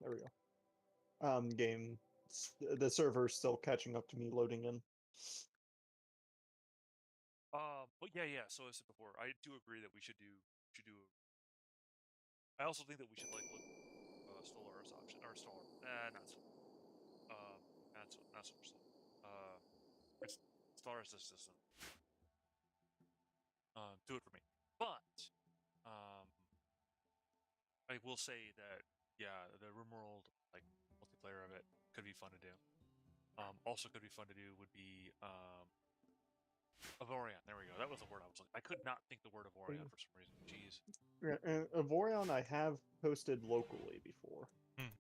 There we go. Game. The server's still catching up to me loading in. But yeah. So as I said before, I do agree that we should do. I also think that we should like look Stellaris option or Stellar. Not Stellar. Not Super Solar. It's Stellaris system. Do it for me. But I will say that yeah, the Rimworld like multiplayer of it could be fun to do. Also could be fun to do would be Avorion. There we go. That was the word I was looking. I could not think the word Avorion for some reason. Jeez. Avorion I have posted locally before. Hmm.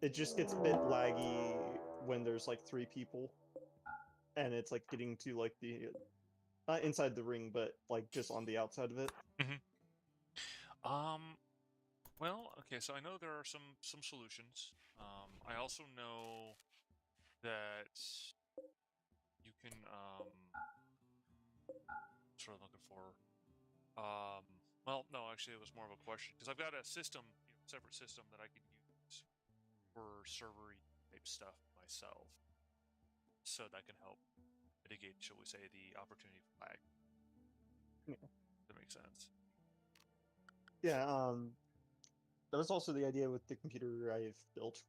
It just gets a bit laggy when there's like 3 people, and it's like getting to like the not inside the ring, but like just on the outside of it. Mm-hmm. Well, okay. So I know there are some solutions. I also know that you can sort of looking for. Well, no, actually, it was more of a question because I've got a system, separate system that I can use for server type stuff myself, so that can help mitigate, shall we say, the opportunity for lag. Yeah. That makes sense. Yeah. That was also the idea with the computer I've built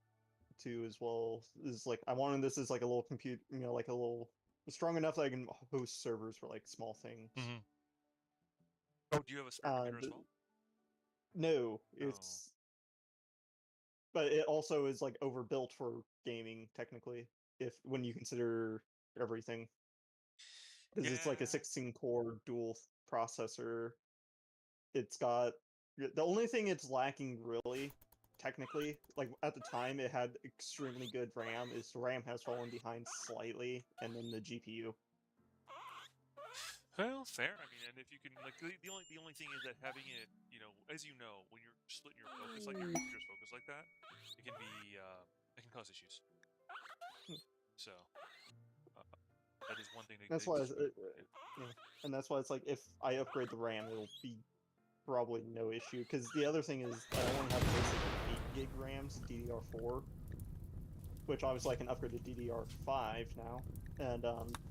too, as well. Is like I wanted this as like a little compute, like a little strong enough that I can host servers for like small things. Mm-hmm. Oh, do you have a spare computer as well? No, Oh. but it also is like overbuilt for gaming technically, if when you consider everything, because it's like a Yeah. 16 core dual processor. It's got the only thing it's lacking really technically, like at the time it had extremely good RAM, is the RAM has fallen behind slightly, and then the GPU. Well, fair. I mean, and if you can, like, the only thing is that having it, as you know, when you're splitting your focus, like your computer's focus like that, it can be, it can cause issues. So, uh, that is one thing That's to why just yeah. yeah. And that's why it's like if I upgrade the RAM, it'll be probably no issue. Because the other thing is I only have basic 8 gig RAMs, DDR4, which obviously I can upgrade to DDR5 now. And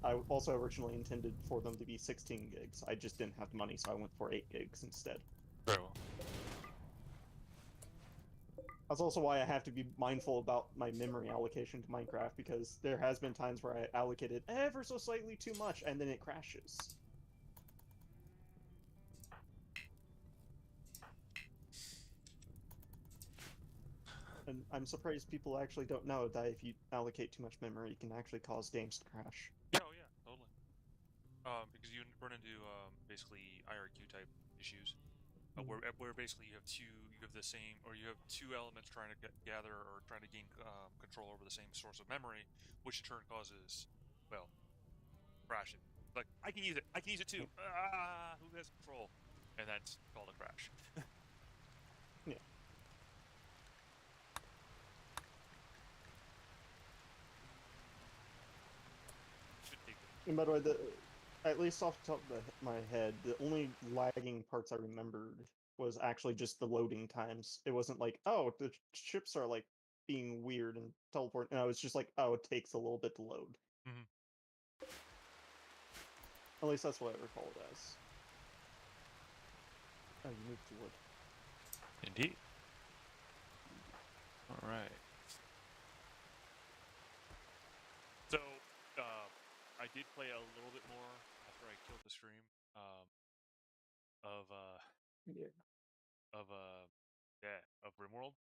I also originally intended for them to be 16 gigs. I just didn't have the money, so I went for 8 gigs instead. Very well. That's also why I have to be mindful about my memory allocation to Minecraft, because there has been times where I allocated ever so slightly too much, and then it crashes. And I'm surprised people actually don't know that if you allocate too much memory, it can actually cause games to crash. Oh yeah, totally. Because you run into basically IRQ type issues, where basically you have the same, or you have two elements trying to gather or trying to gain control over the same source of memory, which in turn causes, well, crashing. Like I can use it too. Who has control? And that's called a crash. Yeah. Should take them. And by the way, at least off the top of my head, the only lagging parts I remembered was actually just the loading times. It wasn't like, oh, the ships are like being weird and teleport. No, it's just like, oh, it takes a little bit to load. Mm-hmm. At least that's what I recall it as. Oh, you moved to wood. Indeed. All right. So, I did play a little bit more after I killed the stream of Yeah. of Rimworld,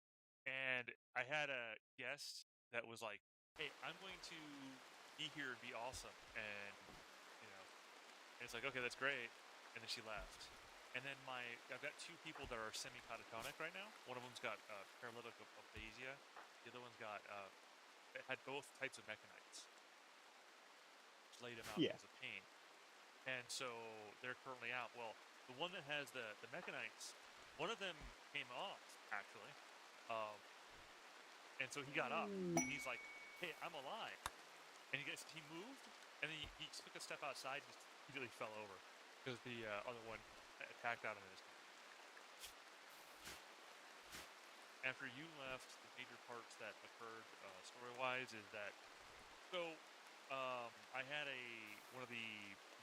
and I had a guest that was like, "Hey, I'm going to be here and be awesome," and and it's like, "Okay, that's great," and then she left. And then I've got two people that are semi-catatonic right now. One of them's got paralytic aphasia. The other one's got had both types of mechanites. Which laid him out Yeah. because of pain. And so they're currently out. Well, the one that has the mechanites, one of them came off actually, and so he got up and he's like, "Hey, I'm alive." And he moved, and then he took a step outside and just immediately fell over because the other one attacked out of his. after you left, the major parts that occurred story-wise is that I had one of the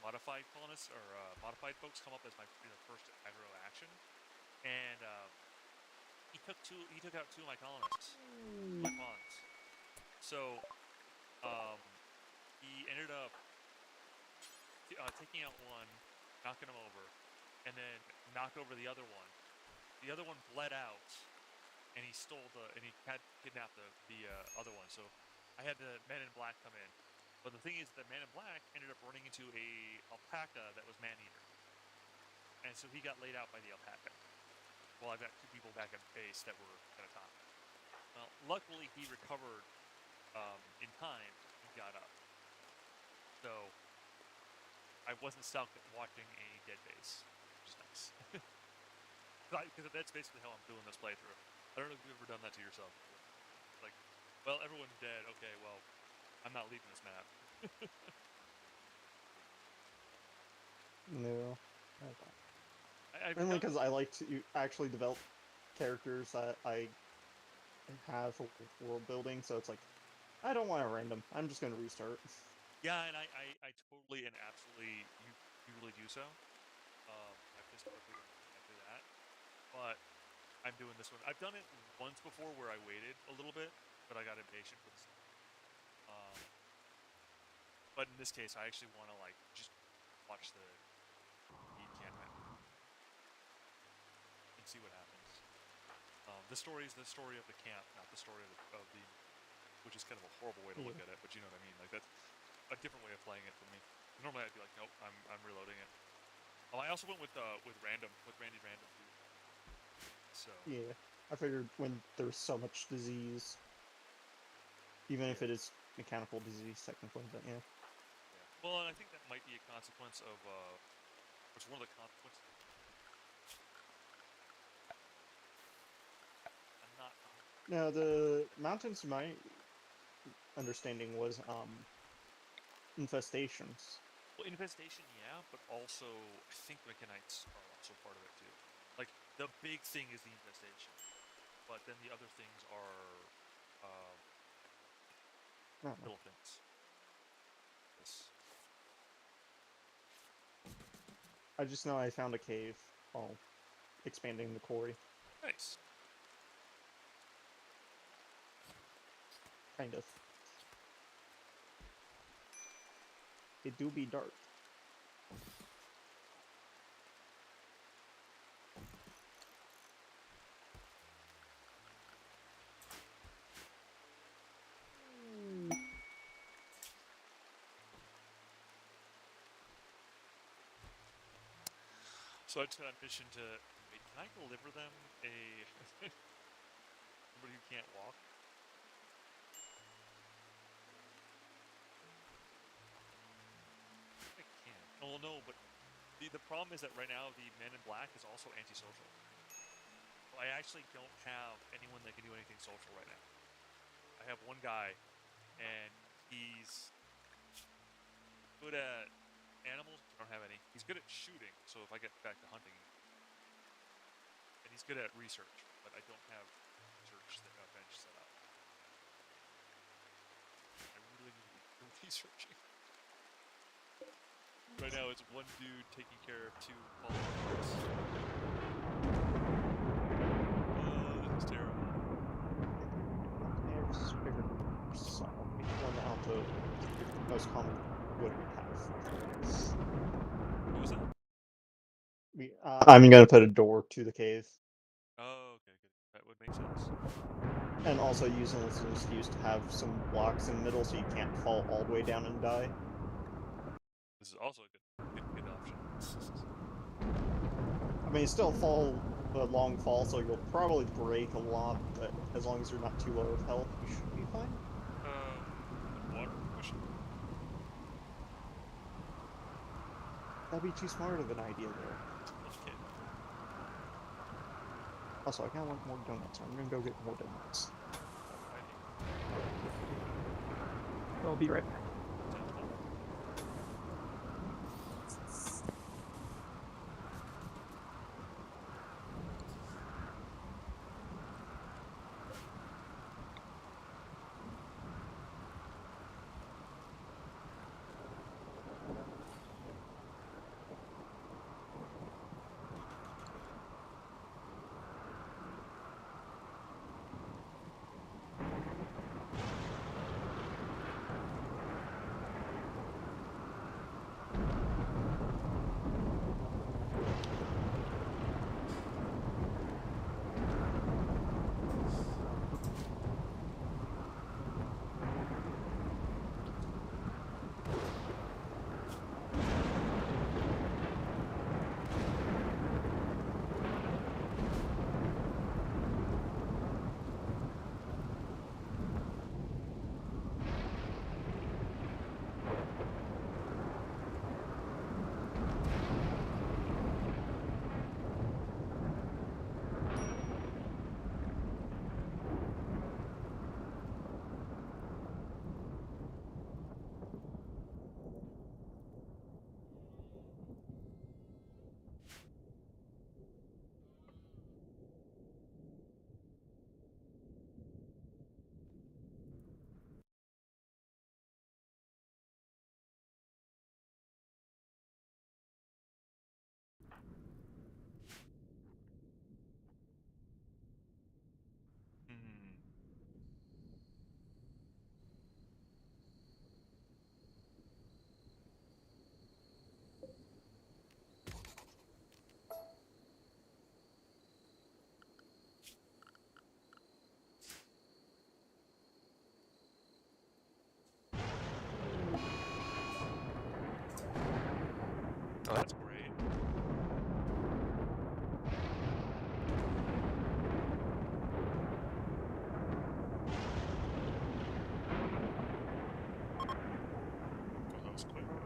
modified colonists or modified folks come up as my first aggro action, and he took out 2 of my colonists, my pawns. So he ended up taking out one, knocking him over, and then knocked over the other one. The other one bled out, and he kidnapped the other one. So I had the Men in Black come in. But the thing is, the Man in Black ended up running into a alpaca that was man-eater, and so he got laid out by the alpaca. Well, I've got 2 people back at base that were at a top. Well, luckily he recovered in time and got up. So I wasn't stuck watching a dead base, which is nice. Because that's basically how I'm doing this playthrough. I don't know if you've ever done that to yourself. Like, well, everyone's dead. Okay, well, I'm not leaving this map. No. I've Mainly done because I like to actually develop characters that I have for world building, so it's like, I don't want a random. I'm just going to restart. Yeah, and I totally and absolutely usually do so. I've historically done that, but I'm doing this one. I've done it once before where I waited a little bit, but I got impatient with this. But in this case, I actually want to like just watch the encampment and see what happens. The story is the story of the camp, not the story of the, which is kind of a horrible way to look at it, but you know what I mean. Like that's a different way of playing it for me. Normally, I'd be like, nope, I'm reloading it. I also went with Randy Random too. So yeah, I figured when there's so much disease, even if it is mechanical disease technically, but yeah. Well, and I think that might be a consequence of it's one of the consequences. I'm not. Now the mountains, my understanding was infestations. Well, infestation, yeah, but also I think Mechanites are also part of it too. Like the big thing is the infestation, but then the other things are little things. Yes. I just know I found a cave while expanding the quarry. Nice. Kind of. It do be dark. So I took on mission to. Wait, can I deliver them a somebody who can't walk? I can. Oh no, but the problem is that right now the Man in Black is also antisocial. So I actually don't have anyone that can do anything social right now. I have one guy, and he's good at animals. I don't have any. He's good at shooting. So if I get back to hunting, and he's good at research, but I don't have research bench set up. I really need to be researching. Right now, it's one dude taking care of 2 followers. Oh, this is terrible. There's bigger song. One out the most common wood we have. What was that? I'm gonna put a door to the cave. Oh, okay, good. That would make sense. And also using this as an excuse to have some blocks in the middle so you can't fall all the way down and die. This is also a good option. I mean, it's still a long fall, so you'll probably break a lot, but as long as you're not too low of health, you should be fine. Water pushing. That'd be too smart of an idea there. Okay. Also, I kinda want more donuts, so I'm gonna go get more donuts. I'll be right back.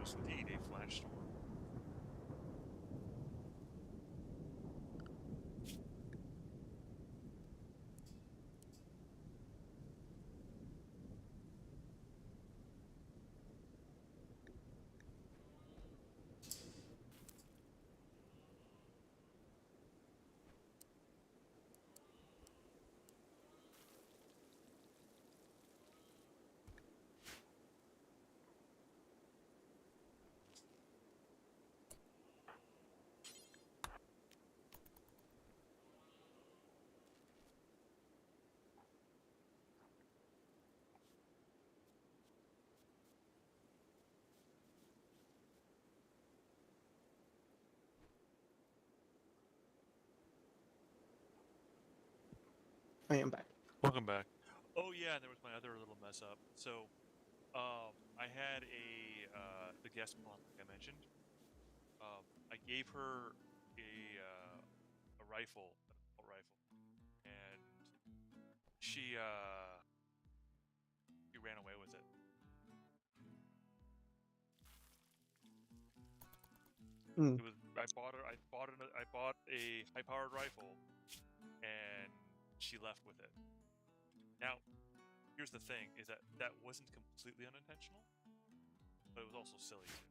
was indeed a flash storm. I am back. Welcome back. Oh yeah, and there was my other little mess up. So, I had the guest plant, like I mentioned. I gave her a rifle, an assault rifle, and she ran away with it. Mm. It was I bought a high powered rifle, and she left with it. Now, here's the thing: is that wasn't completely unintentional, but it was also silly too.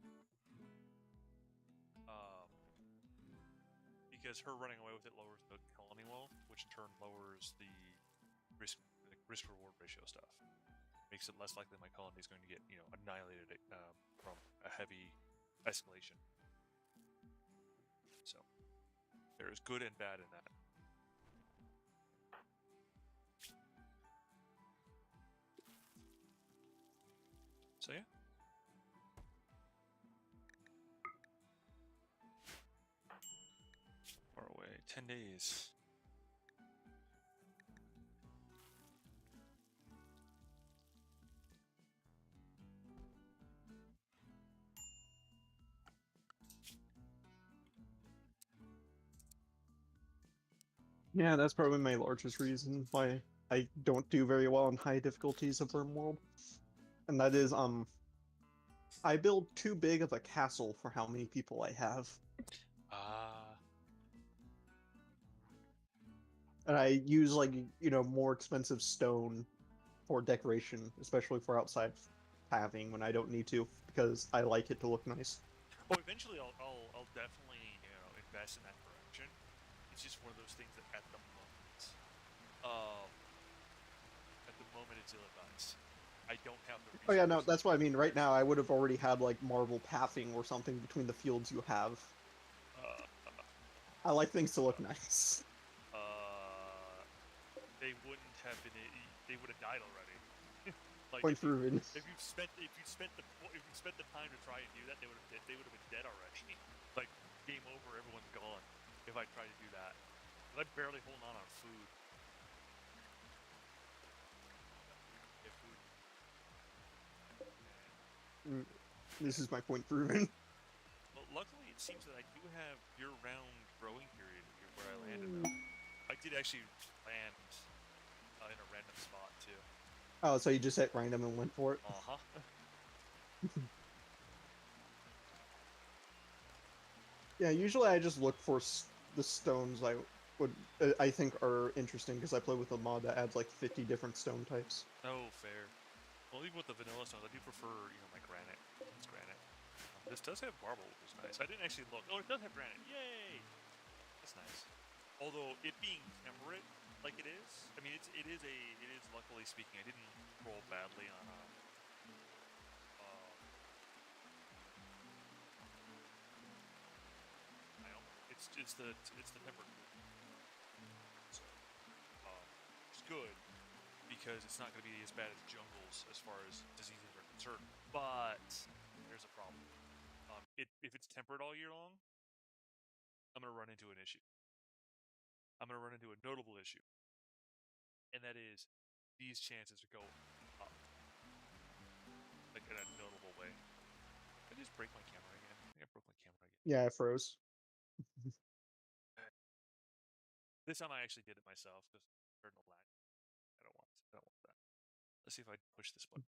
Because her running away with it lowers the colony wall, which in turn lowers the risk reward ratio stuff. Makes it less likely my colony is going to get annihilated from a heavy escalation. So there is good and bad in that. So yeah. Far away. 10 days. Yeah, that's probably my largest reason why I don't do very well on high difficulties of Rimworld. And that is, I build too big of a castle for how many people I have. And I use, like, more expensive stone for decoration, especially for outside paving when I don't need to, because I like it to look nice. Well, eventually I'll definitely invest in that direction. It's just one of those things that at the moment it's ill-advised. I don't have the Oh yeah, no, resources. that's what I mean. Right now, I would have already had like marble pathing or something between the fields you have. I like things to look nice. They wouldn't have been. They would have died already. Like Point proven. if you spent the time to try and do that, they would have been dead already. Like game over, everyone's gone. If I try to do that, but I'm barely holding on food. Get food. This is my point proven. Well, luckily it seems that I do have year-round growing period here where I landed though. I did actually land in a random spot too. Oh, so you just hit random and went for it? Uh-huh. Yeah, usually I just look for the stones I think are interesting because I play with a mod that adds like 50 different stone types. Oh, fair. Well, even with the vanilla stones, I do prefer my granite. It's granite. This does have marble, which is nice. I didn't actually look. Oh, it does have granite. Yay! That's nice. Although it being temperate like it is, I mean it is luckily speaking, I didn't roll badly on I don't know. It's the temperate. So it's good because it's not going to be as bad as jungles as far as diseases are concerned. But there's a problem. If it's temperate all year long, I'm going to run into an issue. I'm going to run into a notable issue, and that is these chances go up, like in a notable way. Did I just break my camera again? I think I broke my camera again. Yeah, it froze. This time I actually did it myself because I turned the lag. I don't want that. Let's see if I push this button.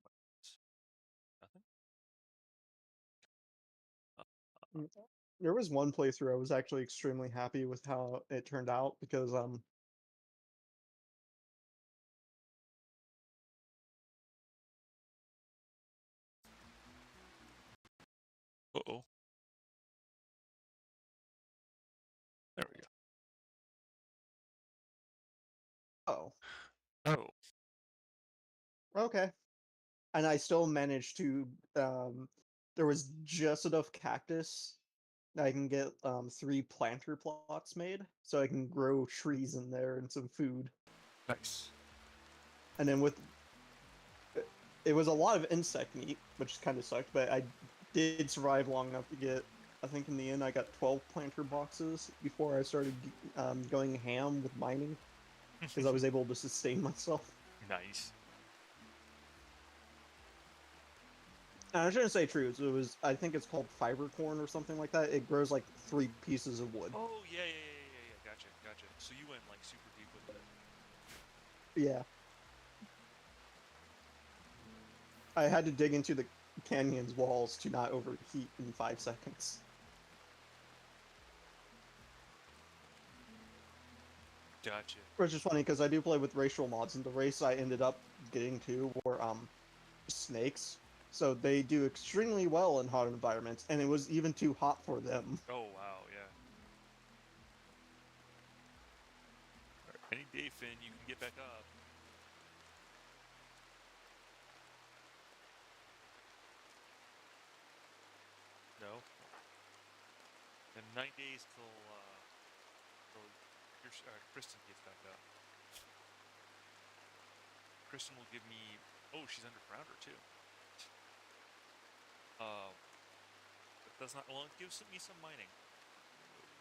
Nothing. There was one playthrough I was actually extremely happy with how it turned out because Uh-oh. There we oh, go. Oh. okay. And I still managed to there was just enough cactus that I can get 3 planter plots made so I can grow trees in there and some food. Nice. And then with it was a lot of insect meat, which kind of sucked, but I did survive long enough to get, I think in the end I got 12 planter boxes before I started going ham with mining because I was able to sustain myself. Nice. And I shouldn't say trees. It was, I think it's called fiber corn or something like that. It grows like 3 pieces of wood. Oh, yeah. Gotcha. So you went like super deep with it. Yeah. I had to dig into the canyon's walls to not overheat in 5 seconds. Gotcha. Which is funny because I do play with racial mods, and the race I ended up getting to were snakes. So they do extremely well in hot environments, and it was even too hot for them. Oh, wow, yeah. Right. Any day, Finn, you can get back up. No? And 9 days till Kristen gets back up. Kristen will give me... Oh, she's under grounder, too. But does not... Well, it gives me some mining.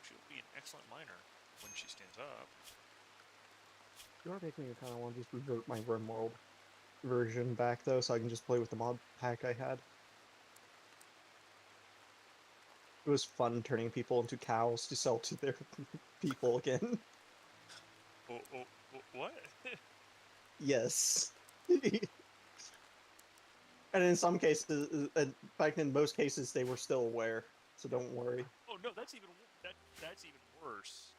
She'll be an excellent miner when she stands up. You are making me kind of want to just revert my Rimworld version back, though, so I can just play with the mod pack I had. It was fun turning people into cows to sell to their people again. What? Yes. And in some cases, in fact, in most cases, they were still aware, so don't worry. Oh no, that's even worse.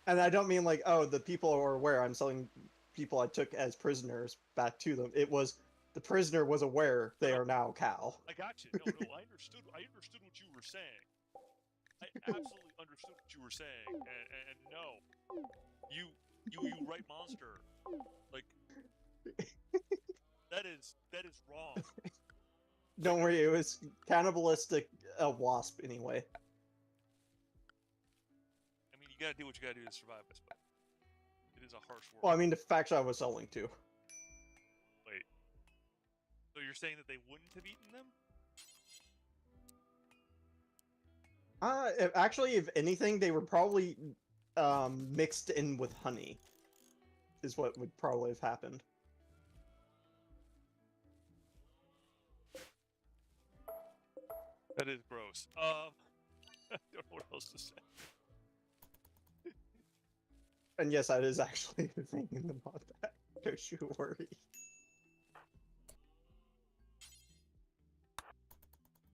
And I don't mean like, oh, the people are aware I'm selling people I took as prisoners back to them. It was the prisoner was aware they are now cow. I got you. No, I understood what you were saying. I absolutely understood what you were saying. And no, you right monster. Like that is wrong. Don't worry, it was cannibalistic wasp anyway. I mean, you gotta do what you gotta do to survive this, but it is a harsh world. Well, I mean, the faction I was selling to. Wait. So you're saying that they wouldn't have eaten them? Actually, if anything, they were probably mixed in with honey. Is what would probably have happened. That is gross. I don't know what else to say. And yes, that is actually the thing in the mod pack. Don't you worry.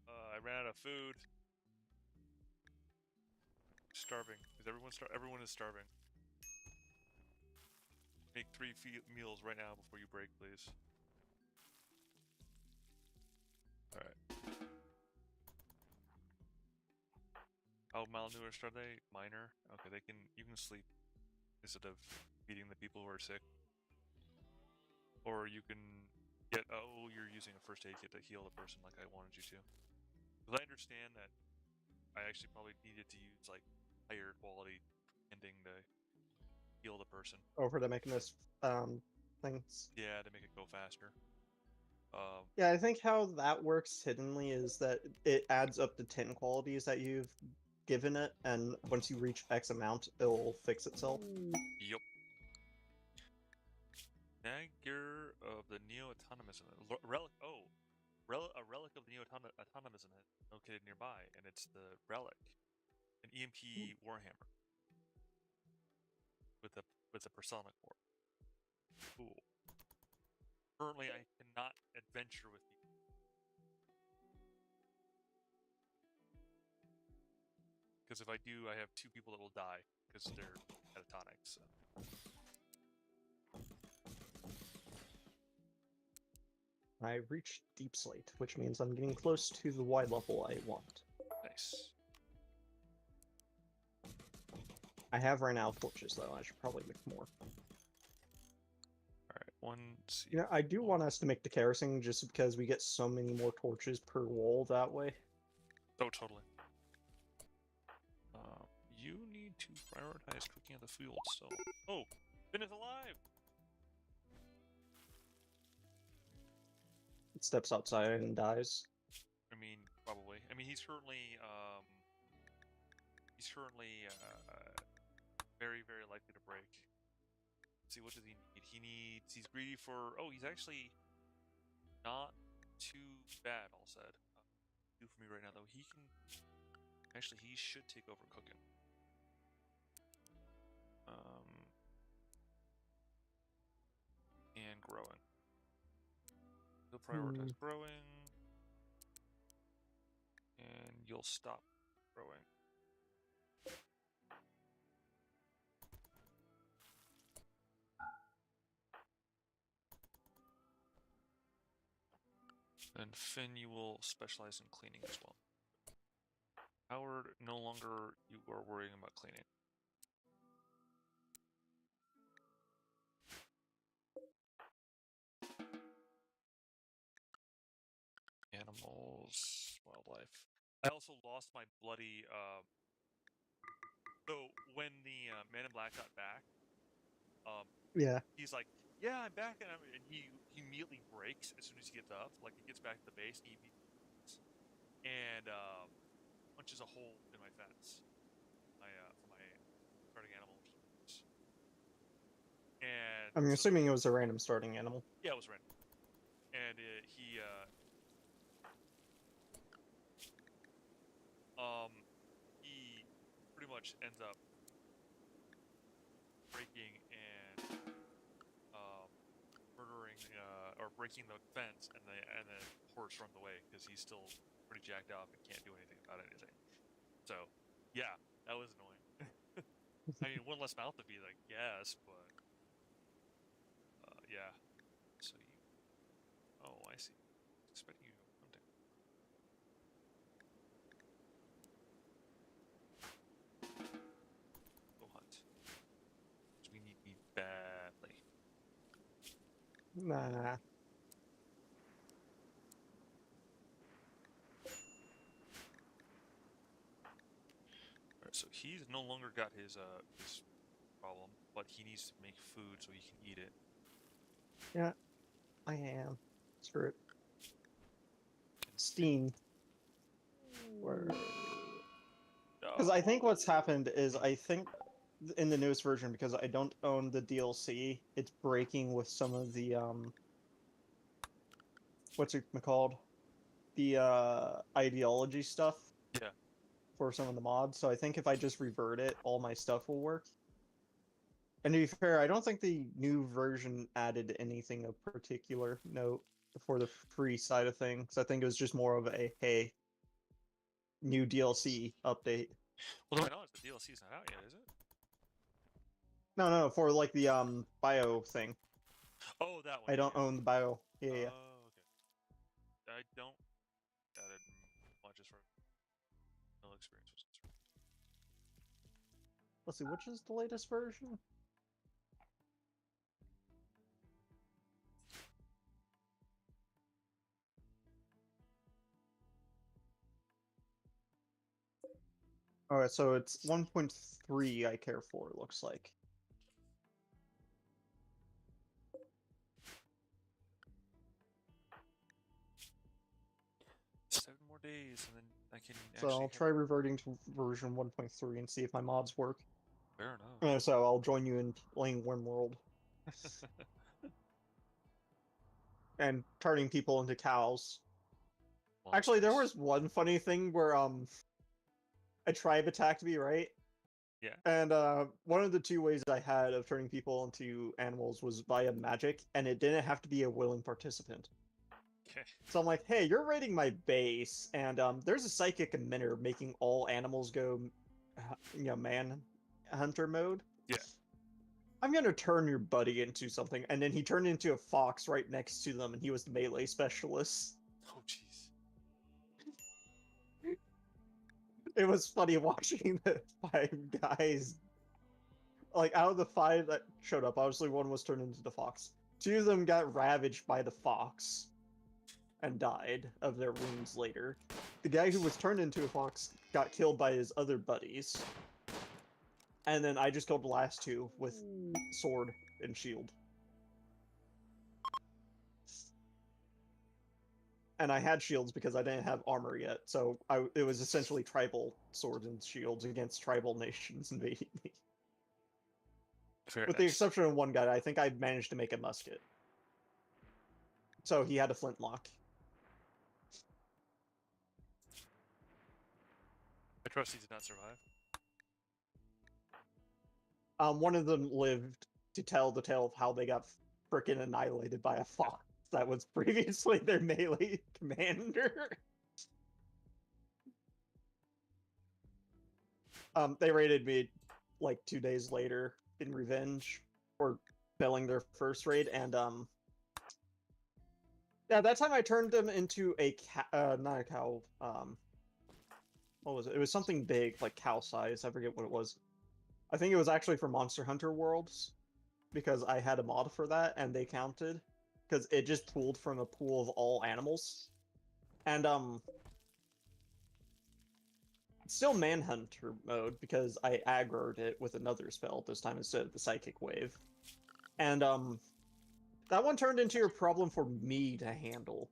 I ran out of food. Starving. Because everyone is starving. Make 3 meals right now before you break, please. Alright. How malnourished are they? Minor? Okay, you can sleep instead of feeding the people who are sick. Or you can get, you're using a first aid kit to heal the person like I wanted you to. Because I understand that I actually probably needed to use like higher quality ending to heal the person. Over to making this things. Yeah, to make it go faster. Yeah, I think how that works hiddenly is that it adds up to 10 qualities that you've given it, and once you reach X amount, it'll fix itself. Yup. Dagger of the Neo-Autonomous Relic. Oh, a relic of the Neo-Autonomous located nearby, and it's the relic, an EMP warhammer with a persona core. Cool. Currently, I cannot adventure with you. because if I do, I have 2 people that will die because they're catatonic. So. I reached Deep Slate, which means I'm getting close to the Y level I want. Nice. I have right now torches, though. I should probably make more. All right, one. You know, I do want us to make the kerosene just because we get so many more torches per wall that way. Oh, totally. You need to prioritize cooking at the field still. Oh, Finn is alive! It steps outside and dies. I mean, probably. I mean, he's currently very, very likely to break. Let's see, what does he need? He's greedy for, he's actually not too bad, all said. Do for me right now, though. He should take over cooking. And growing. He'll prioritize growing. And you'll stop growing. And Finn, you will specialize in cleaning as well. Howard, no longer you are worrying about cleaning. Animals, wildlife. I also lost my bloody. So when the Man in Black got back, yeah, he's like, "Yeah, I'm back," and he immediately breaks as soon as he gets up. Like he gets back to the base, and punches a hole in my fence. For my starting animal. And I'm assuming it was a random starting animal. Yeah, it was random. And he pretty much ends up breaking and murdering or breaking the fence, and the horse runs away because he's still pretty jacked up and can't do anything about anything. So, yeah, that was annoying. I mean, one less mouth to feed, I guess, but yeah. So you. Oh, I see. Expecting you to go hunting. Go hunt. Because we need meat badly. Nah. Alright, so he's no longer got his problem, but he needs to make food so he can eat it. Yeah, I am. Screw it. Steam. Because I think what's happened is I think in the newest version, because I don't own the DLC, it's breaking with some of the what's it called? The ideology stuff. Yeah. For some of the mods, so I think if I just revert it, all my stuff will work. And to be fair, I don't think the new version added anything of particular note for the free side of things. I think it was just more of a, hey, new DLC update. Well, to my knowledge, the DLC's not out yet, is it? No, for like the bio thing. Oh, that one. I don't own the bio. Yeah. Oh, okay. I don't added much as far as no experience was concerned. Let's see, which is the latest version? Alright, so it's 1.3 I care for, it looks like. Seven more days, and then I can. So I'll try reverting to version 1.3 and see if my mods work. Fair enough. So I'll join you in playing Rimworld. And turning people into cows. Monsters. Actually, there was one funny thing where a tribe attacked me, right? Yeah. And one of the two ways I had of turning people into animals was via magic, and it didn't have to be a willing participant. Okay. So I'm like, hey, you're raiding my base, and there's a psychic emitter making all animals go man hunter mode. Yeah. I'm gonna turn your buddy into something, and then he turned into a fox right next to them, and he was the melee specialist. Oh, jeez. It was funny watching the 5 guys. Like, out of the 5 that showed up, obviously one was turned into the fox. 2 of them got ravaged by the fox and died of their wounds later. The guy who was turned into a fox got killed by his other buddies. And then I just killed the last 2 with sword and shield. And I had shields because I didn't have armor yet, so it was essentially tribal swords and shields against tribal nations invading me. Very With nice. the exception of one guy, I think I managed to make a musket. So he had a flintlock. I trust he did not survive. One of them lived to tell the tale of how they got frickin' annihilated by a fox that was previously their melee commander. They raided me like 2 days later in revenge for failing their first raid, and yeah, that time I turned them into a not a cow. What was it? It was something big, like cow size. I forget what it was. I think it was actually for Monster Hunter Worlds, because I had a mod for that, and they counted, because it just pulled from a pool of all animals, and still Manhunter mode because I aggroed it with another spell this time instead of the Psychic Wave, and that one turned into a problem for me to handle.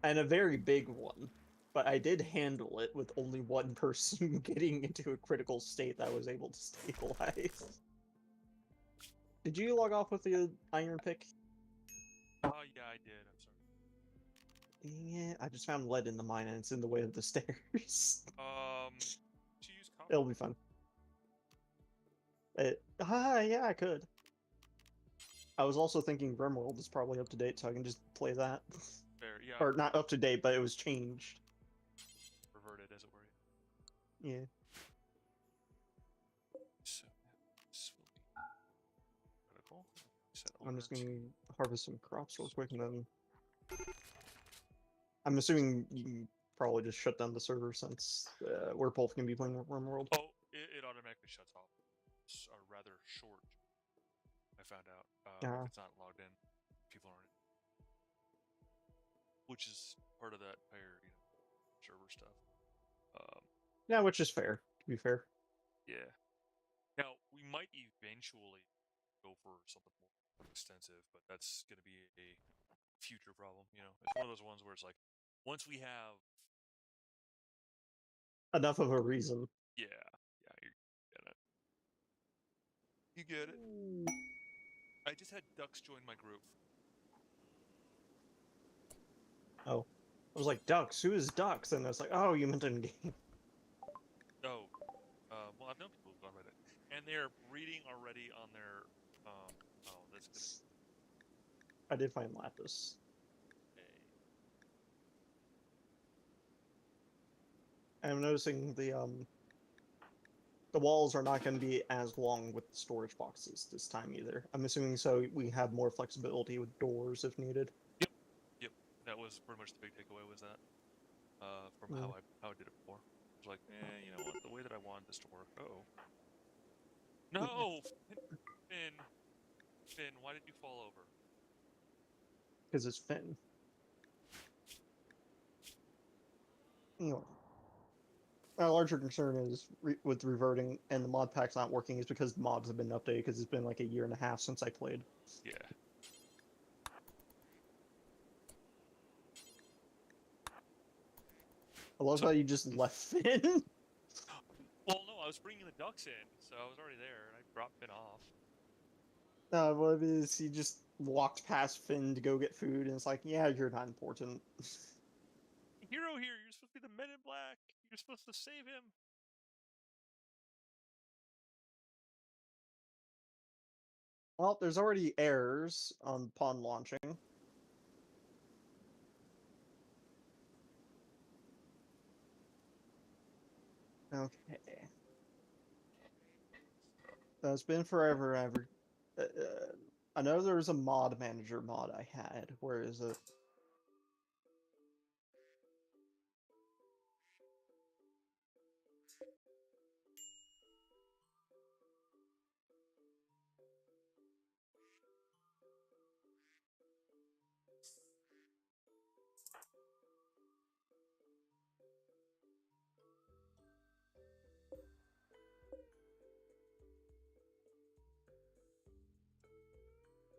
And a very big one, but I did handle it with only one person getting into a critical state that I was able to stabilize. Did you log off with the iron pick? Oh, yeah, I did. I'm sorry. Yeah, I just found lead in the mine and it's in the way of the stairs. Did you use copper? It'll be fun. Yeah, I could. I was also thinking Rimworld is probably up to date, so I can just play that. Fair, yeah. Or not up to date, but it was changed. Reverted, as it were. Yeah. So, this will be critical. Set I'm just over gonna harvest some crops real quick and then... I'm assuming you can probably just shut down the server since we're both gonna be playing Rimworld. Oh, it automatically shuts off. It's rather short, I found out. If it's not logged in, people aren't. Which is part of that entire, server stuff. Yeah, which is fair, to be fair. Yeah. Now, we might eventually go for something more extensive, but that's going to be a future problem, It's one of those ones where it's like, once we have... Enough of a reason. Yeah, you get it. You get it. I just had ducks join my group. Oh. I was like, Ducks? Who is Ducks? And I was like, oh, you meant in game. Oh. Well, I've known people who've gone Reddit. And they're breeding already on their... oh, that's good. I did find Lapis. I'm noticing the walls are not going to be as long with the storage boxes this time either. I'm assuming so we have more flexibility with doors if needed. Yep. That was pretty much the big takeaway was that. From how I did it before. It was like, you know what, the way that I wanted this to work. Uh-oh. No! Finn, why did you fall over? Because it's Finn. Anyway. My larger concern is with reverting and the mod pack's not working is because the mods have been updated because it's been like a year and a half since I played. Yeah. I love how you just left Finn. Well, no, I was bringing the ducks in, so I was already there, and I brought Finn off. What it is, he just walked past Finn to go get food, and it's like, yeah, you're not important. Hero here, you're supposed to be the Men in Black. You're supposed to save him. Well, there's already errors upon launching. Okay. It's been forever. I know there was a mod manager mod I had. Where is it?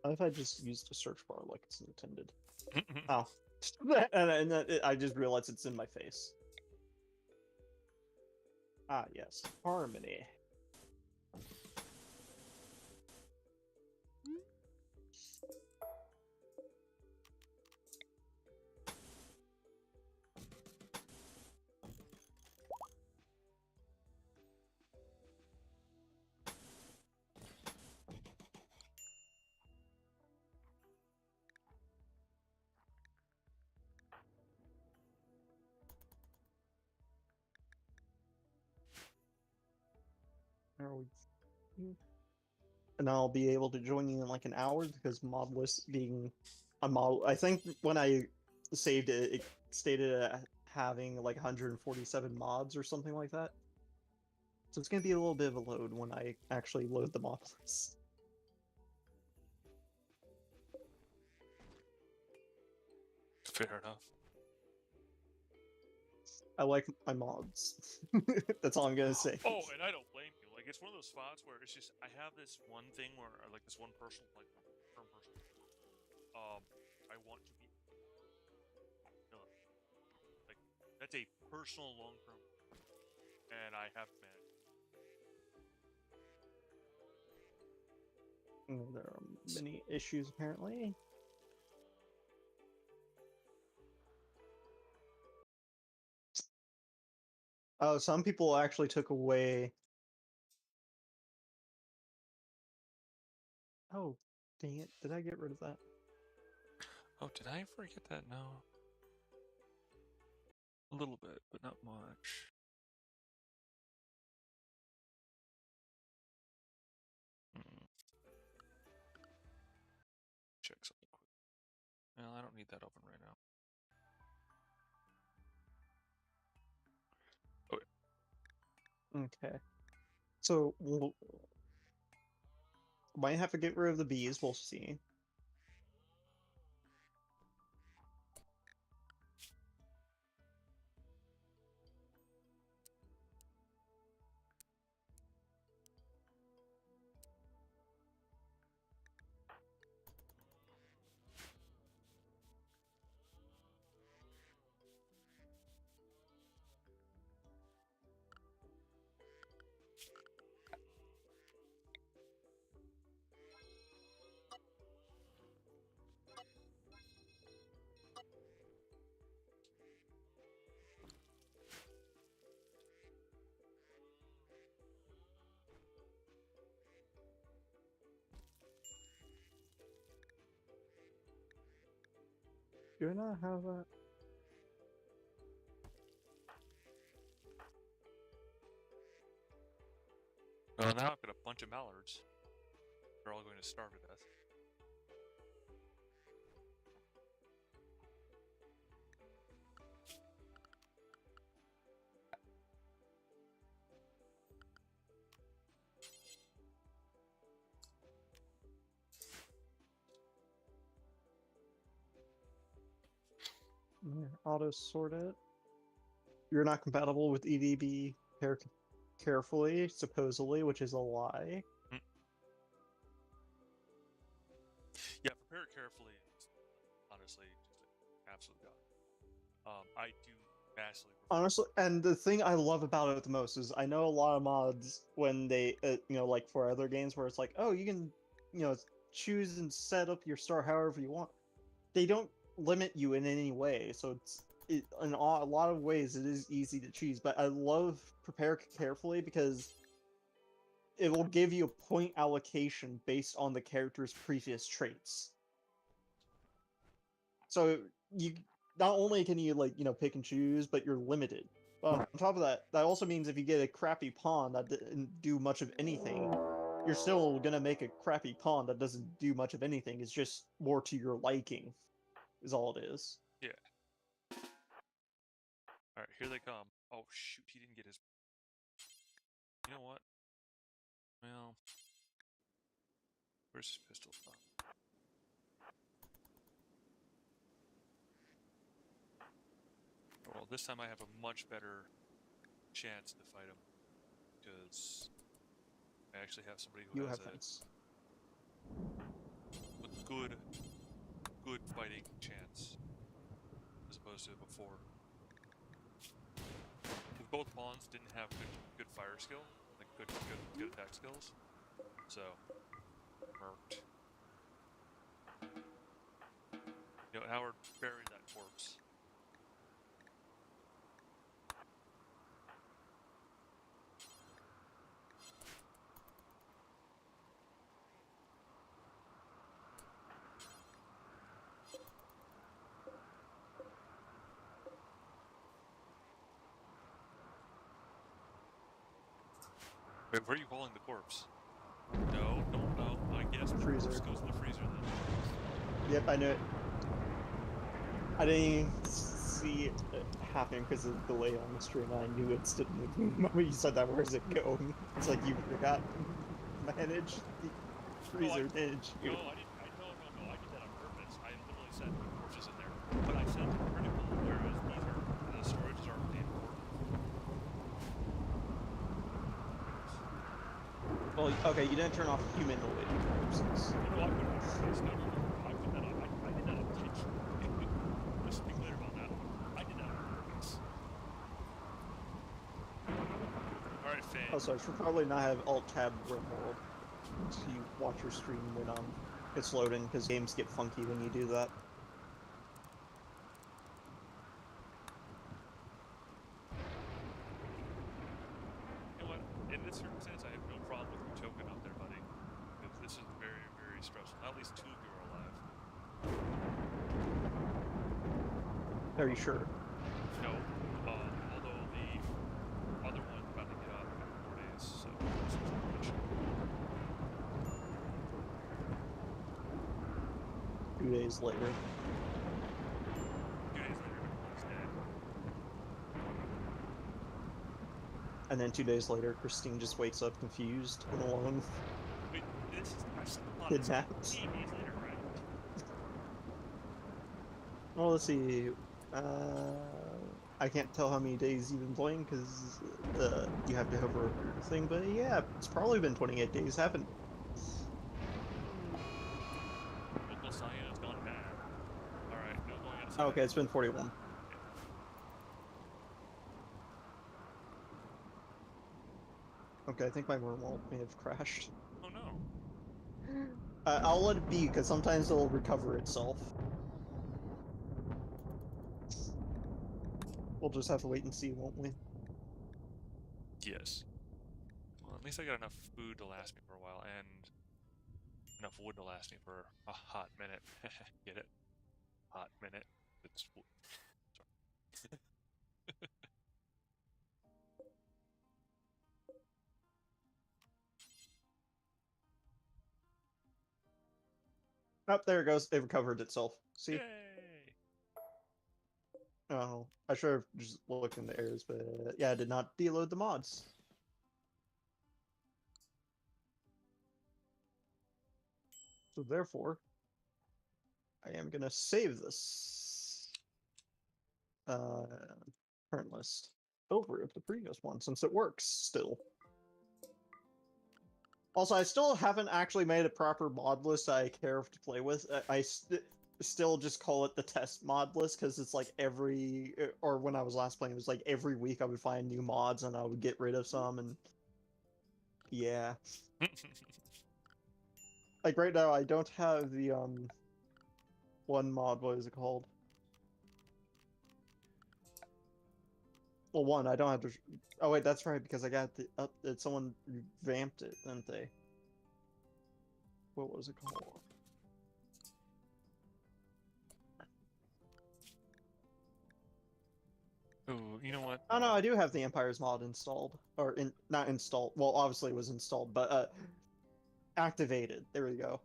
What if I just used a search bar like it's intended? Oh. and I just realized it's in my face. Ah, yes. Harmony. Are we... And I'll be able to join you in like an hour because mod list being a mod. I think when I saved it, it stated having like 147 mods or something like that. So it's gonna be a little bit of a load when I actually load the mod list. Fair enough. I like my mods. That's all I'm gonna say. Oh, and I don't blame you. Like, it's one of those spots where it's just I have this one thing where like this one personal like term person. I want to be like that's a personal long term, and I haven't managed. There are many issues apparently. Oh, some people actually took away. Oh, dang it! Did I get rid of that? Oh, did I forget that? No. A little bit, but not much. Check something quick. Well, I don't need that open right now. Okay. So we'll might have to get rid of the bees. We'll see. Do I not have that? Well, now I've got a bunch of mallards. They're all going to starve to death. Auto sort it. You're not compatible with EDB carefully, supposedly, which is a lie. Yeah, prepare it carefully. Honestly, just an absolute god. I do vastly. Honestly, and the thing I love about it the most is I know a lot of mods when they, like for other games where it's like, oh, you can, choose and set up your star however you want. They don't limit you in any way, so in a lot of ways it is easy to choose. But I love prepare carefully because it will give you a point allocation based on the character's previous traits. So you not only can you pick and choose, but you're limited But on top of that, that also means if you get a crappy pawn that didn't do much of anything, you're still gonna make a crappy pawn that doesn't do much of anything. It's just more to your liking, is all it is. Yeah. All right, here they come. Oh shoot, he didn't get his. You know what? Well, where's his pistol from? Well, this time I have a much better chance to fight him because I actually have somebody who You has have fence. a good fighting chance as opposed to before. Because both pawns didn't have good fire skill, like good attack skills, so murked. You know, Howard buried that corpse. Wait, where are you hauling the corpse? No. I guess the Freezer. corpse goes in the freezer then. Yep, I knew it. I didn't even see it happen because of the delay on the stream. I knew instantly the moment you said that. Where's it going? It's like you forgot to manage the freezer manage you. No, I didn't. No. I did that on purpose. I literally said the corpses in there, but I said critical, whereas the storages aren't really important. Well, okay, you didn't turn off humanoid corpses. No, I put it on purpose. No. I put that on. I did that intentionally. Let's be clear about that one. I did that on purpose. All right, Fane. Oh, sorry, I should probably not have Alt-Tab Rimworld so you watch your stream when it's loading, because games get funky when you do that. You know what? In this circumstance, I have no problem with you choking out there, buddy. Because this is very, very stressful. Now at least two of you are alive. Are you sure? No. Although the other one's about to get up in 4 days, so this is an issue. 2 days later. 2 days later, everyone's dead. And then 2 days later, Christine just wakes up confused and alone. Wait, this is I still thought it's Kidnapped. 8 days later, right? Well, let's see. I can't tell how many days you've been playing because you have to hover over the thing, but yeah, it's probably been 28 days, haven't? Local Cyan has gone mad. Alright, no going outside. Okay, it's been 41. Okay, I think my Rimworld may have crashed. Oh no. I'll let it be, because sometimes it'll recover itself. We'll just have to wait and see, won't we? Yes. Well, at least I got enough food to last me for a while, and enough wood to last me for a hot minute. Get it? Hot minute. It's sorry. Oh, there it goes. It recovered itself. See? Yay! Oh, I should have just looked in the errors, but yeah, I did not deload the mods. So therefore, I am gonna save this current list over the previous one since it works still. Also, I still haven't actually made a proper mod list I care to play with. I still just call it the test mod list because it's like or when I was last playing, it was like every week I would find new mods and I would get rid of some, and yeah. Like right now, I don't have the one mod. What is it called? Well, one I don't have to. Oh wait, that's right because I got the someone revamped it, didn't they? What was it called? Ooh, you know what? Oh no, I do have the Empire's mod installed. Or not installed. Well, obviously it was installed, but activated. There we go.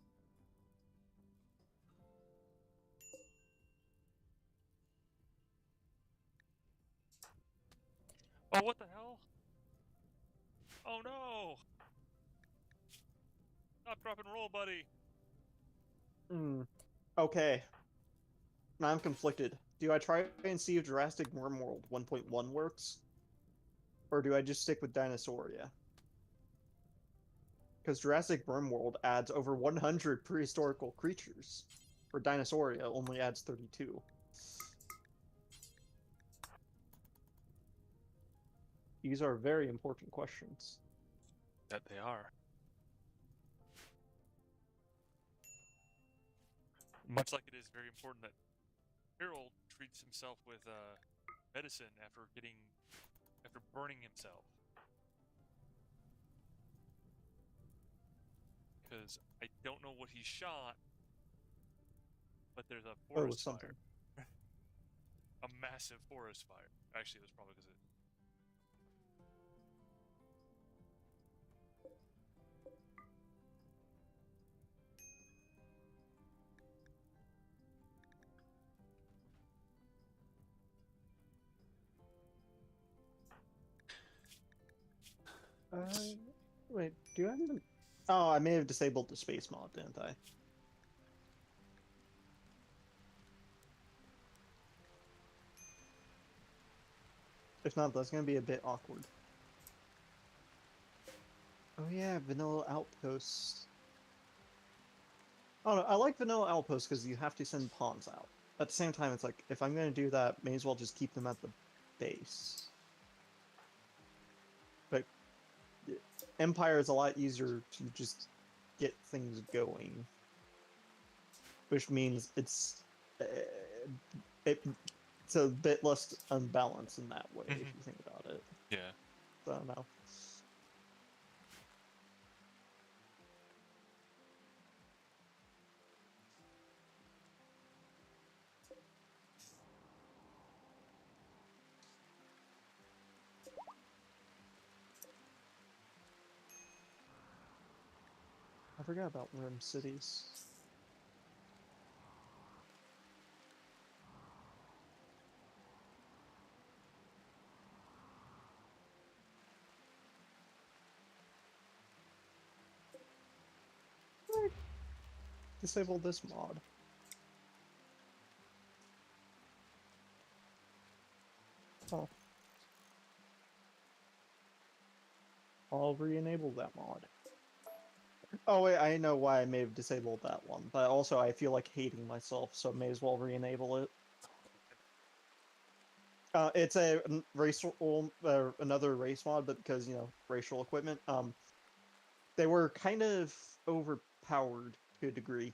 Oh, what the hell? Oh no! Stop, drop, and roll, buddy. Hmm. Okay. Now I'm conflicted. Do I try and see if Jurassic Rimworld 1.1 works? Or do I just stick with Dinosauria? Because Jurassic Rimworld adds over 100 prehistorical creatures, where Dinosauria only adds 32. These are very important questions. That they are. Much like it is very important that Harold treats himself with medicine after burning himself. Because I don't know what he shot, but there's a Oh, forest something. fire. A massive forest fire. Actually, it was probably because it. Wait, do I even... Oh, I may have disabled the space mod, didn't I? If not, that's gonna be a bit awkward. Oh yeah, Vanilla Outposts. Oh no, I like Vanilla Outposts because you have to send pawns out. At the same time, it's like, if I'm gonna do that, may as well just keep them at the base. But Empire is a lot easier to just get things going. Which means it's a bit less unbalanced in that way, if you think about it. Yeah. So I don't know. I forgot about Rim Cities. Disable this mod. Oh. I'll re-enable that mod. Oh wait, I know why I may have disabled that one, but also I feel like hating myself, so may as well re-enable it. It's a racial, another race mod, but because, you know, racial equipment. They were kind of overpowered to a degree.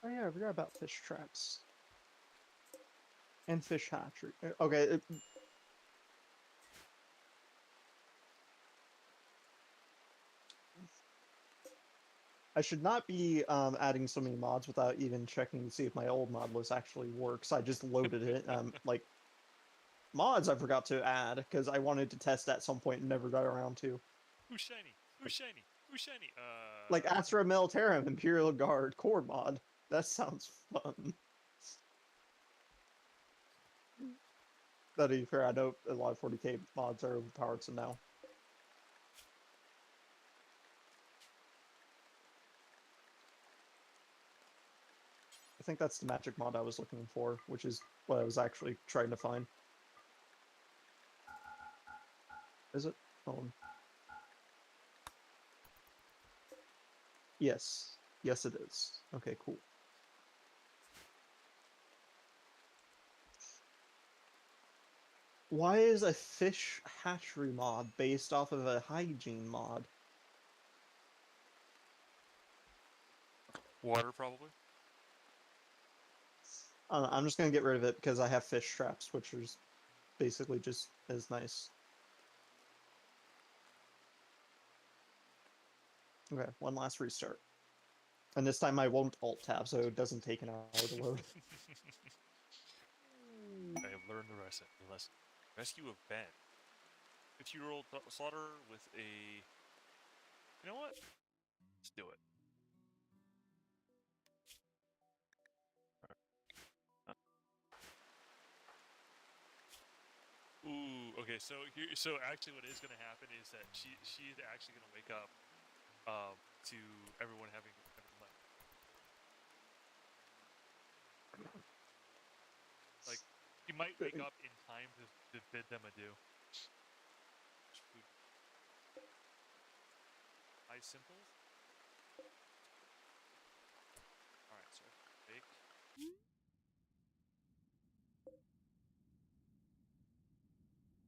Oh yeah, I forgot about fish traps. And fish hatchery. Okay. I should not be adding so many mods without even checking to see if my old mod list actually works. I just loaded it. Like, mods I forgot to add, because I wanted to test at some point and never got around to. Who's shiny? Who's shiny? Who's shiny? Like Astra Militarum Imperial Guard core mod. That sounds fun. That to be fair, I know a lot of 40k mods are overpowered, so now. I think that's the magic mod I was looking for, which is what I was actually trying to find. Is it? Yes. Yes, it is. Okay, cool. Why is a fish hatchery mod based off of a hygiene mod? Water, probably. I'm just gonna get rid of it because I have fish traps, which is basically just as nice. Okay, one last restart. And this time I won't alt tab, so it doesn't take an hour to load. I have learned the lesson. Rescue of Ben. 50-year-old slaughter with a... You know what? Let's do it. Ooh, okay. So actually, what is going to happen is that she's actually going to wake up to everyone having left. Like, she might wake up in time to bid them adieu. High simples. All right, so bake.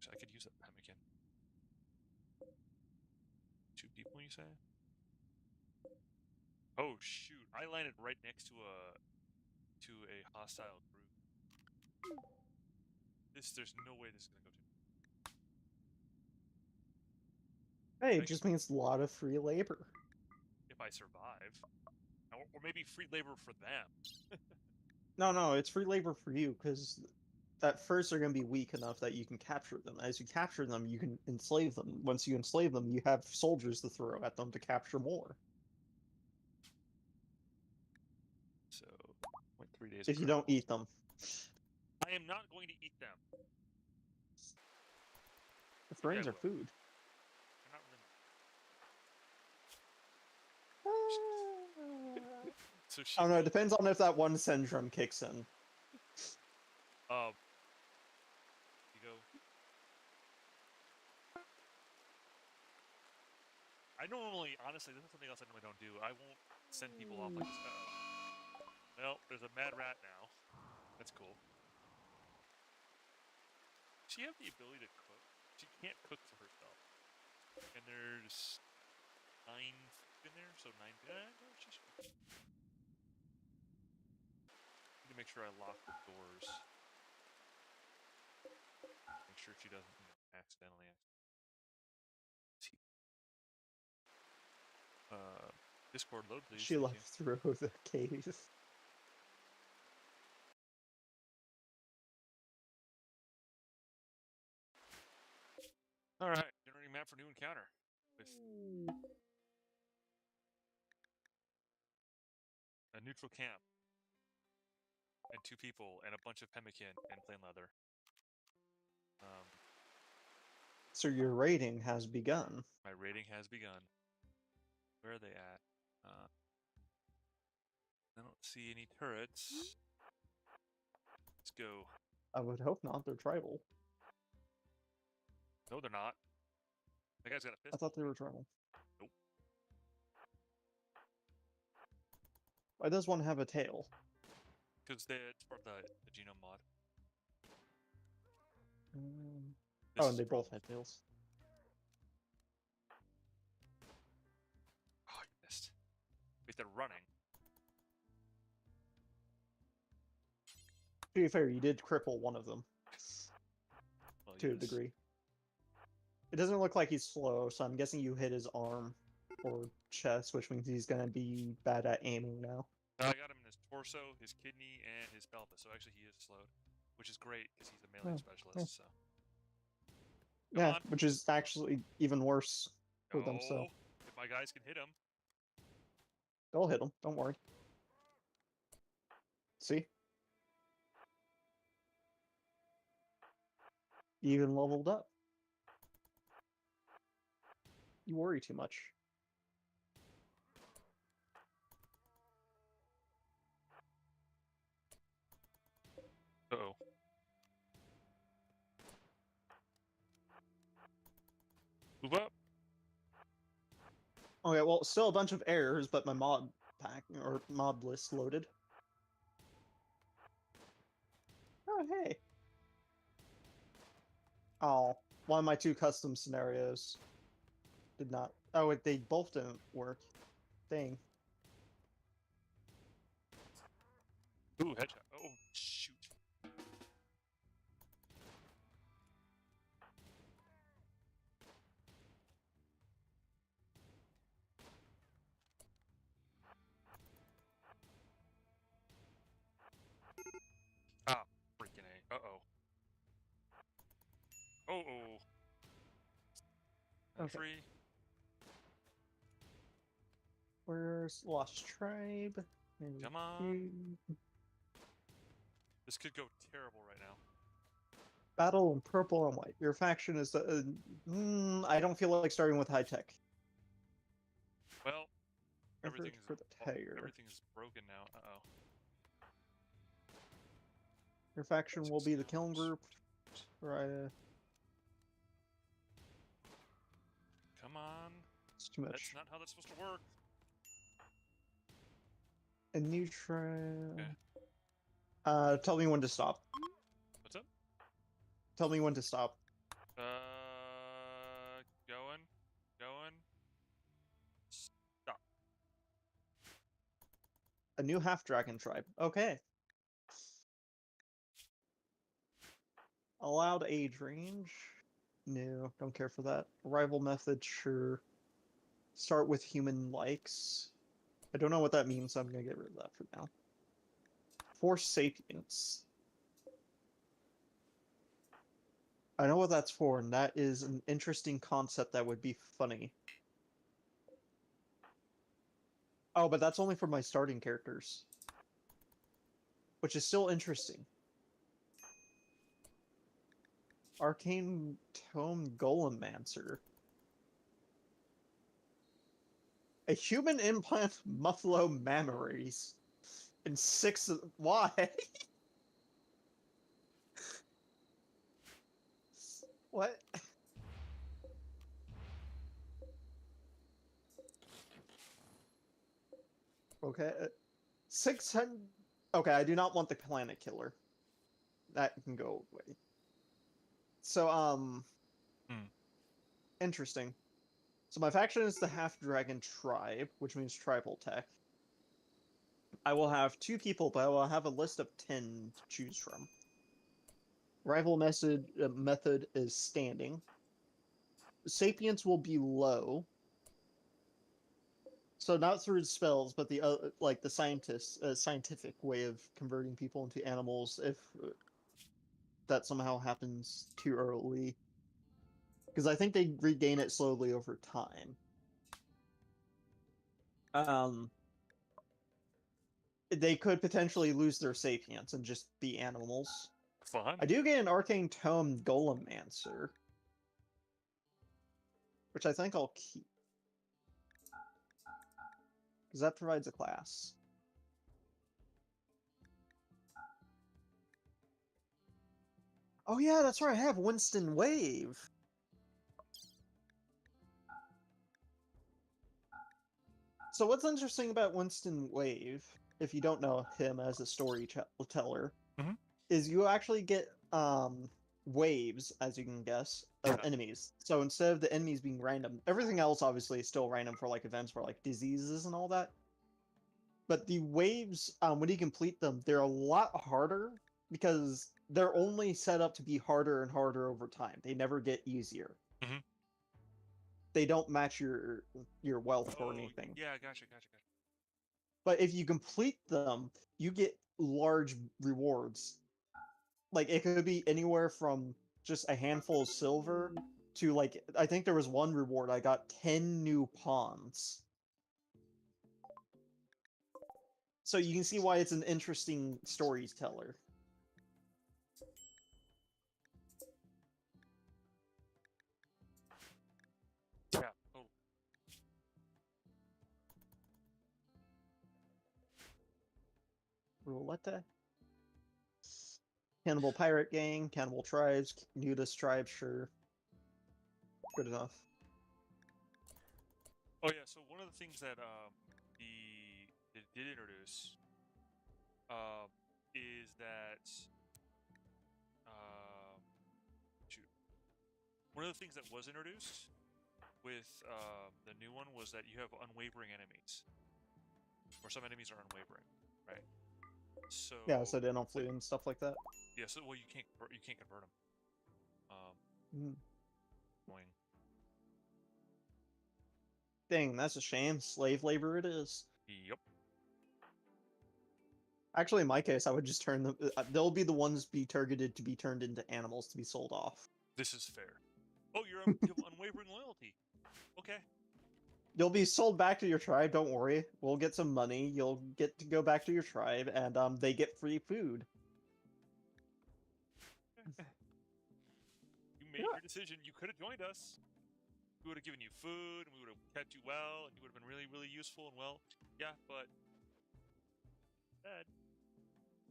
So I could use that pemmican. 2 people, you say? Oh shoot! I landed right next to a hostile group. There's no way this is gonna go to. Hey, it just means a lot of free labor. If I survive, or maybe free labor for them. No, it's free labor for you, because at first they're going to be weak enough that you can capture them. As you capture them, you can enslave them. Once you enslave them, you have soldiers to throw at them to capture more. So, went 3 days. If you don't eat them. I am not going to eat them. The brains are food. They're not really. So I don't know, it depends on if that one syndrome kicks in. You go. I normally, honestly, this is something else I normally don't do. I won't send people off like this. Well, there's a mad rat now. That's cool. Does she have the ability to cook? She can't cook for herself. And there's 9 in there, so 9. No, she should. Need to make sure I lock the doors. Make sure she doesn't, accidentally. Discord load, please. She left through the cave. All right, generating map for new encounter with a neutral camp and 2 people and a bunch of pemmican and plain leather. So your raiding has begun. My raiding has begun. Where are they at? I don't see any turrets. Let's go. I would hope not. They're tribal. No, they're not. That guy's got a pistol. I thought they were tribal. Nope. Why does one have a tail? Because it's part of the genome mod. Oh, and they both had tails. Oh, you missed. Wait, they're running. To be fair, you did cripple one of them. Well, to a degree. It doesn't look like he's slow, so I'm guessing you hit his arm or chest, which means he's going to be bad at aiming now. I got him in his torso, his kidney, and his pelvis, so actually he is slowed, which is great because he's a melee specialist. So. Come on. Which is actually even worse for them. So if my guys can hit him, they'll hit him. Don't worry. See, you even leveled up. You worry too much. Uh-oh. Move up. Okay, well, still a bunch of errors, but my mod pack or mod list loaded. Oh, hey. Oh, one of my 2 custom scenarios did not. Oh, they both didn't work. Dang. Ooh, headshot. Oh, shoot. Ah, freaking A. Uh-oh. Oh. Okay. Free. Where's Lost Tribe? Come on. This could go terrible right now. Battle in purple and white. Your faction is. I don't feel like starting with high tech. Well, Effort everything's for the tiger. everything's broken now. Uh-oh. Your faction will be the killing group. Right. Come on. It's too much. That's not how that's supposed to work. A new tribe. Okay. Tell me when to stop. What's up? Tell me when to stop. Going. Stop. A new half-dragon tribe. Okay. Allowed age range. No, don't care for that. Arrival method, sure. Start with human likes. I don't know what that means, so I'm gonna get rid of that for now. Force sapience. I know what that's for, and that is an interesting concept that would be funny. Oh, but that's only for my starting characters. Which is still interesting. Arcane Tome Golemancer. A human implant muffalo mammaries. And 6... Why? What? Okay. 600... Okay, I do not want the planet killer. That can go away. So, Interesting. So my faction is the half-dragon tribe, which means tribal tech. I will have 2 people, but I will have a list of 10 to choose from. Rival method is standing. Sapience will be low. So not through spells, but the like the scientific way of converting people into animals if that somehow happens too early. Because I think they regain it slowly over time. They could potentially lose their sapience and just be animals. Fun. I do get an Arcane Tome Golemancer, which I think I'll keep. Because that provides a class. Oh yeah, that's right, I have Winston Wave! So what's interesting about Winston Wave, if you don't know him as a storyteller, is you actually get waves, as you can guess, of enemies. So instead of the enemies being random, everything else obviously is still random for like events for like diseases and all that. But the waves, when you complete them, they're a lot harder because they're only set up to be harder and harder over time. They never get easier. They don't match your wealth or anything. Yeah, gotcha. But if you complete them, you get large rewards. Like, it could be anywhere from just a handful of silver to, like, I think there was one reward I got 10 new pawns. So you can see why it's an interesting storyteller. Yeah. Oh. Roulette. Cannibal Pirate Gang, Cannibal Tribes, Nudist Tribe, sure. Good enough. Oh yeah, so one of the things that they did introduce is that shoot. one of the things that was introduced with the new one was that you have unwavering enemies, or some enemies are unwavering, right? So Yeah, so they don't flee and stuff like that. yeah, so well you can't convert them. Mm. Annoying. Dang, that's a shame. Slave labor it is. Yep. Actually, in my case, I would just turn them. They'll be the ones be targeted to be turned into animals to be sold off. This is fair. Oh, you have unwavering loyalty. Okay. You'll be sold back to your tribe. Don't worry. We'll get some money. You'll get to go back to your tribe, and they get free food. You made your decision. You could have joined us. We would have given you food, and we would have kept you well, and you would have been really, really useful and well. Yeah, but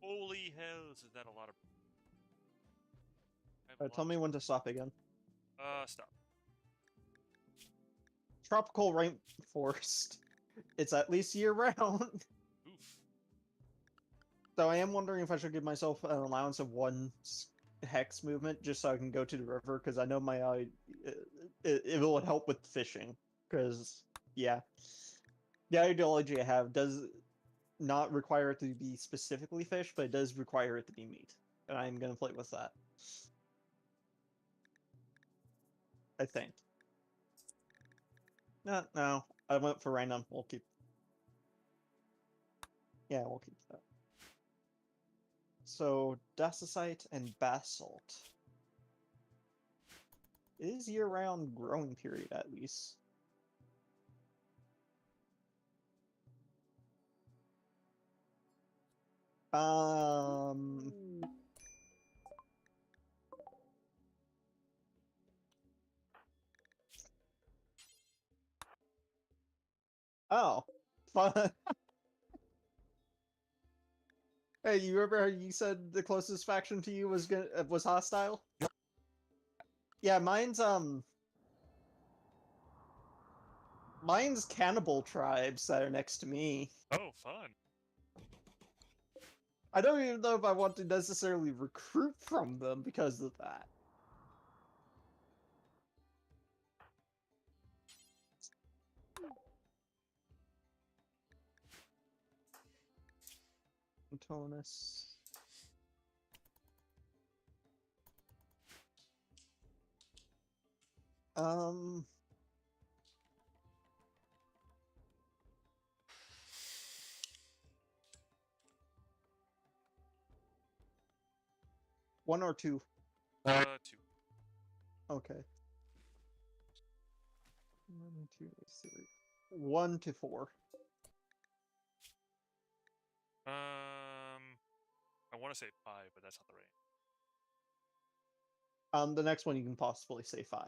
holy hells, is that a lot of? Tell me when to stop again. Stop. Tropical rainforest. It's at least year round. Oof. So I am wondering if I should give myself an allowance of 1 hex movement just so I can go to the river, because I know my it will help with fishing. Because yeah, the ideology I have does not require it to be specifically fish, but it does require it to be meat, and I'm gonna play with that. I think. No, I went for random. We'll keep. Yeah, we'll keep that. So, dacite and basalt. It is year-round growing period, at least. Oh, fun. Hey, you remember how you said the closest faction to you was hostile? Yeah, mine's cannibal tribes that are next to me. Oh, fun. I don't even know if I want to necessarily recruit from them because of that. Antonus. Um. One or two? 2. Okay. 1, 2, 3. 1 to 4. I want to say 5, but that's not the right. The next one you can possibly say 5.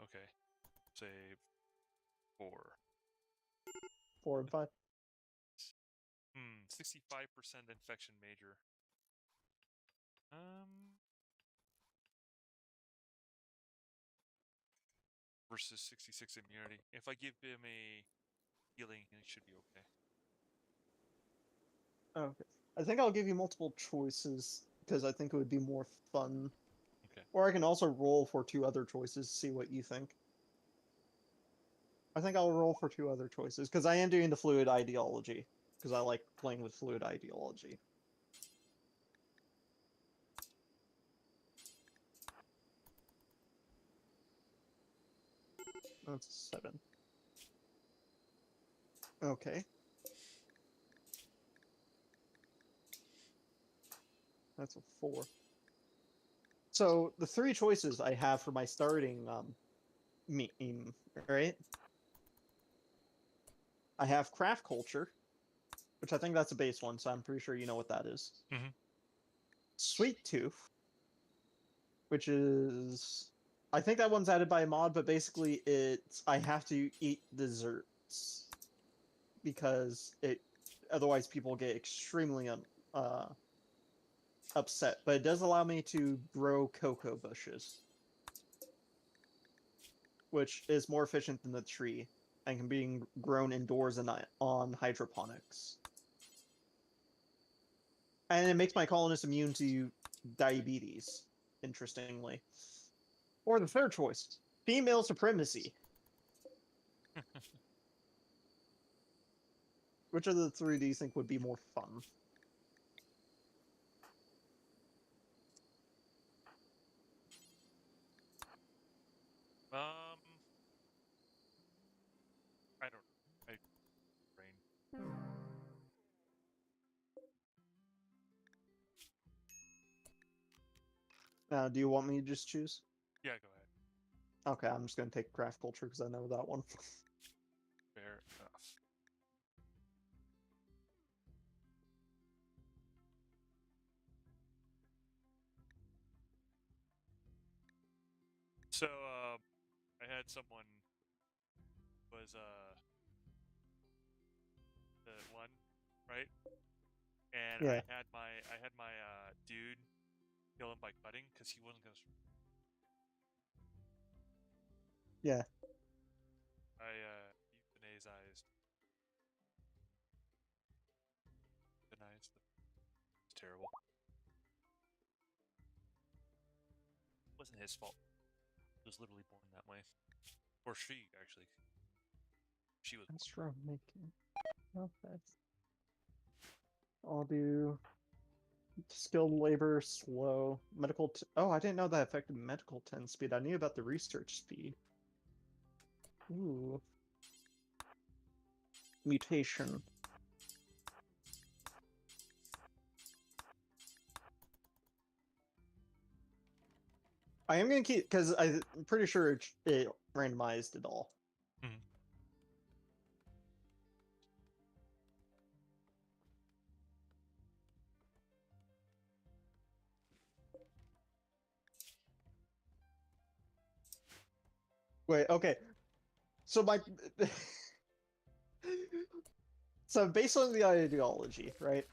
Okay. Say 4. 4 and 5. 65% infection major. Versus 66 immunity. If I give him a healing, it should be okay. Okay. I think I'll give you multiple choices because I think it would be more fun. Okay. Or I can also roll for 2 other choices, see what you think. I think I'll roll for 2 other choices because I am doing the fluid ideology because I like playing with fluid ideology. That's 7. Okay. That's a 4. So the 3 choices I have for my starting meme, right? I have craft culture, which I think that's a base one, so I'm pretty sure you know what that is. Mm-hmm. Sweet tooth, which is I think that one's added by a mod, but basically it's I have to eat desserts because it otherwise people get extremely upset. But it does allow me to grow cocoa bushes, which is more efficient than the tree and can be grown indoors and on hydroponics. And it makes my colonists immune to diabetes, interestingly. Or the third choice, female supremacy. Which of the three do you think would be more fun? I don't know. I brain. Do you want me to just choose? Yeah, go ahead. Okay, I'm just gonna take craft culture because I know that one. Fair enough. So, I had someone was the one, right? And Yeah. I had my dude kill him by cutting because he wasn't gonna. Yeah. I euthanized. It's terrible. It wasn't his fault. He was literally born that way, or she actually. She was. That's true. Making. Okay. I'll do skilled labor, slow, medical. Oh, I didn't know that affected medical 10 speed. I knew about the research speed. Ooh. Mutation. I am gonna keep because I'm pretty sure it randomized it all. Mhm. Wait, okay. So my so based on the ideology, right?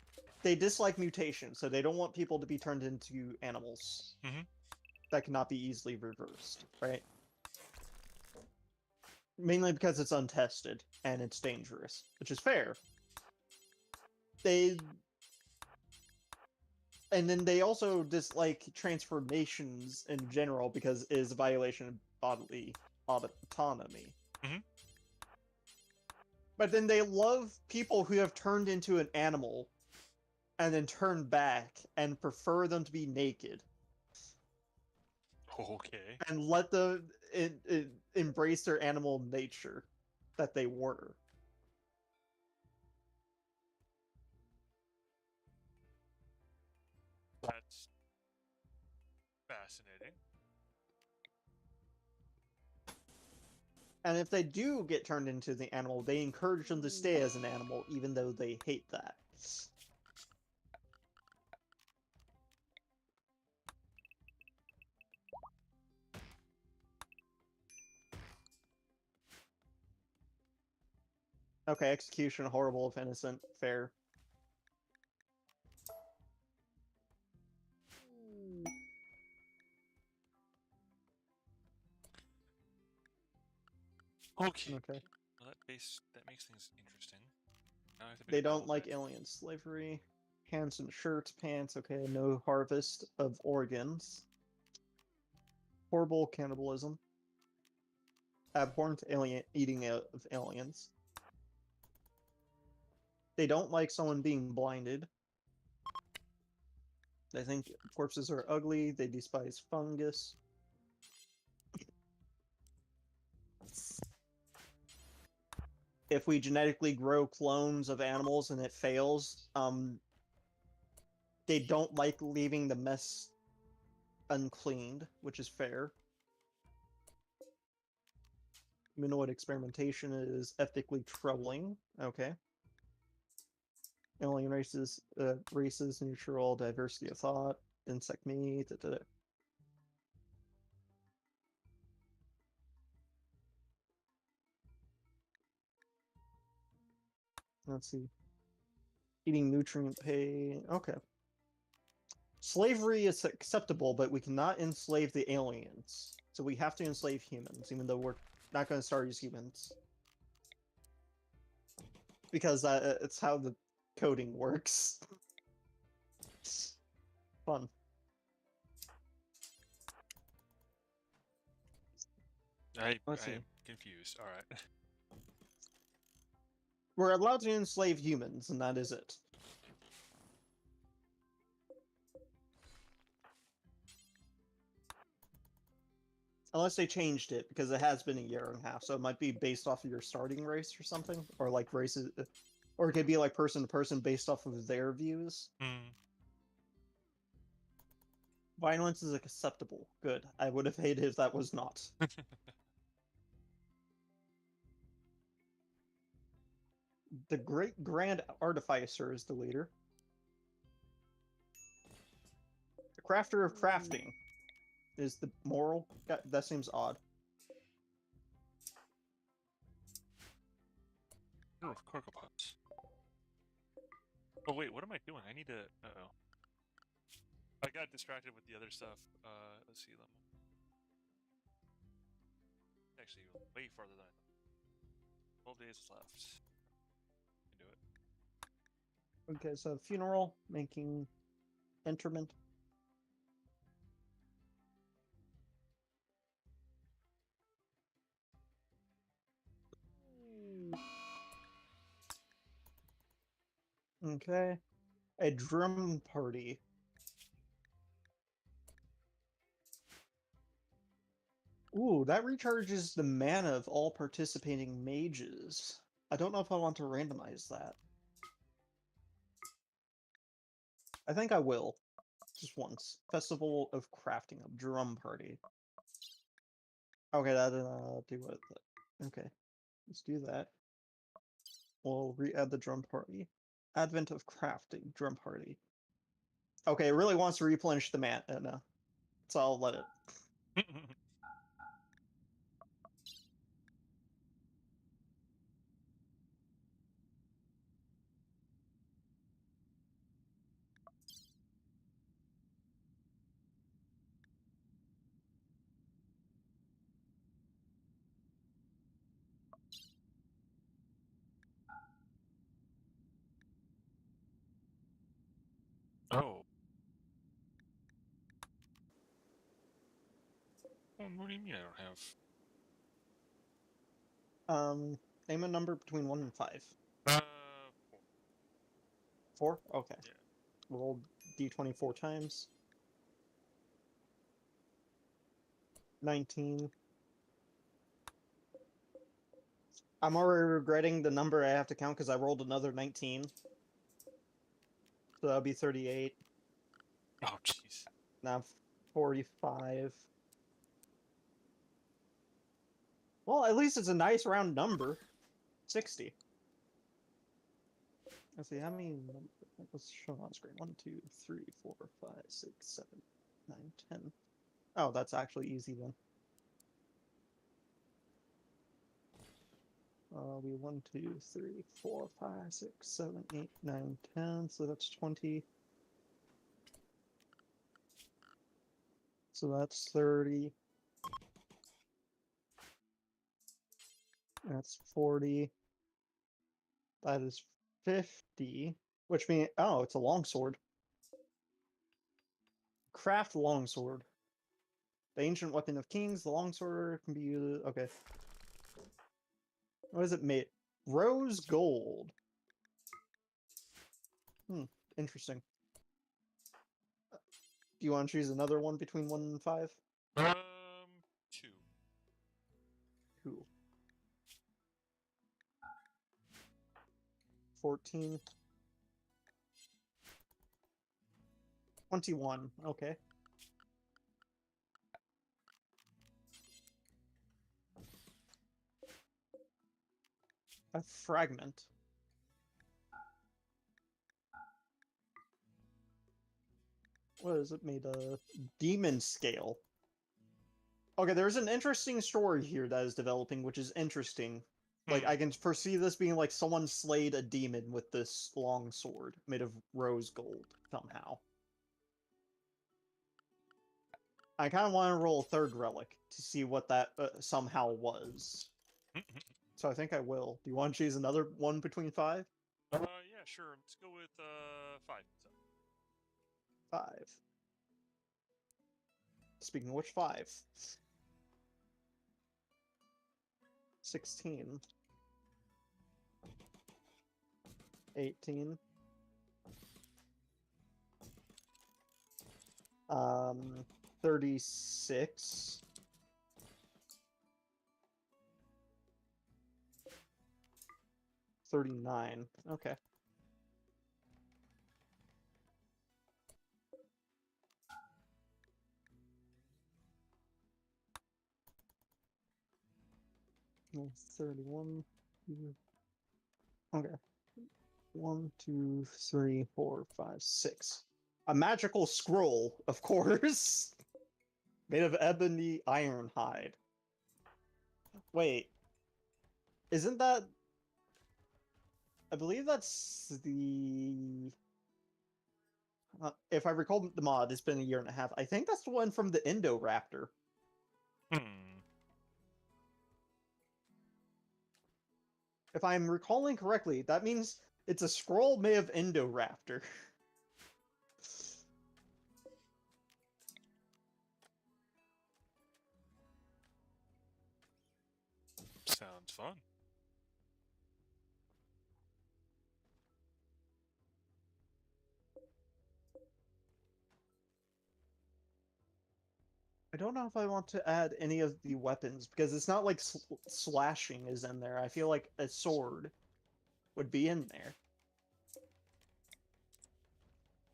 They dislike mutation, so they don't want people to be turned into animals Mhm. that cannot be easily reversed, right? Mainly because it's untested and it's dangerous, which is fair. And then they also dislike transformations in general because it is a violation of bodily autonomy. Mhm. But then they love people who have turned into an animal and then turn back and prefer them to be naked Okay. and let them embrace their animal nature that they were. That's fascinating. And if they do get turned into the animal, they encourage them to stay as an animal, even though they hate that. Okay, execution, horrible if innocent, fair. Okay. Okay. Well, that makes things interesting. Now I have to make They a don't mental like note. alien slavery. Hands and shirts, pants, okay, no harvest of organs. Horrible cannibalism. Abhorrent alien eating of aliens. They don't like someone being blinded. They think corpses are ugly. They despise fungus. If we genetically grow clones of animals and it fails, they don't like leaving the mess uncleaned, which is fair. Humanoid experimentation is ethically troubling. Okay. Alien races neutral diversity of thought. Insect meat. Da, da, da. Let's see. Eating nutrient pay. Okay. Slavery is acceptable, but we cannot enslave the aliens. So we have to enslave humans, even though we're not going to start as humans. Because it's how the coding works. Fun. Let's see. am confused. All right. We're allowed to enslave humans, and that is it. Unless they changed it, because it has been a year and a half, so it might be based off of your starting race or something, or like races, or it could be like person to person based off of their views. Hmm. Violence is acceptable. Good. I would have hated if that was not. The Great Grand Artificer is the leader. The Crafter of Crafting is the moral. That seems odd. Oh, Cocoa Pops. Oh wait, what am I doing? I need to. Uh-oh. I got distracted with the other stuff. Let's see them. Actually, way farther than I thought. 12 days left. Can do it. Okay, so funeral, making interment. Okay. A drum party. Ooh, that recharges the mana of all participating mages. I don't know if I want to randomize that. I think I will. Just once. Festival of Crafting, a drum party. Okay, that'll do it. Okay, let's do that. We'll re-add the drum party. Advent of Crafting, drum party. Okay, it really wants to replenish the mana, so I'll let it. Oh. What do you mean I don't have? Name a number between 1 and 5. 4. 4? Okay. Yeah. Roll d20 4 times. 19. I'm already regretting the number I have to count because I rolled another 19. So that'll be 38. Oh, jeez. Now 45. Well, at least it's a nice round number. 60. Let's see, how many... Let's show on screen. 1, 2, 3, 4, 5, 6, 7, 9, 10. Oh, that's actually easy then. Be 1, 2, 3, 4, 5, 6, 7, 8, 9, 10. So that's 20. So that's 30. That's 40. That is 50. Which means, oh, it's a longsword. Craft longsword. The ancient weapon of kings, the longsword can be used. Okay. What is it made? Rose gold. Interesting. Do you want to choose another one between 1 and 5? 2. Cool. 14. 21. Okay. A fragment. What is it made of? Demon scale. Okay, there's an interesting story here that is developing, which is interesting. Like, I can foresee this being like someone slayed a demon with this long sword made of rose gold somehow. I kind of want to roll a third relic to see what that somehow was. So I think I will. Do you want to choose another one between 5? Yeah, sure. Let's go with 5. 5. Speaking of which, 5. 16. 18. 36. 39. Okay. No, 31. Okay. 1, 2, 3, 4, 5, 6. A magical scroll, of course. Made of ebony iron hide. Wait. Isn't that... I believe that's the... if I recall the mod, it's been a year and a half. I think that's the one from the Indoraptor. If I'm recalling correctly, that means it's a scroll made of Indoraptor. Sounds fun. I don't know if I want to add any of the weapons, because it's not like slashing is in there. I feel like a sword would be in there.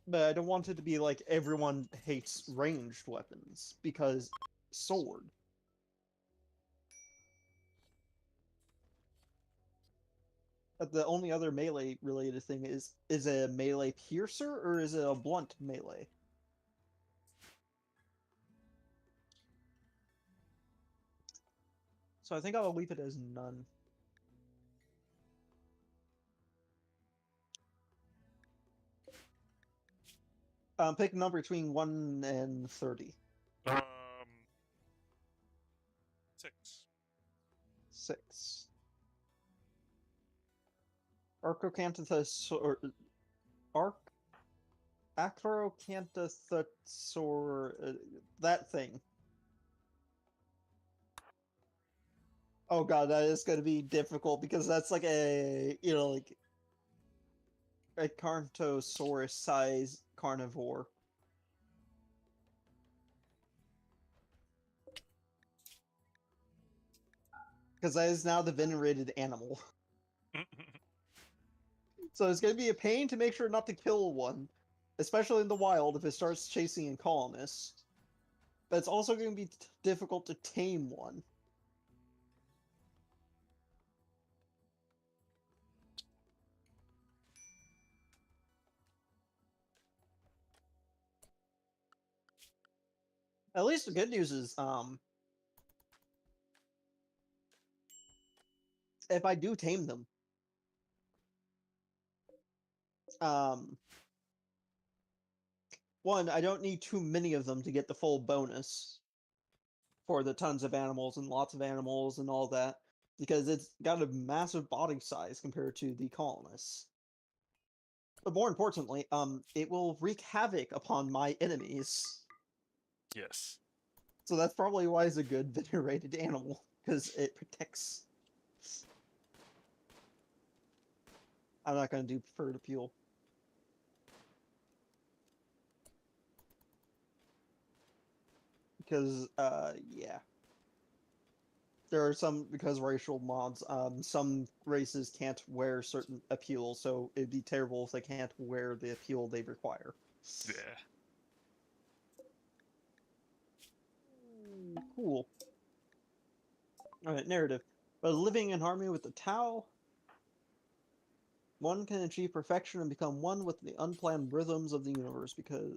But I don't want it to be like everyone hates ranged weapons, because sword. But the only other melee related thing is it a melee piercer or is it a blunt melee? So I think I'll leave it as none. Pick a number between 1 and 30. 6. 6. Arcocanthosaur... Acrocanthosaur... that thing. Oh god, that is going to be difficult, because that's like a, you know, like... a Carnotaurus-sized carnivore. Because that is now the venerated animal. So it's going to be a pain to make sure not to kill one, especially in the wild if it starts chasing in colonists. But it's also going to be difficult to tame one. At least the good news is, if I do tame them, one, I don't need too many of them to get the full bonus for the tons of animals and lots of animals and all that, because it's got a massive body size compared to the colonists. But more importantly, it will wreak havoc upon my enemies. Yes. So that's probably why it's a good venerated animal, because it protects. I'm not going to do preferred appeal. Because, yeah. There are some, because racial mods, some races can't wear certain appeal, so it'd be terrible if they can't wear the appeal they require. Yeah. Cool. Alright, narrative. By living in harmony with the Tao, one can achieve perfection and become one with the unplanned rhythms of the universe. Because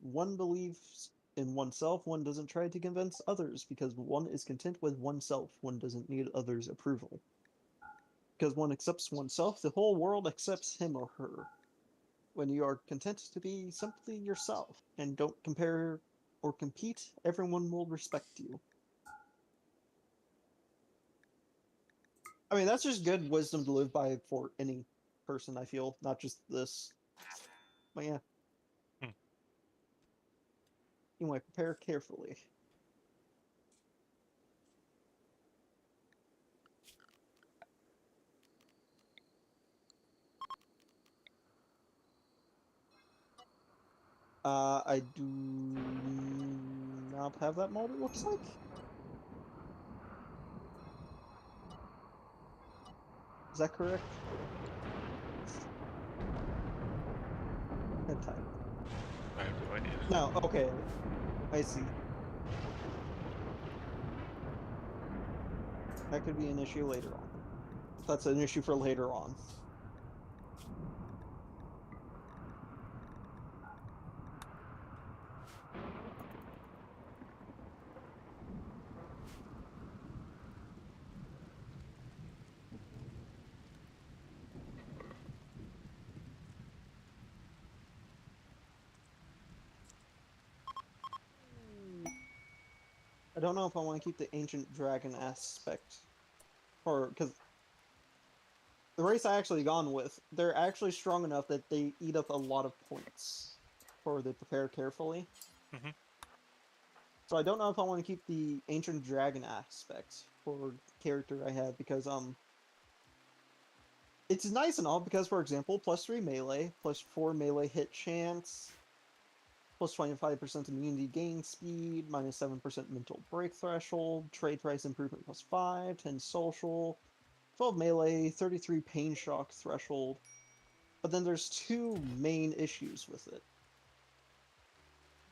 one believes in oneself, one doesn't try to convince others. Because one is content with oneself, one doesn't need others' approval. Because one accepts oneself, the whole world accepts him or her. When you are content to be simply yourself, and don't compare or compete, everyone will respect you. I mean, that's just good wisdom to live by for any person, I feel, not just this. But yeah. You might prepare carefully. I do not have that mod, it looks like. Is that correct? Head type. I have no idea. No, okay. I see. That could be an issue later on. That's an issue for later on. I don't know if I want to keep the ancient dragon aspect, or because the race I actually gone with, they're actually strong enough that they eat up a lot of points, or they prepare carefully. Mhm. So I don't know if I want to keep the ancient dragon aspect for character I have because it's nice and all because, for example, +3 melee, +4 melee hit chance, +25% immunity gain speed, -7% mental break threshold, trade price improvement +5, 10 social, 12 melee, 33 pain shock threshold. But then there's two main issues with it.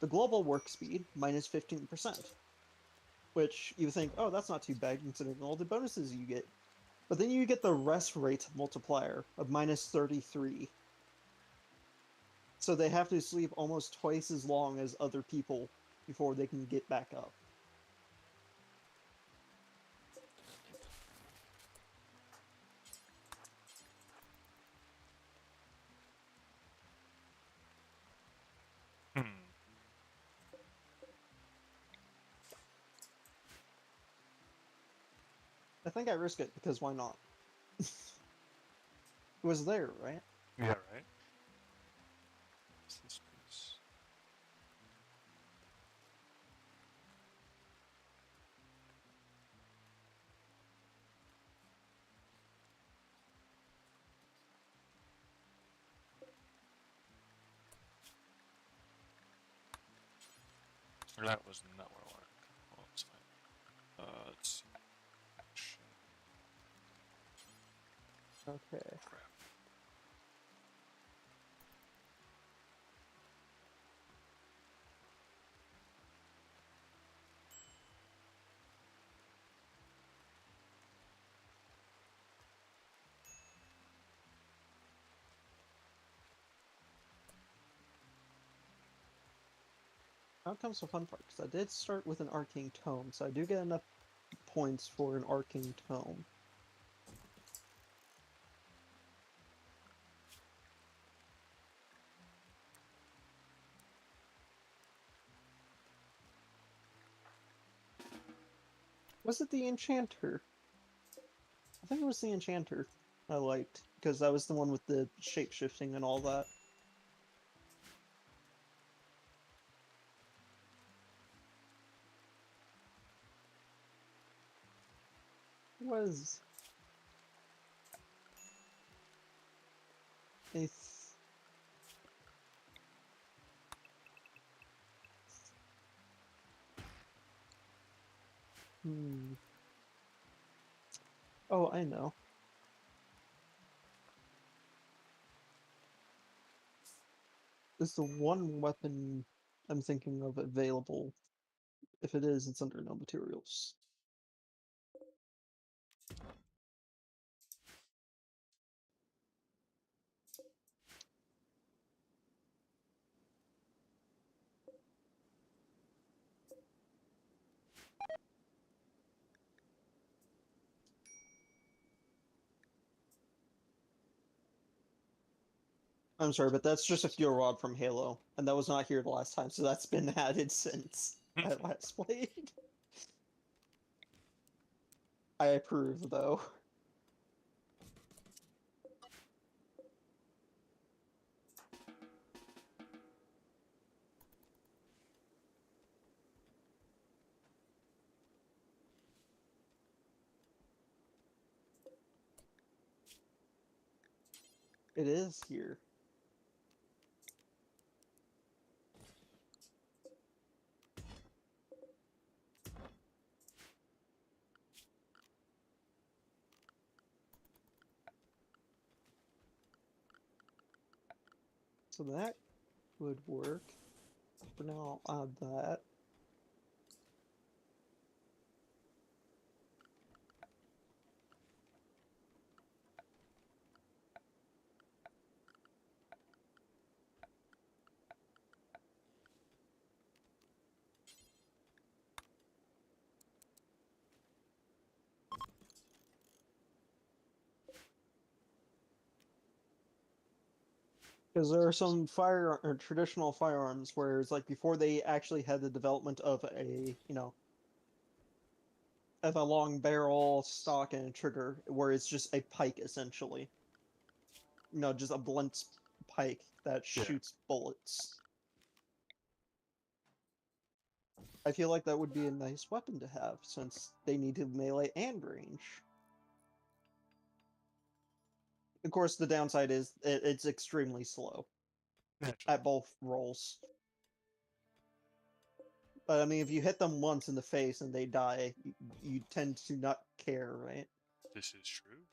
The global work speed, -15%, which you think, oh, that's not too bad considering all the bonuses you get. But then you get the rest rate multiplier of -33. So they have to sleep almost twice as long as other people before they can get back up. Hmm. I think I risk it because why not? It was there, right? Yeah, right. What's this piece? That was not where I wanted to go. Oh, it's fine. Let's see. Action. Okay. Crap. Now comes the fun part, because I did start with an arcane tome, so I do get enough points for an arcane tome. Was it the enchanter? I think it was the enchanter I liked, because that was the one with the shape-shifting and all that. Was a hmm. Oh, I know. Is the one weapon I'm thinking of available? If it is, it's under no materials. I'm sorry, but that's just a fuel rod from Halo, and that was not here the last time, so that's been added since I last played. I approve, though. It is here. So that would work. For now, I'll add that. Because there are some traditional firearms where it's like before they actually had the development of a, of a long barrel, stock, and a trigger, where it's just a pike essentially. Just a blunt pike that Yeah. shoots bullets. I feel like that would be a nice weapon to have, since they need to melee and range. Of course, the downside is it's extremely slow Naturally. at both rolls. But I mean, if you hit them once in the face and they die, you tend to not care, right? This is true.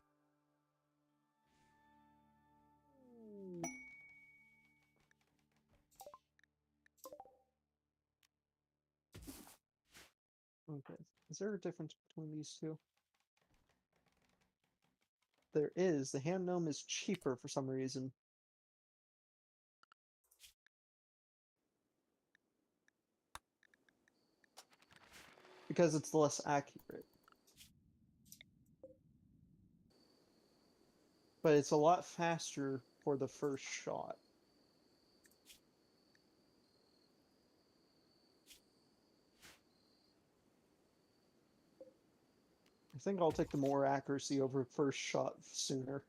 Okay. Is there a difference between these two? There is. The hand gnome is cheaper for some reason. Because it's less accurate. But it's a lot faster for the first shot. I think I'll take the more accuracy over first shot sooner.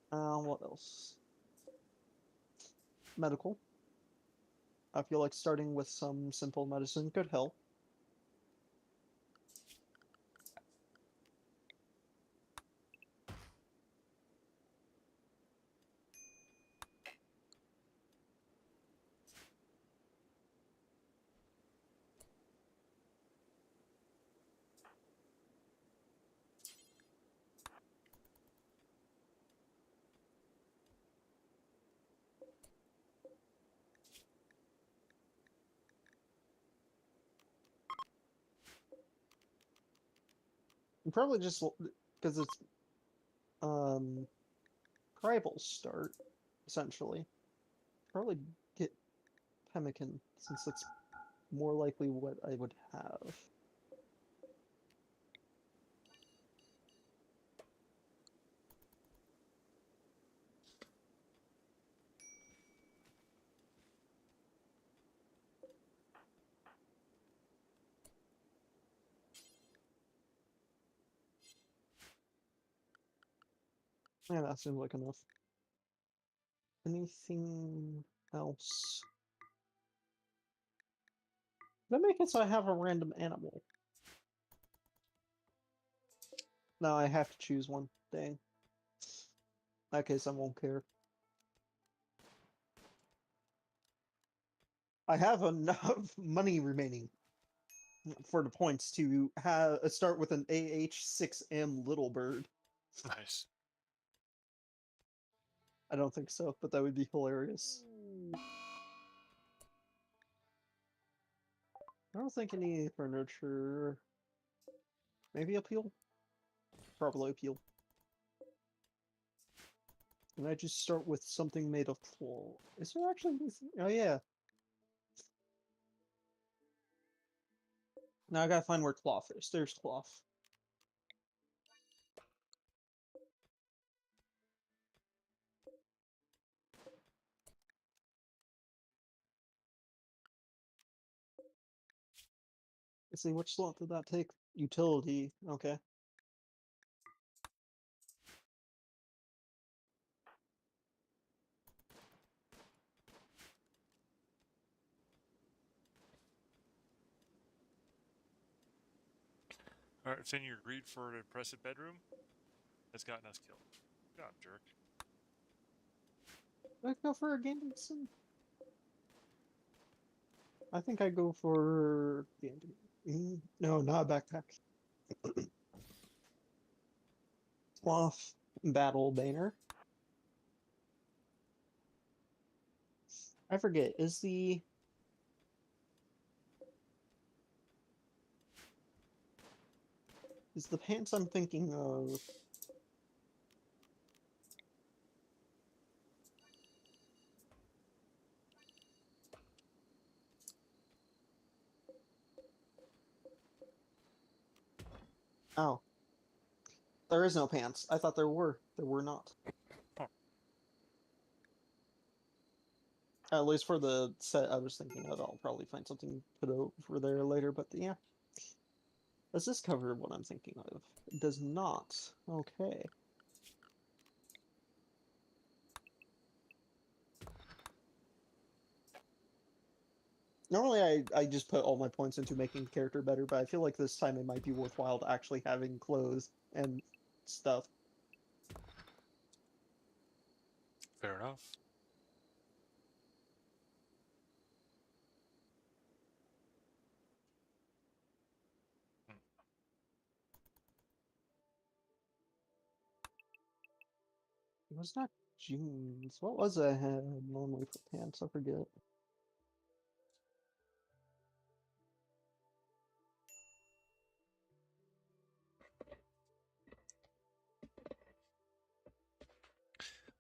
What else? Medical. I feel like starting with some simple medicine could help. And probably just because it's tribal start, essentially. Probably get pemmican, since that's more likely what I would have. Yeah, that seems like enough. Anything else? That makes it so I have a random animal. No, I have to choose one. Dang. In that case, I won't care. I have enough money remaining for the points to start with an AH6M little bird. Nice. I don't think so, but that would be hilarious. I don't think any furniture. Maybe appeal? Probably appeal. And I just start with something made of cloth. Is there actually anything? Oh yeah. Now I gotta find where cloth is. There's cloth. Let's see, which slot did that take? Utility. Okay. Alright, Finn, you agreed for an impressive bedroom? That's gotten us killed. Good job, jerk. Did I go for a Gambison? I think I go for no, not a backpack. Cloth battle banner. I forget, is the pants I'm thinking of oh. There is no pants. I thought there were. There were not. Huh. At least for the set I was thinking of, I'll probably find something put over there later, but yeah. Does this cover what I'm thinking of? It does not. Okay. Normally I just put all my points into making the character better, but I feel like this time it might be worthwhile to actually having clothes and stuff. Fair enough. Hmm. It was not jeans. What was I had normally for pants? I forget.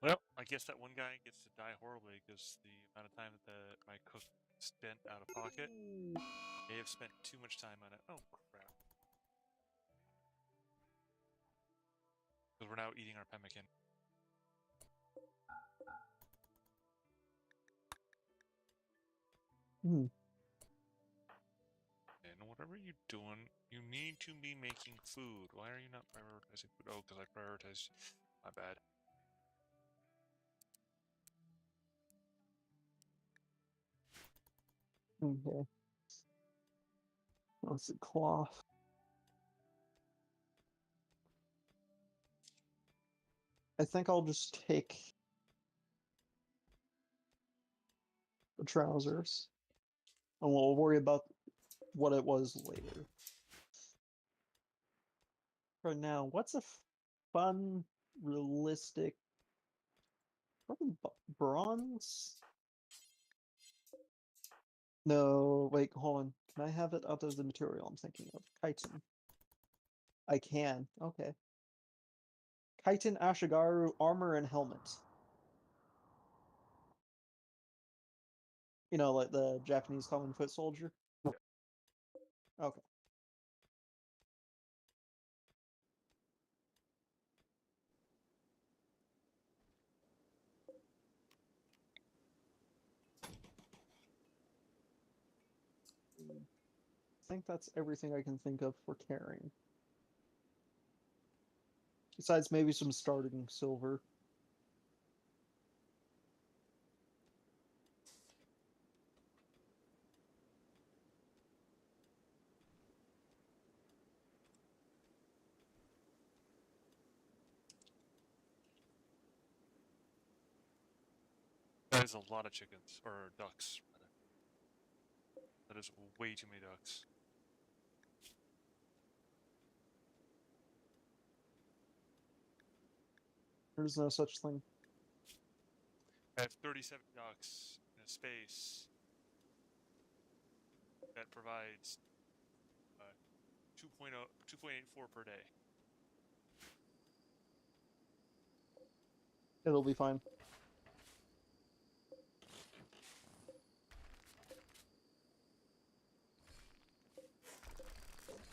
Well, I guess that one guy gets to die horribly because the amount of time that my cook spent out of pocket may have spent too much time on it. Oh crap! Because we're now eating our pemmican. Hmm. And whatever you're doing, you need to be making food. Why are you not prioritizing food? Oh, because I prioritize. My bad. Okay. Let's see, cloth. I think I'll just take the trousers, and we'll worry about what it was later. For now, what's a fun, realistic, probably bronze? No, wait, hold on. Can I have it out of the material I'm thinking of? Chitin. I can. Okay. Chitin Ashigaru armor and helmet. You know, like the Japanese common foot soldier? Okay. I think that's everything I can think of for carrying. Besides maybe some starting silver. That is a lot of chickens or ducks. Rather. That is way too many ducks. There's no such thing. I have 37 ducks in a space that provides 2.84 per day. It'll be fine.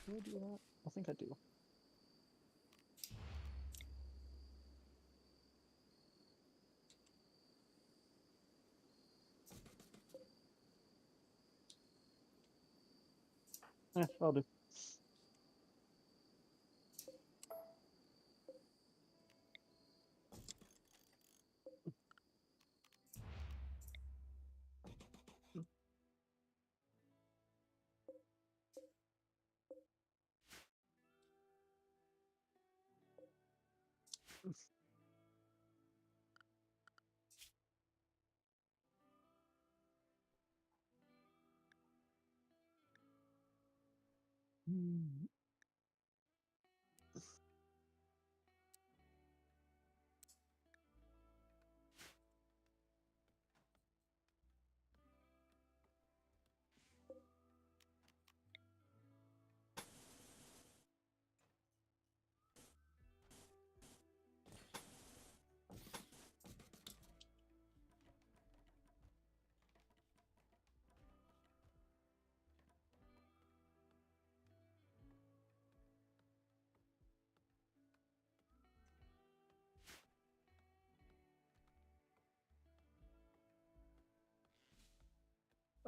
Do I do that? I think I do. I'll do.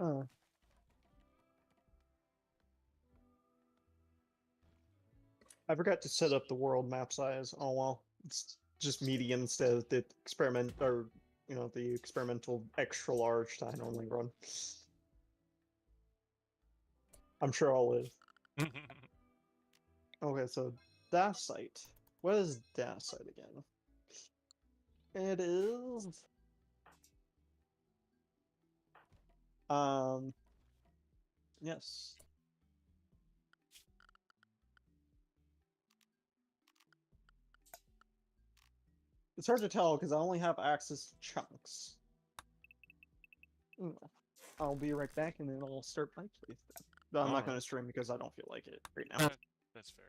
Uh, I forgot to set up the world map size. Oh well, it's just medium instead of the experiment or the experimental extra large that I normally run. I'm sure I'll live. Okay, so that site. What is that site again? It is yes. It's hard to tell because I only have access to chunks. I'll be right back and then I'll start my playthrough. But I'm not going to stream because I don't feel like it right now. That's fair.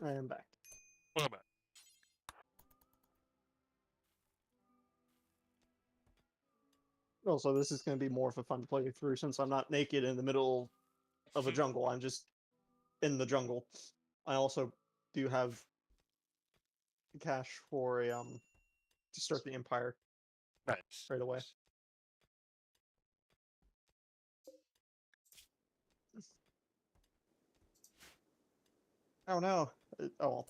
I am back. Welcome back. Also, this is going to be more of a fun play through since I'm not naked in the middle of a jungle. I'm just in the jungle. I also do have cash for a to start the empire Nice. right away. Oh no! Oh well.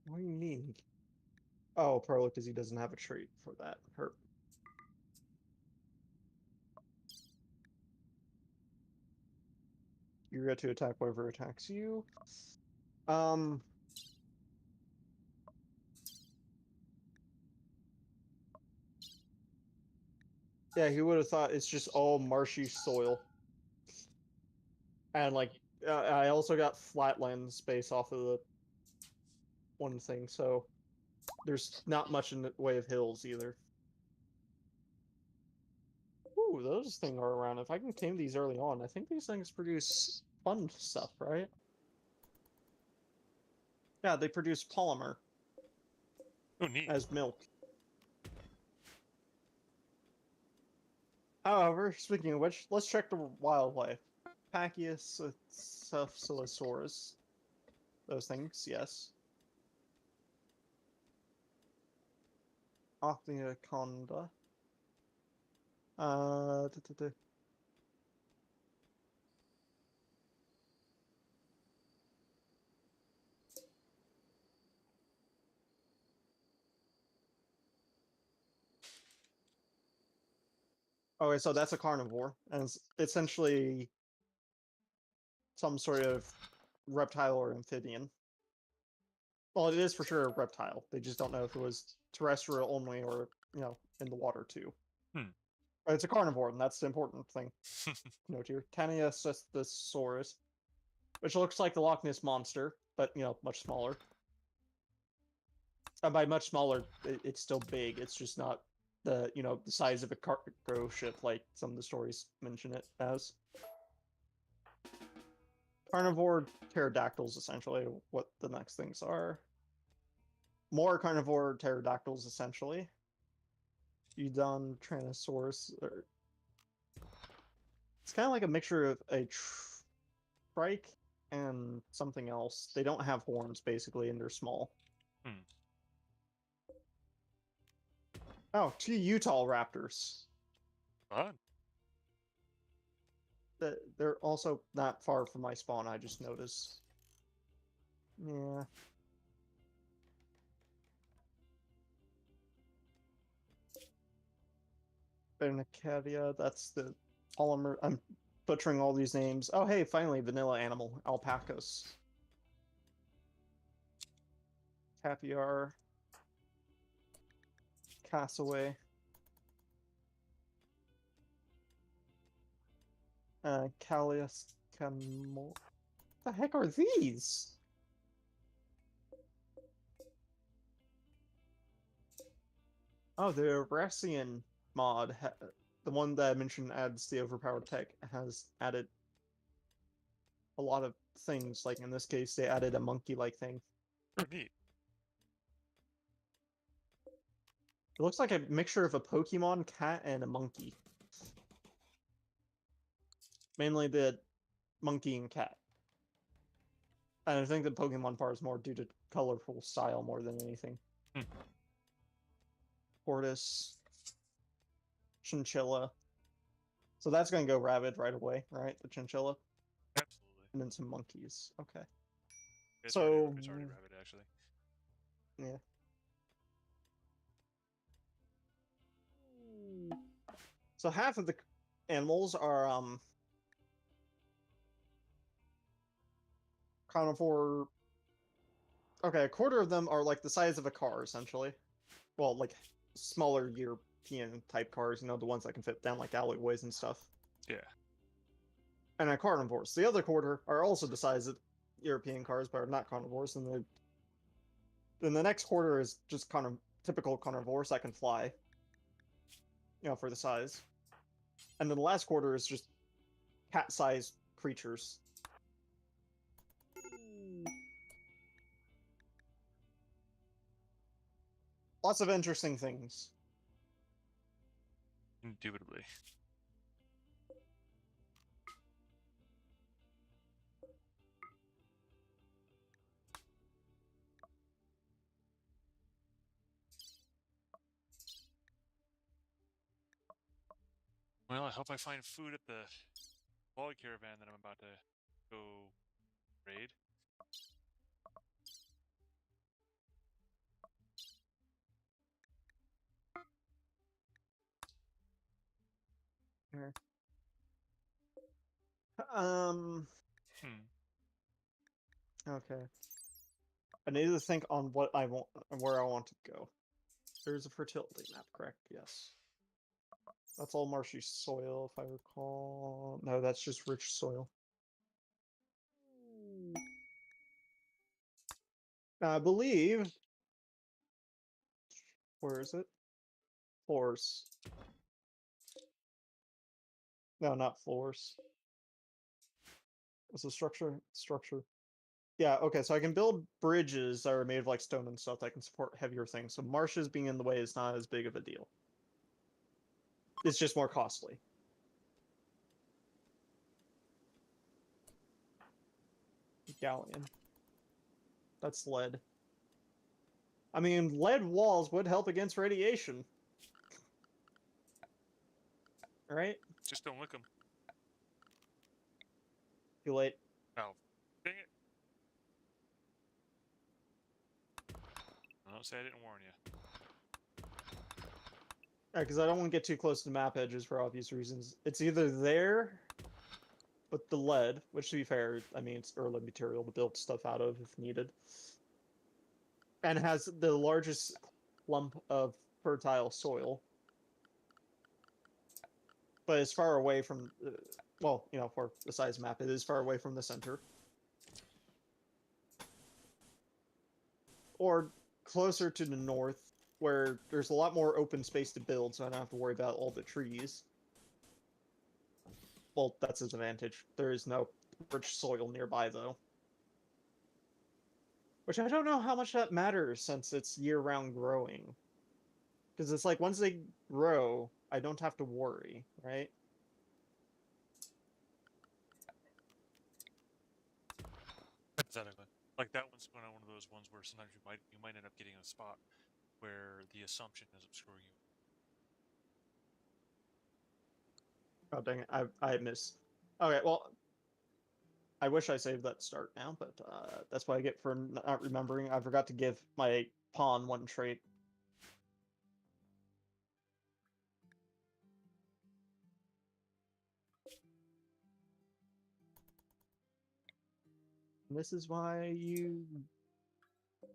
What do you mean? Oh, probably because he doesn't have a trait for that. Hurt. You get to attack whatever attacks you. Um. Yeah, he would have thought it's just all marshy soil. And like, I also got flatland space off of the one thing, so there's not much in the way of hills either. Ooh, those things are around. If I can tame these early on, I think these things produce fun stuff, right? Yeah, they produce polymer Oh, neat. as milk. However, speaking of which, let's check the wildlife. Pachycephalosaurus. Those things, yes. Ophiaconda. Okay, so that's a carnivore, and it's essentially some sort of reptile or amphibian. Well, it is for sure a reptile. They just don't know if it was terrestrial only or, in the water too. Hmm. But it's a carnivore, and that's the important thing. Note here. Taniacestosaurus, which looks like the Loch Ness Monster, but, much smaller. And by much smaller, it's still big. It's just not the size of a cargo ship like some of the stories mention it as. Carnivore pterodactyls, essentially, what the next things are. More carnivore pterodactyls, essentially. Udon Tyrannosaurus. It's kind of like a mixture of a trike and something else. They don't have horns, basically, and they're small. Hmm. Oh, 2 Utah raptors. Fun. They're also not far from my spawn, I just noticed. Yeah. Bernicaria, that's the polymer. I'm butchering all these names. Oh, hey, finally, vanilla animal. Alpacas. Caviar. Cassoway. Callias Camor. The heck are these? Oh, the Eurasian mod, the one that I mentioned adds the overpowered tech, has added a lot of things. Like in this case, they added a monkey-like thing. Oh, neat. It looks like a mixture of a Pokemon, cat, and a monkey. Mainly the monkey and cat. And I think the Pokemon part is more due to colorful style more than anything. Tortoise. Chinchilla. So that's going to go rabid right away, right? The chinchilla? Absolutely. And then some monkeys. Okay. It's So... already rabid, actually. Yeah. So half of the animals are, carnivore... Okay, a quarter of them are like the size of a car, essentially. Well, like smaller European-type cars, the ones that can fit down like alleyways and stuff. Yeah. And are carnivores. The other quarter are also the size of European cars, but are not carnivores. And then the next quarter is just kind of typical carnivores that can fly, for the size. And then the last quarter is just cat-sized creatures. Lots of interesting things. Indubitably. Well, I hope I find food at the log caravan that I'm about to go raid. Here. Okay. I need to think on what I want, where I want to go. There's a fertility map, correct? Yes. That's all marshy soil, if I recall. No, that's just rich soil. I believe... Where is it? Floors. No, not floors. It's a structure. Structure. Yeah, okay, so I can build bridges that are made of like stone and stuff that can support heavier things. So marshes being in the way is not as big of a deal. It's just more costly. Galleon. That's lead. I mean, lead walls would help against radiation. Right? Just don't lick them. Too late. Oh, dang it! Don't say I didn't warn you. Because I don't want to get too close to the map edges for obvious reasons. It's either there with the lead, which to be fair, I mean, it's early material to build stuff out of if needed. And it has the largest lump of fertile soil. But it's far away from, well, you know, for the size map, it is far away from the center. Or closer to the north, where there's a lot more open space to build, so I don't have to worry about all the trees. Well, that's his advantage. There is no rich soil nearby, though. Which I don't know how much that matters, since it's year-round growing. Because it's like, once they grow, I don't have to worry, right? Hypothetically, like that one's one of those ones where sometimes you might end up getting a spot where the assumption is obscuring you. Oh, dang it. I missed. Okay, well, I wish I saved that start now, but that's what I get for not remembering. I forgot to give my pawn one trait. And this is why you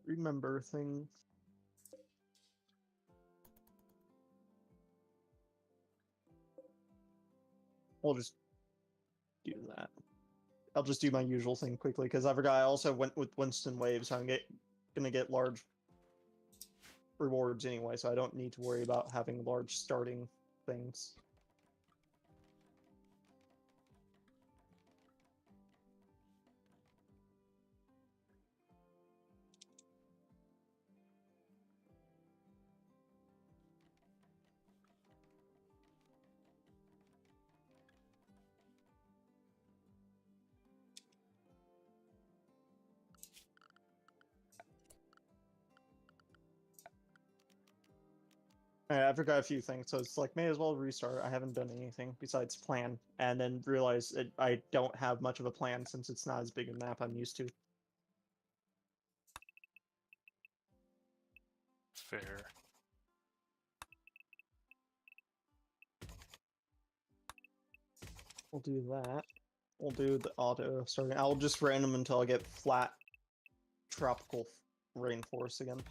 remember things. We'll just do that. I'll just do my usual thing quickly, because I forgot I also went with Winston Wave, so I'm gonna get large rewards anyway, so I don't need to worry about having large starting things. I forgot a few things, so it's like, may as well restart. I haven't done anything besides plan, and then realize I don't have much of a plan since it's not as big a map I'm used to. Fair. We'll do that. We'll do the auto starting. I'll just random until I get flat tropical rainforest again.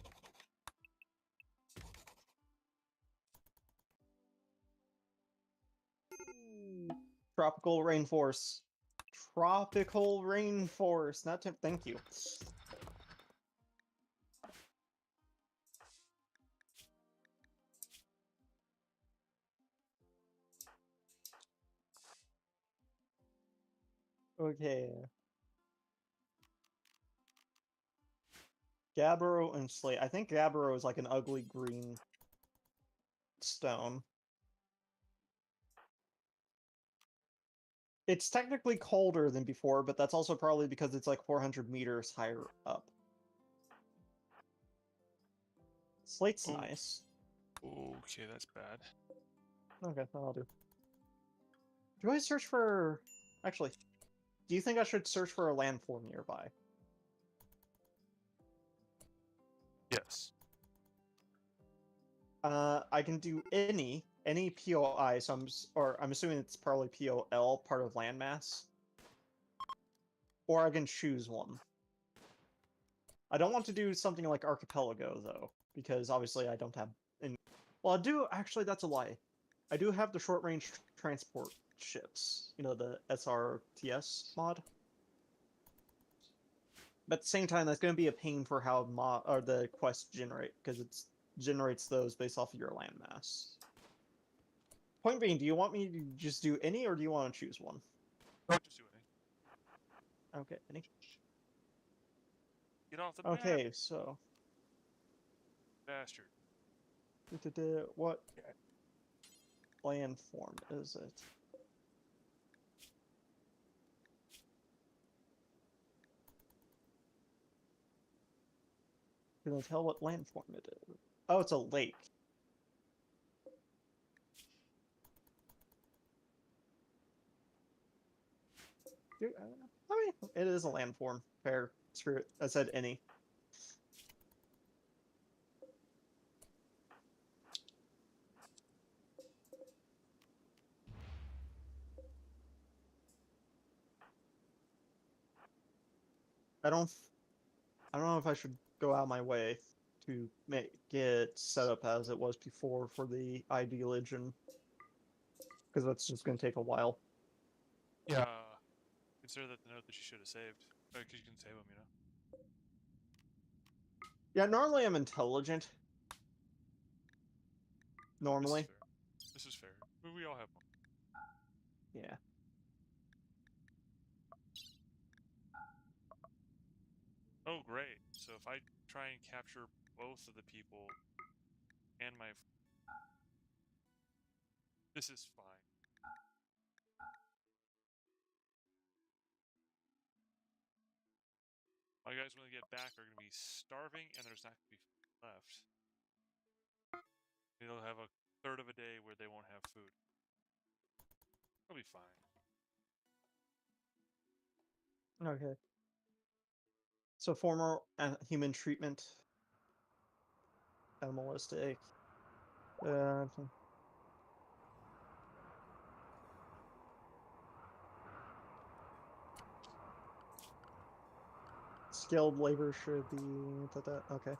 Tropical rainforest. Tropical rainforest. Not to thank you. Okay. Gabbro and slate. I think Gabbro is like an ugly green stone. It's technically colder than before, but that's also probably because it's like 400 meters higher up. Slate's nice. Okay, that's bad. Okay, that'll do. Do I search for... Actually, do you think I should search for a landform nearby? Yes. I can do any POI, so I'm assuming it's probably POL, part of landmass. Or I can choose one. I don't want to do something like Archipelago, though, because obviously I don't have... Well, I do... Actually, that's a lie. I do have the short-range transport ships. You know, the SRTS mod. But at the same time, that's going to be a pain for how the quests generate, because it generates those based off of your landmass. Point being, do you want me to just do any, or do you want to choose one? Don't just do anything. Okay, any. Get off the map, Okay, so... bastard. What landform is it? Can I tell what landform it is? Oh, it's a lake. I mean, it is a landform. Fair. Screw it. I said any. I don't know if I should go out my way to make it set up as it was before for the ID Legion, because that's just going to take a while. Yeah. Consider that the note that you should have saved. Because you can save them, you know? Yeah, normally I'm intelligent. Normally. This is fair. We all have one. Yeah. Oh, great. So if I try and capture both of the people and my... This is fine. My guys, when they get back, are going to be starving, and there's not going to be food left. They'll have a third of a day where they won't have food. They'll be fine. Okay. So former human treatment. Animalistic. Skilled labor should be... Okay.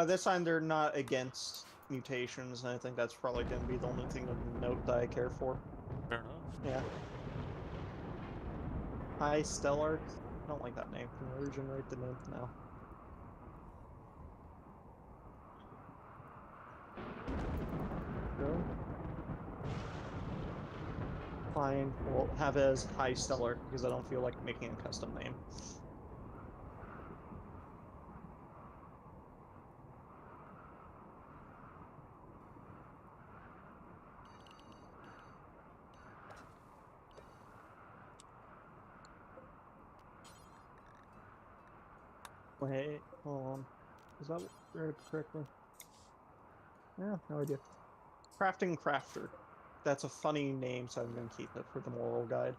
This time they're not against mutations, and I think that's probably going to be the only thing of note that I care for. Fair enough. Yeah. Hi, Stellar. I don't like that name. Can I regenerate the name? No. Go. Fine. We'll have it as Hi, Stellar, because I don't feel like making a custom name. Wait, hold on. Is that read correctly? Yeah, no idea. Crafting Crafter. That's a funny name, so I'm going to keep it for the moral guide.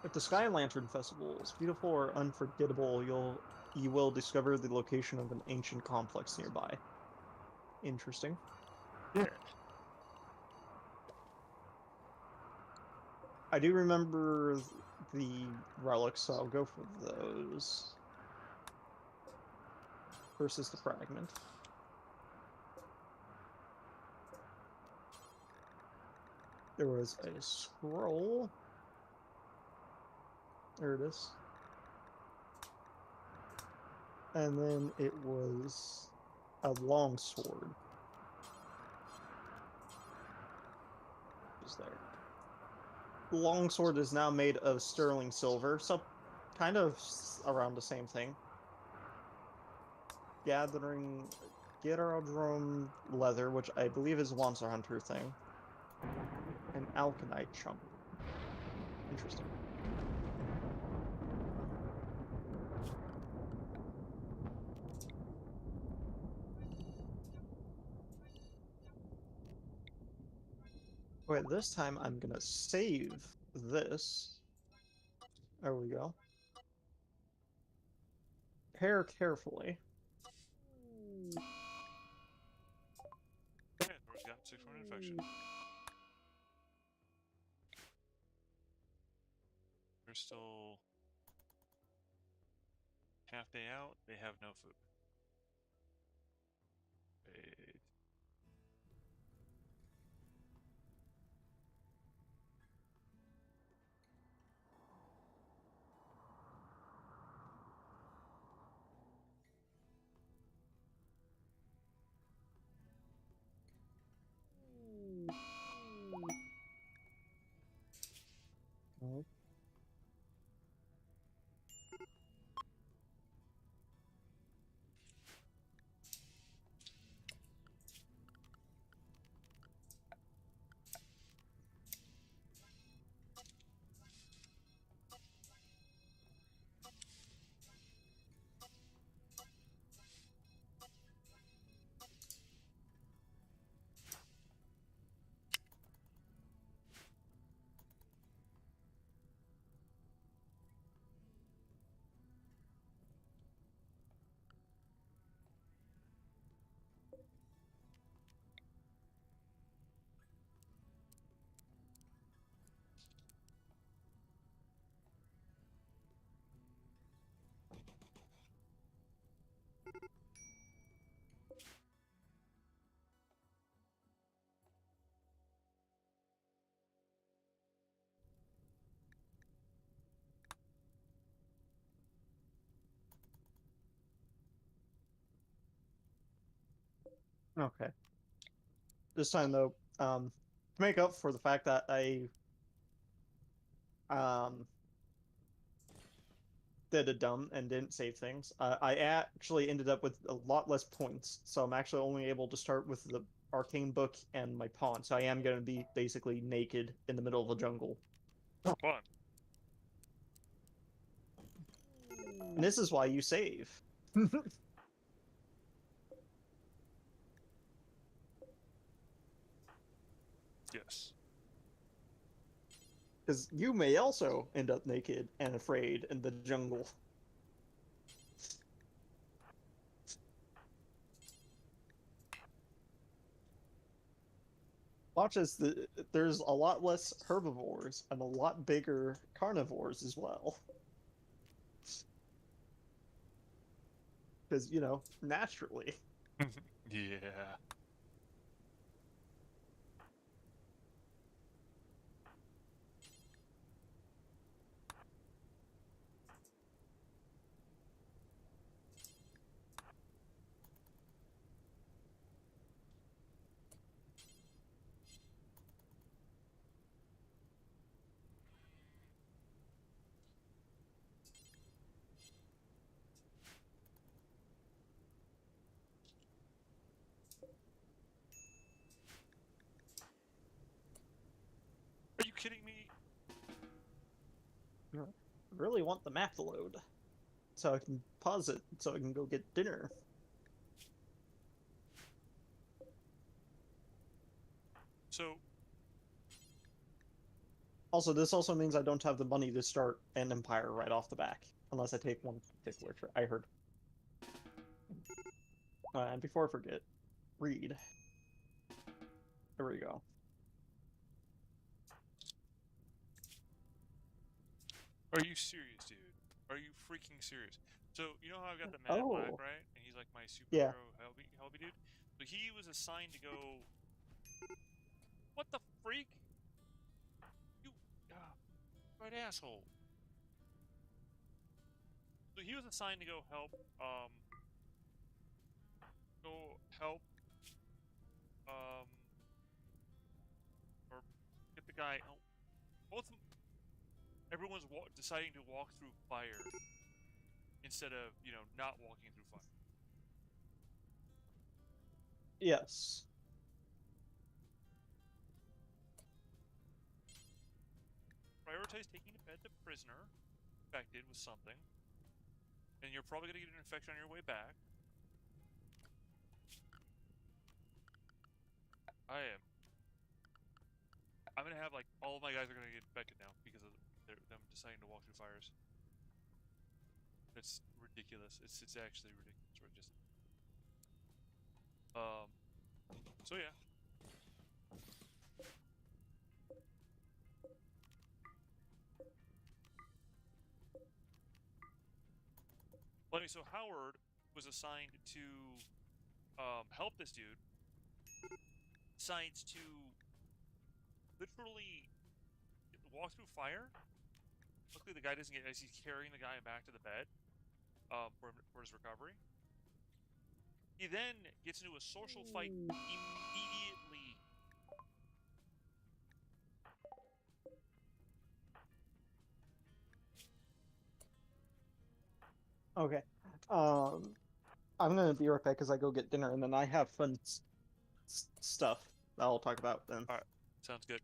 If the Sky Lantern Festival is beautiful or unforgettable, you will discover the location of an ancient complex nearby. Interesting. Yeah. I do remember the relics, so I'll go for those. Versus the fragment. There was a scroll. There it is. And then it was a longsword. Is there? The longsword is now made of sterling silver, so kind of around the same thing. Gathering Gerodrome leather, which I believe is a Monster Hunter thing. An Alkanite chunk. Interesting. Okay, this time I'm gonna save this. There we go. Pair carefully. Yeah, Thor's got 6-point infection. They're still half day out. They have no food. Wait. Oh. Okay. This time though, to make up for the fact that I um did a dumb and didn't save things, I actually ended up with a lot less points. So I'm actually only able to start with the arcane book and my pawn. So I am going to be basically naked in the middle of the jungle. Fun. And this is why you save. Yes. Because you may also end up naked and afraid in the jungle. Watch as there's a lot less herbivores and a lot bigger carnivores as well. Because, naturally. Yeah. Are you kidding me? I really want the map to load so I can pause it so I can go get dinner. So, Also, this also means I don't have the money to start an empire right off the back, unless I take one particular trip. I heard. And before I forget, read. There we go. are you serious, dude? Are you freaking serious? So, you know how I've got the Man in Black, Oh, right? And he's like my yeah. superhero helpy dude? So he was assigned to go... What the freak? You... right asshole. So he was assigned to go help, um, or get the guy... Oh, both... Everyone's deciding to walk through fire instead of, not walking through fire. Yes. Prioritize taking a bed to prisoner infected with something, and you're probably going to get an infection on your way back. I'm going to have, like, all of my guys are going to get infected now because of them deciding to walk through fires. It's ridiculous. It's actually ridiculous. Right? Just, so yeah. Well, anyway, so Howard was assigned to help this dude. Decides to literally walk through fire. Luckily, the guy doesn't get as he's carrying the guy back to the bed for his recovery. He then gets into a social fight immediately. Okay. I'm gonna be right back because I go get dinner, and then I have fun stuff that I'll talk about then. All right, sounds good.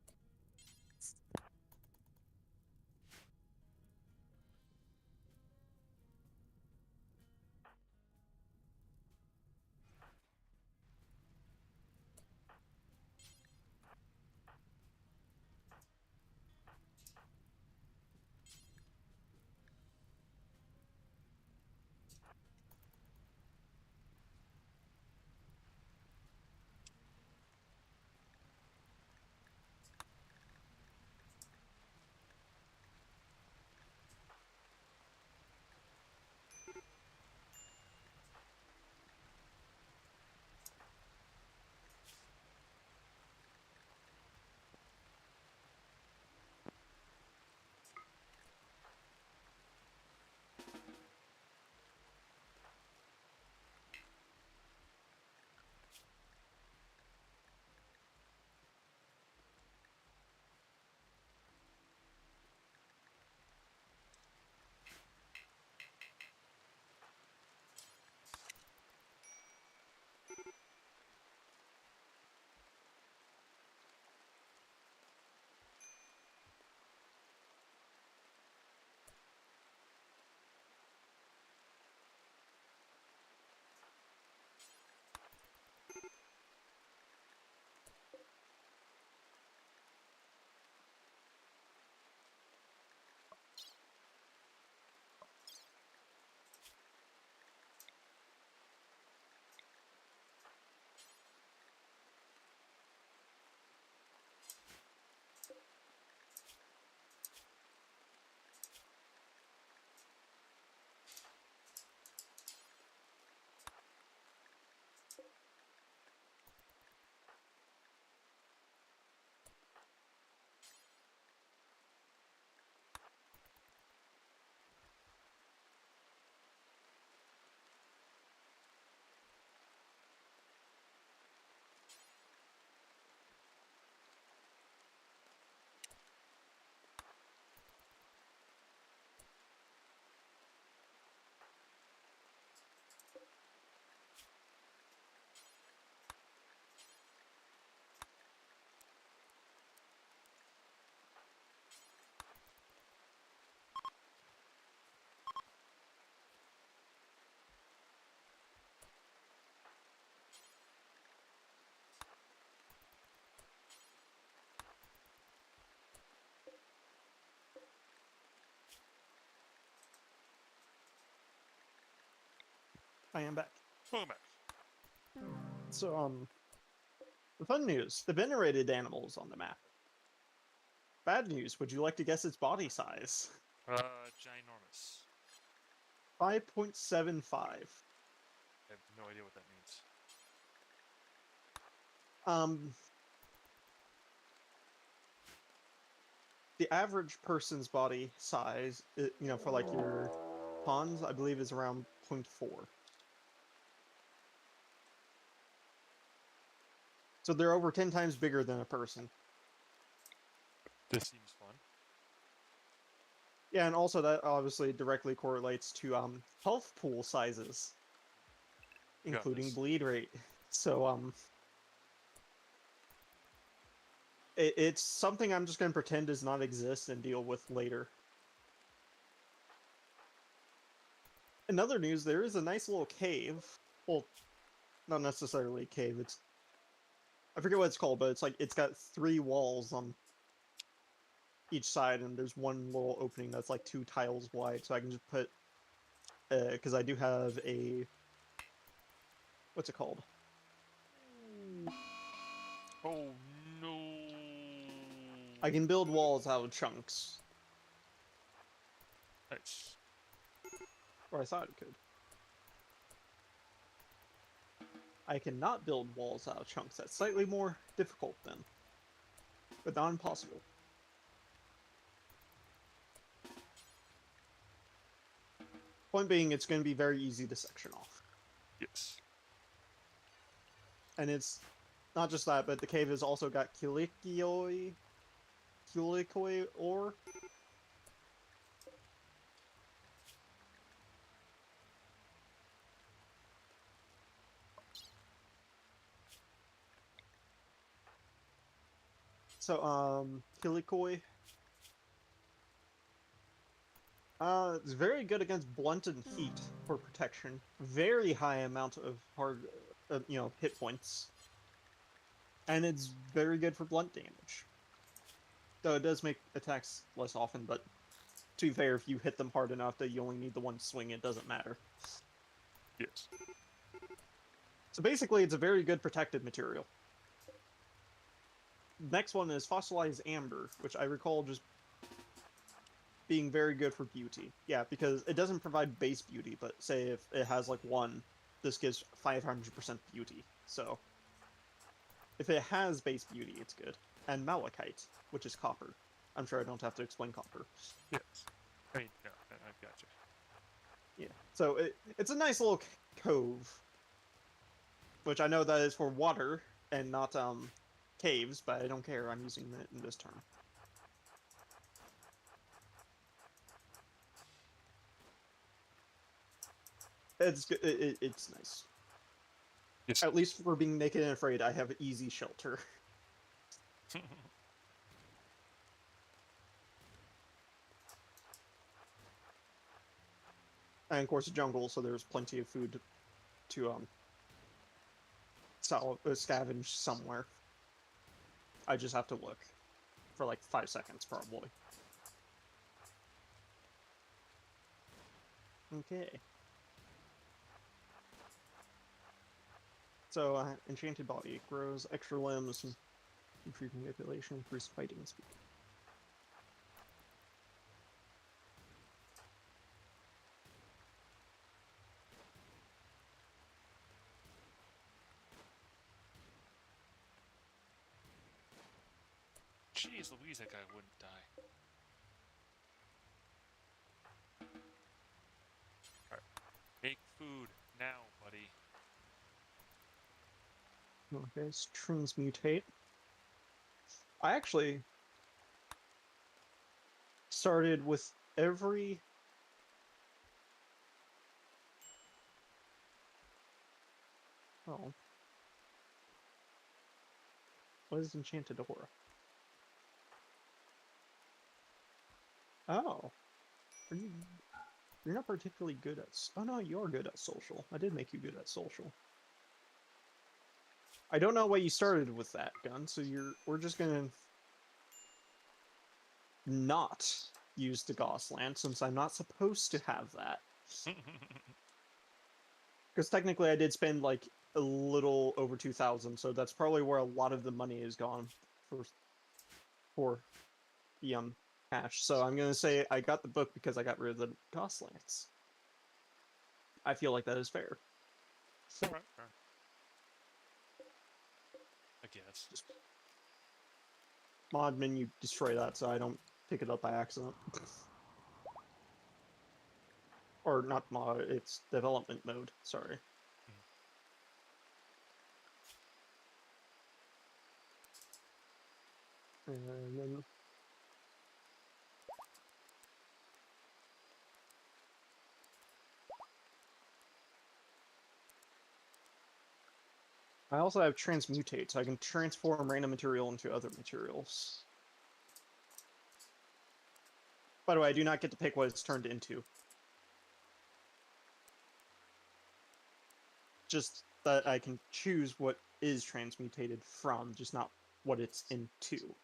I am back. Welcome back. So, the fun news: the venerated animals on the map. Bad news: would you like to guess its body size? Ginormous. 5.75. I have no idea what that means. The average person's body size, for like your pawns, I believe is around 0.4. So they're over 10 times bigger than a person. This seems fun. Yeah, and also that obviously directly correlates to health pool sizes, including Goodness. bleed rate. So it's something I'm just going to pretend does not exist and deal with later. In other news, there is a nice little cave. Well, not necessarily a cave. I forget what it's called, but it's got 3 walls on each side, and there's one little opening that's like 2 tiles wide. So I can just put, because I do have a, what's it called? Oh no! I can build walls out of chunks, Nice. or I thought it could. I cannot build walls out of chunks. That's slightly more difficult then, but not impossible. Point being, it's going to be very easy to section off. Yes. And it's not just that, but the cave has also got Kulikoi ore. So, Kilikoi. It's very good against blunt and heat for protection. Very high amount of hit points. And it's very good for blunt damage. Though it does make attacks less often, but to be fair, if you hit them hard enough that you only need the one swing, it doesn't matter. Yes. So basically, it's a very good protected material. Next one is Fossilized Amber, which I recall just being very good for beauty. Yeah, because it doesn't provide base beauty, but say if it has like 1, this gives 500% beauty. So if it has base beauty, it's good. And Malachite, which is copper. I'm sure I don't have to explain copper. Yes. I mean, no, I've got you. Yeah. So it's a nice little cove, which I know that is for water and not caves, but I don't care. I'm using it in this term. It's good. It's nice. Yes. At least for being naked and afraid, I have easy shelter. And of course, a jungle, so there's plenty of food to scavenge somewhere. I just have to look for like 5 seconds, probably. Okay. So, enchanted body grows extra limbs, improves manipulation, improves fighting speed. Jeez Louise, that guy wouldn't die. Alright. Make food now, buddy. Okay, let's transmutate. I actually started with every... Oh. What is enchanted aura? Oh. You're not particularly good at... Oh no, you are good at social. I did make you good at social. I don't know why you started with that gun, so we're just gonna not use the Gauss Lance since I'm not supposed to have that. Because technically I did spend like a little over 2,000, so that's probably where a lot of the money is gone for the cash. So I'm gonna say I got the book because I got rid of the cost lance. I feel like that is fair. Alright, alright. I guess. Just mod menu destroy that so I don't pick it up by accident. Or not mod, it's development mode, sorry. And then I also have transmutate, so I can transform random material into other materials. By the way, I do not get to pick what it's turned into. Just that I can choose what is transmutated from, just not what it's into.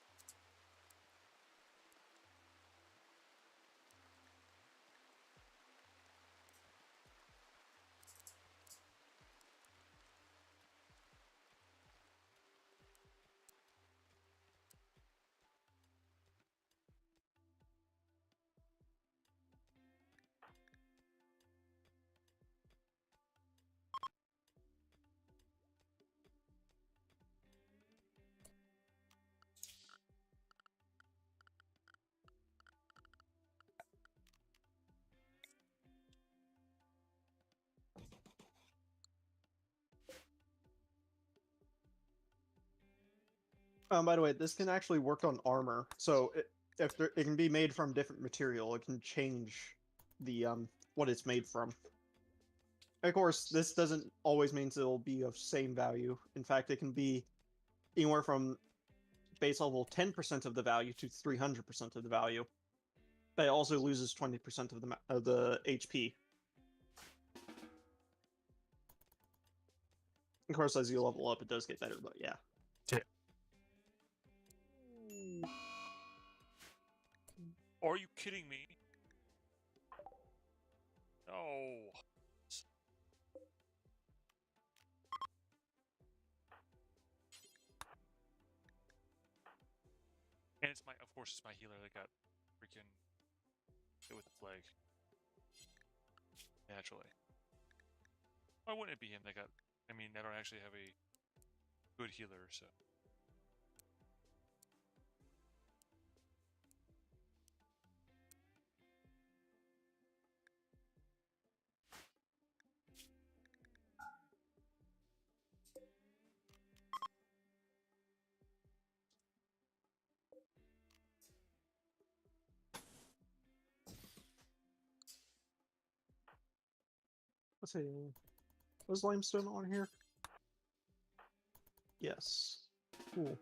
By the way, this can actually work on armor. So it can be made from different material, it can change the what it's made from. Of course, this doesn't always mean it'll be of same value. In fact, it can be anywhere from base level 10% of the value to 300% of the value. But it also loses 20% of the HP. Of course, as you level up, it does get better, but yeah. Are you kidding me? No. And it's of course, it's my healer that got freaking hit with the plague. Naturally. Why wouldn't it be him that got? I mean, I don't actually have a good healer, so. Let's see. Was limestone on here? Yes. Cool.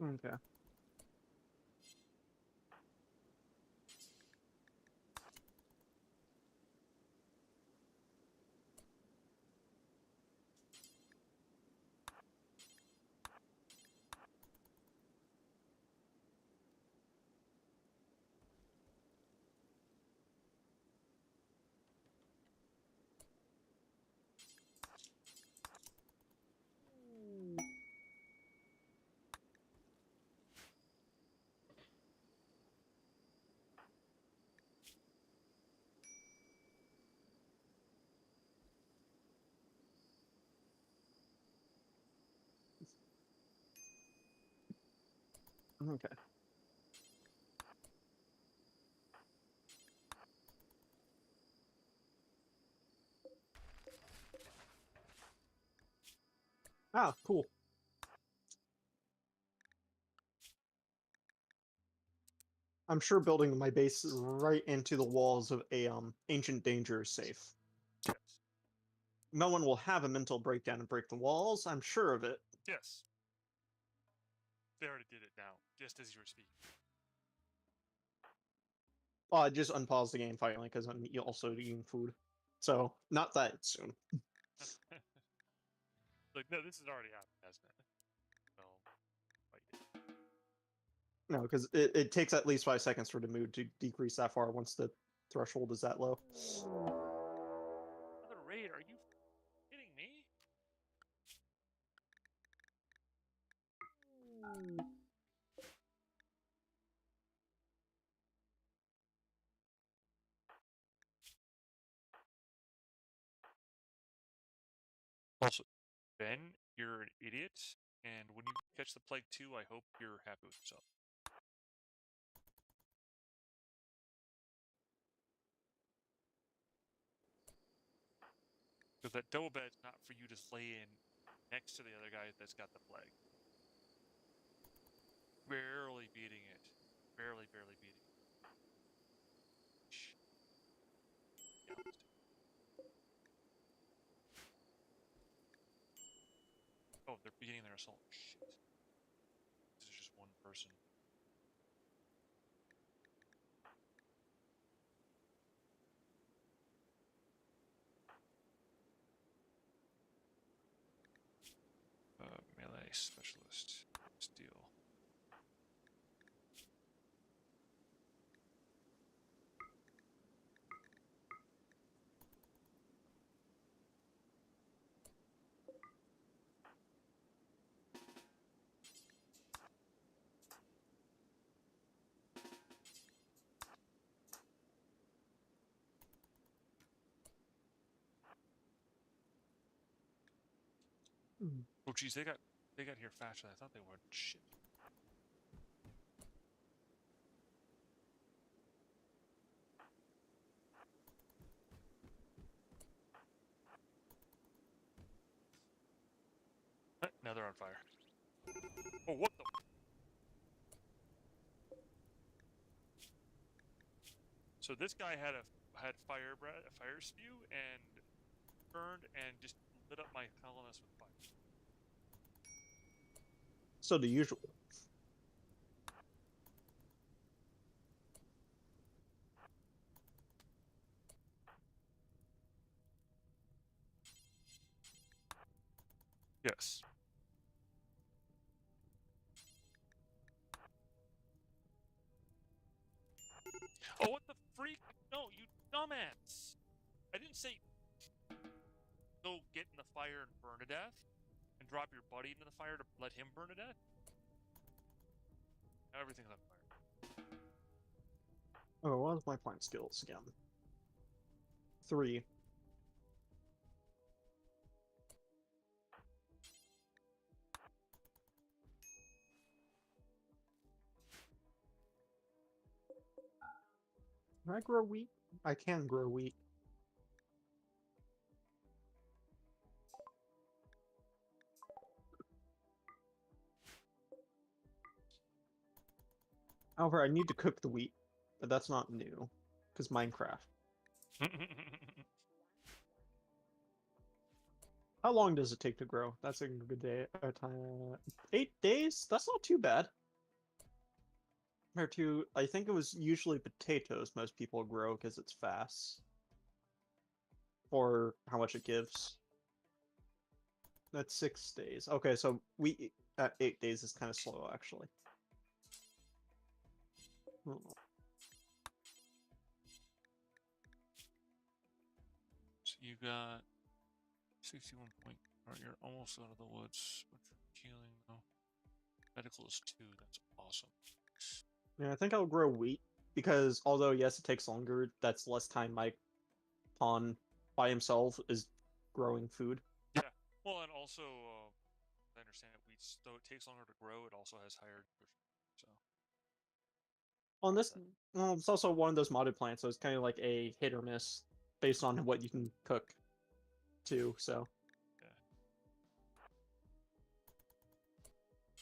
Okay. Okay. Ah, cool. I'm sure building my base right into the walls of a ancient danger is safe. Yes. No one will have a mental breakdown and break the walls. I'm sure of it. Yes. They already did it now, just as you were speaking. Well, I just unpause the game finally because I'm also eating food. So, not that soon. Like, no, this has already happened, hasn't it? So, like, No, because it takes at least 5 seconds for the mood to decrease that far once the threshold is that low. another raid? Are you kidding me? Also, Ben, you're an idiot, and when you catch the plague too, I hope you're happy with yourself. Because that double bed's not for you to lay in next to the other guy that's got the plague. Barely beating it. Barely beating it. Yeah. Oh, they're beginning their assault. Shit. This is just one person. Melee specialist. Steel. Oh, geez, they got here faster than I thought they would. Shit. Now they're on fire. Oh, what the? So this guy had a fire spew and burned and just lit up my colonists with fire. So the usual. Yes. Oh, what the freak? No, you dumbass! I didn't say go get in the fire and burn to death and drop your buddy into the fire to let him burn to death. Now everything's on fire. Oh, what was my plant skills again? 3. Can I grow wheat? I can grow wheat. However, I need to cook the wheat, but that's not new, because Minecraft. How long does it take to grow? That's a good day. 8 days? That's not too bad. Compared to, I think it was usually potatoes most people grow because it's fast. Or how much it gives. That's 6 days. Okay, so wheat at 8 days is kind of slow, actually. Oh. So you got 61 point. Or you're almost out of the woods, but you're healing though. Medical is 2. That's awesome. Yeah, I think I'll grow wheat because although yes, it takes longer, that's less time my pawn by himself is growing food. Yeah. Well, and also, I understand it. Wheat, though it takes longer to grow, it also has higher nutrition. So. On this, well, it's also one of those modded plants, so it's kind of like a hit or miss based on what you can cook, too. So, Yeah.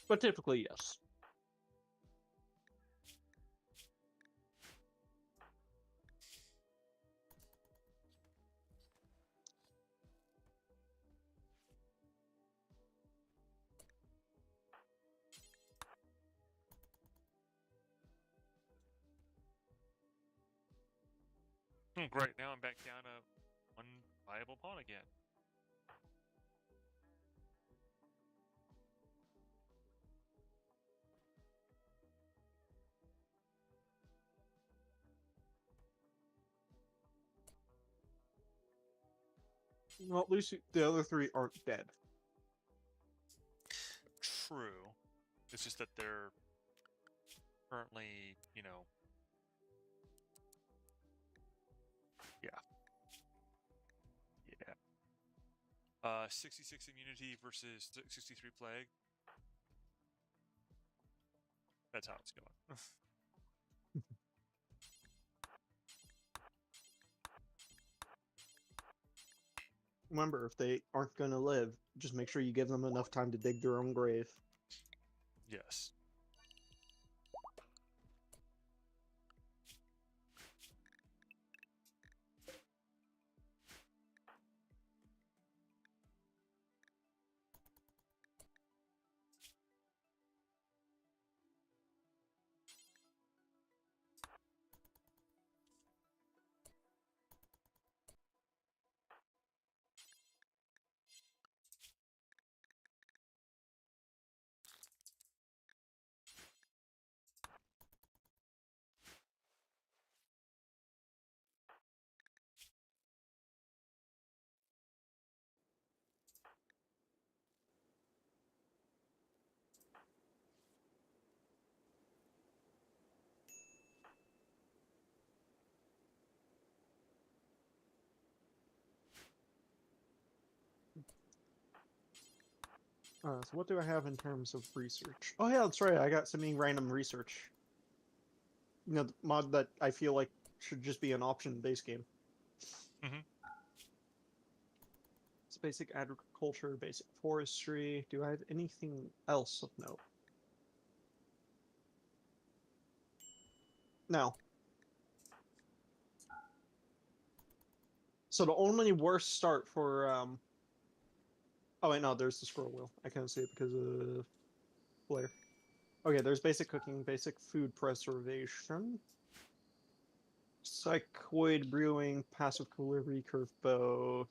but typically, yes. Great. Now I'm back down to one viable pawn again. Well, at least the other three aren't dead. True. It's just that they're currently, you know. Yeah. Yeah. 66 immunity versus 63 plague. That's how it's going. Remember, if they aren't going to live, just make sure you give them enough time to dig their own grave. Yes. So what do I have in terms of research? Oh yeah, that's right. I got some random research. You know, the mod that I feel like should just be an option in the base game. Mm-hmm. It's basic agriculture, basic forestry. Do I have anything else of note? No. So the only worst start for oh wait, no, there's the scroll wheel. I can't see it because of glare. Okay, there's basic cooking, basic food preservation, psychoid brewing, passive cooler, recurve bow.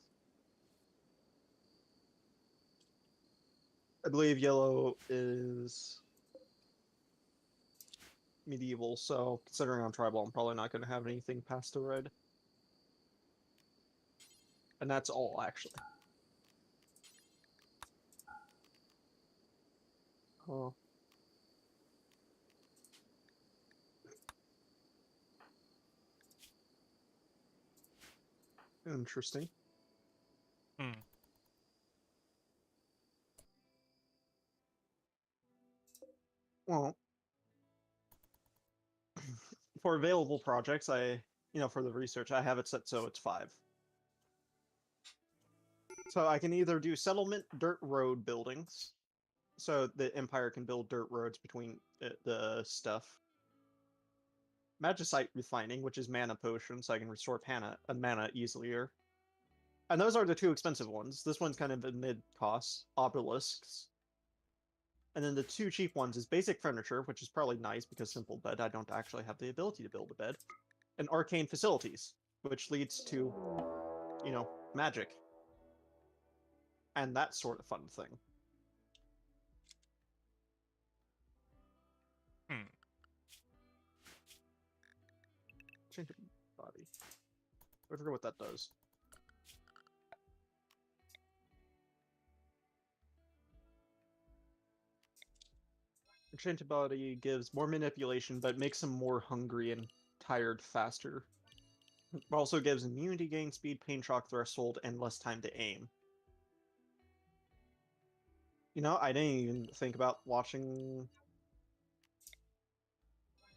I believe yellow is medieval, so considering I'm tribal, I'm probably not going to have anything past the red. And that's all, actually. Oh. Interesting. Hmm. Well, for available projects, for the research, I have it set so it's 5. So I can either do settlement dirt road buildings, so the Empire can build dirt roads between the stuff. Magicite refining, which is mana potion, so I can restore mana easier. And those are the 2 expensive ones. This one's kind of a mid-cost. Obelisks. And then the 2 cheap ones is basic furniture, which is probably nice because simple bed, I don't actually have the ability to build a bed. And arcane facilities, which leads to, magic. And that sort of fun thing. Hmm. Change body. I forget what that does. Enchanted body gives more manipulation, but makes him more hungry and tired faster. It also gives immunity gain, speed, pain shock threshold, and less time to aim. I didn't even think about watching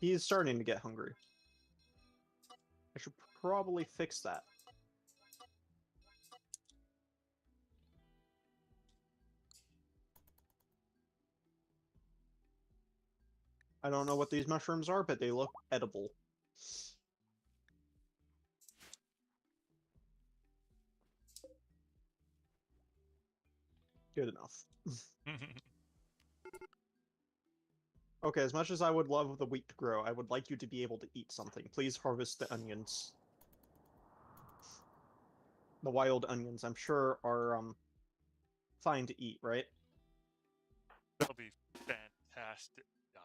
He's starting to get hungry. I should probably fix that. I don't know what these mushrooms are, but they look edible. Good enough. Okay, as much as I would love the wheat to grow, I would like you to be able to eat something. Please harvest the onions. The wild onions, I'm sure, are fine to eat, right? That'll be fantastic, guys.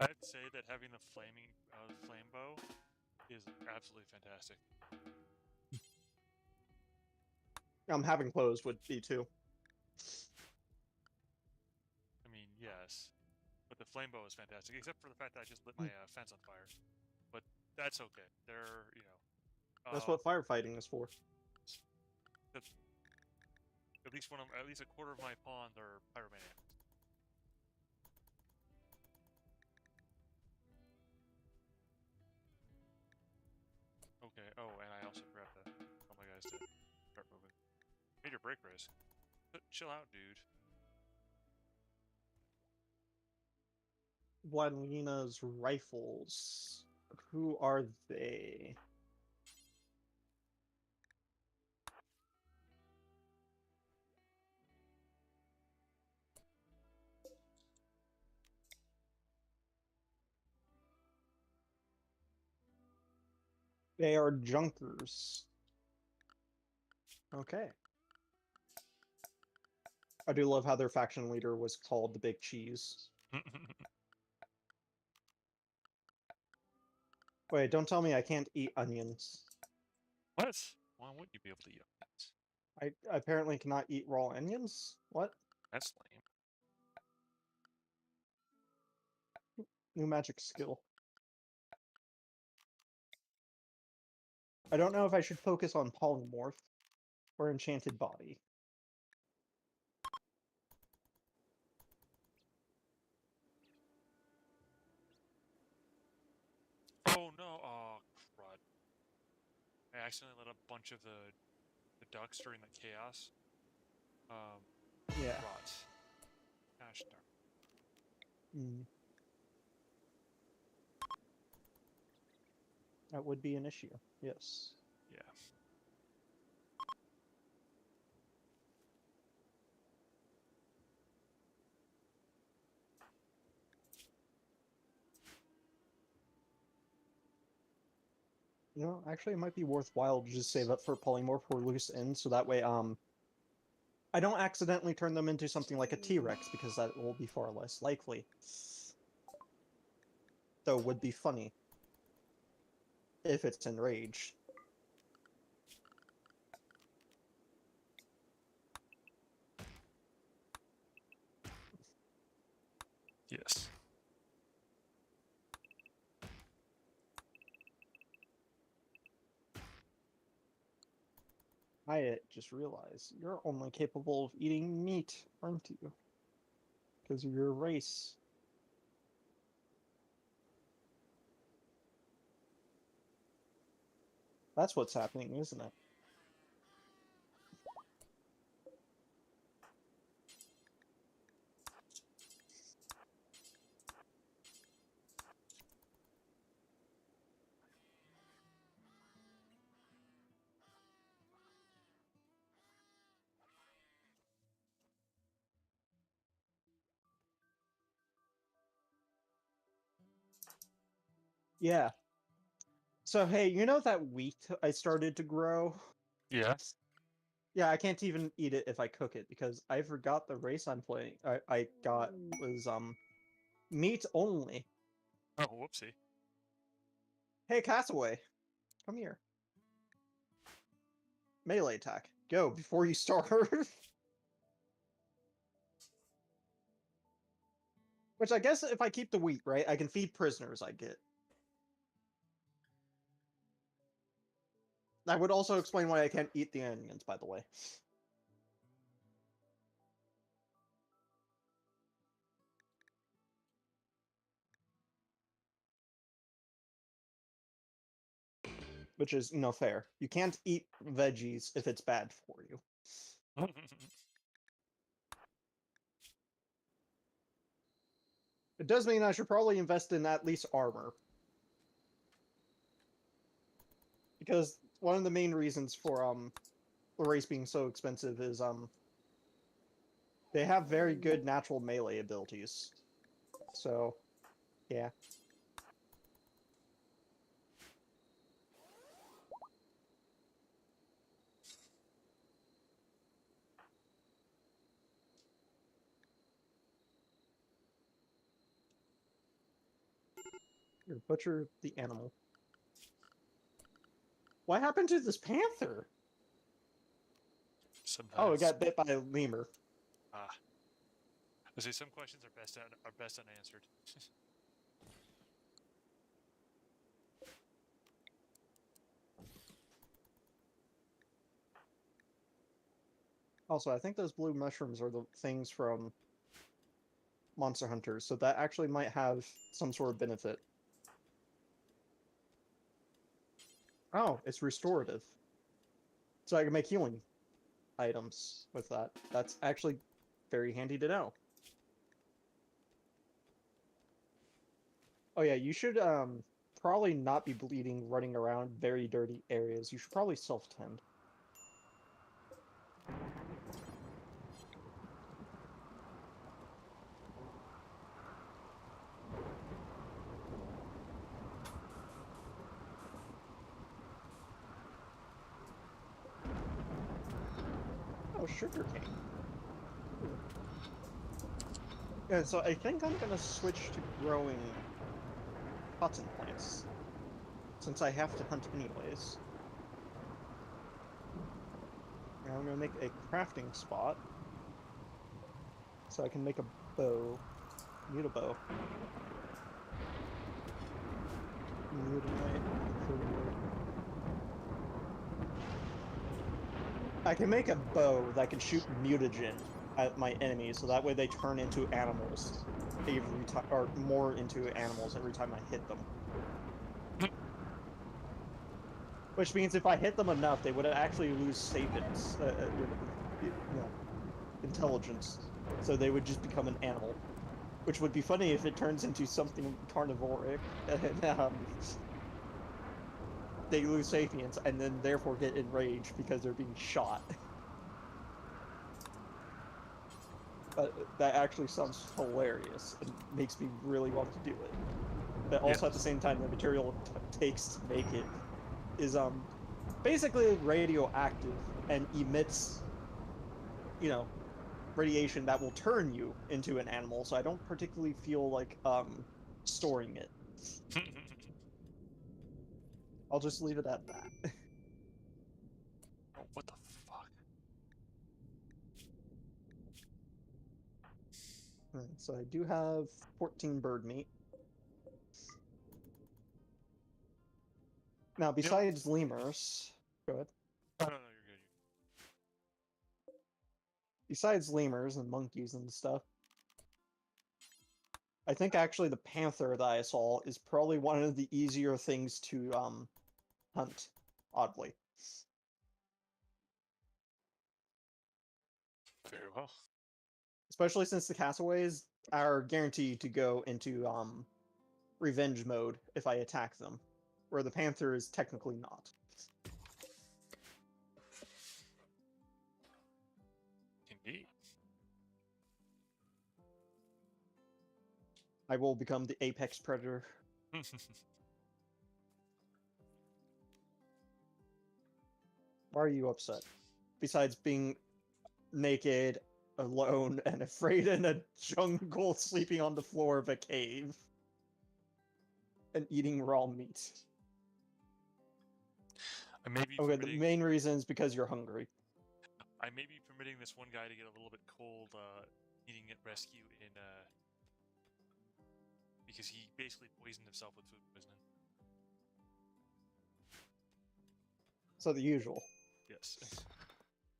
I'd say that having the flame bow is absolutely fantastic. Having clothes would be too. I mean, yes, but the flame bow is fantastic, except for the fact that I just lit my fence on fire. But that's okay. They're, you know, That's what firefighting is for. at least a quarter of my pawns are pyromaniacs. Okay. Oh, and I also forgot to tell my guys to start moving. Major break risk. But chill out, dude. Vladimira's rifles. Who are they? They are junkers. Okay. I do love how their faction leader was called the Big Cheese. Wait, don't tell me I can't eat onions. What? Why wouldn't you be able to eat onions? I apparently cannot eat raw onions? What? That's lame. New magic skill. I don't know if I should focus on polymorph or enchanted body. Oh no! Oh crud! I accidentally let a bunch of the ducks during the chaos. Yeah. Rot. Gosh darn. Mm. That would be an issue. Yes. Yeah. You know, actually, it might be worthwhile to just save up for polymorph or loose ends, so that way, I don't accidentally turn them into something like a T-Rex, because that will be far less likely. Though would be funny. If it's enraged. Yes. I just realized you're only capable of eating meat, aren't you? Because of your race. That's what's happening, isn't it? Yeah. So hey, you know that wheat I started to grow? Yeah. Yeah, I can't even eat it if I cook it because I forgot the race I'm playing. I got was meat only. Oh, whoopsie. Hey, Castaway, come here. Melee attack. Go before you starve. Which I guess if I keep the wheat, right, I can feed prisoners I get. That would also explain why I can't eat the onions, by the way. Which is, fair. You can't eat veggies if it's bad for you. It does mean I should probably invest in at least armor. Because one of the main reasons for the race being so expensive is they have very good natural melee abilities. So, yeah. Here, butcher the animal. What happened to this panther? Oh, it Sometimes. got bit by a lemur. Ah. I say some questions are best unanswered. Also, I think those blue mushrooms are the things from Monster Hunters, so that actually might have some sort of benefit. Oh, it's restorative. So I can make healing items with that. That's actually very handy to know. Oh yeah, you should probably not be bleeding running around very dirty areas. You should probably self-tend. Oh, sugarcane. Ooh. Yeah, so I think I'm gonna switch to growing cotton plants, since I have to hunt anyways. Now I'm gonna make a crafting spot, so I can make a bow. Need a bow. Mutinite. I can make a bow that can shoot mutagen at my enemies, so that way they turn into animals every time, or more into animals every time I hit them. Which means if I hit them enough, they would actually lose sapience, intelligence. So they would just become an animal. Which would be funny if it turns into something carnivoric, and they lose sapience, and then therefore get enraged because they're being shot. But that actually sounds hilarious and makes me really want to do it. But also at the same time, the material it takes to make it is basically radioactive and emits, radiation that will turn you into an animal. So I don't particularly feel like storing it. I'll just leave it at that. Oh, what the fuck? So I do have 14 bird meat. Now, besides lemurs, go ahead. Oh, no, you're good. Besides lemurs and monkeys and stuff, I think actually the panther that I saw is probably one of the easier things to hunt, oddly. Very well. Especially since the castaways are guaranteed to go into revenge mode if I attack them, where the panther is technically not. Indeed. I will become the apex predator. Why are you upset? Besides being naked, alone, and afraid in a jungle, sleeping on the floor of a cave, and eating raw meat. I may be Okay, the permitting. main reason is because you're hungry. I may be permitting this one guy to get a little bit cold, needing it rescue in because he basically poisoned himself with food poisoning. So the usual. Yes.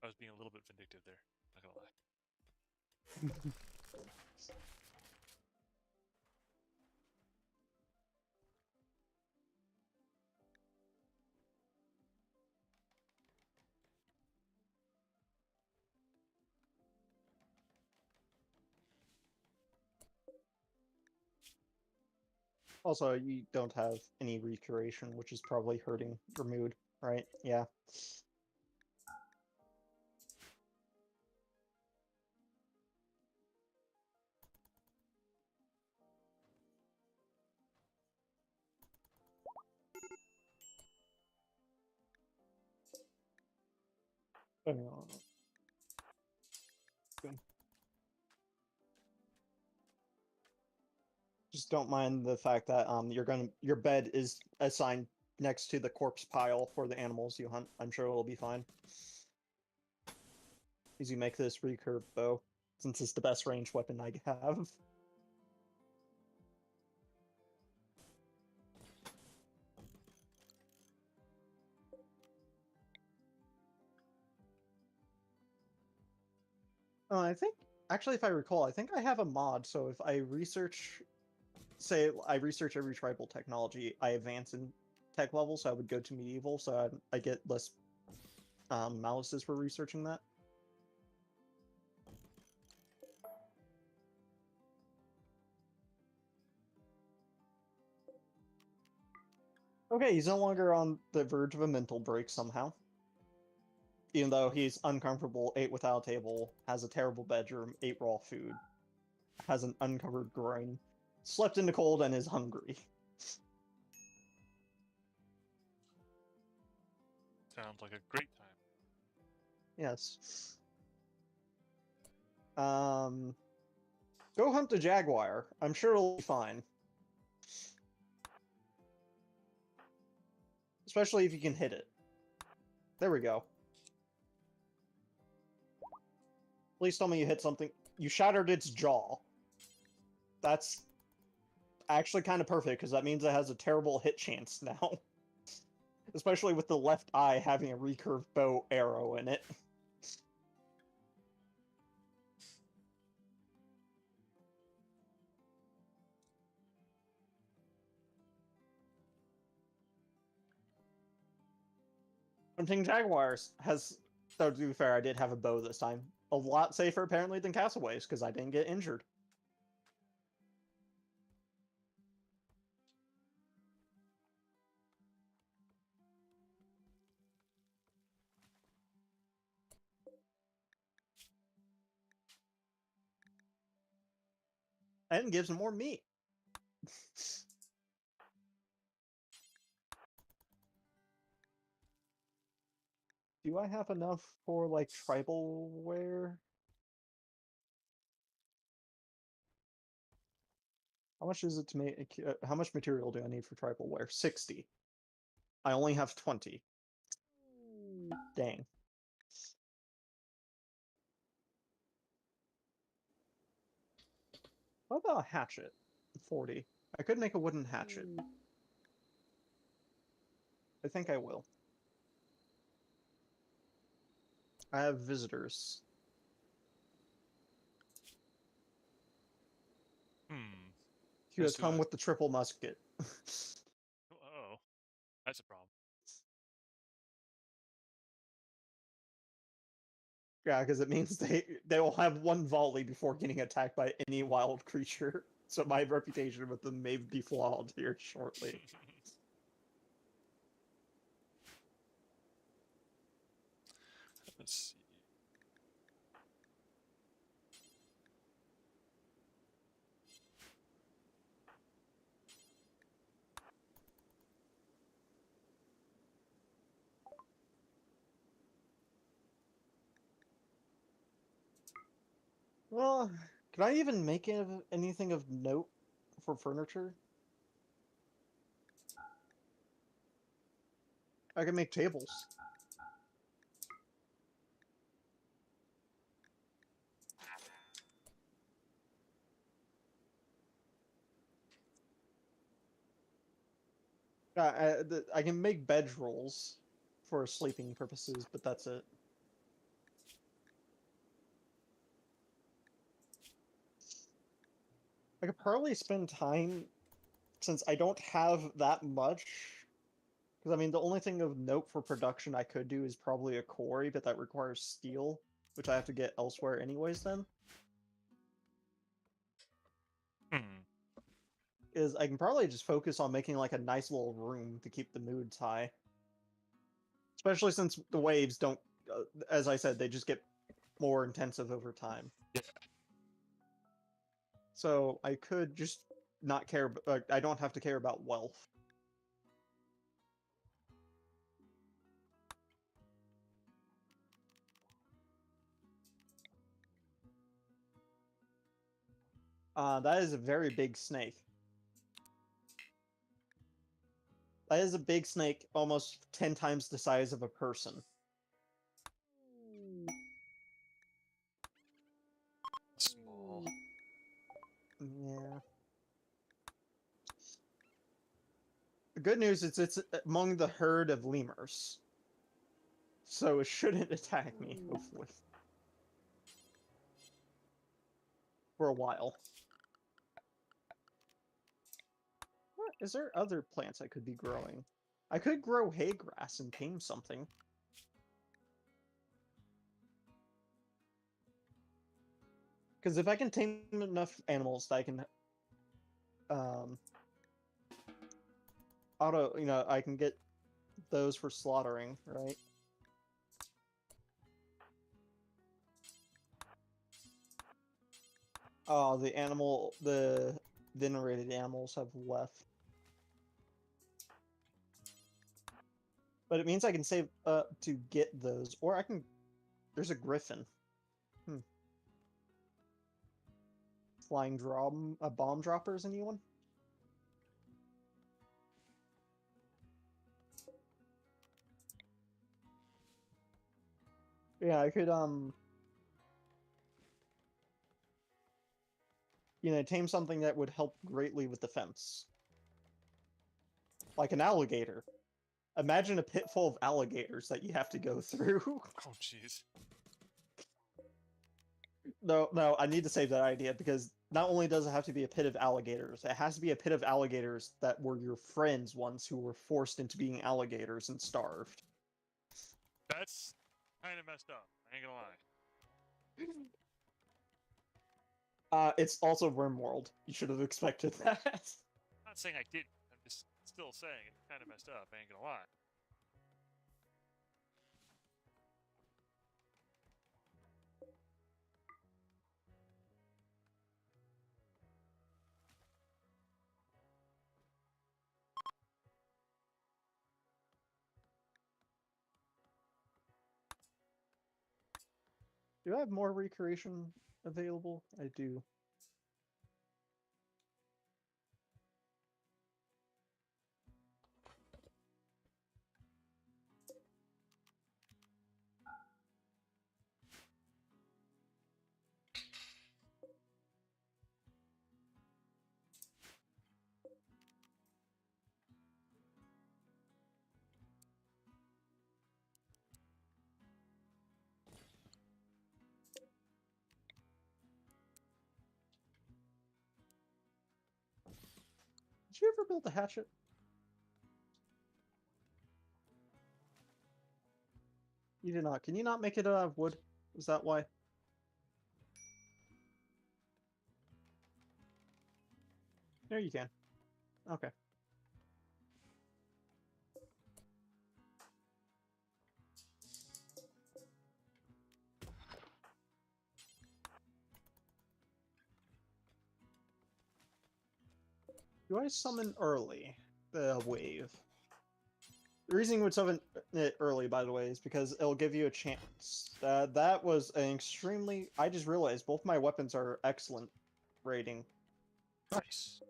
I was being a little bit vindictive there, not gonna lie. Also, you don't have any recreation, which is probably hurting your mood, right? Yeah. Just don't mind the fact that your bed is assigned next to the corpse pile for the animals you hunt. I'm sure it'll be fine. As you make this recurve bow, since it's the best ranged weapon I have. Oh, I think actually, if I recall, I think I have a mod. So if I research, say, I research every tribal technology, I advance in tech level. So I would go to medieval, so I get less malices for researching that. Okay, he's no longer on the verge of a mental break somehow. Even though he's uncomfortable, ate without a table, has a terrible bedroom, ate raw food, has an uncovered groin, slept in the cold, and is hungry. Sounds like a great time. Yes. Go hunt the jaguar. I'm sure it'll be fine. Especially if you can hit it. There we go. Please tell me you hit something. You shattered its jaw. That's actually kind of perfect, because that means it has a terrible hit chance now. Especially with the left eye having a recurved bow arrow in it. Hunting jaguars has, though to be fair, I did have a bow this time. A lot safer apparently than castaways, because I didn't get injured. And gives more meat. Do I have enough for, like, tribal wear? How much is it to make? How much material do I need for tribal wear? 60. I only have 20. Dang. What about a hatchet? 40. I could make a wooden hatchet. I think I will. I have visitors. You have come with the triple musket. Oh, that's a problem. Yeah, because it means they will have one volley before getting attacked by any wild creature. So my reputation with them may be flawed here shortly. Let's see. Well, can I even make anything of note for furniture? I can make tables. I can make bedrolls for sleeping purposes, but that's it. I could probably spend time, since I don't have that much, because I mean, the only thing of note for production I could do is probably a quarry, but that requires steel, which I have to get elsewhere anyways then, Hmm. is I can probably just focus on making like a nice little room to keep the moods high. Especially since the waves don't, as I said, they just get more intensive over time. Yeah. So I could just not care, I don't have to care about wealth. That is a very big snake. That is a big snake, almost 10 times the size of a person. Small. Yeah. The good news is it's among the herd of lemurs. So it shouldn't attack me, hopefully. For a while. What? Is there other plants I could be growing? I could grow hay grass and tame something. Because if I can tame enough animals that I can um I can get those for slaughtering, right? Oh, the venerated animals have left. But it means I can save to get those, or I can. There's a griffin. Hmm. Flying drum, bomb droppers. Anyone? Yeah, I could tame something that would help greatly with defense, like an alligator. Imagine a pit full of alligators that you have to go through. Oh, jeez. No, I need to save that idea because not only does it have to be a pit of alligators, it has to be a pit of alligators that were your friends once who were forced into being alligators and starved. That's kind of messed up. I ain't gonna lie. It's also Rimworld. You should have expected that. I'm not saying I didn't. I'm just still saying it's kind of messed up. I ain't gonna lie. Do I have more recreation available? I do. Did you ever build a hatchet? You did not. Can you not make it out of wood? Is that why? There you can. Okay. Do I summon early? The wave. The reason you would summon it early, by the way, is because it'll give you a chance. That was an extremely... I just realized both my weapons are excellent rating. Nice.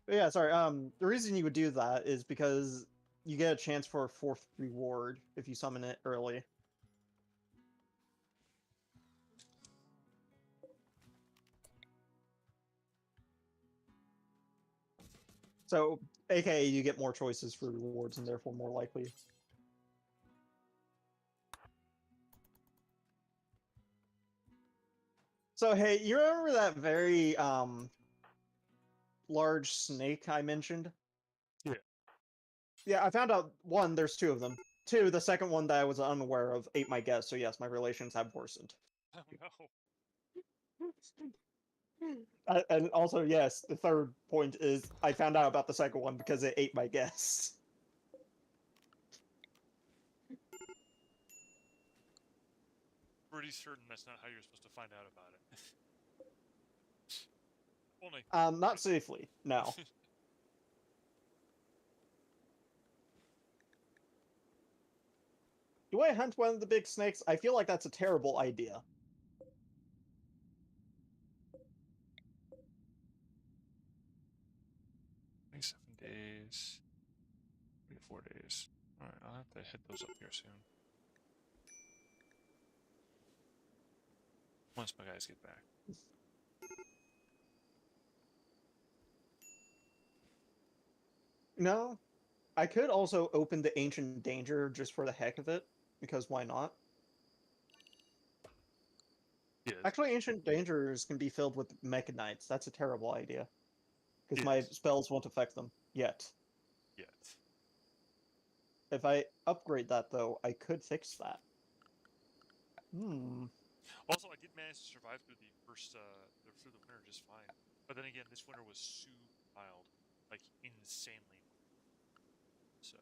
But yeah, sorry. The reason you would do that is because you get a chance for a 4th reward if you summon it early. So, aka you get more choices for rewards and therefore more likely. So hey, you remember that very large snake I mentioned? Yeah. Yeah, I found out one, there's 2 of them. 2, the second one that I was unaware of ate my guess, so yes, my relations have worsened. Oh no. And also, yes, the third point is I found out about the second one because it ate my guess. Pretty certain that's not how you're supposed to find out about it. Only. Not safely, no. Do I hunt one of the big snakes? I feel like that's a terrible idea. 27 days. 24 days. Alright, I'll have to hit those up here soon. Once my guys get back. No, I could also open the Ancient Danger just for the heck of it, because why not? Yeah. Actually, Ancient Dangers can be filled with Mechanites. That's a terrible idea. Because my Yes. spells won't affect them. Yet. Yet. If I upgrade that, though, I could fix that. Also, I did manage to survive through the first, through the winter just fine. But then again, this winter was super mild. Like, insanely mild. So.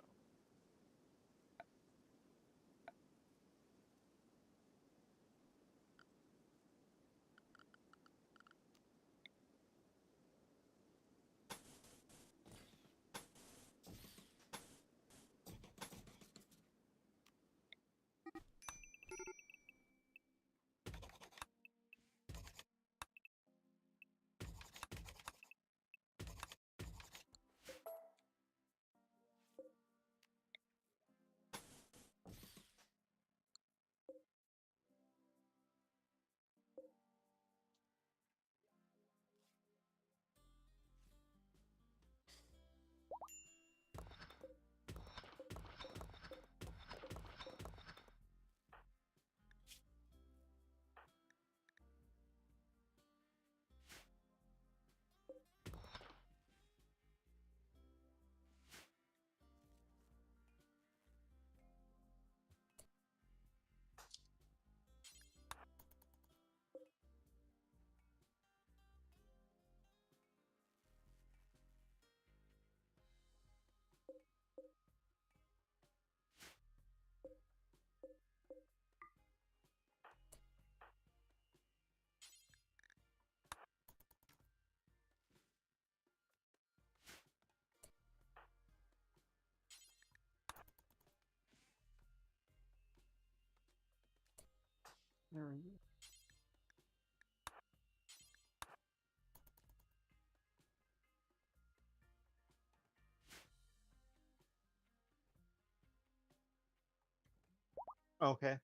Okay.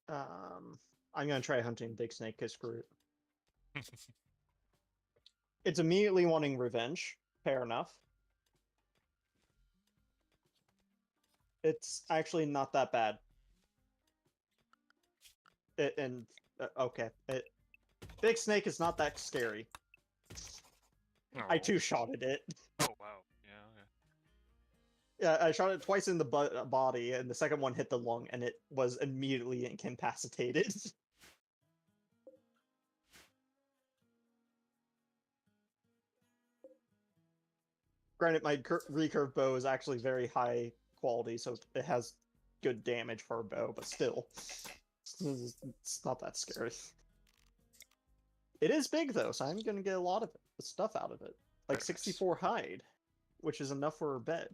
I'm gonna try hunting Big Snake, cause screw it. It's immediately wanting revenge. Fair enough. It's actually not that bad. Okay. Big Snake is not that scary. I two-shotted it. Oh, wow. Yeah, okay. Yeah, I shot it twice in the body, and the second one hit the lung, and it was immediately incapacitated. Granted, my recurve bow is actually very high quality, so it has good damage for a bow, but still, it's not that scary. It is big, though, so I'm gonna get a lot of stuff out of it. Like Very nice. 64 hide, which is enough for a bed.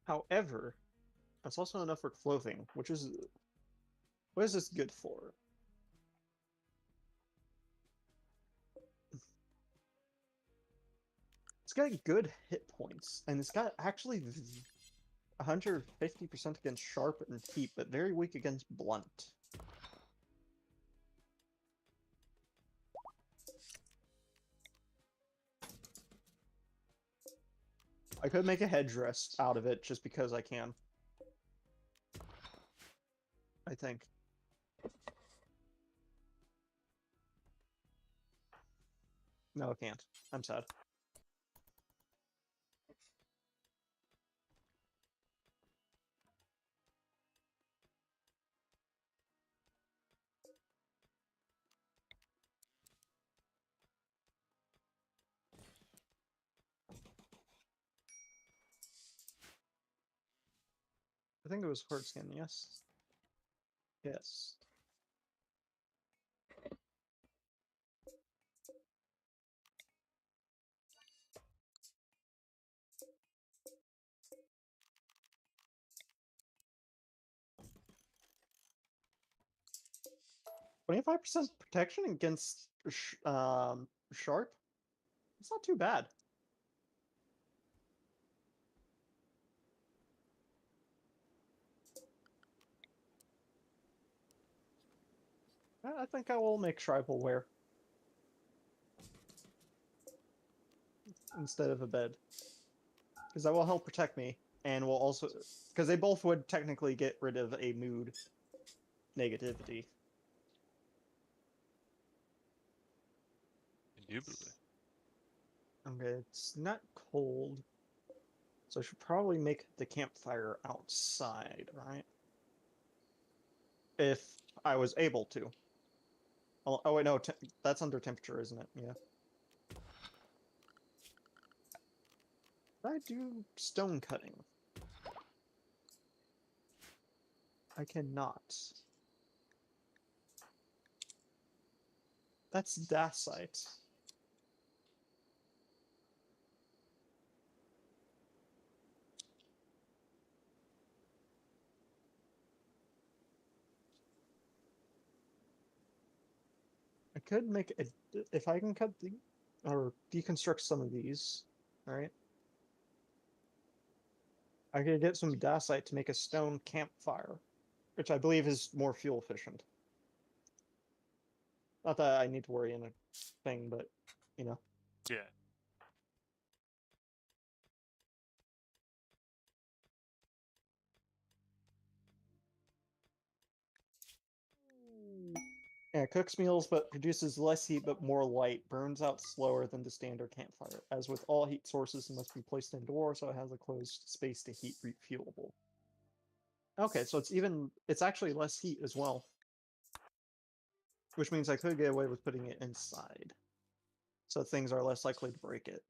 However, that's also enough for clothing, which is... What is this good for? It's got good hit points, and it's got actually 150% against sharp and feet, but very weak against blunt. I could make a headdress out of it just because I can. I think. No, I can't. I'm sad. I think it was hard skin, yes? Yes. "25% protection against sharp? It's not too bad. I think I will make tribal wear instead of a bed. Because that will help protect me, and will also... Because they both would technically get rid of a mood negativity. Indubitably. Okay, it's not cold. So I should probably make the campfire outside, right? If I was able to. Oh wait, no, that's under temperature, isn't it? Yeah. I do stone cutting. I cannot. That's dacite. I could make a... If I can cut the... Or deconstruct some of these, right? I could get some dacite to make a stone campfire, which I believe is more fuel efficient. Not that I need to worry in a thing, but, you know. Yeah. Yeah, cooks meals but produces less heat but more light, burns out slower than the standard campfire. As with all heat sources, it must be placed indoors so it has a closed space to heat refuelable. Okay, so it's actually less heat as well. Which means I could get away with putting it inside. So things are less likely to break it.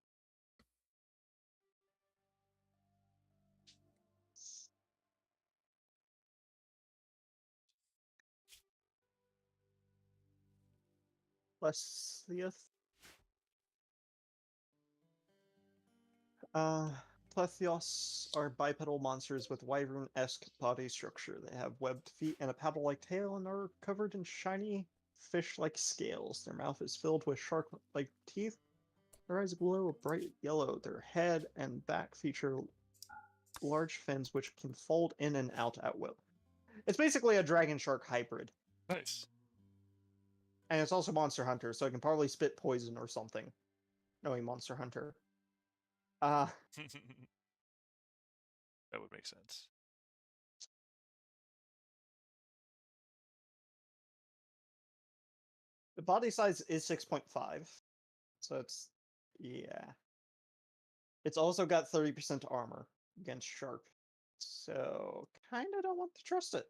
Plesieth? Uh, Plethios are bipedal monsters with wyvern-esque body structure. They have webbed feet and a paddle-like tail and are covered in shiny fish-like scales. Their mouth is filled with shark-like teeth. Their eyes glow a bright yellow. Their head and back feature large fins which can fold in and out at will. It's basically a dragon shark hybrid. Nice. And it's also Monster Hunter, so it can probably spit poison or something. Knowing Monster Hunter. That would make sense. The body size is 6.5. So it's... yeah. It's also got 30% armor against sharp. So, kinda don't want to trust it.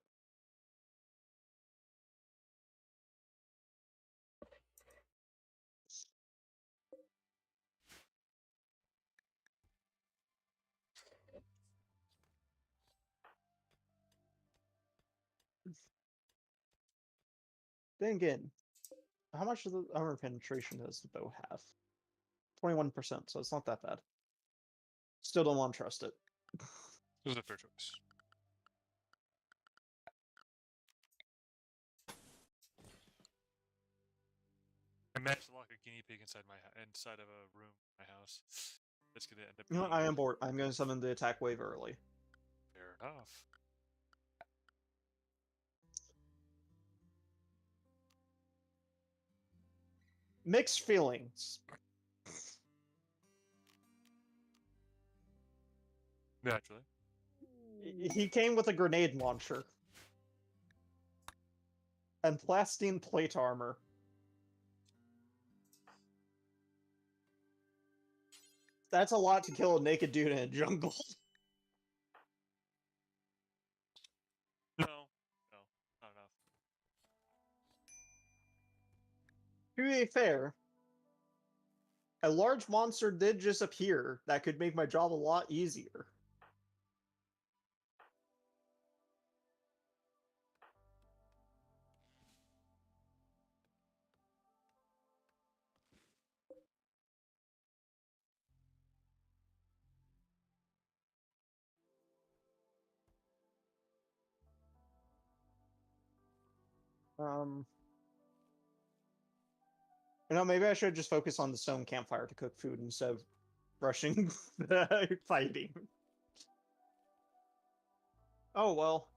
Then again, how much of the armor penetration does the bow have? 21%, so it's not that bad. Still don't want to trust it. It was a fair choice. I managed to lock a guinea pig inside inside of a room in my house. That's gonna end up You know what? being I am bored. I'm going to summon the attack wave early. fair enough. Mixed feelings. Naturally. He came with a grenade launcher. And plastine plate armor. That's a lot to kill a naked dude in a jungle. No, not enough. To be fair, a large monster did just appear that could make my job a lot easier. Maybe I should just focus on the stone campfire to cook food instead of rushing fighting. Oh well.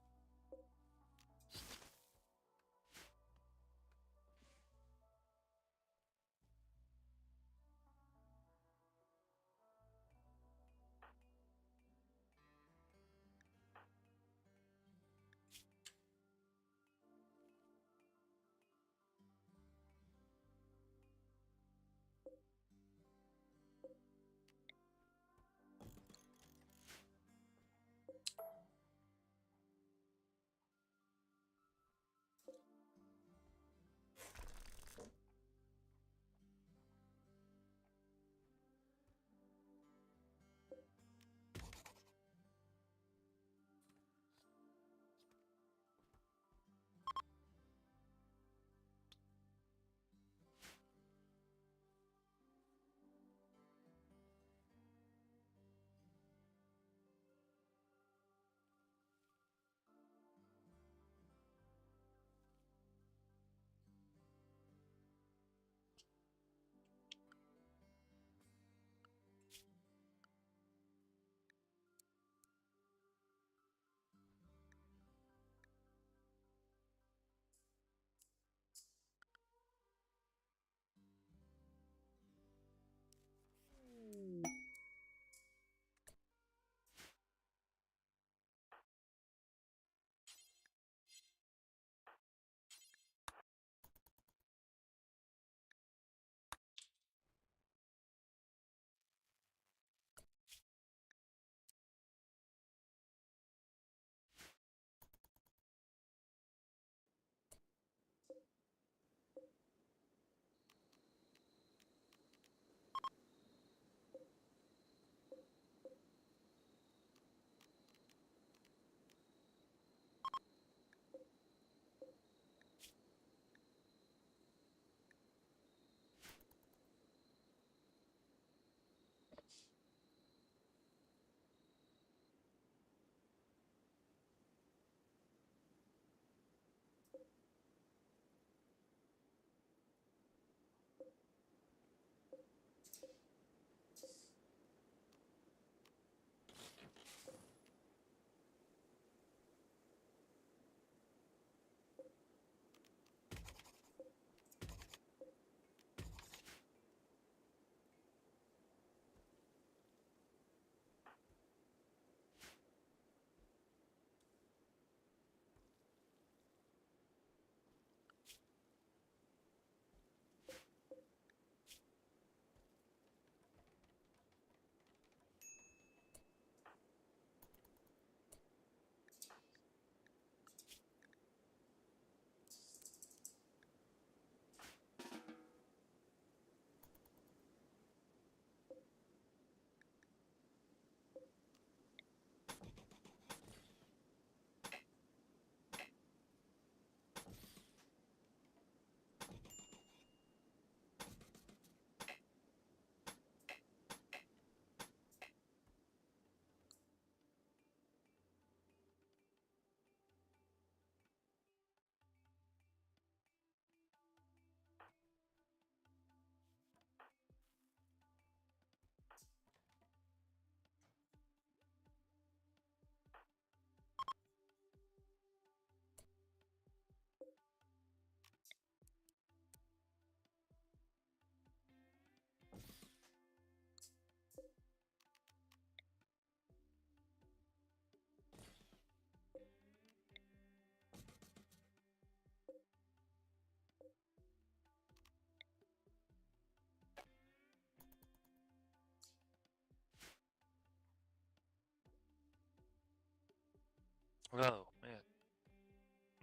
Oh, man.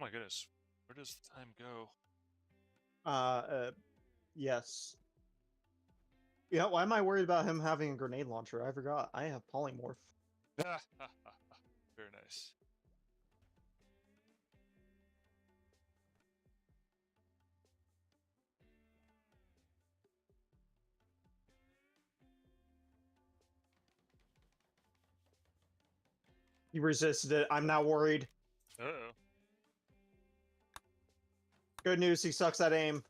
Oh my goodness. Where does the time go? Yes. Yeah, why am I worried about him having a grenade launcher? I forgot. I have polymorph. Very nice. He resisted it. I'm now worried. Uh-oh. Good news, he sucks at aim.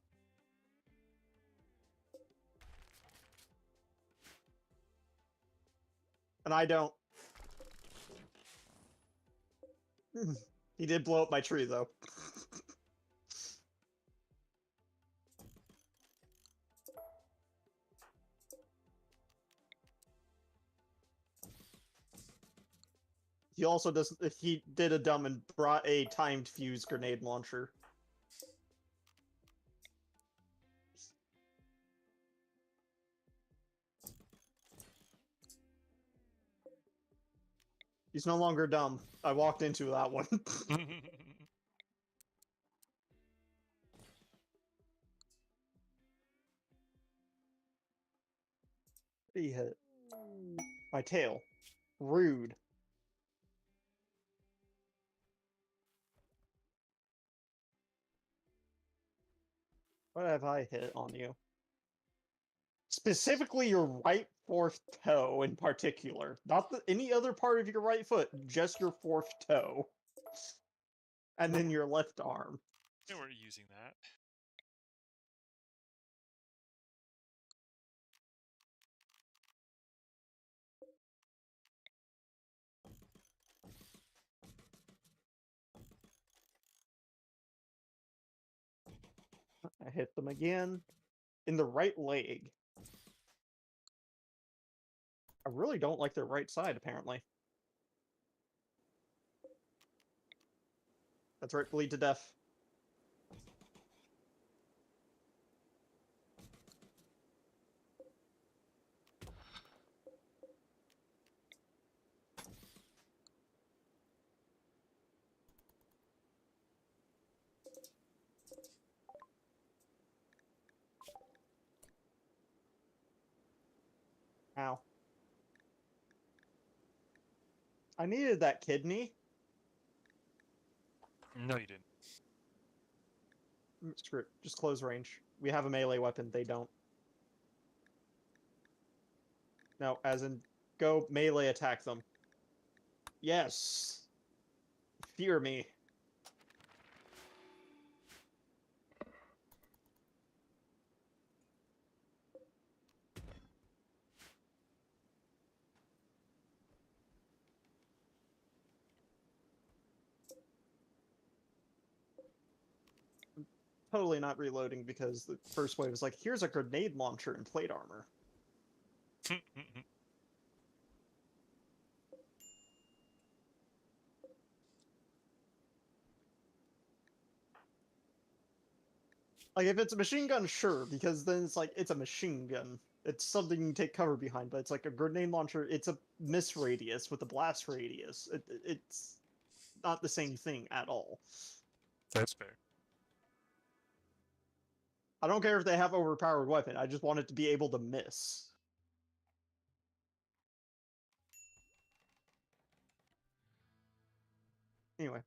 And I don't. He did blow up my tree, though. He also doesn't. He did a dumb and brought a timed fuse grenade launcher. He's no longer dumb. I walked into that one. He hit my tail. Rude. What have I hit on you? Specifically your right fourth toe in particular. Not any other part of your right foot, just your fourth toe. And then your left arm. They weren't using that. I hit them again. In the right leg. I really don't like their right side, apparently. That's right, bleed to death. Ow. I needed that kidney. No, you didn't. Screw it. Just close range. We have a melee weapon. They don't. No, as in, go melee attack them. Yes. Fear me. Totally not reloading because the first wave is like, here's a grenade launcher and plate armor. Like, if it's a machine gun, sure, because then it's like, it's a machine gun. It's something you can take cover behind, but it's like a grenade launcher, it's a miss radius with a blast radius. It's not the same thing at all. That's fair. I don't care if they have overpowered weapon, I just want it to be able to miss. Anyway.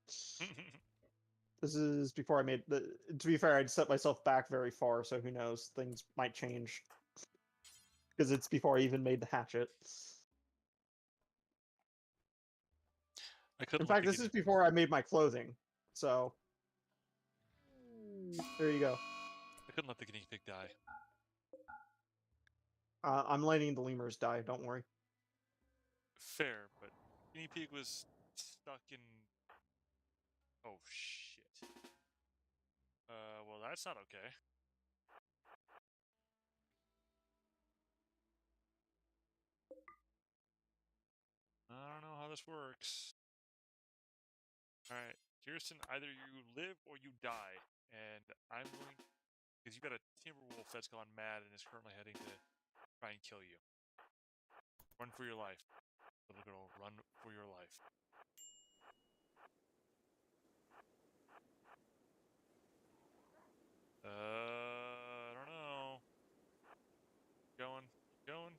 This is before I made the. To be fair, I'd set myself back very far, so who knows? Things might change. Because it's before I even made the hatchet. I couldn't In let fact, the this is guinea. before I made my clothing. So. There you go. I couldn't let the guinea pig die. I'm letting the lemurs die, don't worry. Fair, but guinea pig was stuck in. Oh shit. Well, that's not okay. I don't know how this works. Alright, Kirsten, either you live or you die. And I'm going. Because you got a Timberwolf that's gone mad and is currently heading to try and kill you. Run for your life. Little girl, run for your life. I don't know. Going, going.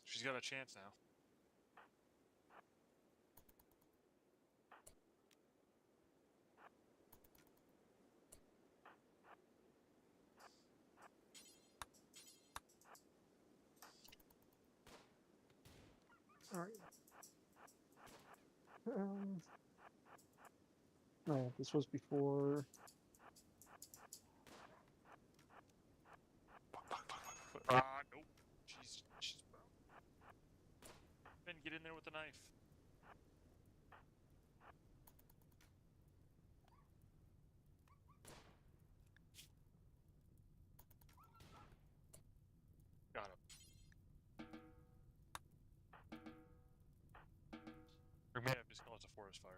She's got a chance now. All right. No, this was before. Nope. She's Ben, get in there with the knife. Got him. Or may have just called it a forest fire.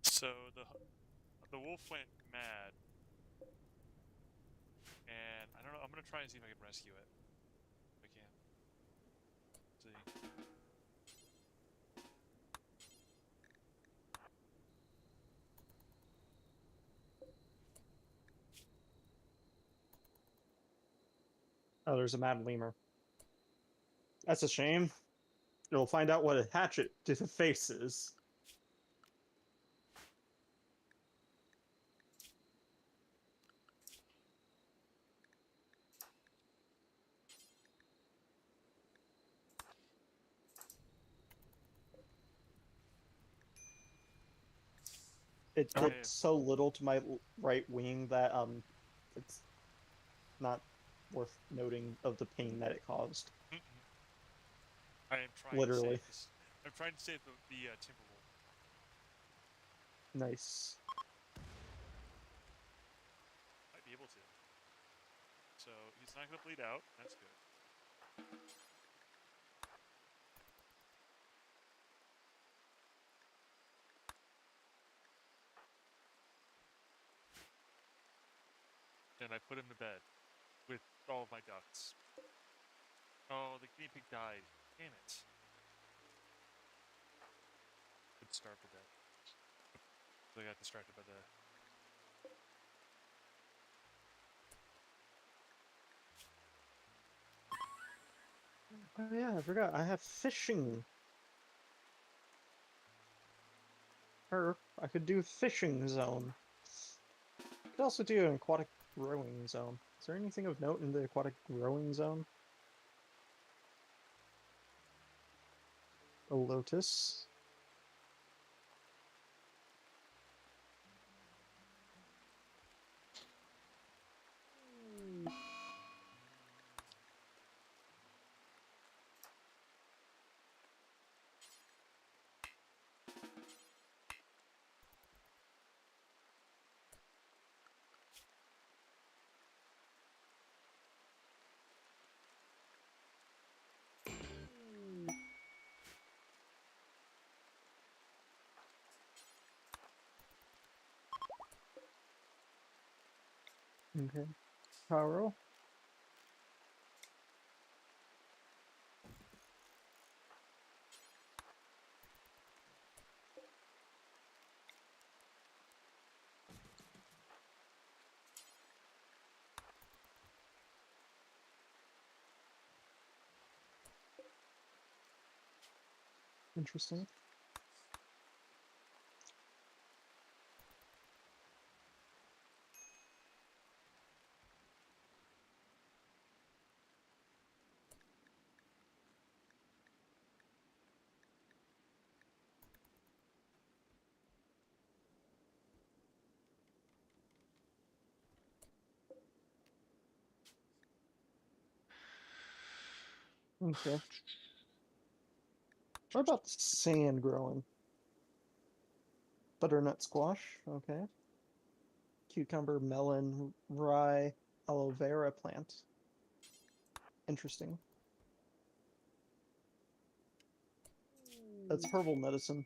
So the wolf went mad, and I don't know. I'm gonna try and see if I can rescue it. If I can. See. Oh, there's a mad lemur. That's a shame. You'll find out what a hatchet to the face is. It I did am. so little to my right wing that it's not worth noting of the pain that it caused. I am trying to Literally. save this. I'm trying to save the timber wolf. Nice. Might be able to. So he's not gonna bleed out. That's good. And I put him to bed with all of my ducks. Oh, the guinea pig died. Damn it. Good start to bed. I got distracted by the. Oh yeah, I forgot. I have fishing. Or I could do fishing zone. I could also do an aquatic growing zone. Is there anything of note in the aquatic growing zone? A lotus. Okay. Power. Interesting. Okay. What about the sand growing? Butternut squash, okay. Cucumber, melon, rye, aloe vera plant. Interesting. That's herbal medicine.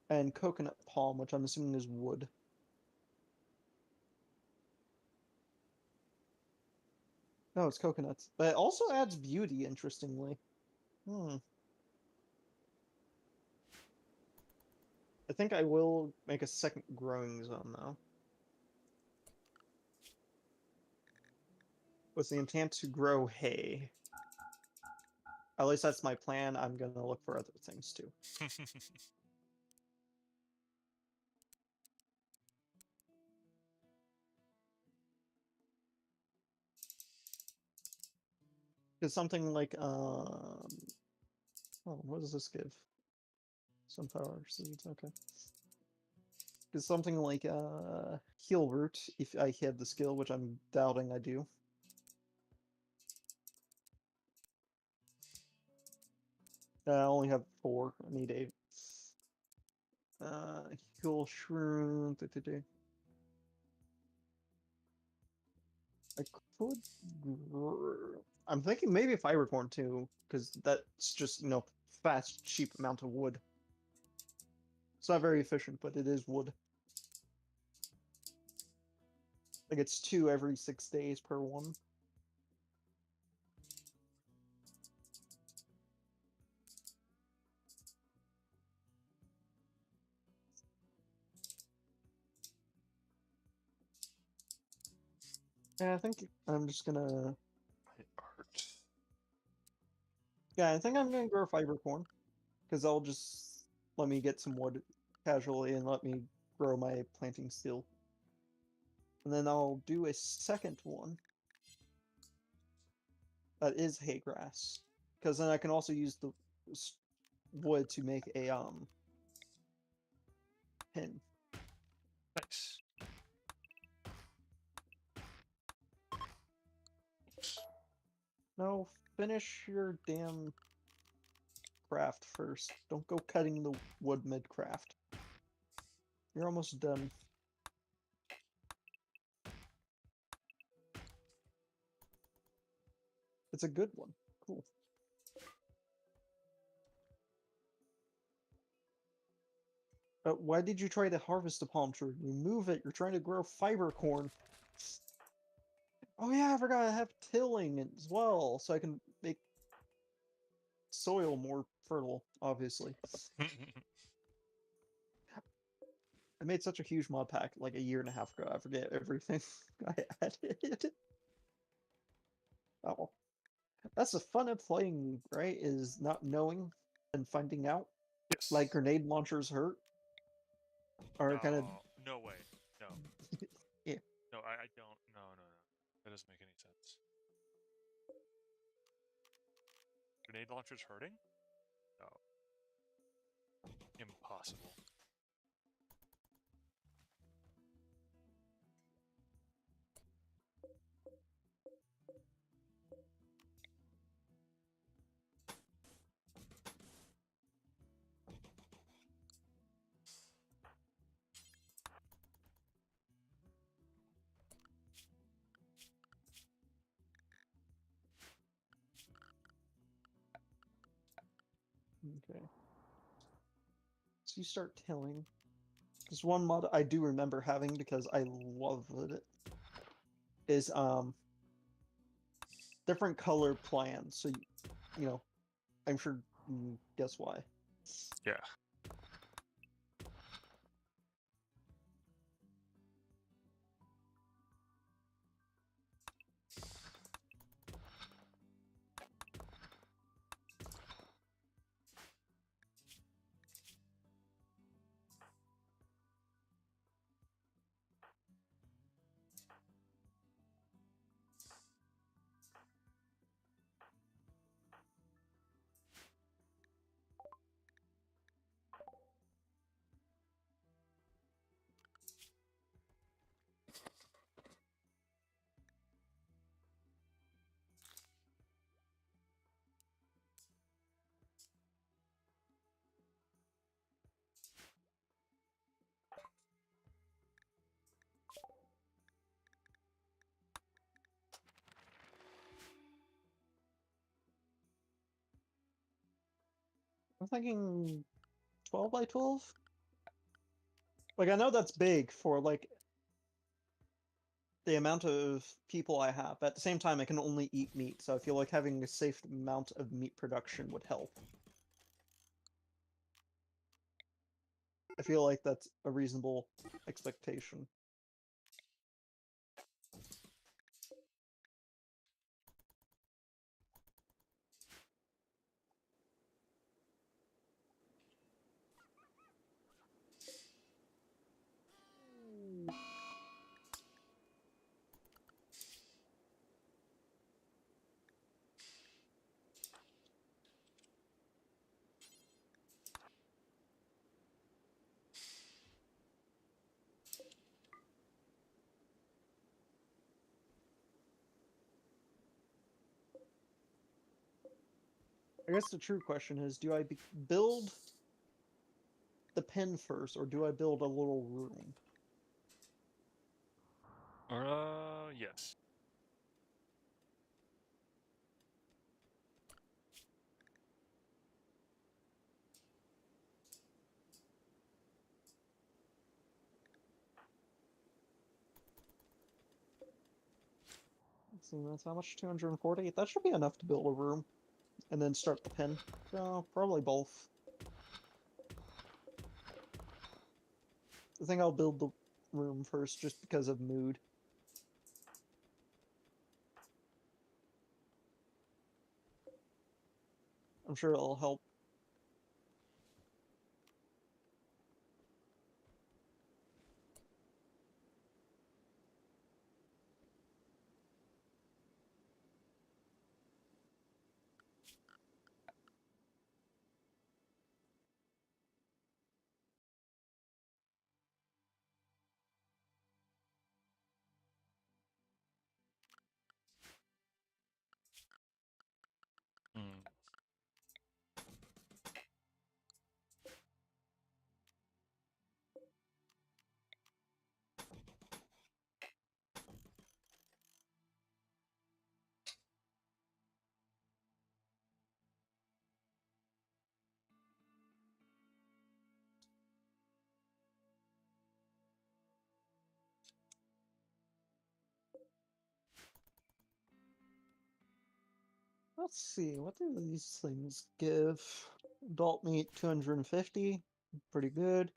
And coconut palm, which I'm assuming is wood. No, it's coconuts. But it also adds beauty, interestingly. I think I will make a second growing zone, though. With the intent to grow hay. At least that's my plan. I'm gonna look for other things, too. Because something like, oh, what does this give? Sunflower seeds, okay. Because something like, heal root, if I had the skill, which I'm doubting I do. I only have 4. I need 8. Heal shroom. I could. I'm thinking maybe fibercorn too, because that's just, fast, cheap amount of wood. It's not very efficient, but it is wood. Like it's 2 every 6 days per one. Yeah, I think I'm just gonna. My art. Yeah, I think I'm gonna grow fibercorn, because I'll just let me get some wood casually and let me grow my planting skill. And then I'll do a second one that is hay grass, because then I can also use the wood to make a pin. Nice. No, finish your damn craft first. Don't go cutting the wood mid-craft. You're almost done. It's a good one. Cool. Why did you try to harvest a palm tree? Remove it. You're trying to grow fiber corn. Oh yeah, I forgot I have tilling as well, so I can make soil more fertile, obviously. I made such a huge mod pack like a year and a half ago. I forget everything I added. Oh. That's the fun of playing, right? Is not knowing and finding out. Yes. Like grenade launchers hurt. Or kind of. No way. No. Yeah. No, I don't. No. That doesn't make any sense. Grenade launchers hurting? No. Impossible. Okay. So you start tilling. There's one mod I do remember having because I loved it. Is different color plans. So I'm sure you guess why. Yeah. I'm thinking 12 by 12? Like, I know that's big for, like, the amount of people I have. At the same time, I can only eat meat, so I feel like having a safe amount of meat production would help. I feel like that's a reasonable expectation. I guess the true question is, do I build the pen first, or do I build a little room? Yes. Let's see, that's how much? 240? That should be enough to build a room. And then start the pen. So, probably both. I think I'll build the room first, just because of mood. I'm sure it'll help. Mm. Let's see, what do these things give? Adult meat, 250. Pretty good.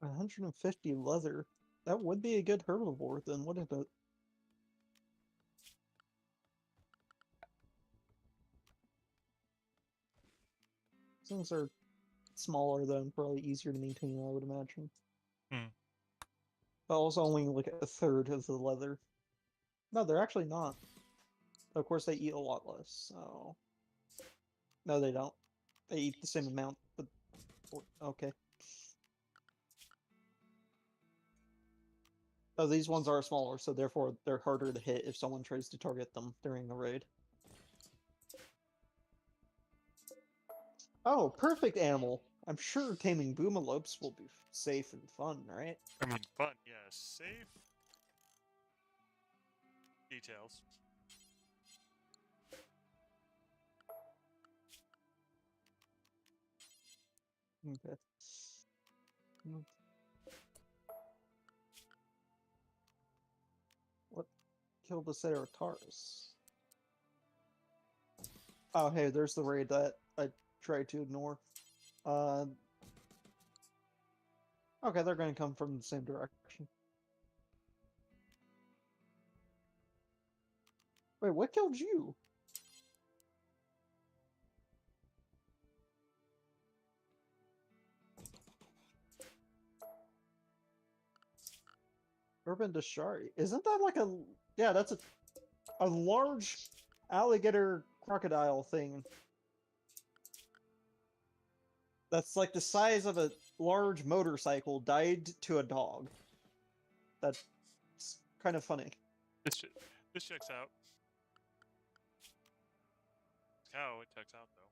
$150 leather. That would be a good herbivore, then, wouldn't it? Things are smaller, though, and probably easier to maintain, I would imagine. Mm. But also only like a third of the leather. No, they're actually not. Of course, they eat a lot less, so... No, they don't. They eat the same amount, but... Okay. Oh, these ones are smaller, so therefore they're harder to hit if someone tries to target them during a raid. Oh, perfect animal! I'm sure taming boomalopes will be safe and fun, right? I mean, fun, yes. Safe. Details. Okay. What killed the Ceratoris? Oh, hey, there's the raid that I tried to ignore. Uh, Okay, they're going to come from the same direction. Wait, what killed you? Urban Dashari. Isn't that like a... Yeah, that's a large alligator crocodile thing. That's like the size of a large motorcycle died to a dog. That's kind of funny. This checks out. Cow, it checks out though.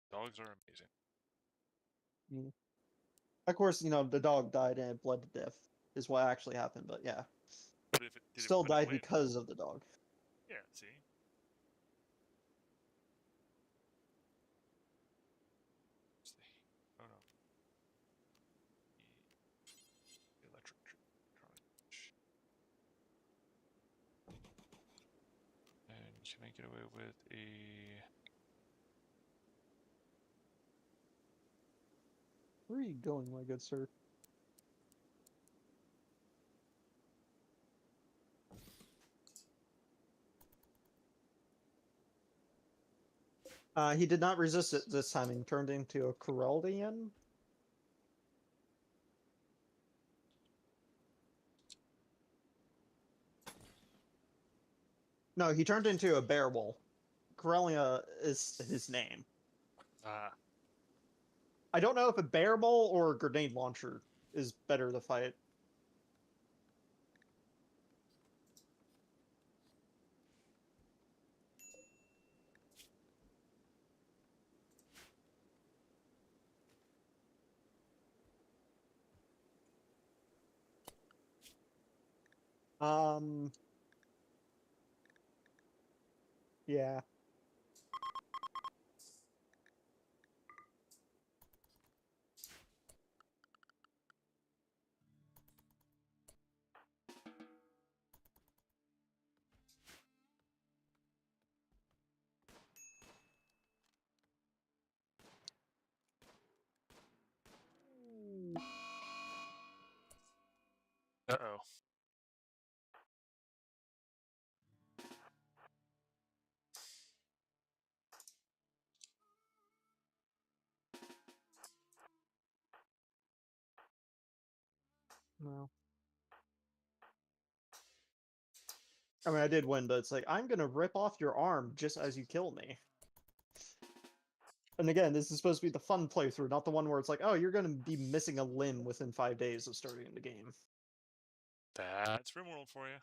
Dogs are amazing. Mm. Of course, you know, the dog died and it bled to death is what actually happened, but yeah. But if it did Still it died win? because of the dog. Yeah, see? Oh no. The electronic. And can I get away with a... Where are you going, my good sir? He did not resist it this time and turned into a Corellian. No, he turned into a bearwolf. Corellia is his name. I don't know if a bear bowl or a grenade launcher is better to fight. Yeah. Uh-oh. No. I mean, I did win, but it's like, I'm gonna rip off your arm just as you kill me. And again, this is supposed to be the fun playthrough, not the one where it's like, oh, you're gonna be missing a limb within 5 days of starting the game. That's Rimworld for you.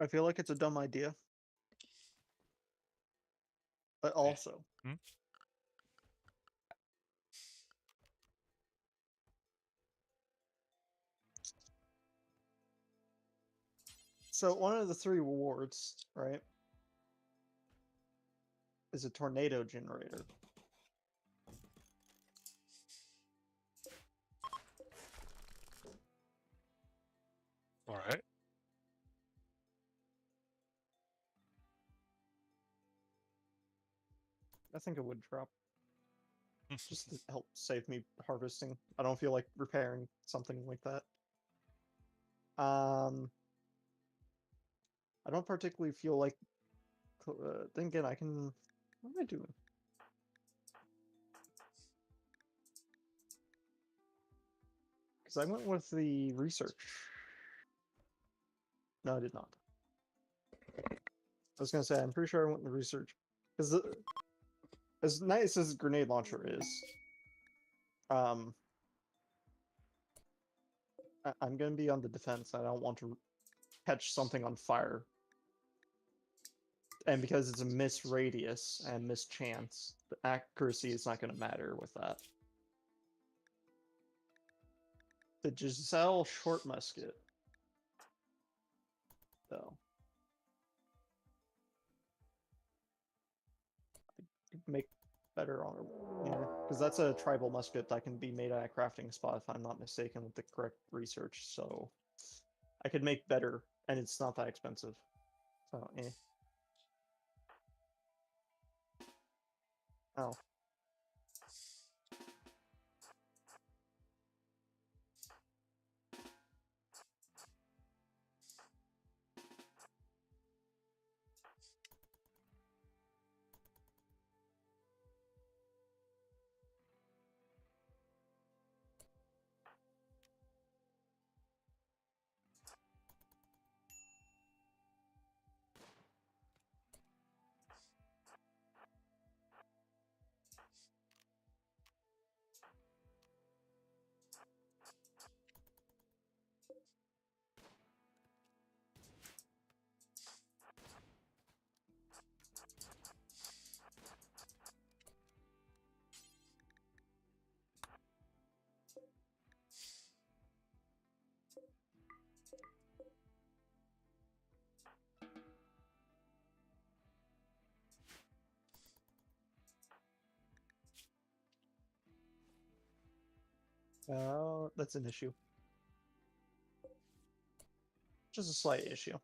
I feel like it's a dumb idea. But also, Hmm? so one of the 3 rewards, right, is a tornado generator. All right. I think it would drop just to help save me harvesting. I don't feel like repairing something like that. I don't particularly feel like. Then again, I can. What am I doing? Because I went with the research. No, I did not. I was gonna say I'm pretty sure I went with the research because as nice as grenade launcher is, um, I'm gonna be on the defense. I don't want to catch something on fire, and because it's a miss radius and miss chance, the accuracy is not gonna matter with that. The Giselle short musket, though. Make better on because that's a tribal musket that can be made at a crafting spot if I'm not mistaken with the correct research. So I could make better, and it's not that expensive. So Oh. That's an issue. Just a slight issue.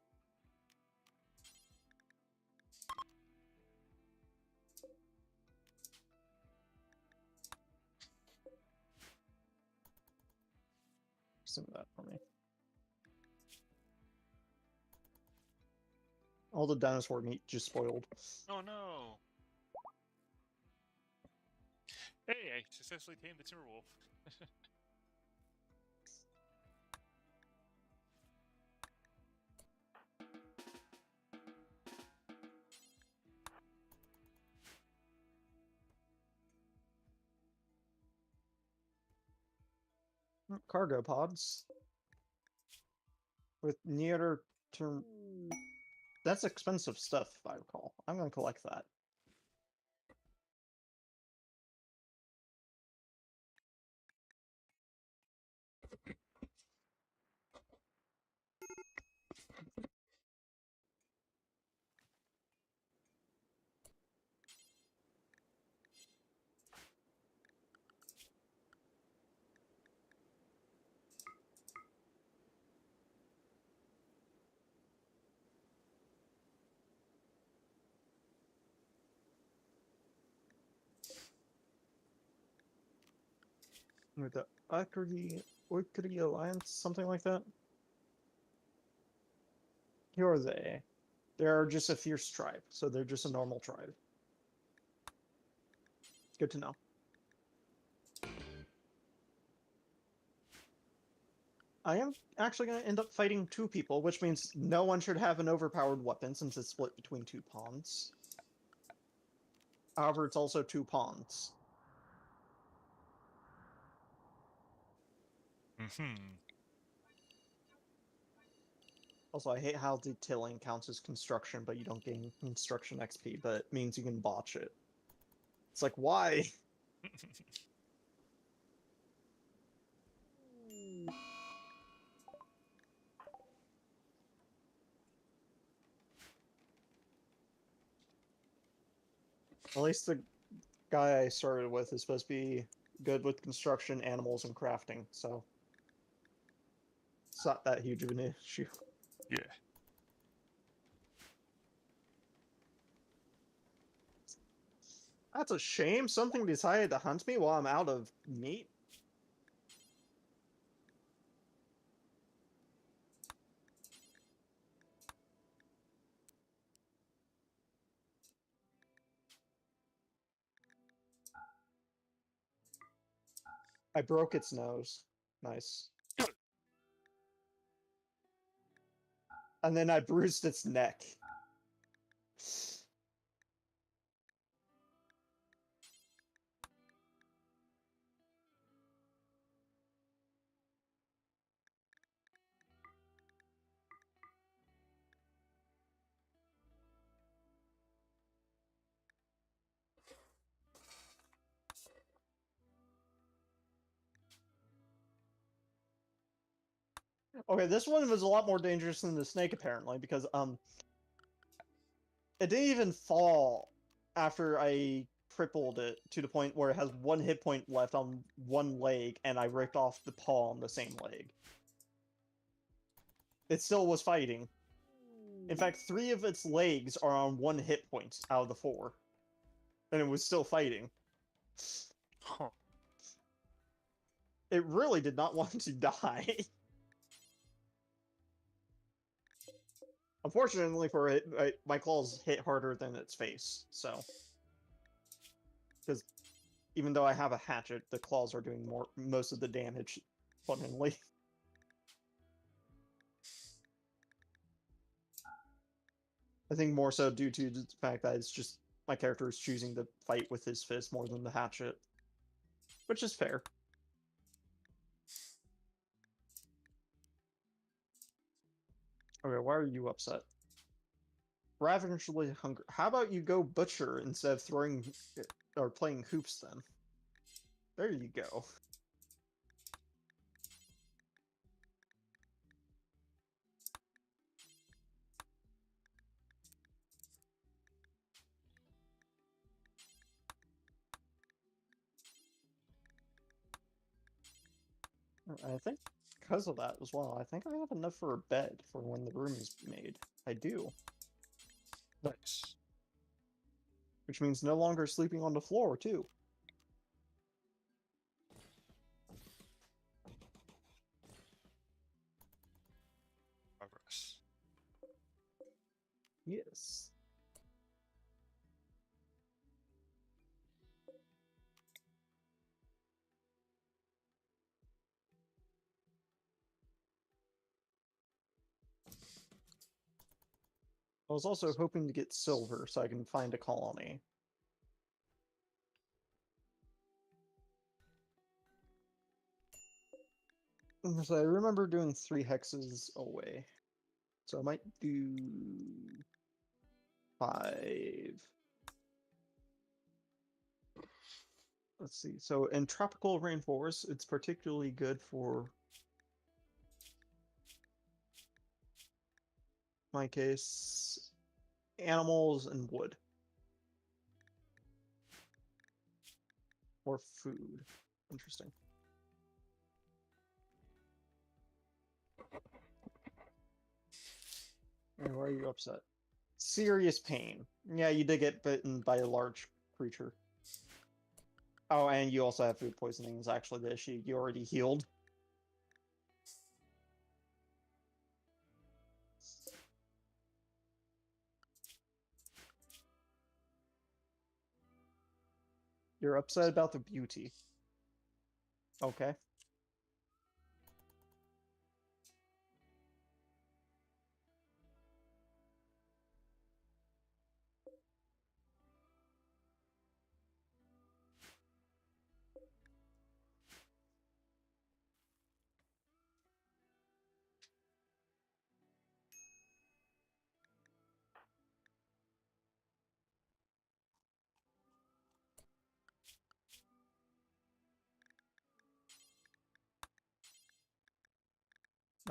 Some of that for me. All the dinosaur meat just spoiled. Oh no. Hey, I successfully tamed the Timberwolf. Cargo pods with near term. That's expensive stuff, if I recall. I'm gonna collect that. With the Orkri Alliance, something like that. Who are they? They're just a fierce tribe, so they're just a normal tribe. Good to know. I am actually going to end up fighting 2 people, which means no one should have an overpowered weapon since it's split between 2 pawns. However, it's also 2 pawns. Mm-hmm. Also, I hate how detailing counts as construction, but you don't gain construction XP, but it means you can botch it. It's like, why? At least the guy I started with is supposed to be good with construction, animals, and crafting, so it's not that huge of an issue. Yeah. That's a shame. Something decided to hunt me while I'm out of meat. I broke its nose. Nice. And then I bruised its neck. Okay, this one was a lot more dangerous than the snake apparently, because it didn't even fall after I crippled it to the point where it has 1 hit point left on 1 leg, and I ripped off the paw on the same leg. It still was fighting. In fact, 3 of its legs are on 1 hit point out of the 4. And it was still fighting. Huh. It really did not want to die. Unfortunately for it, my claws hit harder than its face, so... Because even though I have a hatchet, the claws are doing most of the damage, funnily. I think more so due to the fact that it's just my character is choosing to fight with his fist more than the hatchet. Which is fair. Okay, why are you upset? Ravenously hungry. How about you go butcher instead of throwing or playing hoops then? There you go. I think because of that as well, I think I have enough for a bed for when the room is made. I do. Nice. Which means no longer sleeping on the floor, too. Progress. Yes. I was also hoping to get silver so I can find a colony. So I remember doing 3 hexes away. So I might do 5. Let's see. So in tropical rainforests, it's particularly good for my case, animals and wood. Or food. Interesting. And why are you upset? Serious pain. Yeah, you did get bitten by a large creature. Oh, and you also have food poisoning is actually the issue. You already healed. You're upset about the beauty. Okay.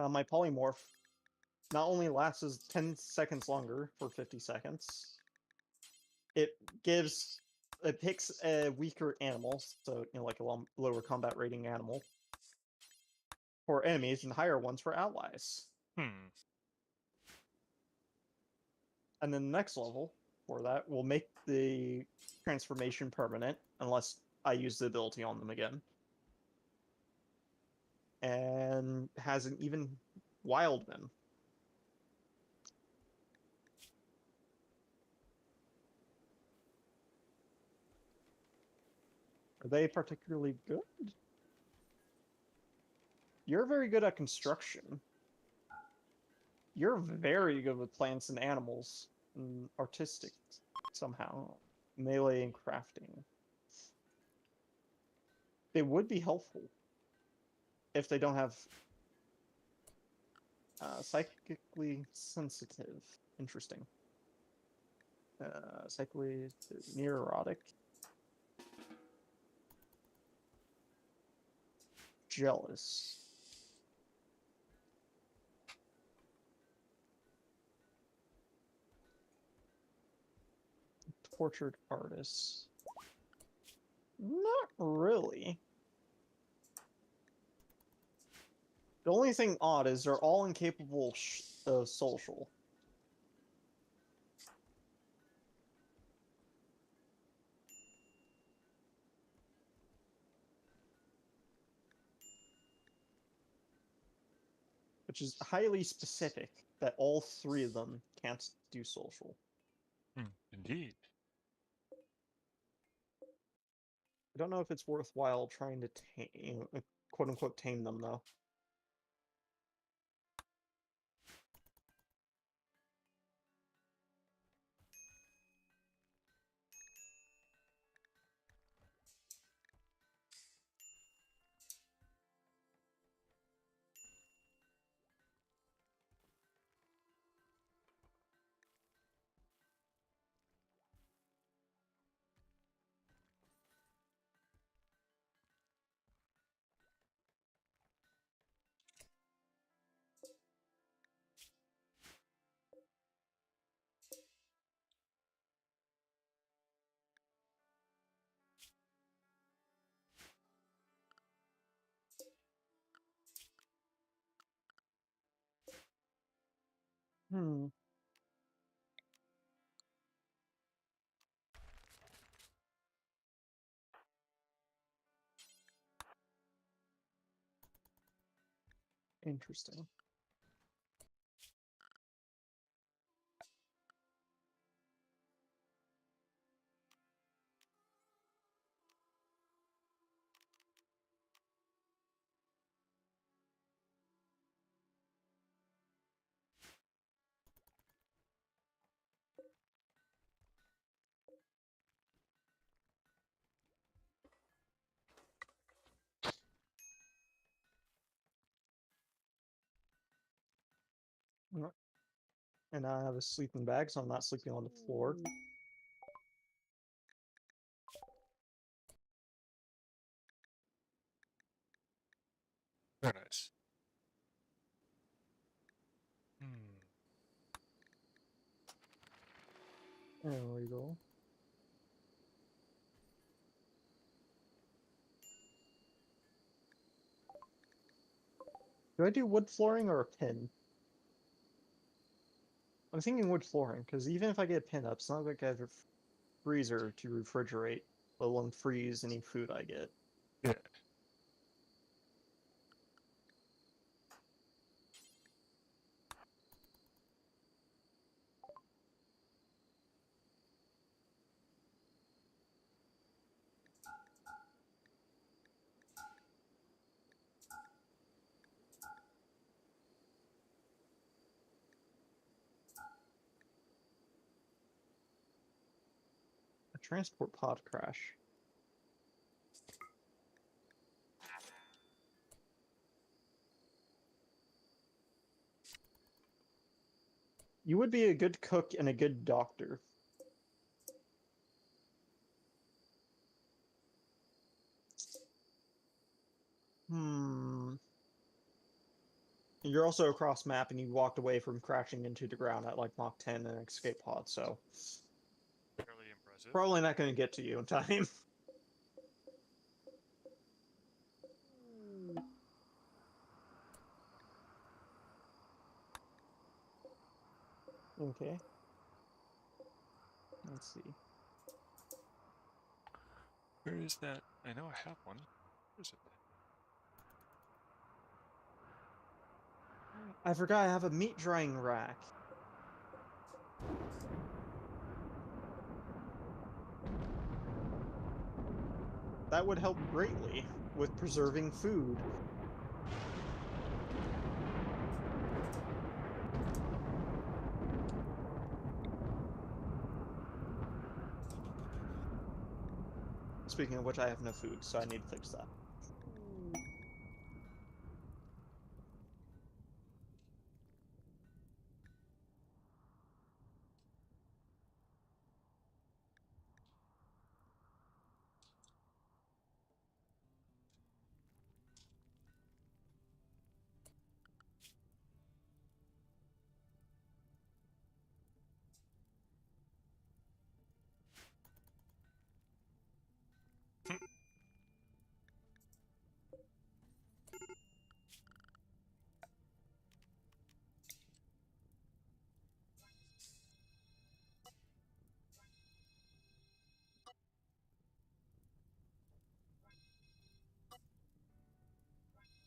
My polymorph not only lasts 10 seconds longer for 50 seconds, it picks a weaker animal, so like a lower combat rating animal for enemies and higher ones for allies. And then the next level for that will make the transformation permanent, unless I use the ability on them again. And has an even wildman. Are they particularly good? You're very good at construction. You're very good with plants and animals and artistic somehow. Melee and crafting. They would be helpful if they don't have psychically sensitive. Interesting. Psychically neurotic. Jealous. Tortured artists. Not really. The only thing odd is they're all incapable of social. Which is highly specific that all three of them can't do social. Indeed. I don't know if it's worthwhile trying to tame, quote unquote, tame them though. Interesting. And I have a sleeping bag, so I'm not sleeping on the floor. Very nice. There we go. Do I do wood flooring or a pin? I'm thinking wood flooring, because even if I get a pin up, it's not like I have a freezer to refrigerate, let alone freeze any food I get. Yeah. A transport pod crash. You would be a good cook and a good doctor. You're also across map, and you walked away from crashing into the ground at like Mach 10 in an escape pod, so Fairly impressive. probably not going to get to you in time. Okay. Let's see. Where is that? I know I have one. Where is it? I forgot I have a meat drying rack. That would help greatly with preserving food. Speaking of which, I have no food, so I need to fix that.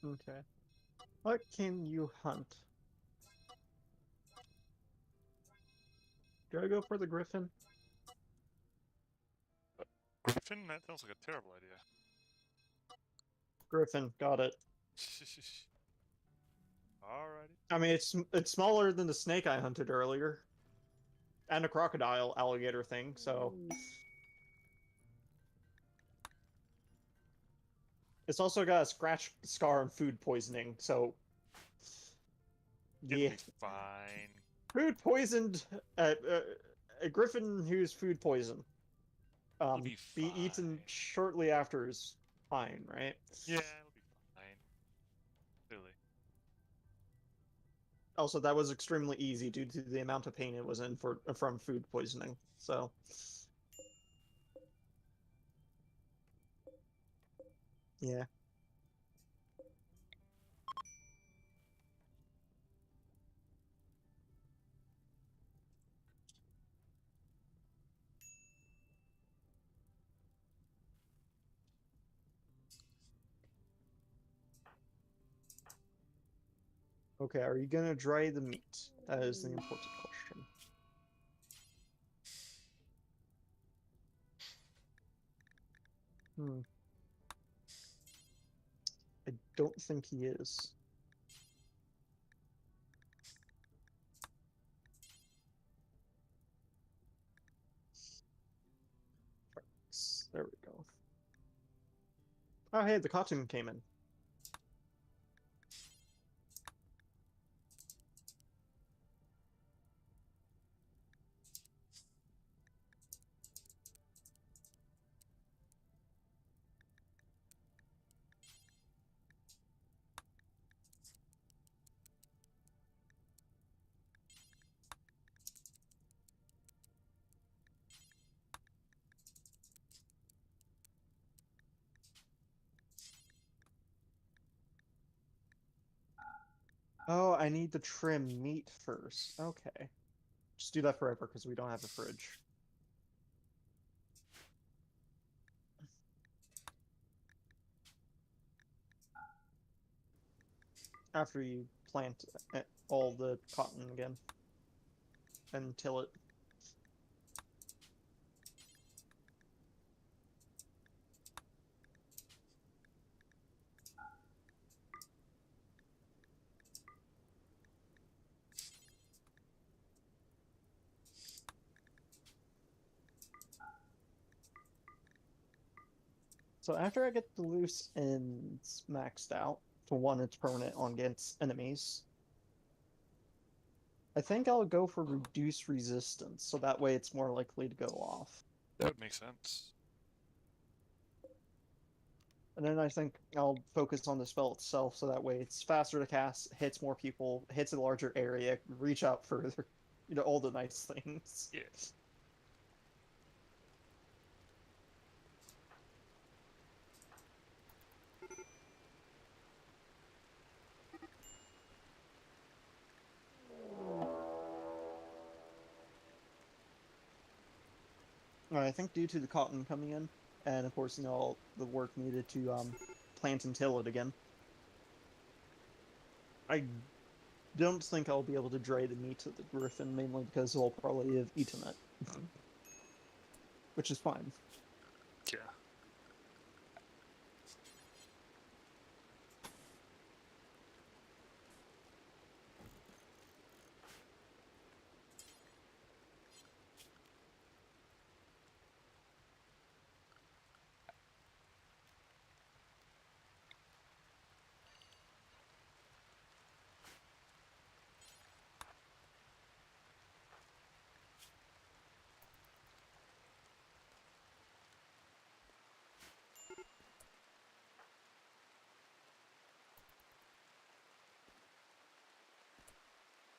Okay. What can you hunt? Do I go for the griffin? Griffin? That sounds like a terrible idea. Griffin, got it. Alrighty. I mean, it's smaller than the snake I hunted earlier, and a crocodile alligator thing. So it's also got a scratch scar and food poisoning. So It'll yeah, be fine. food poisoned. A griffin who's food poisoned. It'll be Be fine. eaten shortly after is fine, right? Yeah, it'll be fine. Really. Also, that was extremely easy due to the amount of pain it was in from food poisoning. So, yeah. Okay, are you gonna dry the meat? That is the important question. Hmm. I don't think he is. There we go. Oh, hey, the cotton came in. Oh, I need to trim meat first. Okay. Just do that forever because we don't have a fridge. After you plant all the cotton again and till it. So after I get the loose ends maxed out, to one, it's permanent on against enemies. I think I'll go for reduced resistance, so that way it's more likely to go off. That would make sense. And then I think I'll focus on the spell itself, so that way it's faster to cast, hits more people, hits a larger area, reach out further. You know, all the nice things. Yeah. I think due to the cotton coming in, and of course, you know, all the work needed to plant and till it again, I don't think I'll be able to dray the meat of the griffin, mainly because I'll probably have eaten it. Which is fine. Yeah.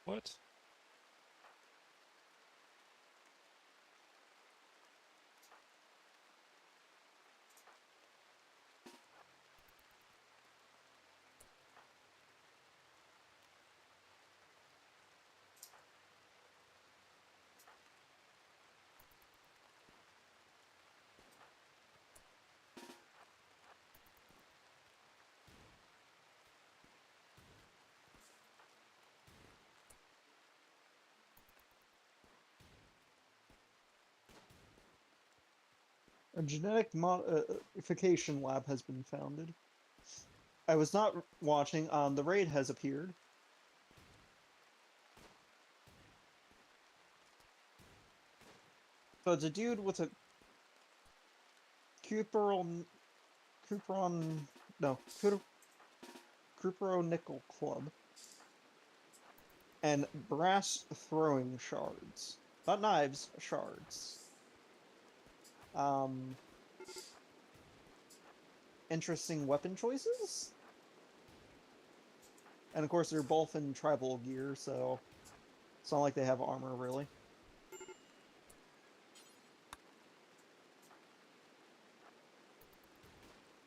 What? A genetic modification lab has been founded. I was not watching. The raid has appeared. So it's a dude with a Cupron, Cupron, no, Cupro nickel club and brass throwing shards, not knives, shards. Um, interesting weapon choices, and of course they're both in tribal gear, so it's not like they have armor really.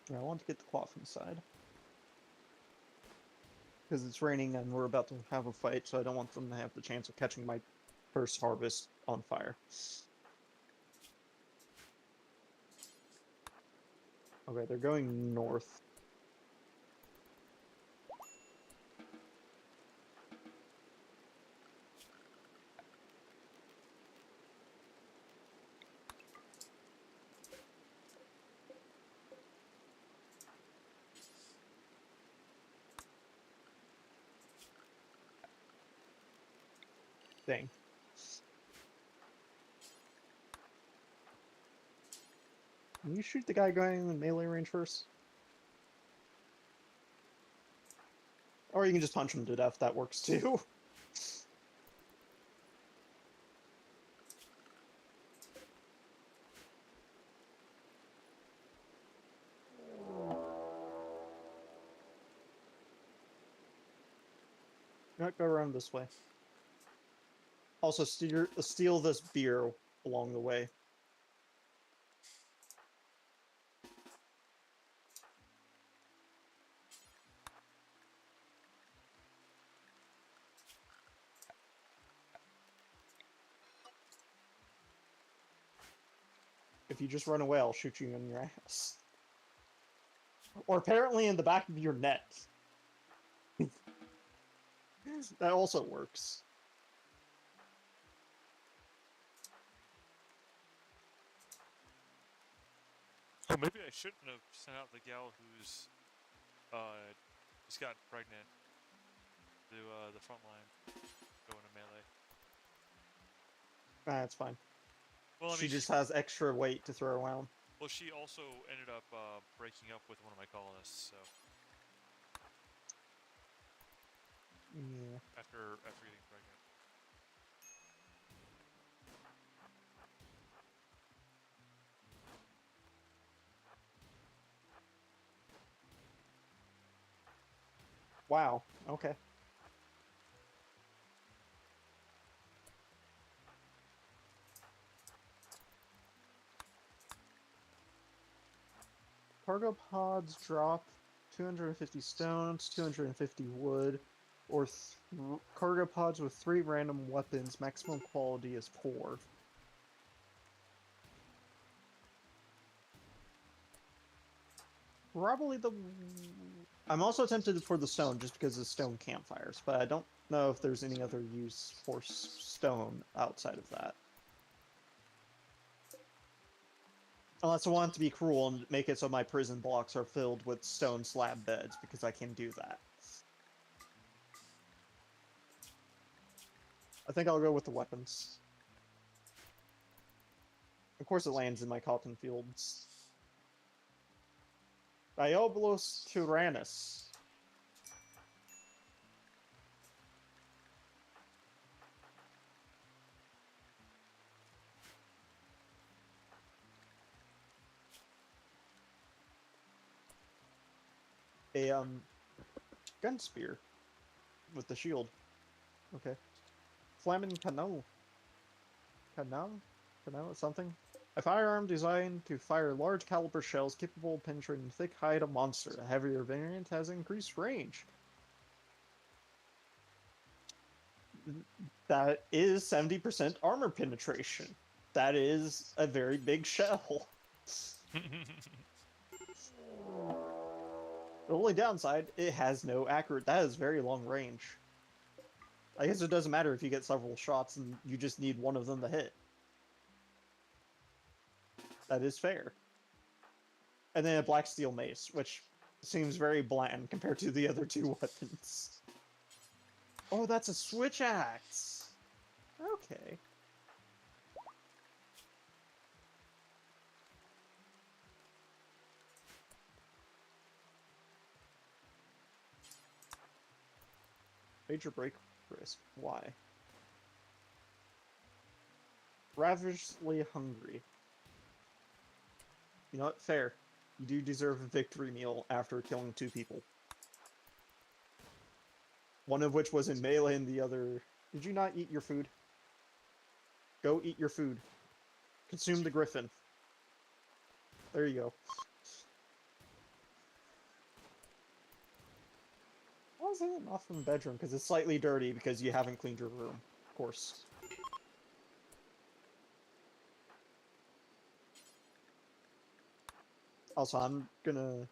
Yeah, I want to get the cloth inside. Because it's raining and we're about to have a fight, so I don't want them to have the chance of catching my first harvest on fire. Okay, they're going north. Dang. Can you shoot the guy going in melee range first? Or you can just punch him to death, that works too. Go around this way. Also, steal this beer along the way. If you just run away, I'll shoot you in your ass. Or apparently in the back of your neck. That also works. Oh, maybe I shouldn't have sent out the gal who's just got pregnant to the front line, going to melee. That's fine. Well, I She mean, just has extra weight to throw around. well, she also ended up breaking up with one of my colonists, so Yeah. after getting pregnant. Wow. Okay. Cargo pods drop 250 stones, 250 wood, or cargo pods with 3 random weapons. Maximum quality is poor. Probably the... I'm also tempted for the stone, just because of stone campfires, but I don't know if there's any other use for stone outside of that. Unless I want it to be cruel and make it so my prison blocks are filled with stone slab beds, because I can do that. I think I'll go with the weapons. Of course it lands in my cotton fields. Diabolos Tyrannus. A, gun spear. With the shield. Okay. Flamin' Cano. Cano? Cano? Something? A firearm designed to fire large caliber shells capable of penetrating thick hide of monster. A heavier variant has increased range. That is 70% armor penetration. That is a very big shell. The only downside, it has no accurate. That is very long range. I guess it doesn't matter if you get several shots and you just need one of them to hit. That is fair. And then a black steel mace, which seems very bland compared to the other 2 weapons. Oh, that's a switch axe. Okay. Major break risk. Why? Ravishly hungry. You know what? Fair. You do deserve a victory meal after killing 2 people. One of which was in melee and the other... Did you not eat your food? Go eat your food. Consume the griffin. There you go. Why is it off from the bedroom? Because it's slightly dirty because you haven't cleaned your room. Of course. Also, I'm gonna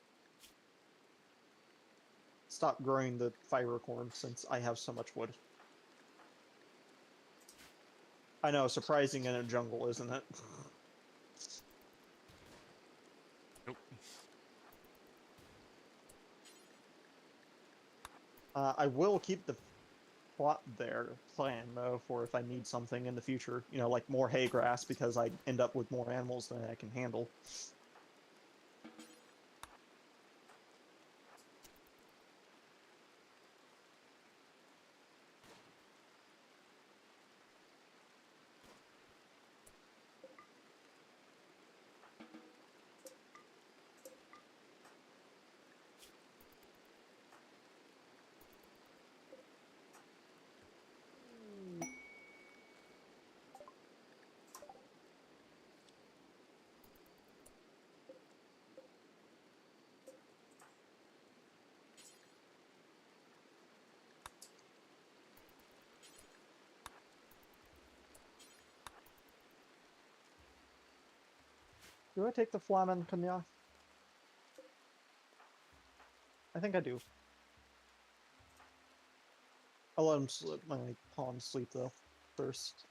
stop growing the fiber corn since I have so much wood. I know, surprising in a jungle, isn't it? Nope. I will keep the plot there plan though for if I need something in the future. You know, like more hay grass because I end up with more animals than I can handle. Do I take the Flamen Cognac? I think I do. I'll let him slip my pawn sleep though first.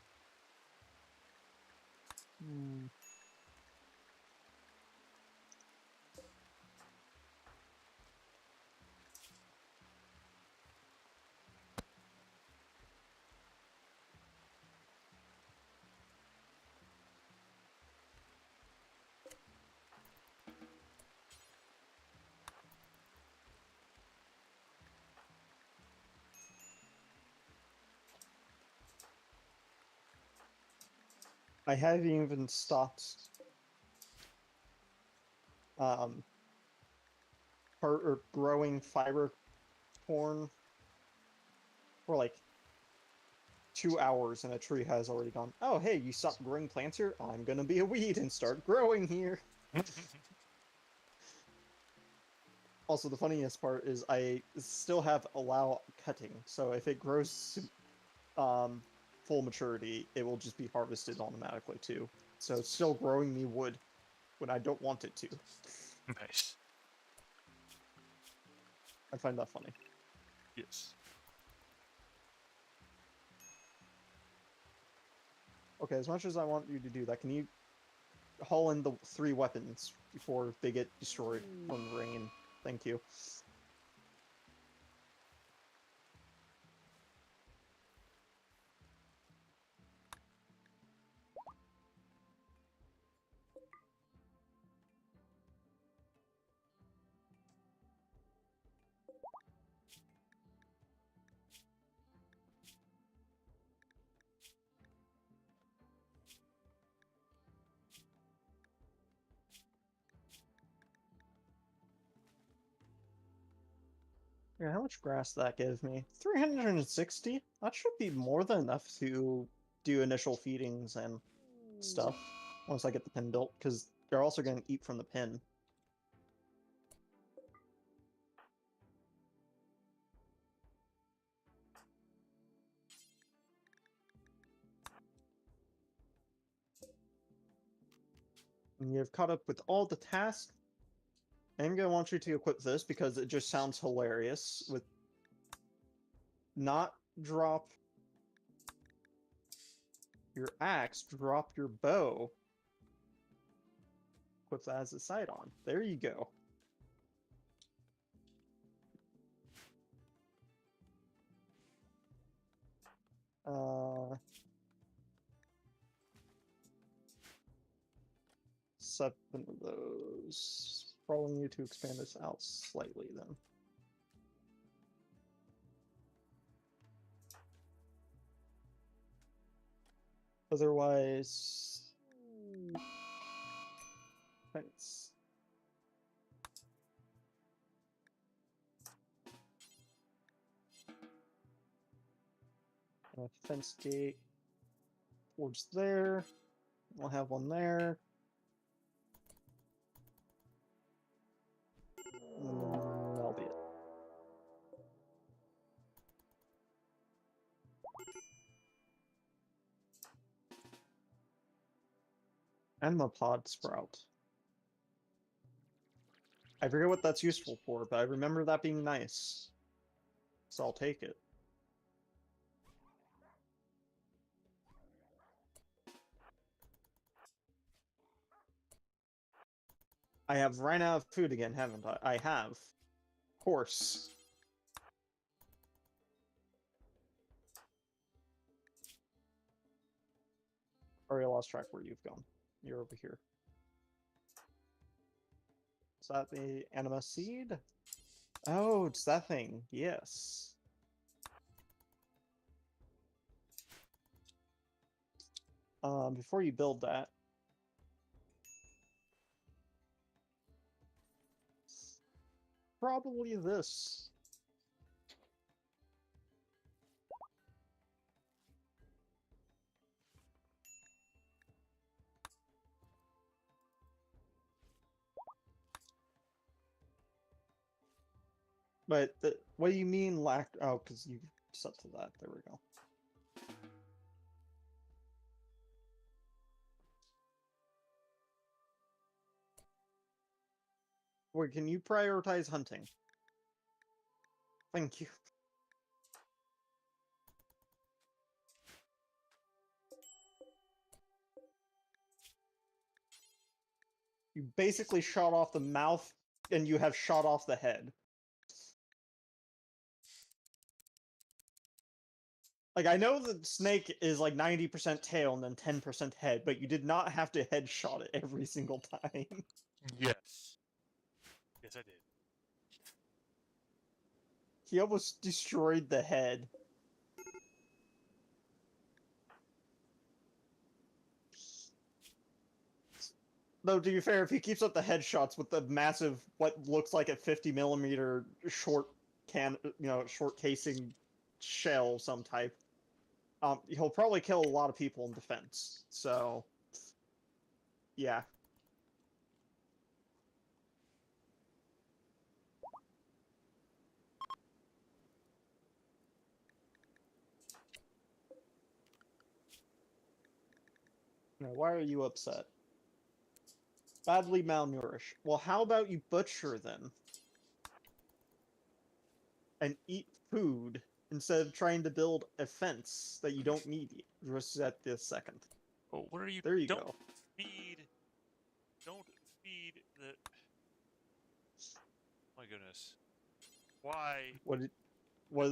I haven't even stopped or growing fiber corn for like 2 hours and a tree has already gone, oh hey, you stopped growing plants here? I'm gonna be a weed and start growing here. Also, the funniest part is I still have allow cutting, so if it grows to full maturity, it will just be harvested automatically too. So it's still growing me wood when I don't want it to. Nice. I find that funny. Yes. Okay, as much as I want you to do that, can you haul in the 3 weapons before they get destroyed from rain? Thank you. Yeah, how much grass did that give me? 360? That should be more than enough to do initial feedings and stuff once I get the pin built, because they're also going to eat from the pin. And you've caught up with all the tasks. I'm going to want you to equip this because it just sounds hilarious with not drop your axe, drop your bow. Equip that as a side-on. There you go. Seven of those. Probably need to expand this out slightly then. Otherwise, fence. Fence gate towards there. We'll have one there. That'll be it. And the pod sprout. I forget what that's useful for, but I remember that being nice. So I'll take it. I have ran out of food again, haven't I? I have. Of course. Already lost track where you've gone. You're over here. Is that the anima seed? Oh, it's that thing. Yes. Before you build that, probably this. But what do you mean lack? Oh, because you set to that. There we go. Wait, can you prioritize hunting? Thank you. You basically shot off the mouth, and you have shot off the head. Like, I know the snake is like 90% tail and then 10% head, but you did not have to headshot it every single time. Yes. Yes, I did. He almost destroyed the head. Though, to be fair, if he keeps up the headshots with the massive, what looks like a 50mm short short casing shell of some type, he'll probably kill a lot of people in defense. So, yeah. Now, why are you upset? Badly malnourished. Well, how about you butcher them and eat food instead of trying to build a fence that you don't need just at this second? Oh, what are you? There you Don't go. feed. Don't feed the. My goodness. Why? What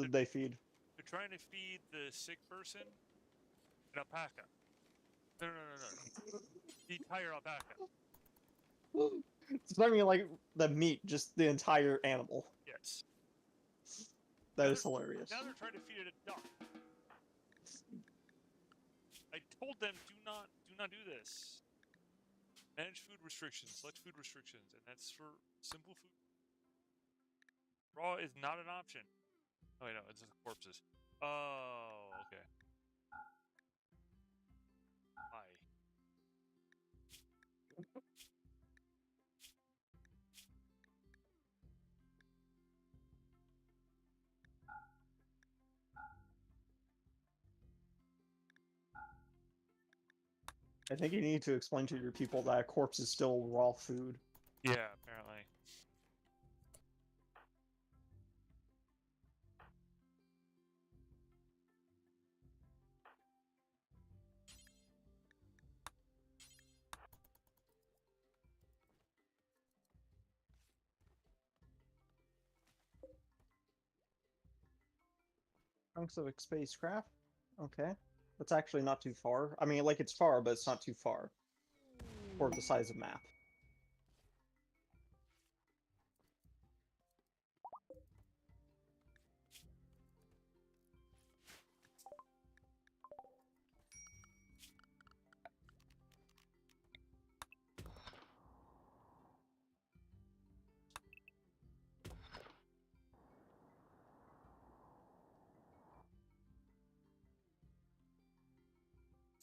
did they feed? They're trying to feed the sick person an alpaca. No, no, no, no. The entire alpaca. It's not even like the meat, just the entire animal. Yes. That Now is hilarious. Now they're trying to feed it a duck. I told them do not do this. Manage food restrictions, select food restrictions, and that's for simple food. Raw is not an option. Oh wait, no, it's just corpses. Oh, okay. Hi. I think you need to explain to your people that a corpse is still raw food. Yeah, apparently. Chunks of spacecraft? Okay. That's actually not too far. I mean, like, it's far, but it's not too far. For the size of map.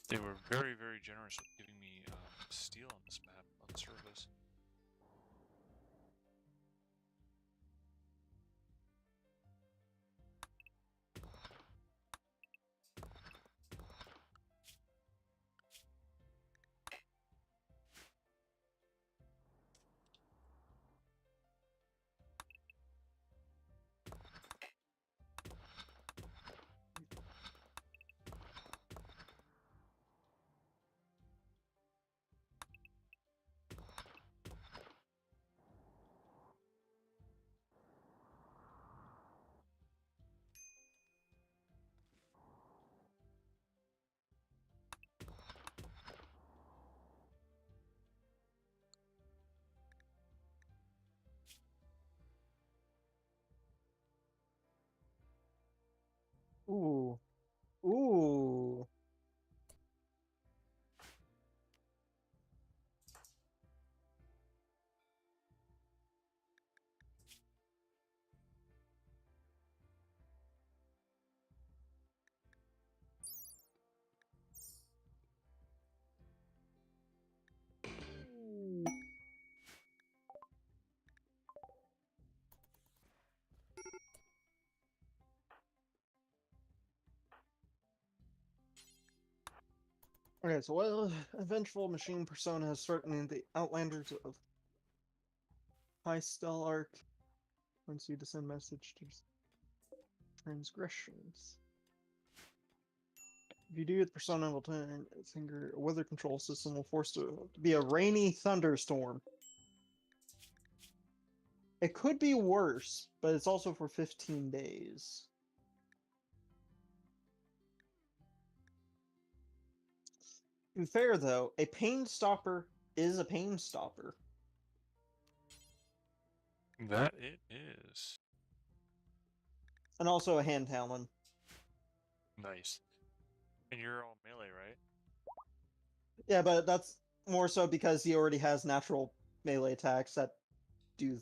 They were very, very generous with giving me steel on this map on the surface. Ooh. Ooh. Okay, so what eventual machine persona has certain the Outlanders of High Stellarch once you to send message to transgressions. If you do, the persona will turn its finger. A weather control system will force it to be a rainy thunderstorm. It could be worse, but it's also for 15 days. To be fair, though, a pain stopper is a pain stopper. That it is. And also a hand talon. Nice. And you're all melee, right? Yeah, but that's more so because he already has natural melee attacks that do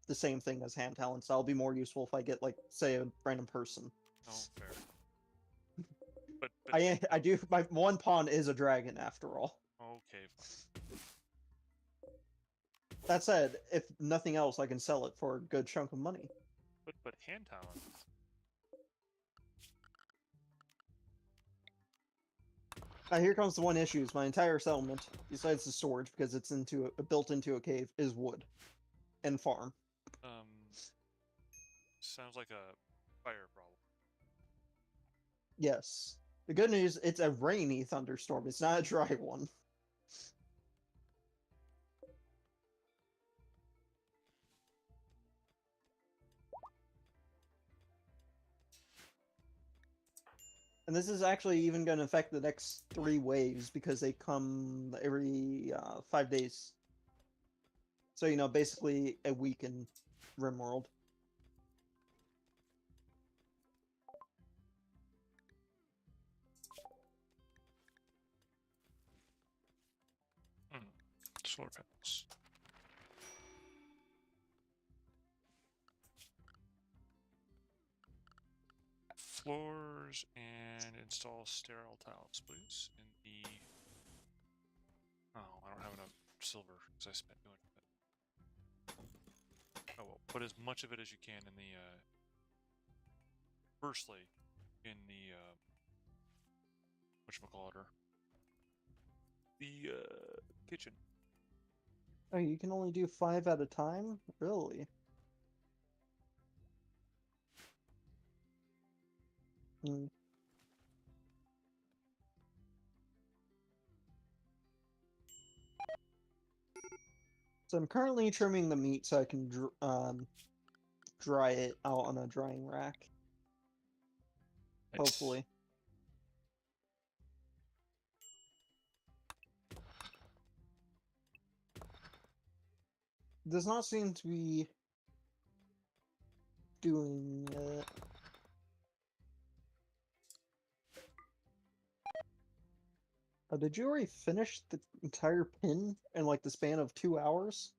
the same thing as hand talents. That'll be more useful if I get, like, say, a random person. Oh, fair. But I do. My one pawn is a dragon, after all. okay, fine. That said, if nothing else, I can sell it for a good chunk of money. But hand talents. Here comes the one issue: is my entire settlement, besides the storage, because it's built into a cave, is wood and farm. Sounds like a fire problem. Yes. The good news, it's a rainy thunderstorm. It's not a dry one. And this is actually even going to affect the next 3 waves because they come every 5 days. So, you know, basically a week in Rimworld. Solar panels. Floors and install sterile tiles, please. In the I don't have enough silver because I spent doing it. Oh well, put as much of it as you can in the firstly in the whatchamacallit, the kitchen. Oh, you can only do 5 at a time? Really? Hmm. So I'm currently trimming the meat so I can dry it out on a drying rack. Nice. Hopefully. Does not seem to be doing it. Did you already finish the entire pin in like the span of 2 hours?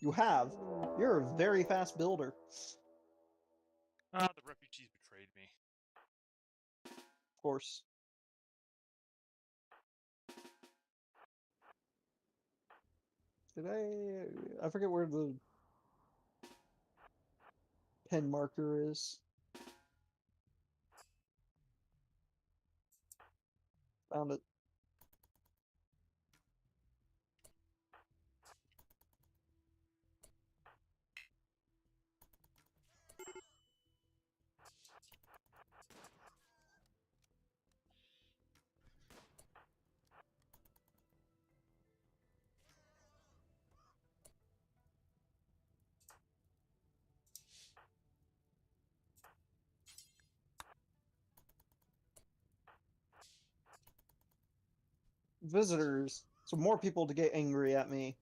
You have. You're a very fast builder. Ah, the refugees betrayed me. Of course. Did I forget where the pen marker is. Found it. Visitors. So more people to get angry at me.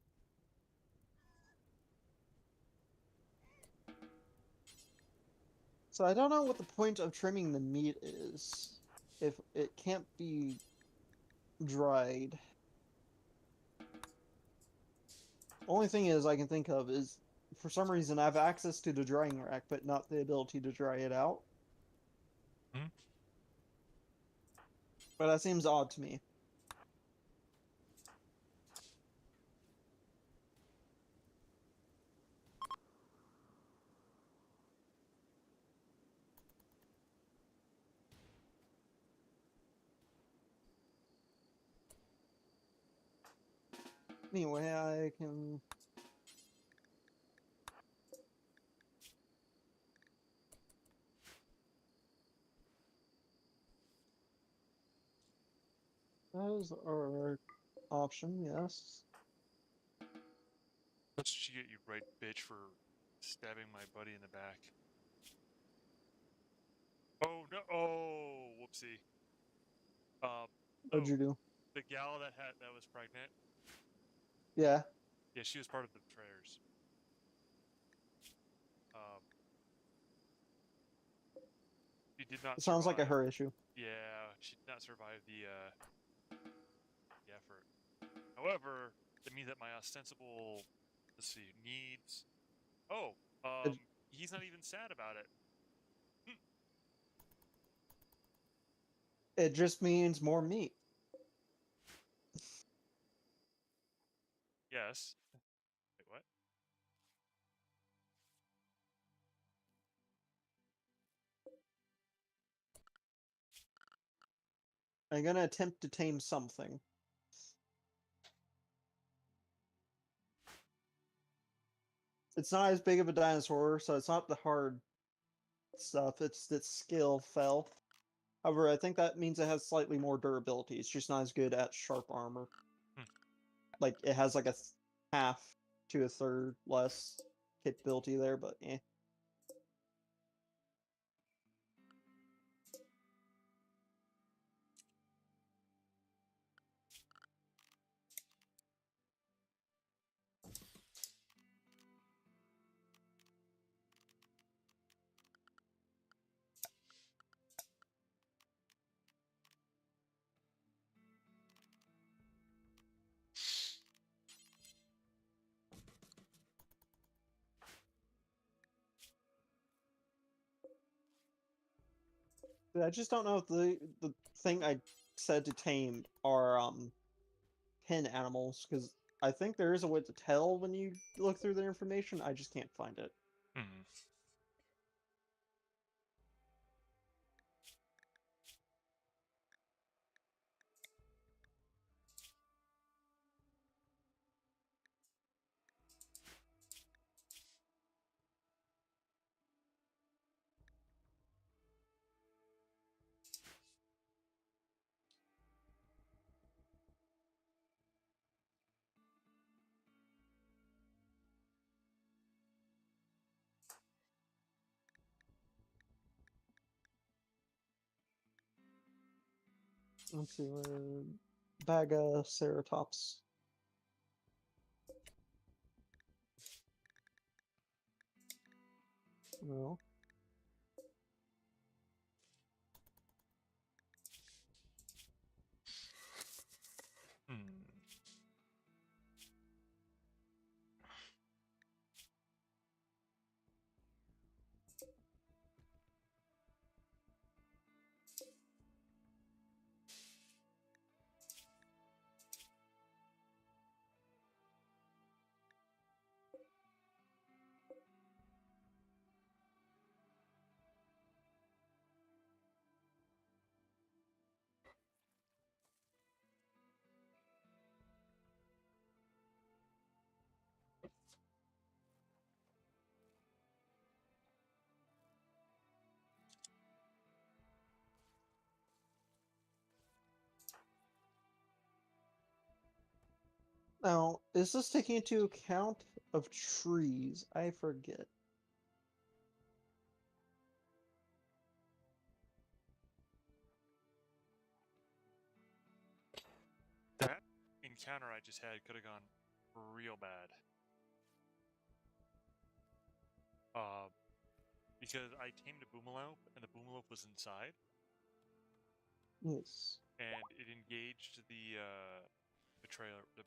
So I don't know what the point of trimming the meat is if it can't be dried. Only thing is I can think of is, for some reason, I have access to the drying rack, but not the ability to dry it out. Hmm? But that seems odd to me. Anyway, I can... Those are option, yes. That's what you get, you right bitch, for stabbing my buddy in the back. Oh no! Oh, whoopsie. What'd you do? The gal that was pregnant. Yeah. Yeah, she was part of the betrayers. She did not It sounds like a survive. her issue. Yeah, she did not survive the effort. However, that means that my ostensible, let's see, needs Oh, It, he's not even sad about it. it just means more meat. Yes. Wait, what? I'm gonna attempt to tame something. It's not as big of a dinosaur, so it's not the hard stuff. It's its skill fell. However, I think that means it has slightly more durability. It's just not as good at sharp armor. Hmm. Like, it has like a half to a third less capability there, but eh. I just don't know if the thing I said to tame are pen animals, because I think there is a way to tell when you look through the information. I just can't find it. Hmm. Let's see, Bagaceratops. No. Hmm. Now, is this taking into account of trees? I forget. That encounter I just had could have gone real bad. Because I tamed a Boomalaup, and the Boomalaup was inside, Yes. and it engaged the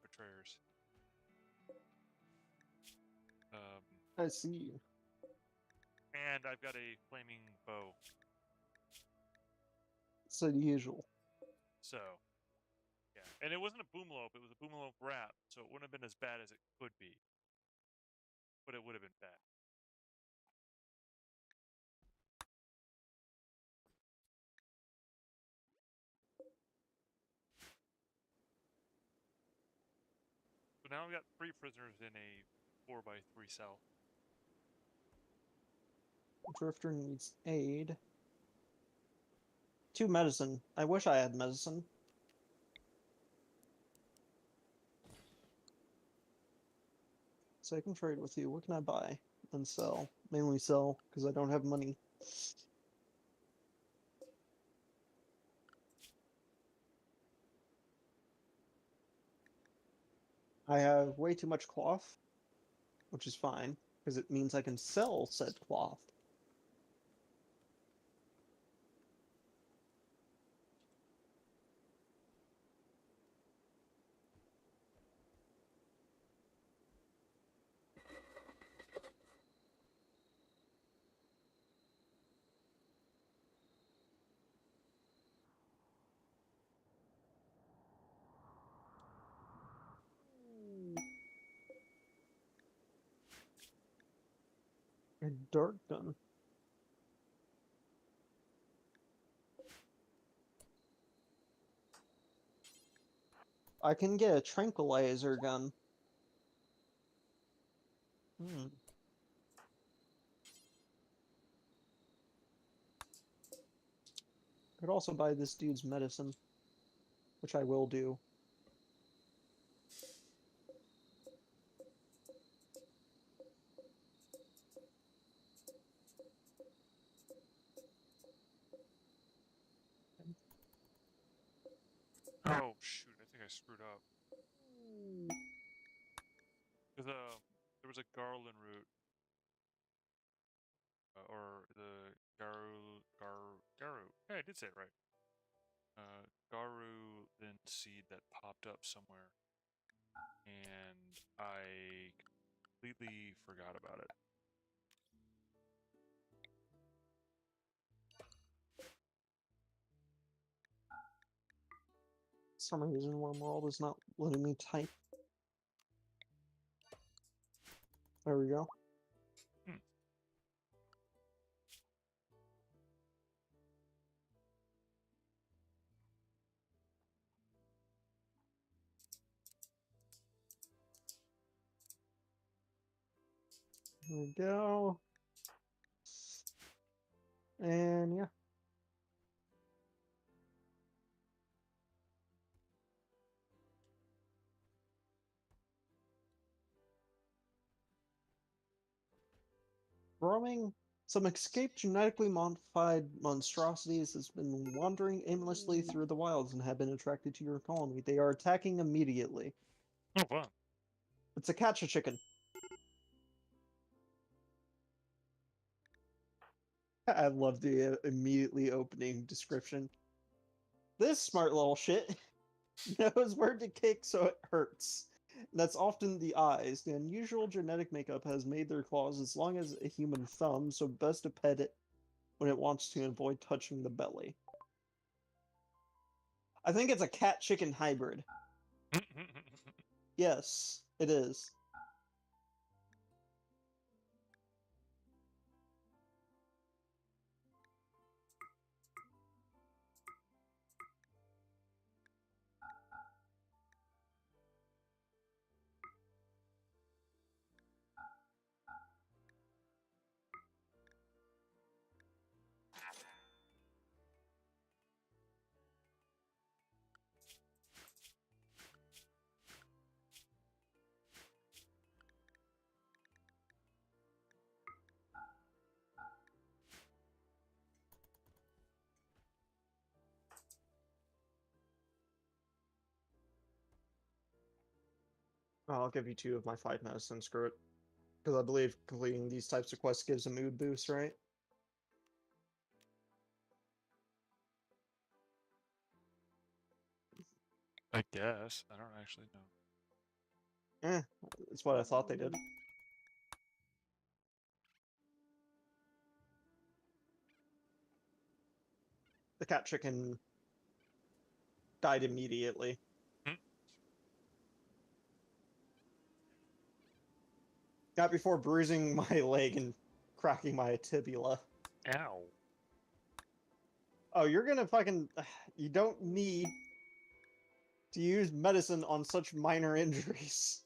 betrayers. Um, I see. and I've got a flaming bow, So the usual. so yeah. And it wasn't a Boomalaup; it was a Boomalaup wrap, so it wouldn't have been as bad as it could be, but it would have been bad. So now I've got 3 prisoners in a 4x3 cell. Drifter needs aid. 2 medicine. I wish I had medicine. So I can trade with you. What can I buy and sell? Mainly sell, because I don't have money. I have way too much cloth, which is fine, because it means I can sell said cloth. A dart gun. I can get a tranquilizer gun. Hmm. Could also buy this dude's medicine, which I will do. Oh shoot! I think I screwed up. Cause there was a garland root, or the garu. Hey, I did say it right. Garu then seed that popped up somewhere, and I completely forgot about it. For some reason, Rimworld is not letting me type. There we go. Hmm. There we go. And yeah. Roaming, some escaped genetically modified monstrosities has been wandering aimlessly through the wilds and have been attracted to your colony. They are attacking immediately. Oh wow! It's a catch chicken. I love the immediately opening description. This smart little shit knows where to kick so it hurts. That's often the eyes. The unusual genetic makeup has made their claws as long as a human thumb, so best to pet it when it wants to avoid touching the belly. I think it's a cat-chicken hybrid. Yes, it is. I'll give you 2 of my 5 medicine, screw it. Because I believe completing these types of quests gives a mood boost, right? I guess I don't actually know. Eh, it's what I thought they did. The cat chicken died immediately. Hmm? Not before bruising my leg and cracking my tibia. Ow! Oh, you're gonna fucking... You don't need to use medicine on such minor injuries.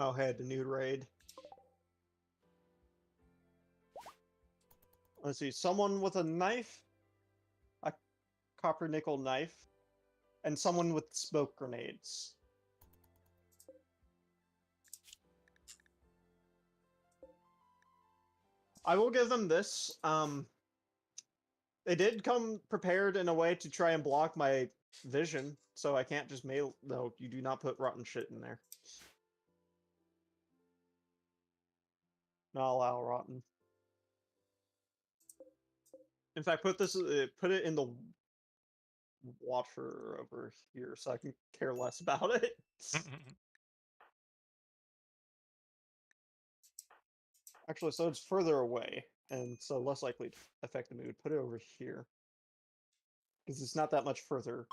Oh, hey, the new raid. Let's see, someone with a knife, a copper nickel knife, and someone with smoke grenades. I will give them this. They did come prepared in a way to try and block my vision, so I can't just mail. No, you do not put rotten shit in there. Not allow rotten. In fact, put it in the water over here, so I can care less about it. Actually, so it's further away, and so less likely to affect the mood. Put it over here. Because it's not that much further.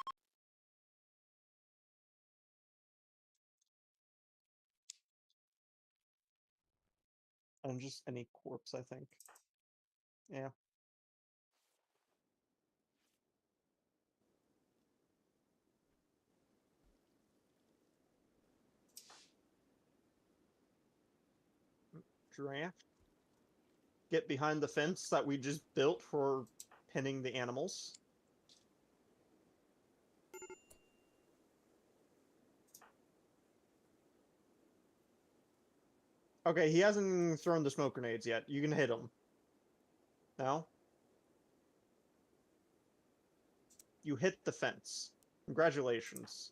And just any corpse, I think. Yeah. Draft. Get behind the fence that we just built for pinning the animals. Okay, he hasn't thrown the smoke grenades yet. You can hit him. Now? You hit the fence. Congratulations.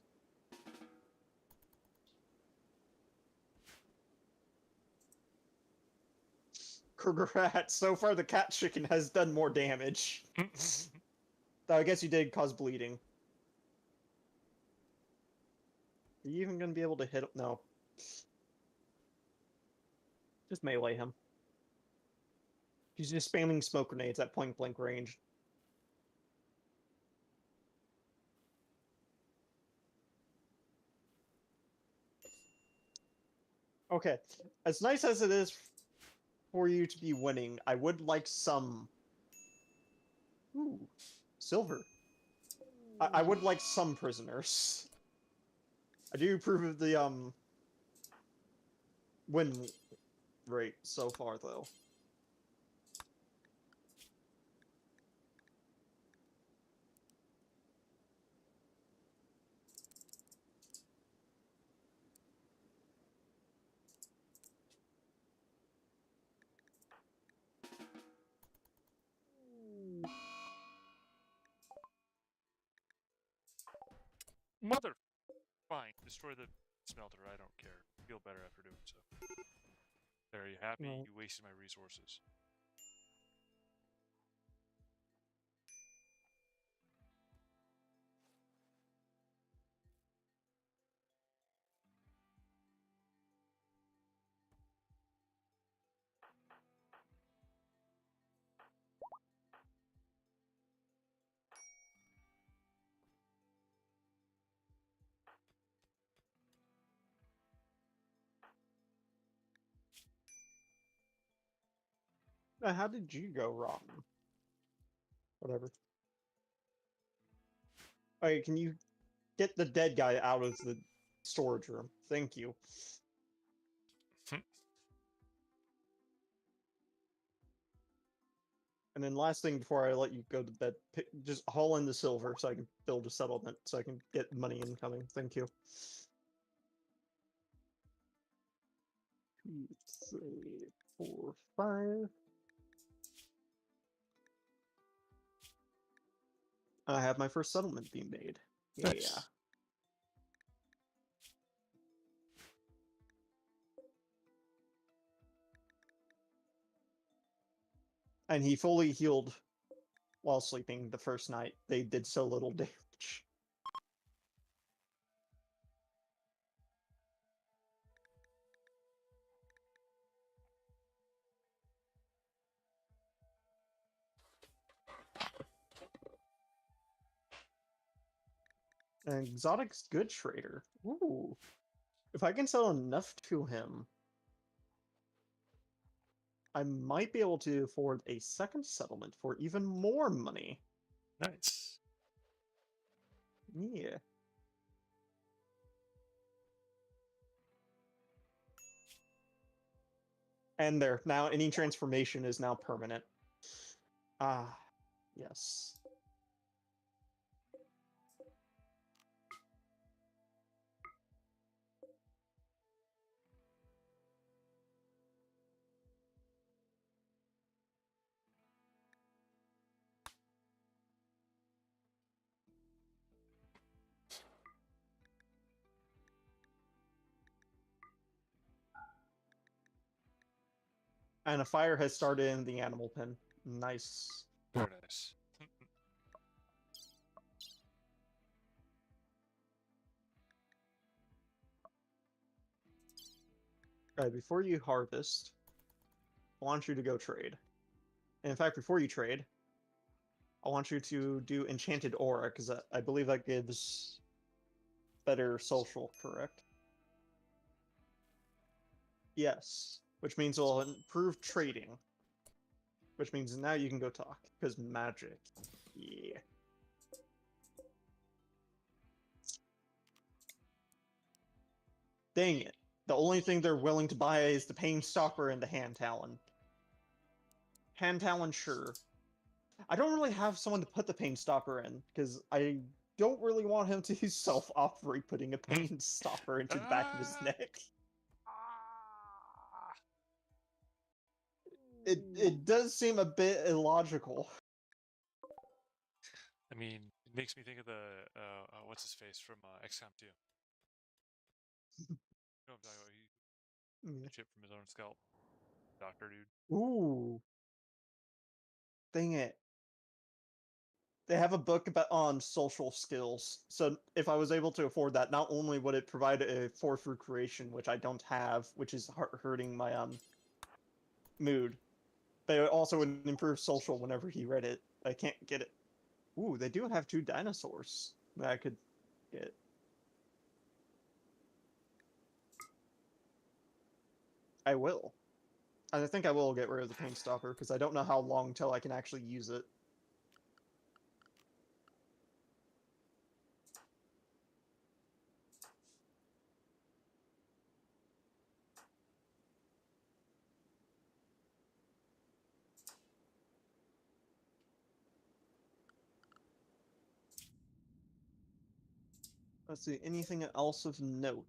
Congrats. So far, the cat chicken has done more damage. Though I guess you did cause bleeding. Are you even going to be able to hit him? No. Just melee him. He's just spamming smoke grenades at point blank range. Okay. As nice as it is for you to be winning, I would like some... Ooh. Silver. I would like some prisoners. I do approve of the, win rate so far, though. Mother. Fine. Destroy the smelter. I don't care. Feel better after doing so. There, are you happy? Right. You wasted my resources. How did you go wrong? Whatever. Okay, can you get the dead guy out of the storage room? Thank you. And then last thing before I let you go to bed, just haul in the silver so I can build a settlement so I can get money incoming. Thank you. 2, 3, 4, 5. I have my first settlement being made. Nice. Yeah. And he fully healed while sleeping the first night. They did so little damage. An exotic's good trader. Ooh. If I can sell enough to him, I might be able to afford a second settlement for even more money. Nice. Yeah. And there, now any transformation is now permanent. Ah, yes. And a fire has started in the animal pen. Nice. Very nice. Alright, before you harvest, I want you to go trade. And in fact, before you trade, I want you to do Enchanted Aura, because I believe that gives better social, correct? Yes, which means it'll improve trading. Which means now you can go talk, because magic. Yeah. Dang it. The only thing they're willing to buy is the Pain Stopper and the Hand Talon. Hand Talon, sure. I don't really have someone to put the Pain Stopper in, because I don't really want him to self-operate putting a Pain Stopper into the back of his neck. It does seem a bit illogical. I mean, it makes me think of the what's his face from XCOM 2. No, I'm talking about he chip from his own scalp. Doctor dude. Ooh. Dang it. They have a book about on social skills. So if I was able to afford that, not only would it provide a 4 through creation, which I don't have, which is hurting my mood, but it also would improve social whenever he read it. I can't get it. Ooh, they do have 2 dinosaurs that I could get. I will. I think I will get rid of the Pain Stopper, because I don't know how long till I can actually use it. Let's see, anything else of note?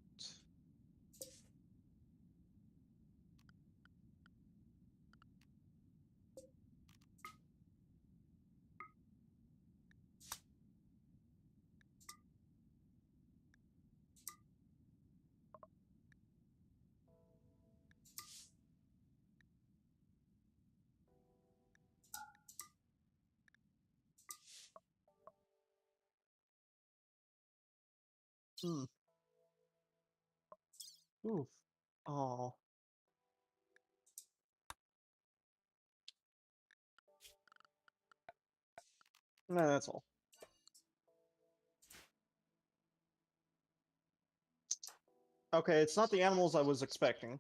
Hmm. Oof. Oh. No, that's all. Okay, it's not the animals I was expecting.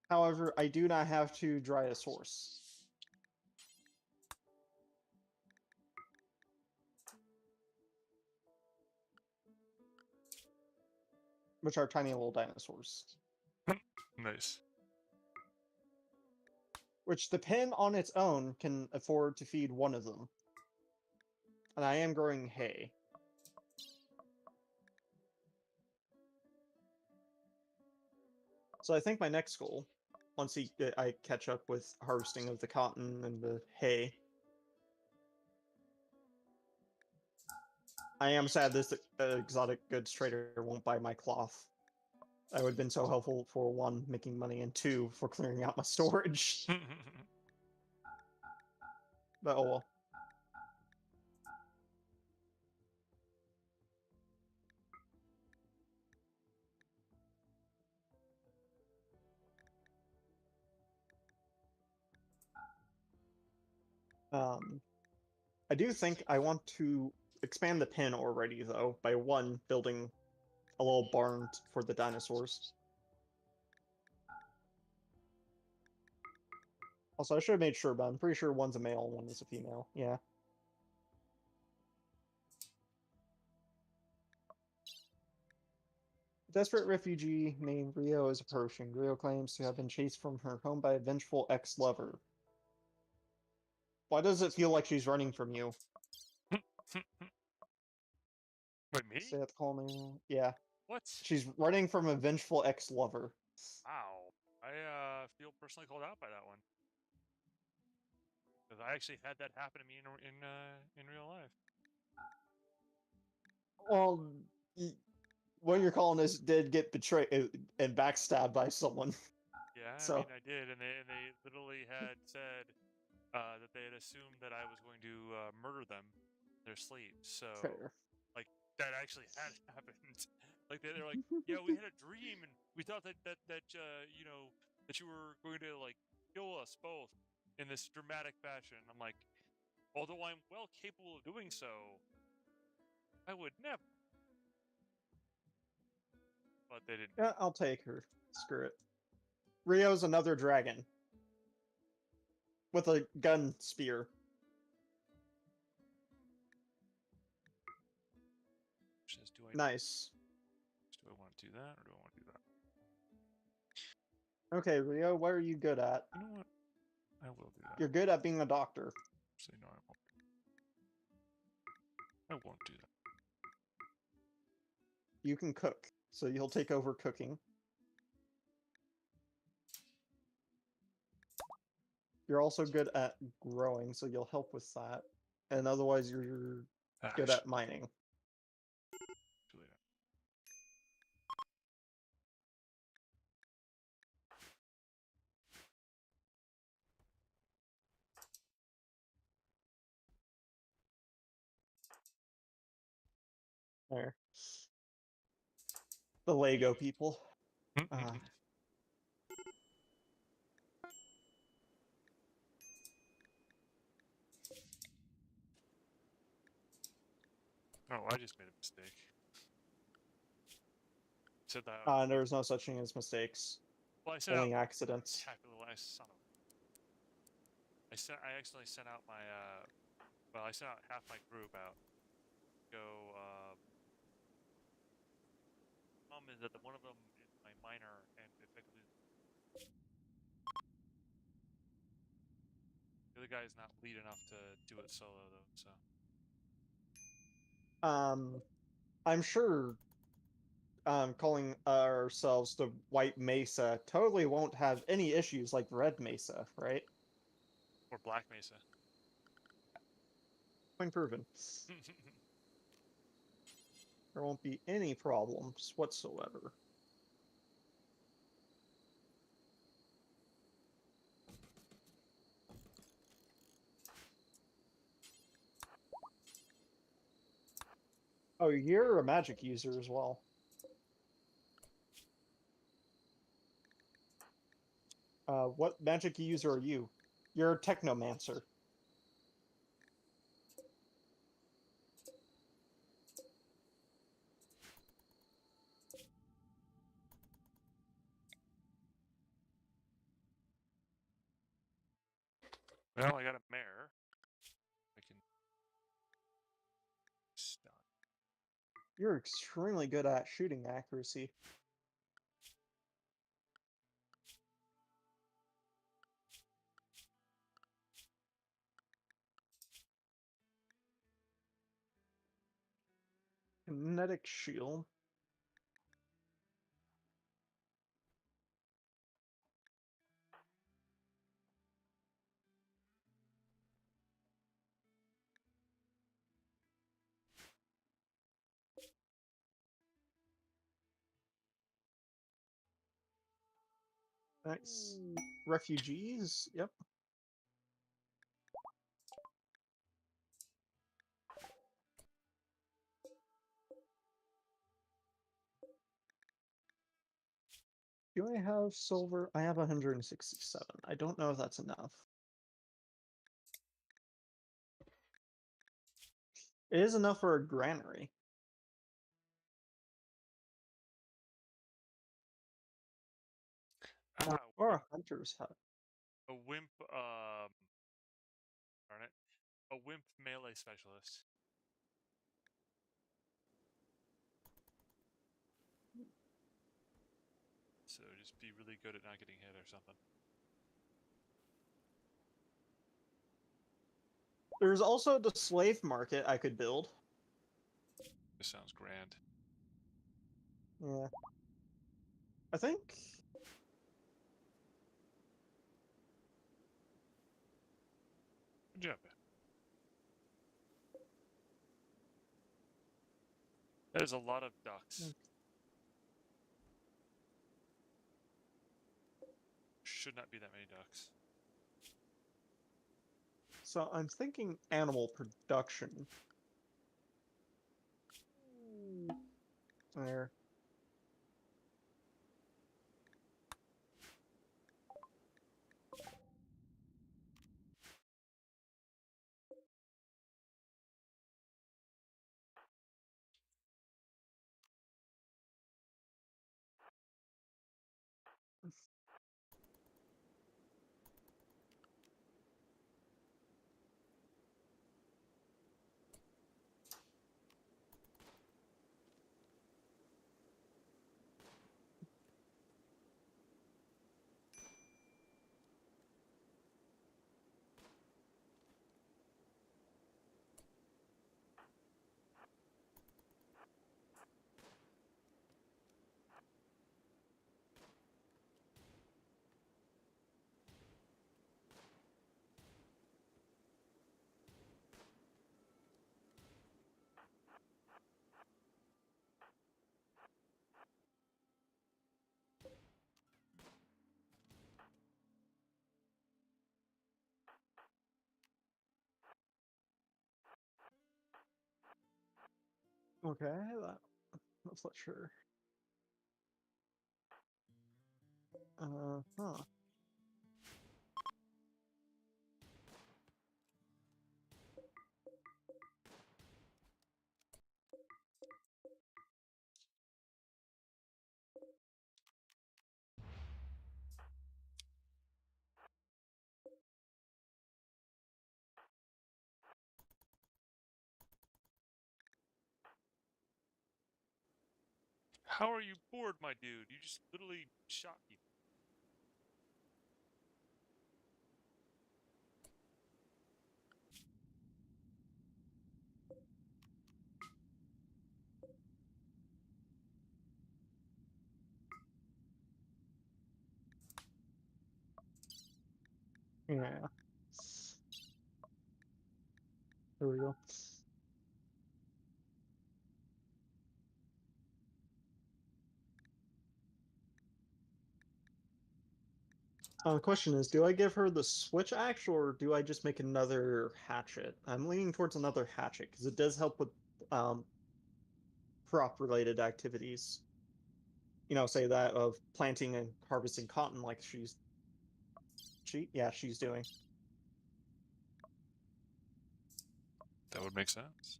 However, I do not have to dry a source. Which are tiny little dinosaurs. Nice. Which the pen on its own can afford to feed one of them. And I am growing hay. So I think my next goal, once I catch up with harvesting of the cotton and the hay, I am sad this exotic goods trader won't buy my cloth. That would have been so helpful for 1, making money, and 2, for clearing out my storage. But oh well. I do think I want to expand the pen already, though, by 1, building a little barn for the dinosaurs. Also, I should have made sure, but I'm pretty sure 1's a male and 1 is a female. Yeah. A desperate refugee named Rio is approaching. Rio claims to have been chased from her home by a vengeful ex-lover. Why does it feel like she's running from you? Wait, me? Say that to call me. Yeah. What? She's running from a vengeful ex-lover. Wow. I feel personally called out by that one. Because I actually had that happen to me in real life. Well, what you're calling this did get betrayed and backstabbed by someone. Yeah, So. I mean, I did, and they literally had said that they had assumed that I was going to murder them in their sleep. So, Fair. like, that actually had happened. Like they're like, yeah, we had a dream and we thought that you know that you were going to like kill us both in this dramatic fashion. I'm like, although I'm well capable of doing so, I would never. But they didn't. Yeah, I'll take her. Screw it. Rio's another dragon. With a gun spear. Says, do I Nice. want to do that or do I want to do that? Okay, Rio, what are you good at? You know what? I will do that. You're good at being a doctor. Say no, I won't. I won't do that. You can cook, so you'll take over cooking. You're also good at growing, so you'll help with that. And otherwise, you're good at mining. Too late. There. The Lego people. Oh, I just made a mistake. Said that. There's no such thing as mistakes. Well, I sent Only out accidents. son of. I accidentally sent out my well, I sent out half my group out. Go. Problem is that one of them is my miner, and effectively the other guy is not lead enough to do it solo though. So. I'm sure calling ourselves the White Mesa totally won't have any issues like Red Mesa, right? Or Black Mesa. Point proven. There won't be any problems whatsoever. Oh, you're a magic user as well. What magic user are you? You're a technomancer. Well, I got a mare. I can stun. You're extremely good at shooting accuracy. Kinetic shield. Nice. Refugees? Yep. Do I have silver? I have 167. I don't know if that's enough. It is enough for a granary. Or a hunter's hut. A wimp, darn it. A wimp melee specialist. So just be really good at not getting hit or something. There's also the slave market I could build. This sounds grand. Yeah. I think... Good job. That is a lot of ducks. Should not be that many ducks. So I'm thinking animal production. There. Okay, that's not sure. Huh. How are you bored, my dude? You just literally shot people. Yeah. There we go. The question is, do I give her the switch axe or do I just make another hatchet? I'm leaning towards another hatchet because it does help with um, crop related activities. You know, say that of planting and harvesting cotton like she's doing. That would make sense.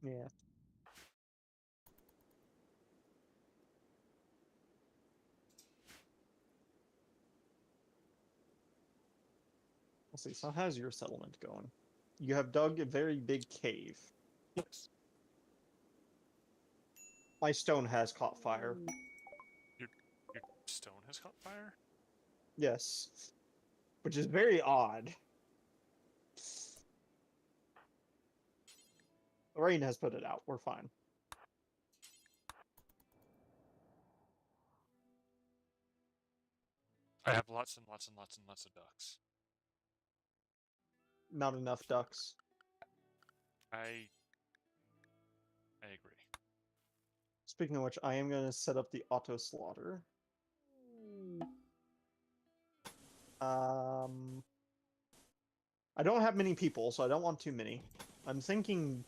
Yeah. Let's see. So how's your settlement going? You have dug a very big cave. Yes. My stone has caught fire. Your stone has caught fire? Yes. Which is very odd. The rain has put it out. We're fine. I have lots and lots and lots and lots of ducks. Not enough ducks. I agree. Speaking of which, I am going to set up the auto slaughter. I don't have many people, so I don't want too many. I'm thinking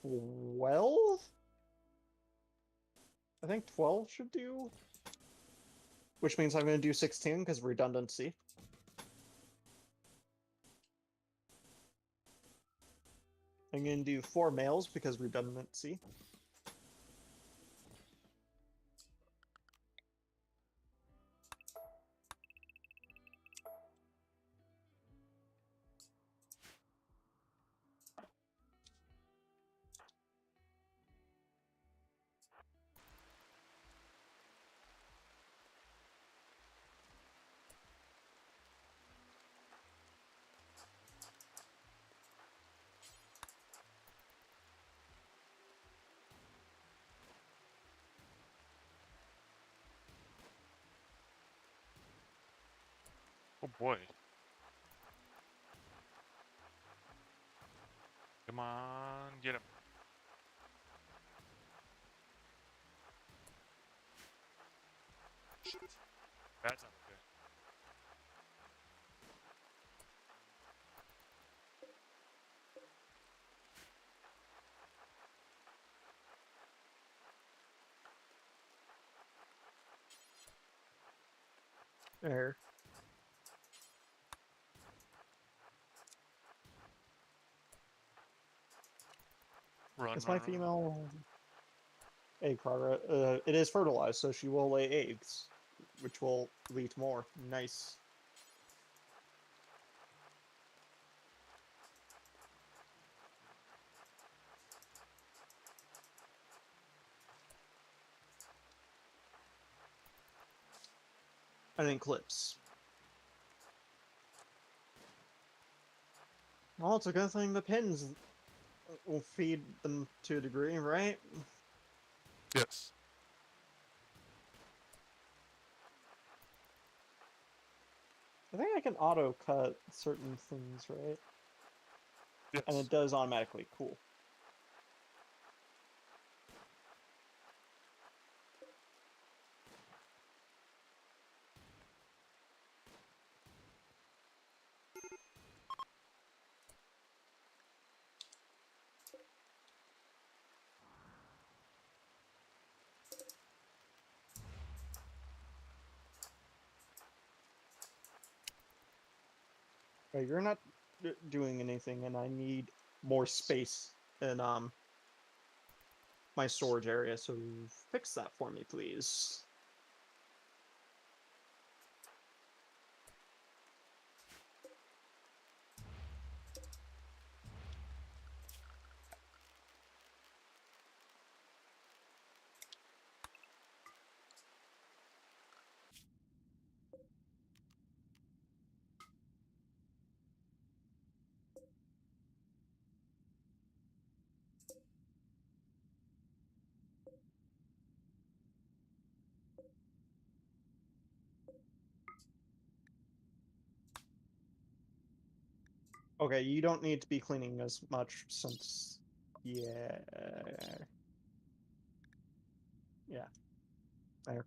12? I think 12 should do. Which means I'm going to do 16 because redundancy. I'm going to do 4 males because redundancy. Oh boy. Come on, get him. Shit. That's not okay. There. Run, It's run, my run. female egg progress. It is fertilized, so she will lay eggs, which will lead to more. Nice. And then clips. Well, it's a good thing the pins will feed them to a degree, right? Yes. I think I can auto cut certain things, right? Yes. And it does automatically. Cool. Right, you're not doing anything, and I need more space in my storage area, so fix that for me, please. Okay, you don't need to be cleaning as much since... Yeah... Yeah. There.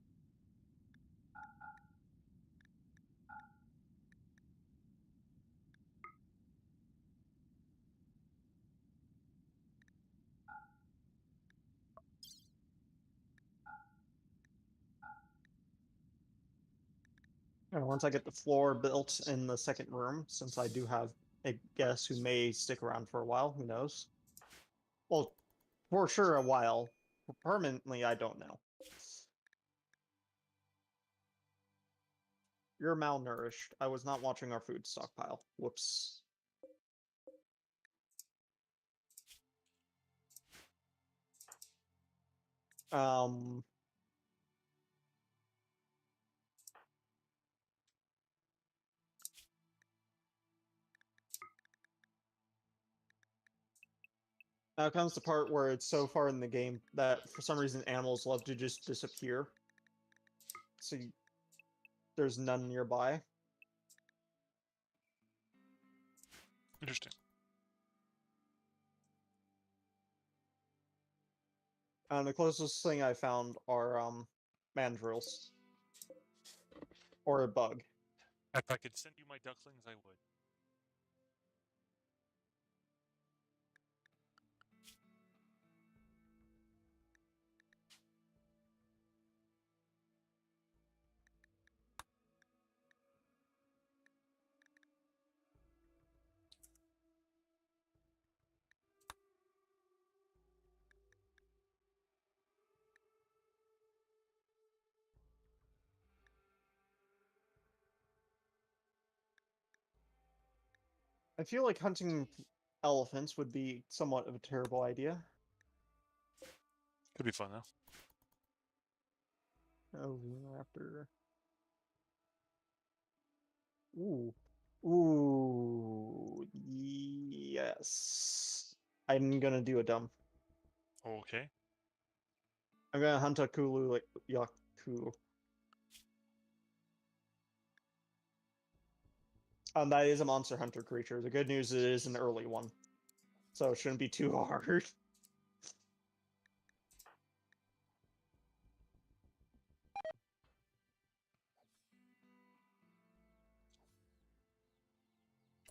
And once I get the floor built in the second room, since I do have a guest who may stick around for a while, who knows? Well, for sure a while. Permanently, I don't know. You're malnourished. I was not watching our food stockpile. Whoops. Um... Now comes the part where it's so far in the game that for some reason animals love to just disappear. So there's none nearby. Interesting. The closest thing I found are mandrills. Or a bug. If I could send you my ducklings, I would. I feel like hunting elephants would be somewhat of a terrible idea. Could be fun though. Oh, raptor. Ooh. Ooh. Yes. I'm gonna do a dumb. Okay. I'm gonna hunt a Kulu like Yaku. That is a monster hunter creature. The good news is it is an early one. So it shouldn't be too hard.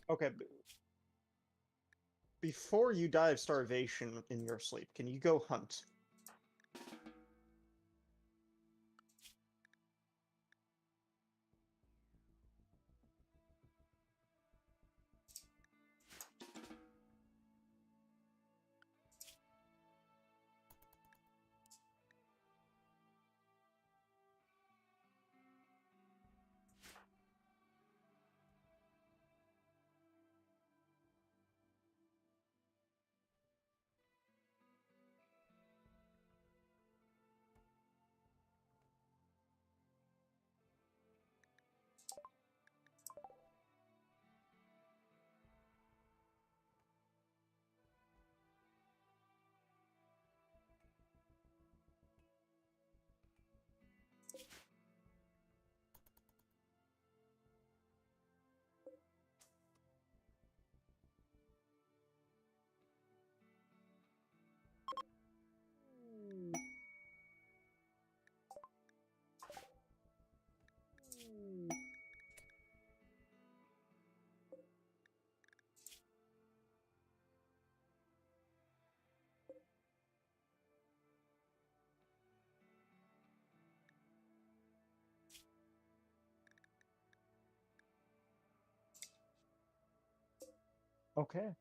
Okay. Before you die of starvation in your sleep, can you go hunt? Okay.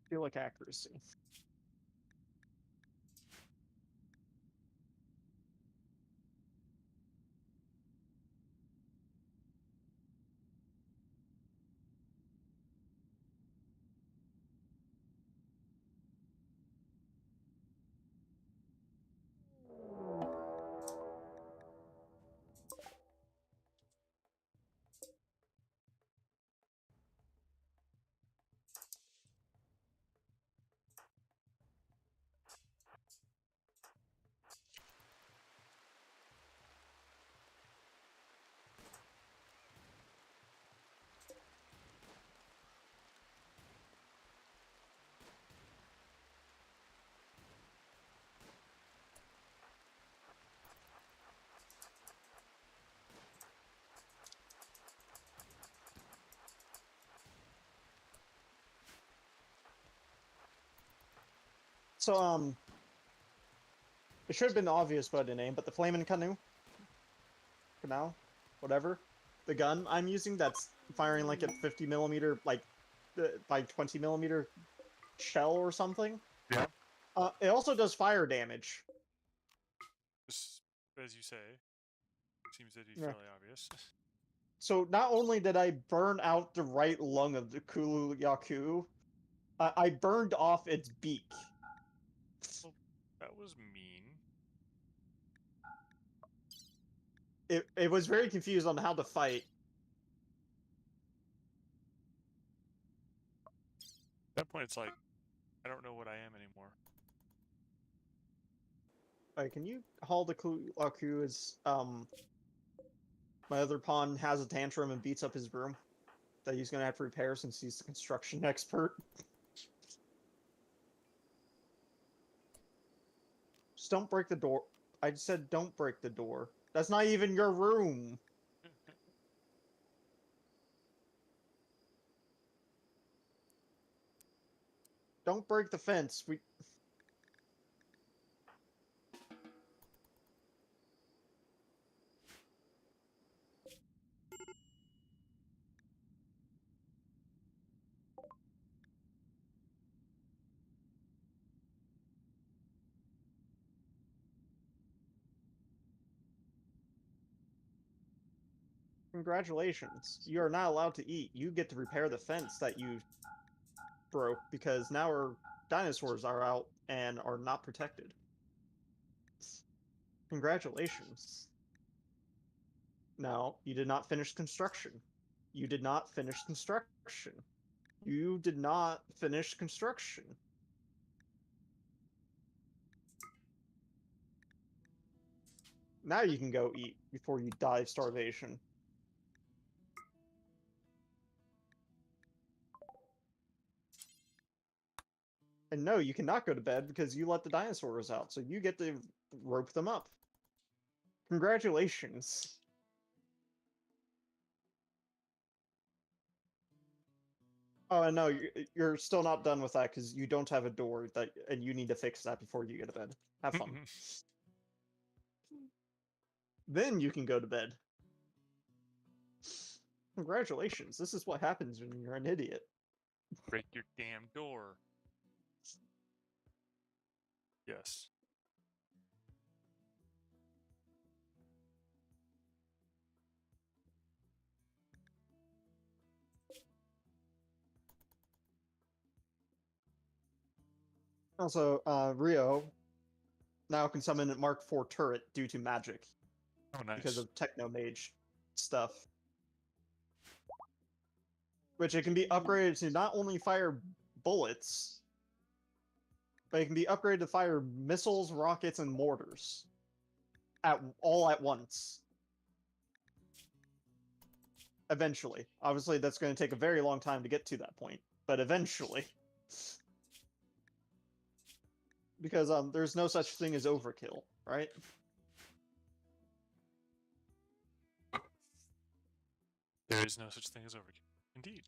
Feel like accuracy. So, it should have been obvious by the name, but the Flamin' Canal, whatever, the gun I'm using that's firing like a 50 millimeter, like, by 20 millimeter shell or something. Yeah. It also does fire damage. Just as you say, seems to be Yeah. fairly obvious. So not only did I burn out the right lung of the Kulu Yaku, I burned off its beak. Well, that was mean. It was very confused on how to fight. At that point, it's like, I don't know what I am anymore. Alright, can you haul the Kulu Yaku as my other pawn has a tantrum and beats up his broom that he's gonna have to repair since he's the construction expert. Just don't break the door. I just said don't break the door. That's not even your room. Don't break the fence. Congratulations. You are not allowed to eat. You get to repair the fence that you broke because now our dinosaurs are out and are not protected. Congratulations. No, you did not finish construction. You did not finish construction. You did not finish construction. Now you can go eat before you die of starvation. And no, you cannot go to bed because you let the dinosaurs out, so you get to rope them up. Congratulations. Oh, and no, you're still not done with that because you don't have a door that, and you need to fix that before you go to bed. Have fun. Then you can go to bed. Congratulations. This is what happens when you're an idiot. Break your damn door. Yes. Also, Rio now can summon a Mark IV turret due to magic Oh, nice. because of Techno Mage. stuff. Which it can be upgraded to not only fire bullets, but it can be upgraded to fire missiles, rockets, and mortars. All at once. Eventually. Obviously, that's going to take a very long time to get to that point, but eventually. Because there's no such thing as overkill, right? There is no such thing as overkill. Indeed.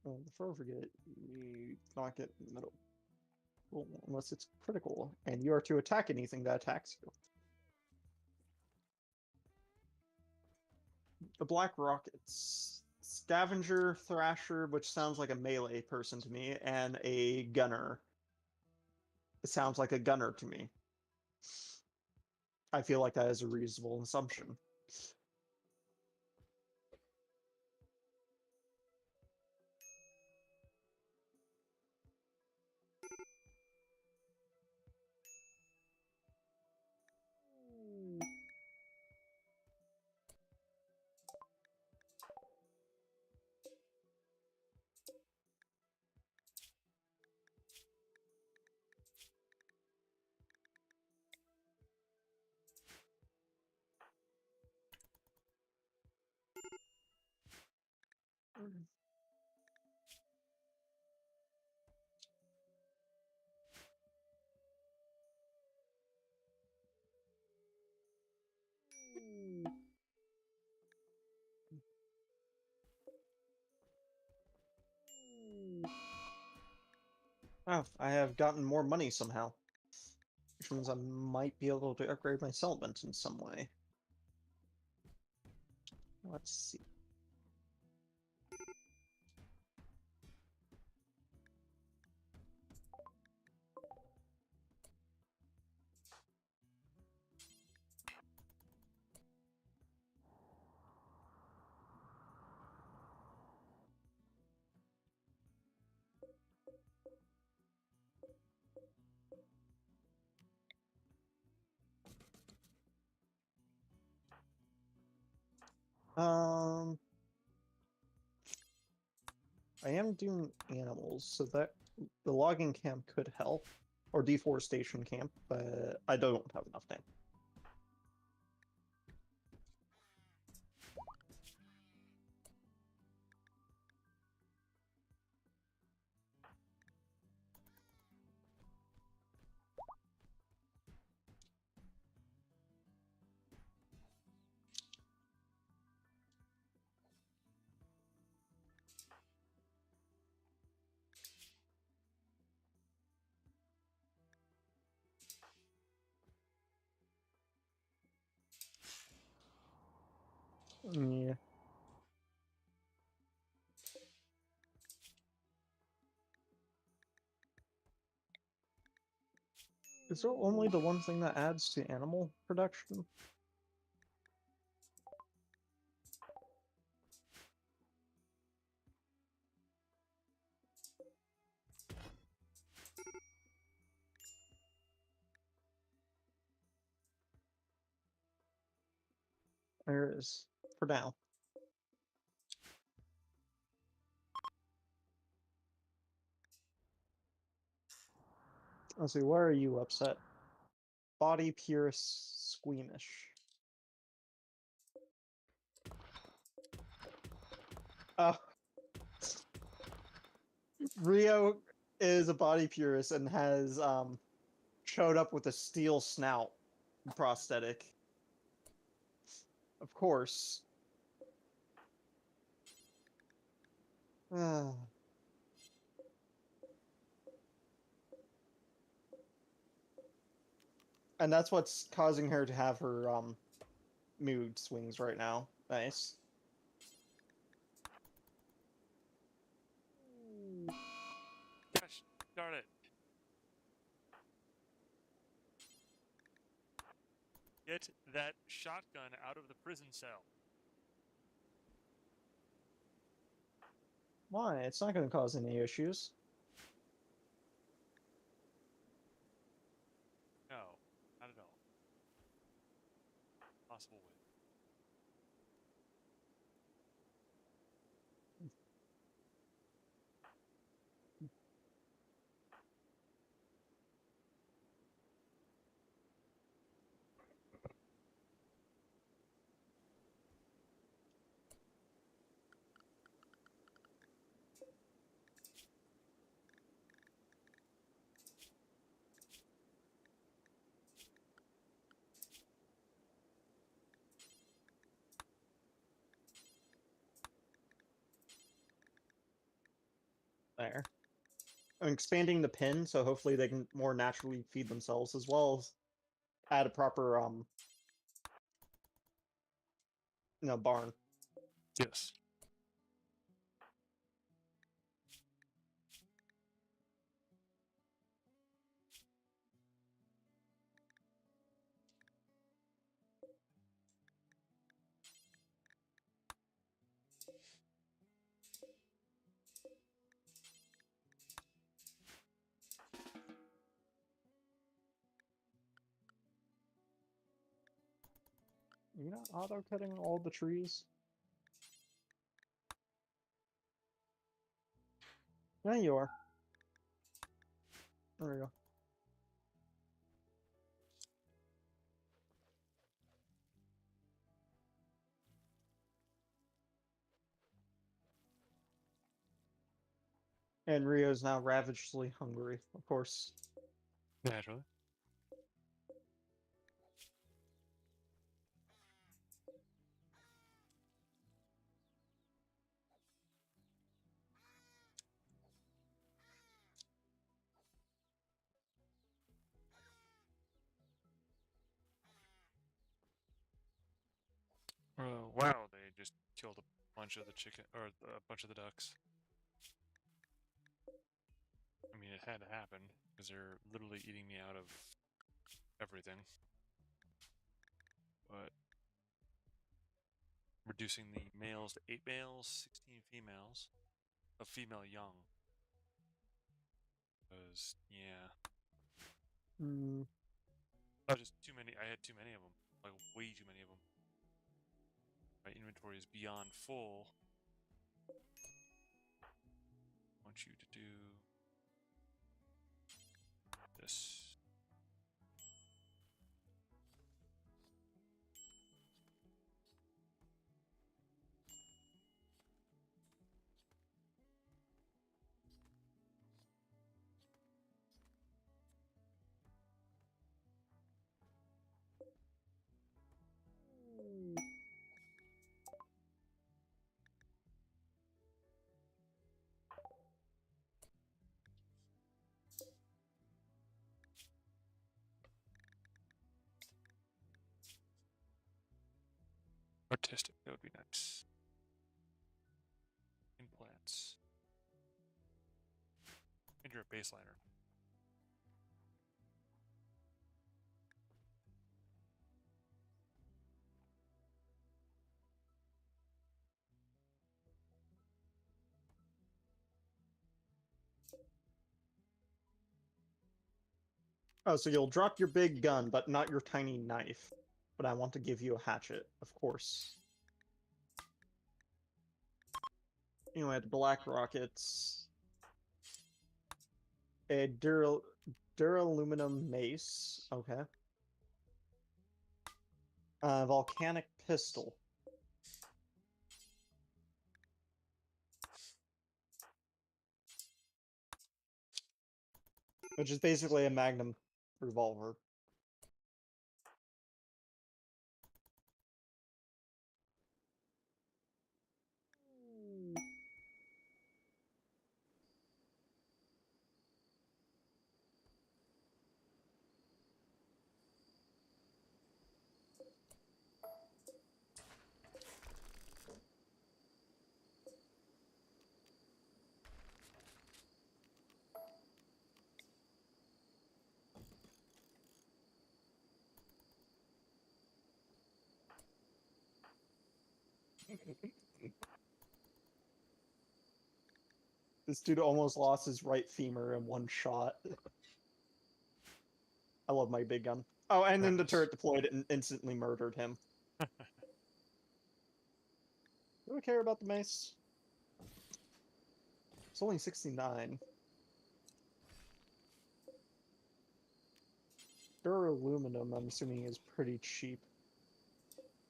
Well, before I forget, you knock it in the middle. Well, unless it's critical, and you are to attack anything that attacks you. The Black Rockets. Scavenger, Thrasher, which sounds like a melee person to me, and a Gunner. It sounds like a Gunner to me. I feel like that is a reasonable assumption. Oh, I have gotten more money somehow. Which means I might be able to upgrade my settlement in some way. Let's see. I am doing animals, so that the logging camp could help, or deforestation camp, but I don't have enough now. Yeah. Is there only the one thing that adds to animal production? There is, for now. Let's see, why are you upset? Body purist squeamish. Oh. Rio is a body purist and has showed up with a steel snout prosthetic. Of course. And that's what's causing her to have her mood swings right now. Nice. Gosh darn it. Get that shotgun out of the prison cell. Why? It's not going to cause any issues. No, not at all. There. I'm expanding the pen, so hopefully they can more naturally feed themselves, as well as add a proper, barn. Yes. You're not auto-cutting all the trees? Yeah, you are. There we go. And Rio's now ravagely hungry, of course. Naturally. Wow, they just killed a bunch of the chicken, or a bunch of the ducks. I mean, it had to happen, because they're literally eating me out of everything. But reducing the males to 8 males, 16 females, of female young. Because, yeah. Hmm. Oh, just too many. I had too many of them. Like, way too many of them. My inventory is beyond full. I want you to do this. Artistic, that would be nice. Implants. And you're a baseliner. Oh, so you'll drop your big gun, but not your tiny knife. But I want to give you a hatchet, of course. Anyway, the black rockets. A duraluminum mace. Okay. Volcanic pistol. Which is basically a magnum revolver. This dude almost lost his right femur in one shot. I love my big gun. Oh, and then the Nice. turret deployed and instantly murdered him. Do I care about the mace? It's only 69. Duraluminum, I'm assuming, is pretty cheap.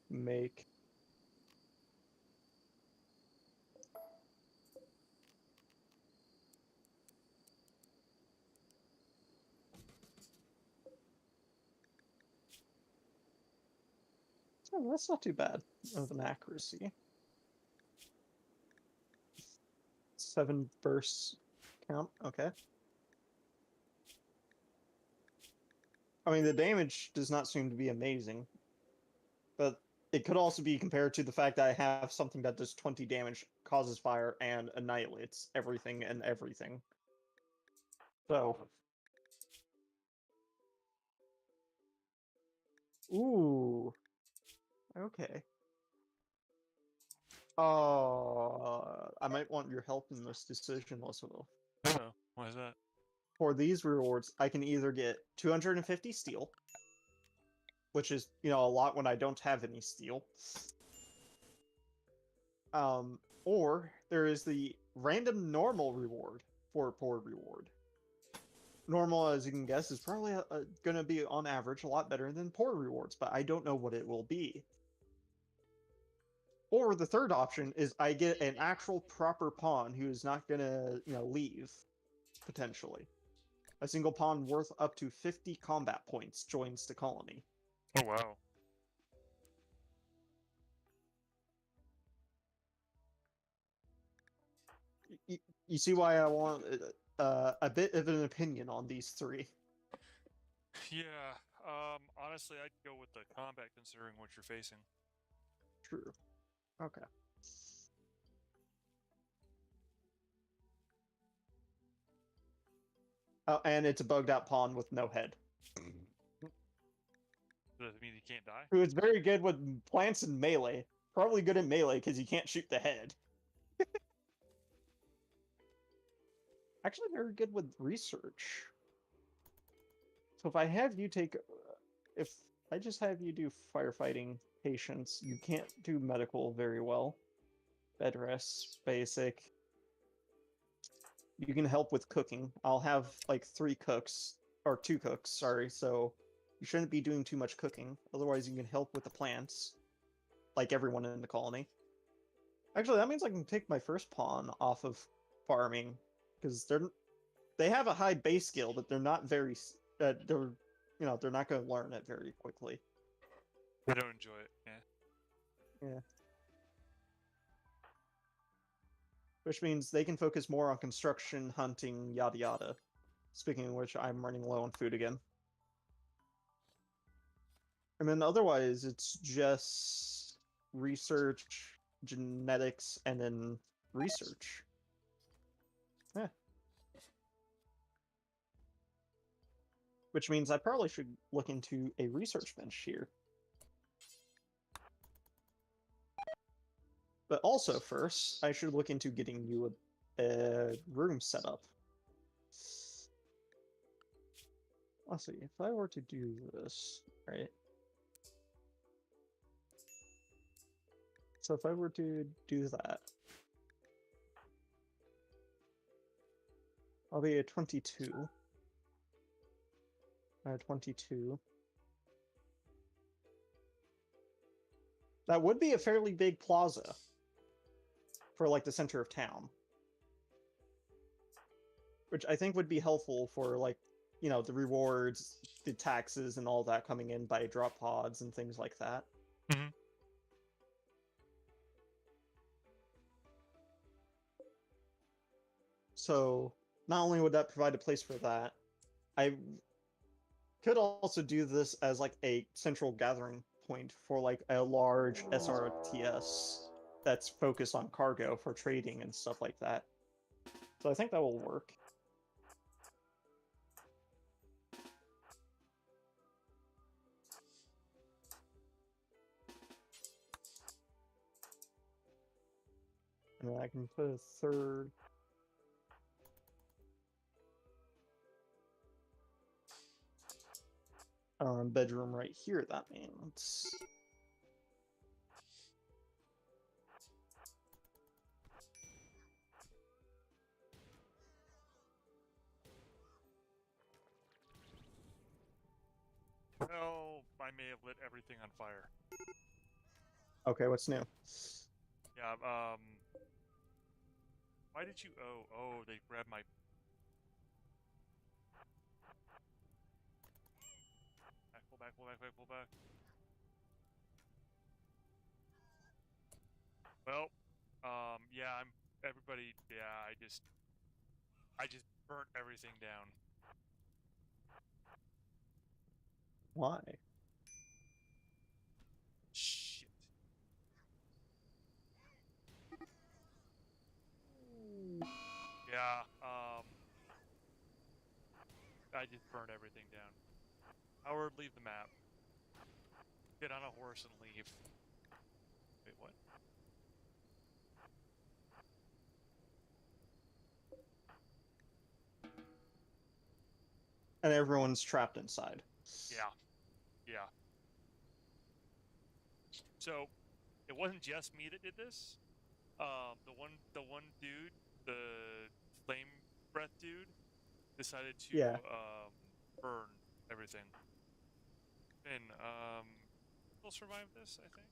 Make. Oh, that's not too bad of an accuracy. 7 bursts. count. Okay. I mean, the damage does not seem to be amazing, but it could also be compared to the fact that I have something that does 20 damage, causes fire, and annihilates everything and everything. So. Ooh. Okay. I might want your help in this decision also. Oh, why is that? For these rewards, I can either get 250 steel, which is, a lot when I don't have any steel. Or there is the random normal reward for poor reward. Normal, as you can guess, is probably going to be, on average, a lot better than poor rewards, but I don't know what it will be. Or the third option is I get an actual proper pawn who is not going to, leave, potentially. A single pawn worth up to 50 combat points joins the colony. Oh, wow. You see why I want a bit of an opinion on these three. Yeah, honestly, I'd go with the combat considering what you're facing. True. Okay. Oh, and it's a bugged out pawn with no head. Does that mean he can't die? Who is very good with plants and melee. Probably good at melee because you can't shoot the head. Actually, very good with research. So if I have you take... if I just have you do firefighting, patience, you can't do medical very well. Bed rest, basic. You can help with cooking. I'll have like 3 cooks, or 2 cooks, sorry, so you shouldn't be doing too much cooking. Otherwise, you can help with the plants, like everyone in the colony. Actually, that means I can take my first pawn off of farming, because they have a high base skill, but they're not very, they're not going to learn it very quickly. They don't enjoy it, yeah. Yeah. Which means they can focus more on construction, hunting, yada yada. Speaking of which, I'm running low on food again. And then otherwise, it's just research, genetics, and then research. Yeah. Which means I probably should look into a research bench here. But also first, I should look into getting you a room set up. Let's see, if I were to do this, right? So if I were to do that, I'll be at 22. 22. That would be a fairly big plaza for like the center of town, which I think would be helpful for like, the rewards, the taxes, and all that coming in by drop pods and things like that. Mm-hmm. So not only would that provide a place for that, I could also do this as like a central gathering point for like a large SRTS that's focused on cargo for trading and stuff like that. So I think that will work. And then I can put a third. Bedroom right here, that means. Well, I may have lit everything on fire. Okay, what's new? Yeah, why did you... Oh, they grabbed my... Pull back. Well, yeah, everybody, yeah, I just burnt everything down. Why? Shit. Yeah, I just burned everything down. Howard, leave the map. Get on a horse and leave. Wait, what? And everyone's trapped inside. Yeah. Yeah. So, it wasn't just me that did this. The one dude, the flame breath dude, decided to Yeah. burn everything. And we'll survive this, I think.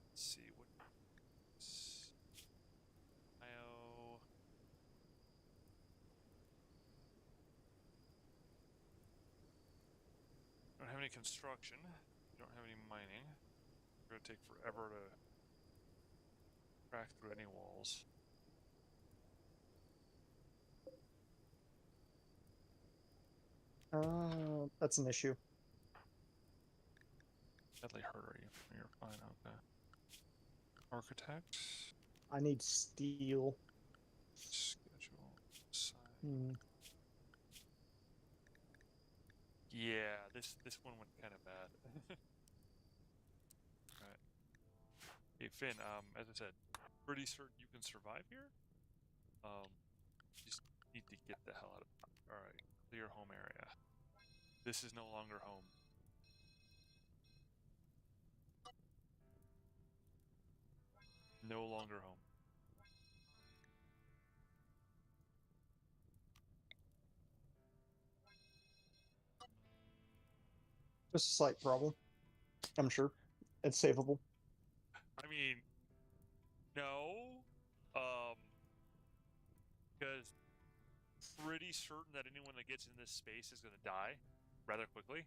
Let's see what IO. Don't have any construction. Don't have any mining. It's gonna take forever to crack through any walls. That's an issue. Deadly hurt, are you? You're fine, okay. Architect. I need steel. Schedule. Sign. Hmm. Yeah, this one went kind of bad. Alright. Hey Finn, as I said, pretty certain you can survive here. Just need to get the hell out of. Alright, clear home area. This is no longer home. No longer home. Just a slight problem. I'm sure. It's savable. I mean, no. Because pretty certain that anyone that gets in this space is gonna die rather quickly.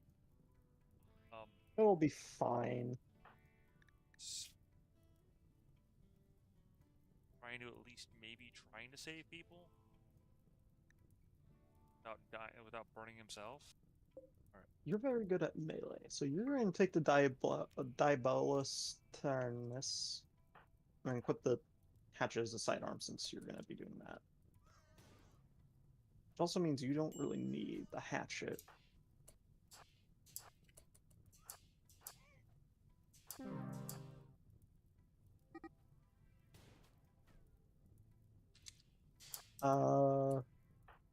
It'll be fine. Trying to at least maybe trying to save people without dying, without burning himself. You're very good at melee, so you're going to take the Diabolus Turnus and equip the hatchet as a sidearm since you're going to be doing that. It also means you don't really need the hatchet.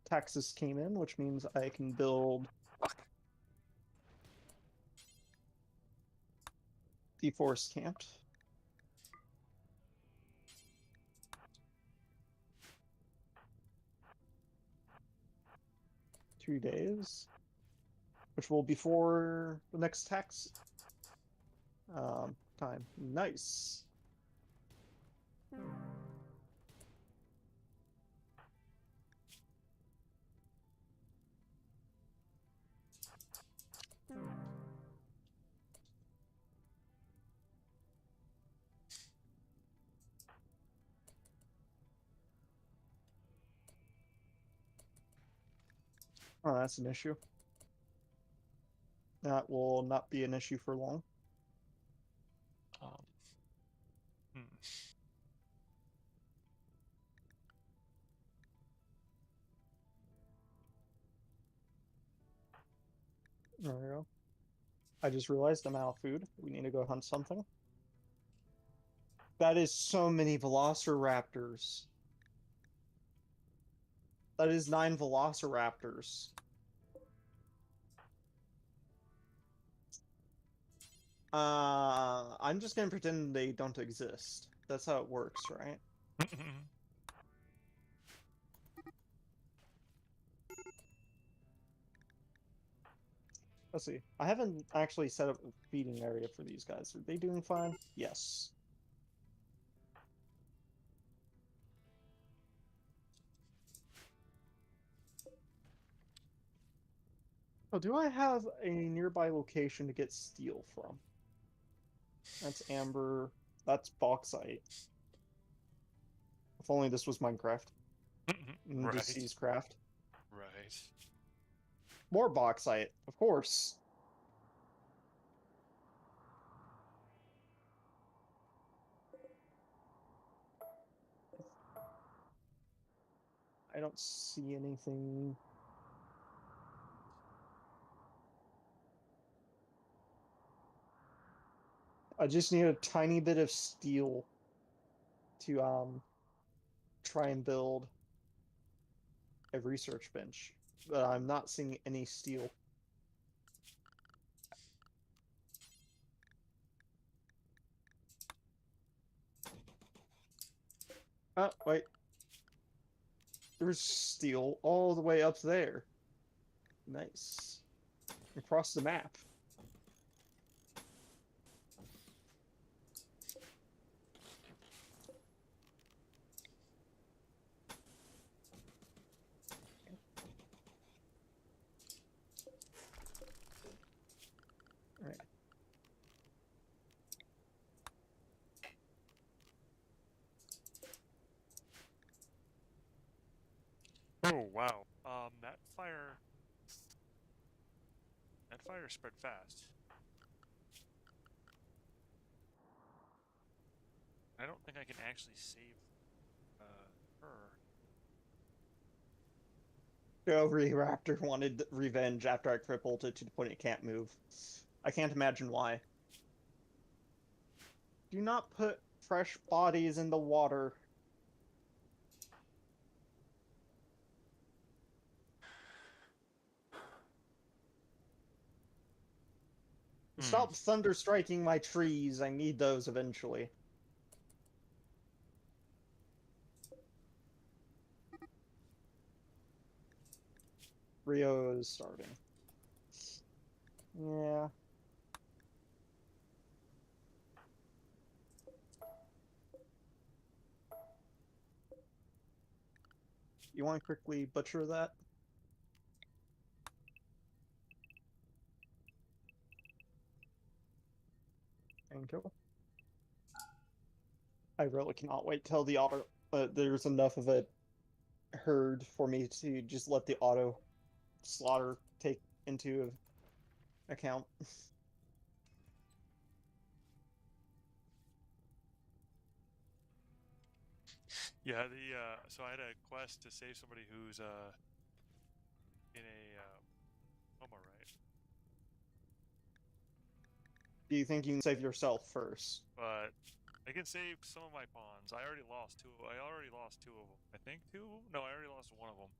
Taxes came in, which means I can build the forest camp. $2 days, which will be for the next tax time. Nice. Oh, that's an issue. That will not be an issue for long. There we go. I just realized I'm out of food. We need to go hunt something. That is so many velociraptors. That is 9 velociraptors. I'm just gonna pretend they don't exist. That's how it works, right? Let's see. I haven't actually set up a feeding area for these guys. Are they doing fine? Yes. Oh, do I have a nearby location to get steel from? That's amber. That's bauxite. If only this was Minecraft. Right. DC's craft. Right. More bauxite, of course. I don't see anything. I just need a tiny bit of steel to try and build a research bench, but I'm not seeing any steel. Oh, wait. There's steel all the way up there. Nice. Across the map. All right. Oh wow. That fire spread fast. I don't think I can actually save her. The Raptor wanted revenge after I crippled it to the point it can't move. I can't imagine why. Do not put fresh bodies in the water. Stop thunder striking my trees. I need those eventually. Rio is starting. Yeah. You want to quickly butcher that? And kill. I really cannot wait till the auto. There's enough of a herd for me to just let the auto slaughter take into account. Yeah, so I had a quest to save somebody who's in a coma, right? Do you think you can save yourself first? But I can save some of my pawns. I already lost two of them. I think two of them? No, I already lost one of them.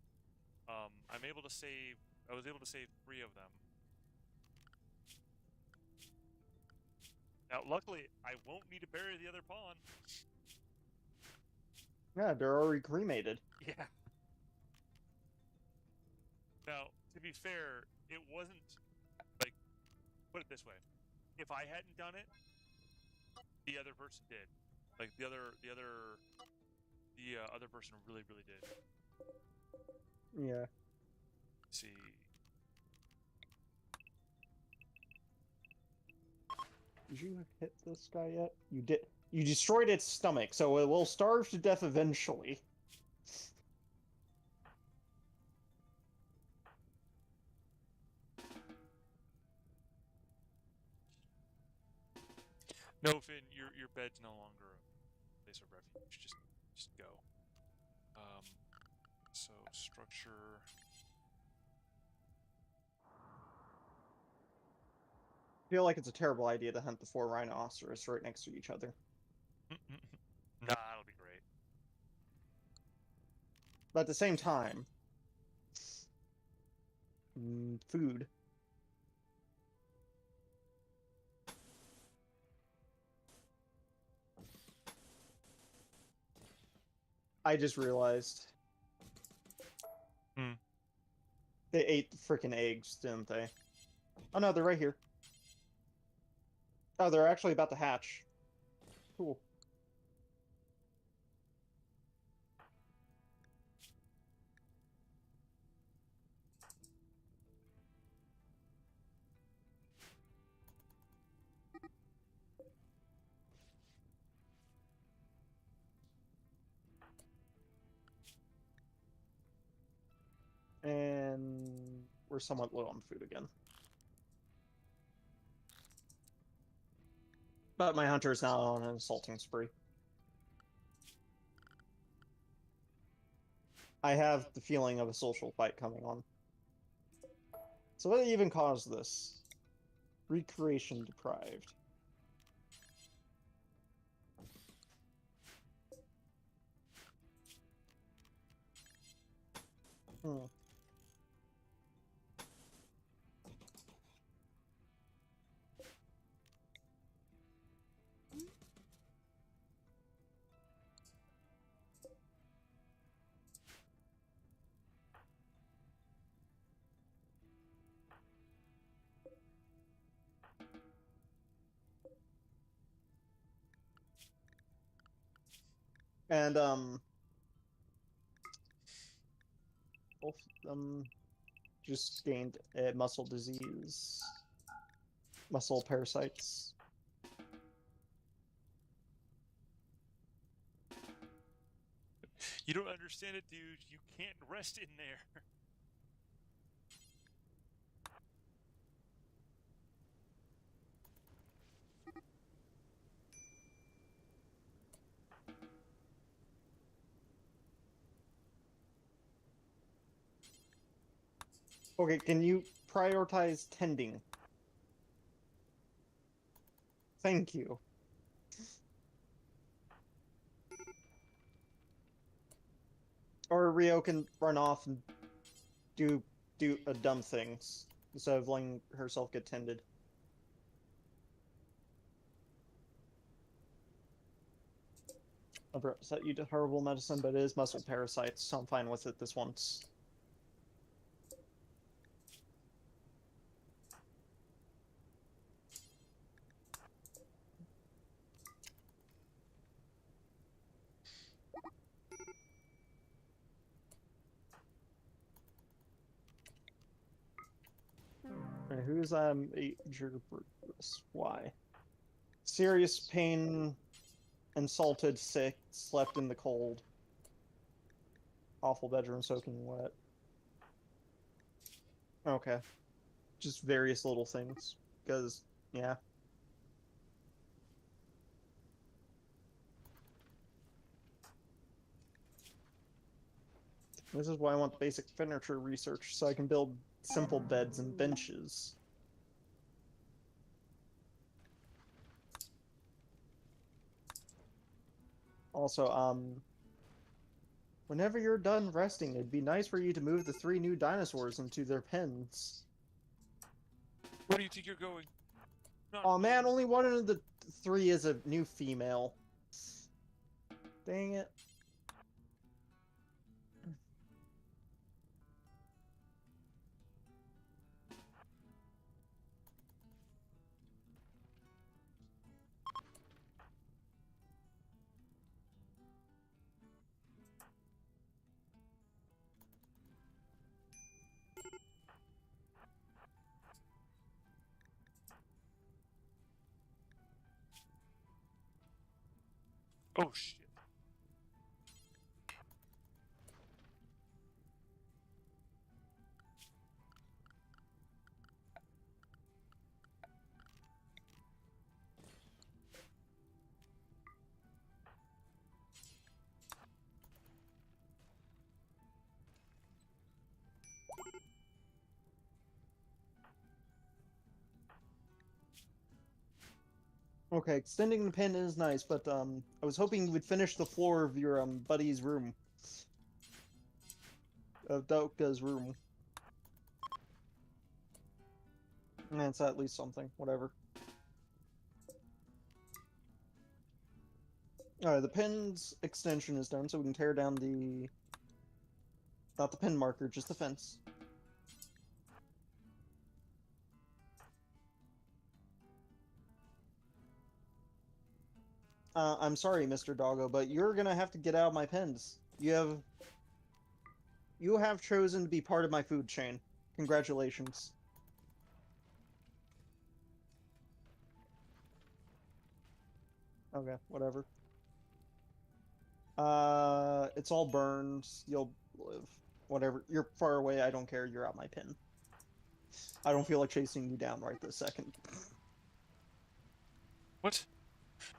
I was able to save three of them. Now, luckily, I won't need to bury the other pawn. Yeah, they're already cremated. Yeah. Now, to be fair, it wasn't like, put it this way: if I hadn't done it, the other person did. Like the other person really did. Yeah. Let's see. Did you hit this guy yet? You did. You destroyed its stomach, so it will starve to death eventually. No, Finn, your bed's no longer a place of refuge. Just go. So structure. I feel like it's a terrible idea to hunt the 4 rhinoceros right next to each other. Nah, that'll be great. But at the same time, food. I just realized. They ate the freaking eggs, didn't they? Oh no, they're right here. Oh, they're actually about to hatch. Cool. we're somewhat low on food again. But my hunter is now on an assaulting spree. I have the feeling of a social fight coming on. So what even caused this? Recreation deprived. Hmm. And both of them just gained a muscle disease. Muscle parasites. You don't understand it, dude. You can't rest in there. Okay, can you prioritize tending? Thank you. Or Rio can run off and do dumb things instead of letting herself get tended. I've set you to horrible medicine, but it is muscle parasites, so I'm fine with it this once. And who's Major Bruce? Why? Serious pain, insulted, sick, slept in the cold. Awful bedroom soaking wet. Okay. Just various little things. Because, yeah. This is why I want basic furniture research, so I can build simple beds and benches. Also, whenever you're done resting, it'd be nice for you to move the 3 new dinosaurs into their pens. Where do you think you're going? Not Oh man, me. only one of the 3 is a new female. Dang it. Oh shit. Okay, extending the pen is nice, but I was hoping you would finish the floor of your buddy's room. Of Doka's room. That's at least something, whatever. Alright, the pen's extension is done, so we can tear down the... Not the pen marker, just the fence. I'm sorry, Mr. Doggo, but you're gonna have to get out of my pens. You have chosen to be part of my food chain. Congratulations. Okay, whatever. It's all burned. You'll live. Whatever. You're far away, I don't care. You're out my pen. I don't feel like chasing you down right this second. What?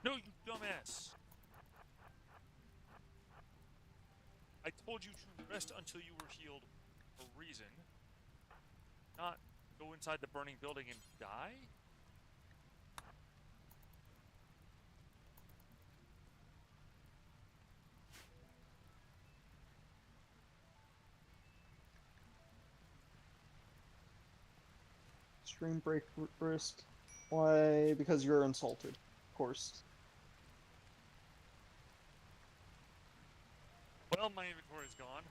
No, you dumbass! I told you to rest until you were healed for a reason, not go inside the burning building and die? Stream break risk. Why? Because you're insulted, of course. Well, my inventory's gone.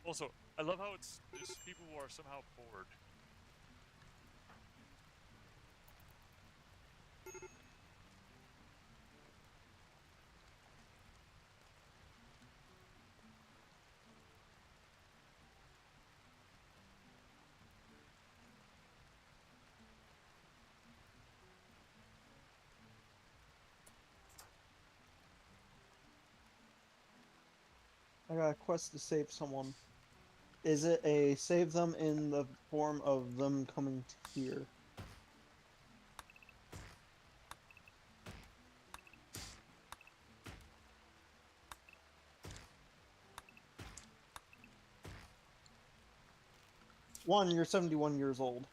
Also, I love how it's just people who are somehow bored. I got a quest to save someone. Is it a save them in the form of them coming to here? One, you're 71 years old.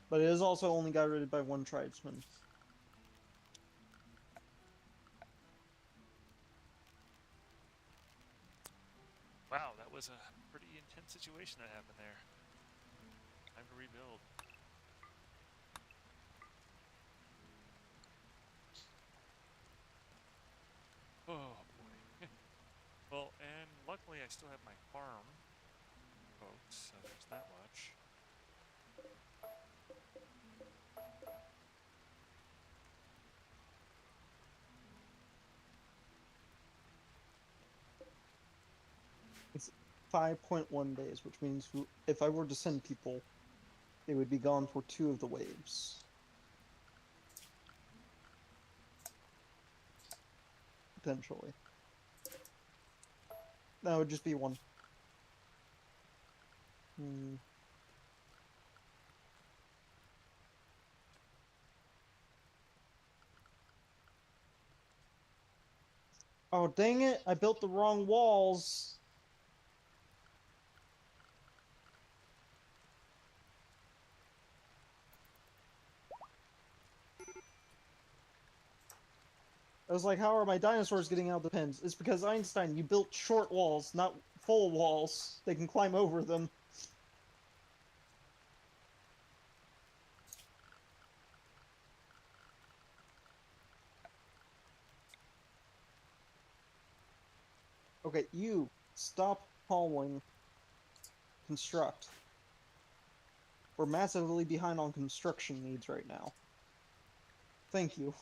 But it is also only guided by one tribesman. Wow, that was a pretty intense situation that happened there. Time to rebuild. Oh boy. Well, and luckily I still have my farm, folks, so there's that much. It's 5.1 days, which means if I were to send people, they would be gone for 2 of the waves. Potentially. That would just be 1. Oh, dang it! I built the wrong walls! I was like, how are my dinosaurs getting out of the pens? It's because Einstein, you built short walls, not full walls. They can climb over them. Okay, you, stop calling construct. We're massively behind on construction needs right now. Thank you.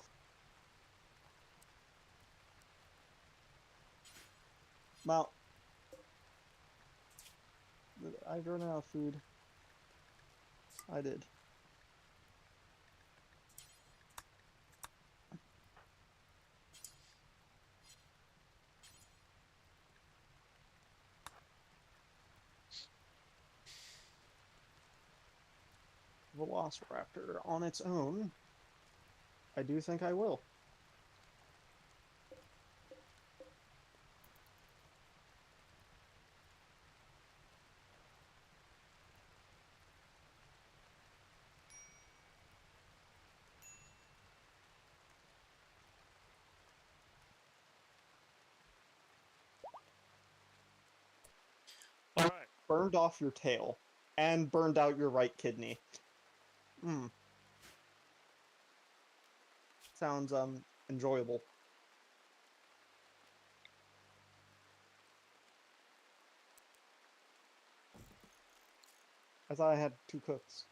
Now, I've run out of food. I did. Velociraptor on its own, I do think I will. All right. Burned off your tail and burned out your right kidney. Hmm. Sounds enjoyable. I thought I had 2 cooks.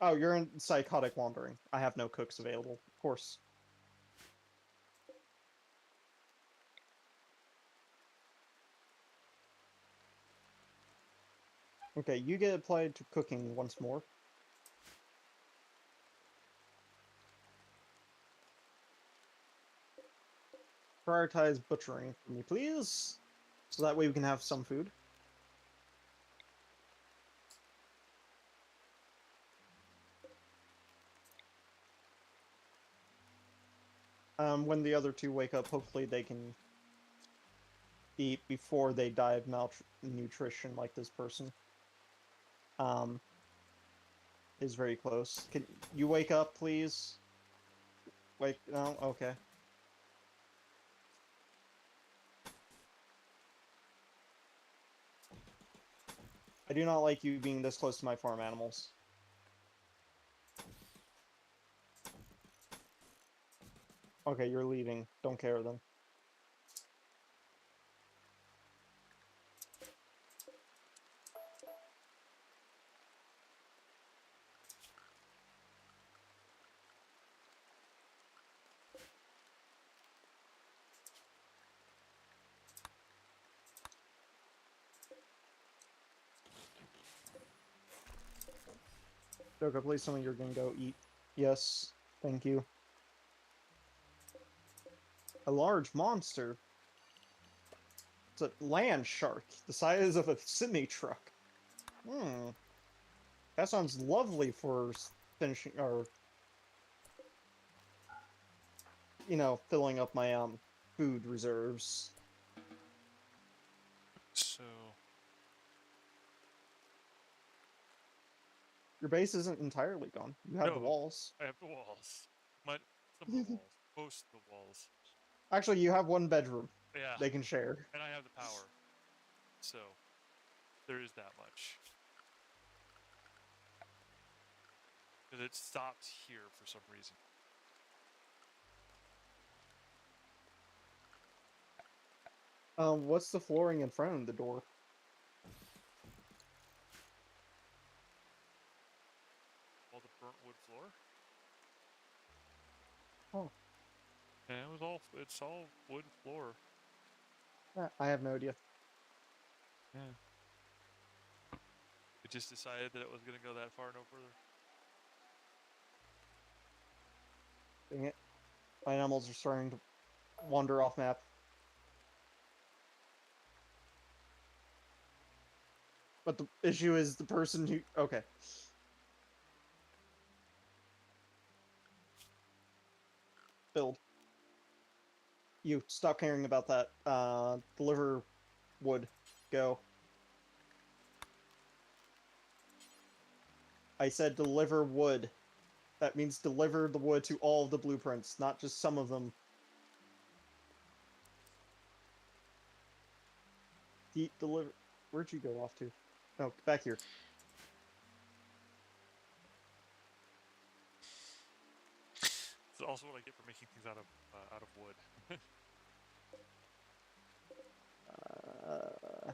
Oh, you're in psychotic wandering. I have no cooks available. Of course. Okay, you get applied to cooking once more. Prioritize butchering for me, please. So that way we can have some food. When the other two wake up, hopefully they can eat before they die of malnutrition like this person. Is very close. Can you wake up, please? Wake, no? Okay. I do not like you being this close to my farm animals. Okay, you're leaving. Don't care then. Joker, please tell me you're gonna go eat. Yes, thank you. A large monster. It's a land shark, the size of a semi-truck. Hmm. That sounds lovely for finishing, or, filling up my, food reserves. So Your base isn't entirely gone. You have the no, walls. I have the walls. Some of the walls, most of the walls. Actually, you have one bedroom Yeah, they can share. and I have the power, so there is that much. Because it stopped here for some reason. What's the flooring in front of the door? All the burnt wood floor. Oh, And it's all wood floor. I have no idea. Yeah. It just decided that it was gonna go that far, no further. Dang it. My animals are starting to wander off map. But the issue is the person who... Okay. Build. You, stop caring about that. Deliver wood. Go. I said deliver wood. That means deliver the wood to all of the blueprints, not just some of them. Deliver... Where'd you go off to? Oh, back here. It's also what I get for making things out of wood.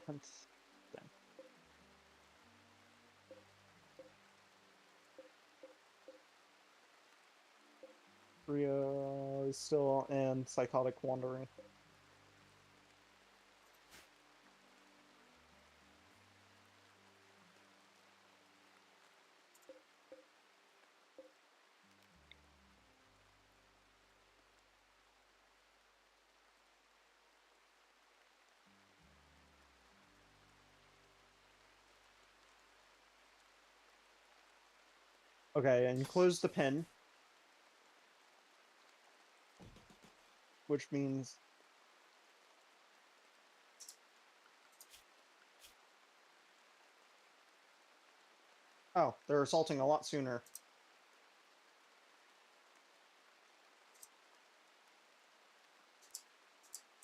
Hunt. Damn. Rio is still in psychotic wandering. Okay, and close the pen. Which means... Oh, they're assaulting a lot sooner.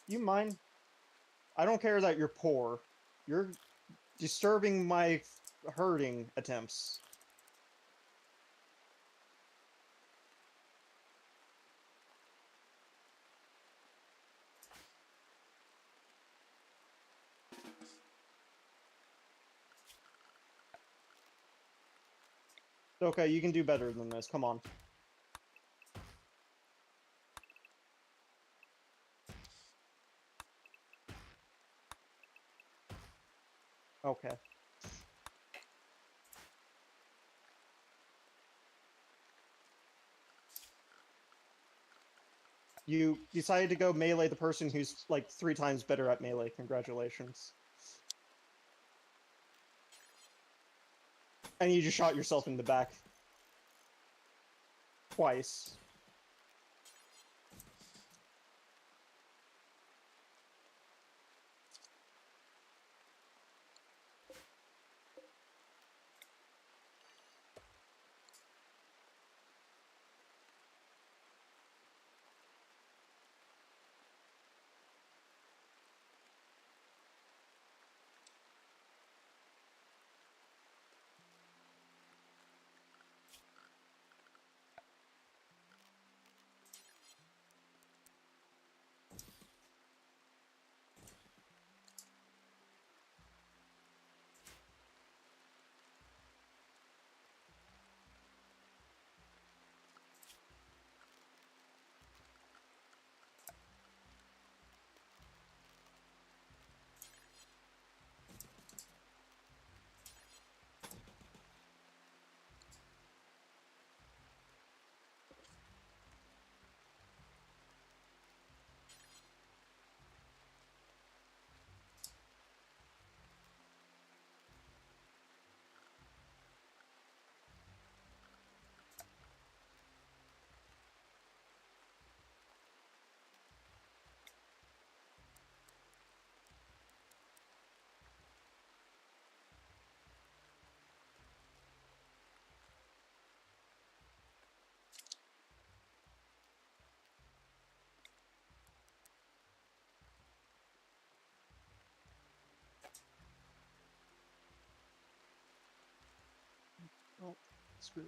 You mind? I don't care that you're poor. You're disturbing my herding attempts. Okay, you can do better than this. Come on. Okay. You decided to go melee the person who's like 3 times better at melee. Congratulations. And you just shot yourself in the back. Twice. Oh, Scrooge.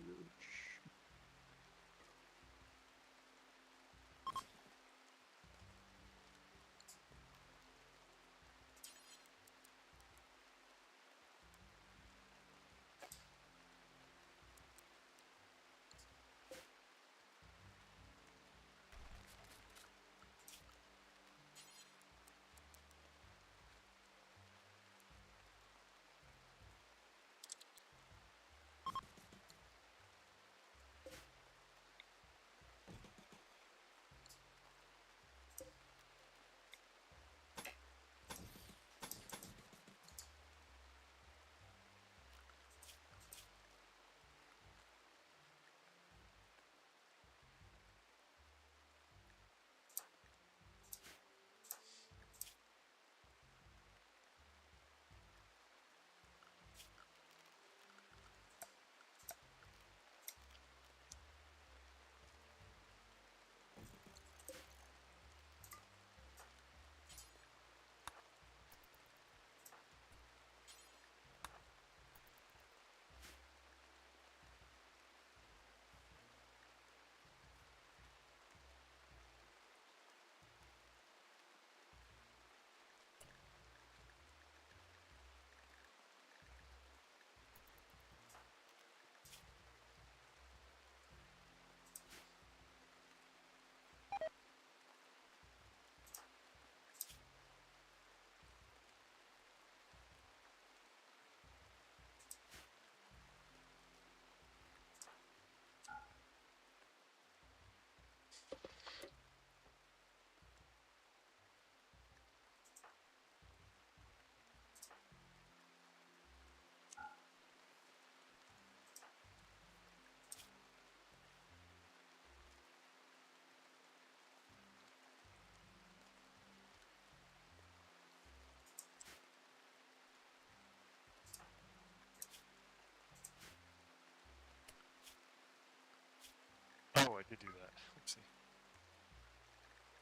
Oh, I did do that. Oopsie.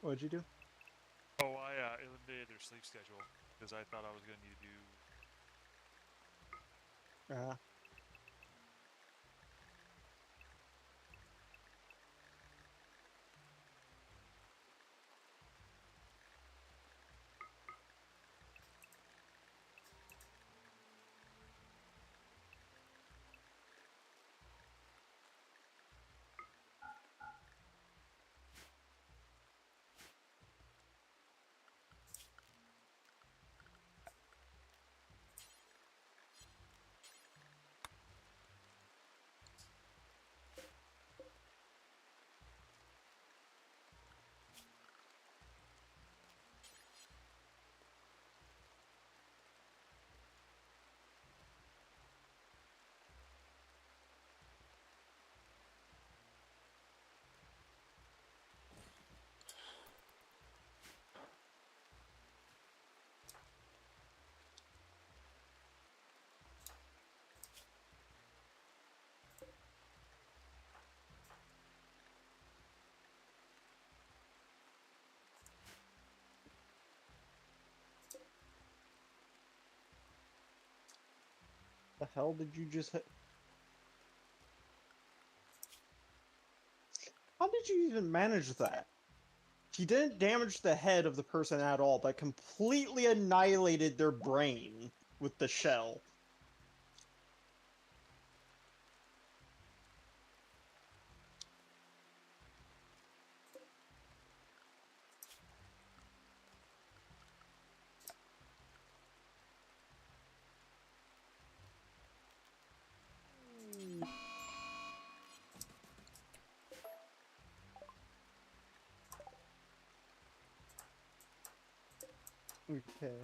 What'd you do? Oh, I eliminated their sleep schedule because I thought I was going to need to do. hell did you just hit? How did you even manage that? He didn't damage the head of the person at all, but completely annihilated their brain with the shell. Okay.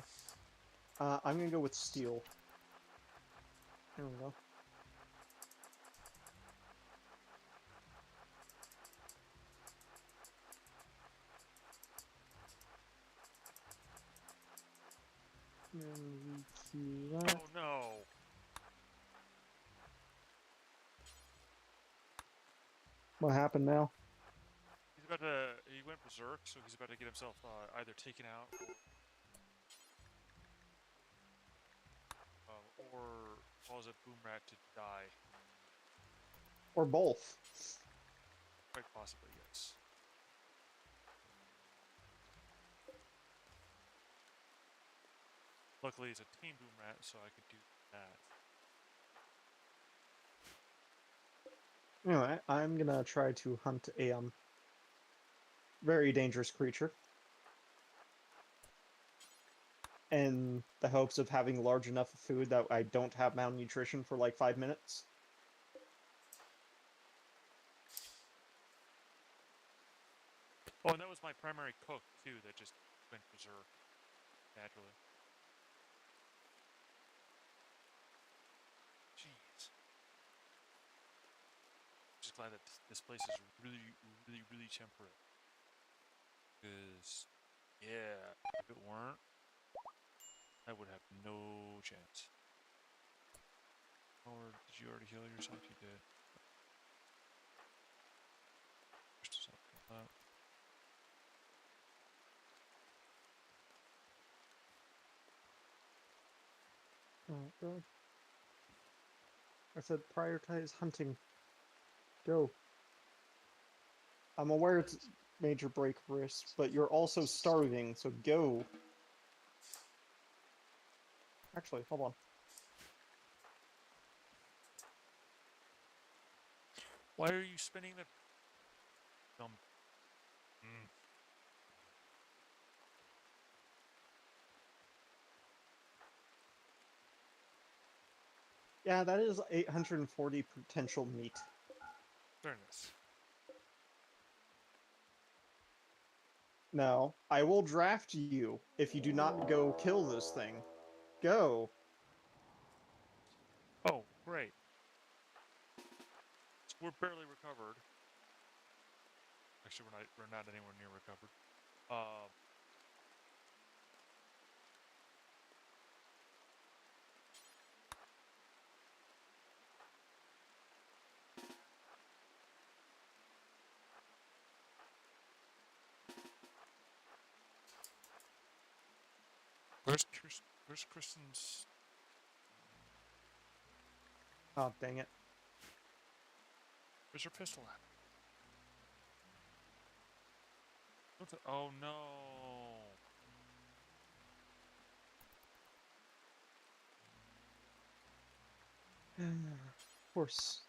I'm gonna go with steel. There we go. And we that. Oh no! What happened now? He's about to. He went berserk, so he's about to get himself either taken out or cause a boom rat to die. Or both. Quite possibly, yes. Luckily, it's a tame boom rat, so I could do that. Anyway, I'm gonna try to hunt a very dangerous creature. In the hopes of having large enough food that I don't have malnutrition for like 5 minutes. Oh, and that was my primary cook, too, that just went berserk naturally. Jeez. Just glad that this place is really temperate. Because, yeah, if it weren't, I would have no chance. Or did you already heal yourself? You did. Push this up. Oh god. I said prioritize hunting. Go. I'm aware it's major break risk, but you're also starving, so go. Actually, hold on. Why are you spinning the... Yeah, that is 840 potential meat. Fairness. No, I will draft you if you do not go kill this thing. Go. Oh, great. So we're barely recovered. Actually, we're not anywhere near recovered. Where's Kristen's... Oh, dang it. Where's her pistol at? What the... Oh, no. Of course.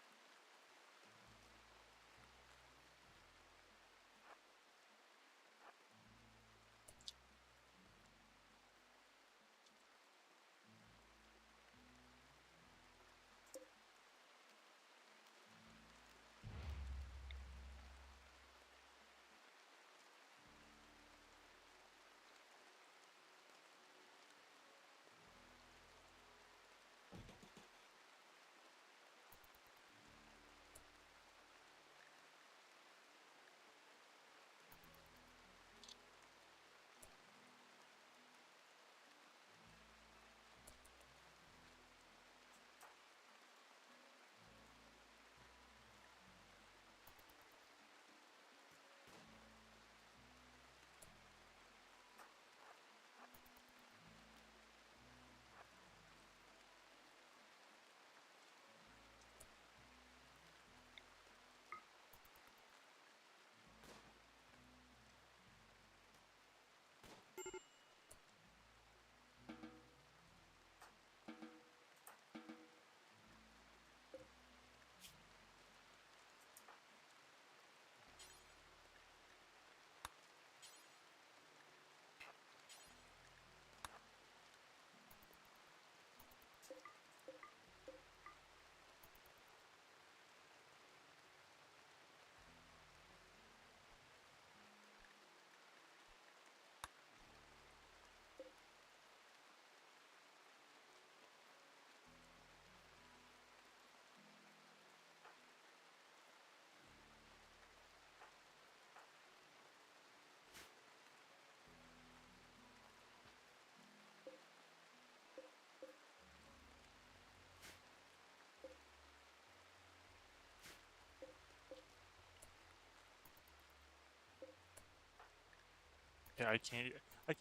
Yeah, I can't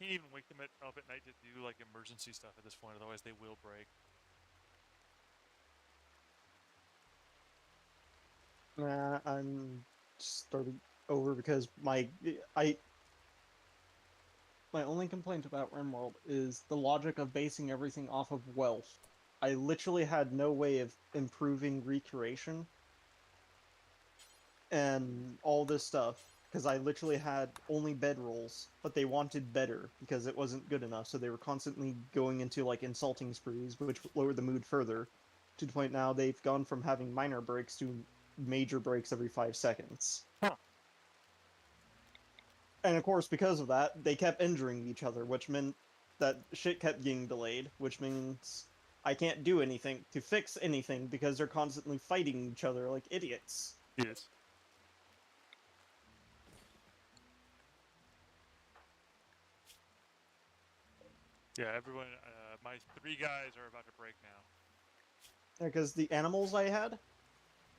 even wake them up at night to do like emergency stuff at this point. Otherwise, they will break. Nah, I'm starting over because my only complaint about Rimworld is the logic of basing everything off of wealth. I literally had no way of improving recreation and all this stuff because I literally had only bedrolls, but they wanted better because it wasn't good enough, so they were constantly going into like insulting sprees, which lowered the mood further. To the point now they've gone from having minor breaks to major breaks every 5 seconds. Huh. And of course, because of that, they kept injuring each other, which meant that shit kept getting delayed, which means I can't do anything to fix anything because they're constantly fighting each other like idiots. Yes. Yeah, everyone. My 3 guys are about to break now. Because the animals I had,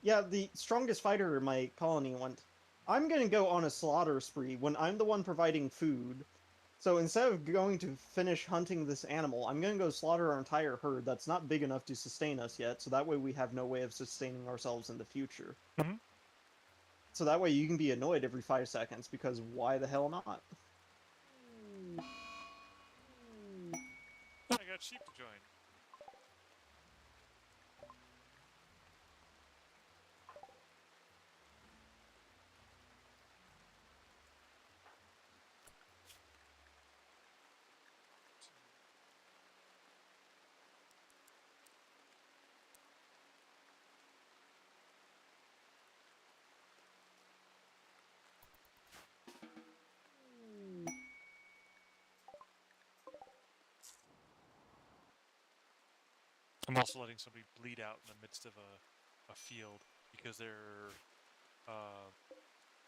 yeah, the strongest fighter in my colony went, I'm gonna go on a slaughter spree when I'm the one providing food. So instead of going to finish hunting this animal, I'm gonna go slaughter our entire herd that's not big enough to sustain us yet, so that way we have no way of sustaining ourselves in the future. Mm-hmm. So that way you can be annoyed every 5 seconds, because why the hell not? I got sheep to join. I'm also letting somebody bleed out in the midst of a field because they're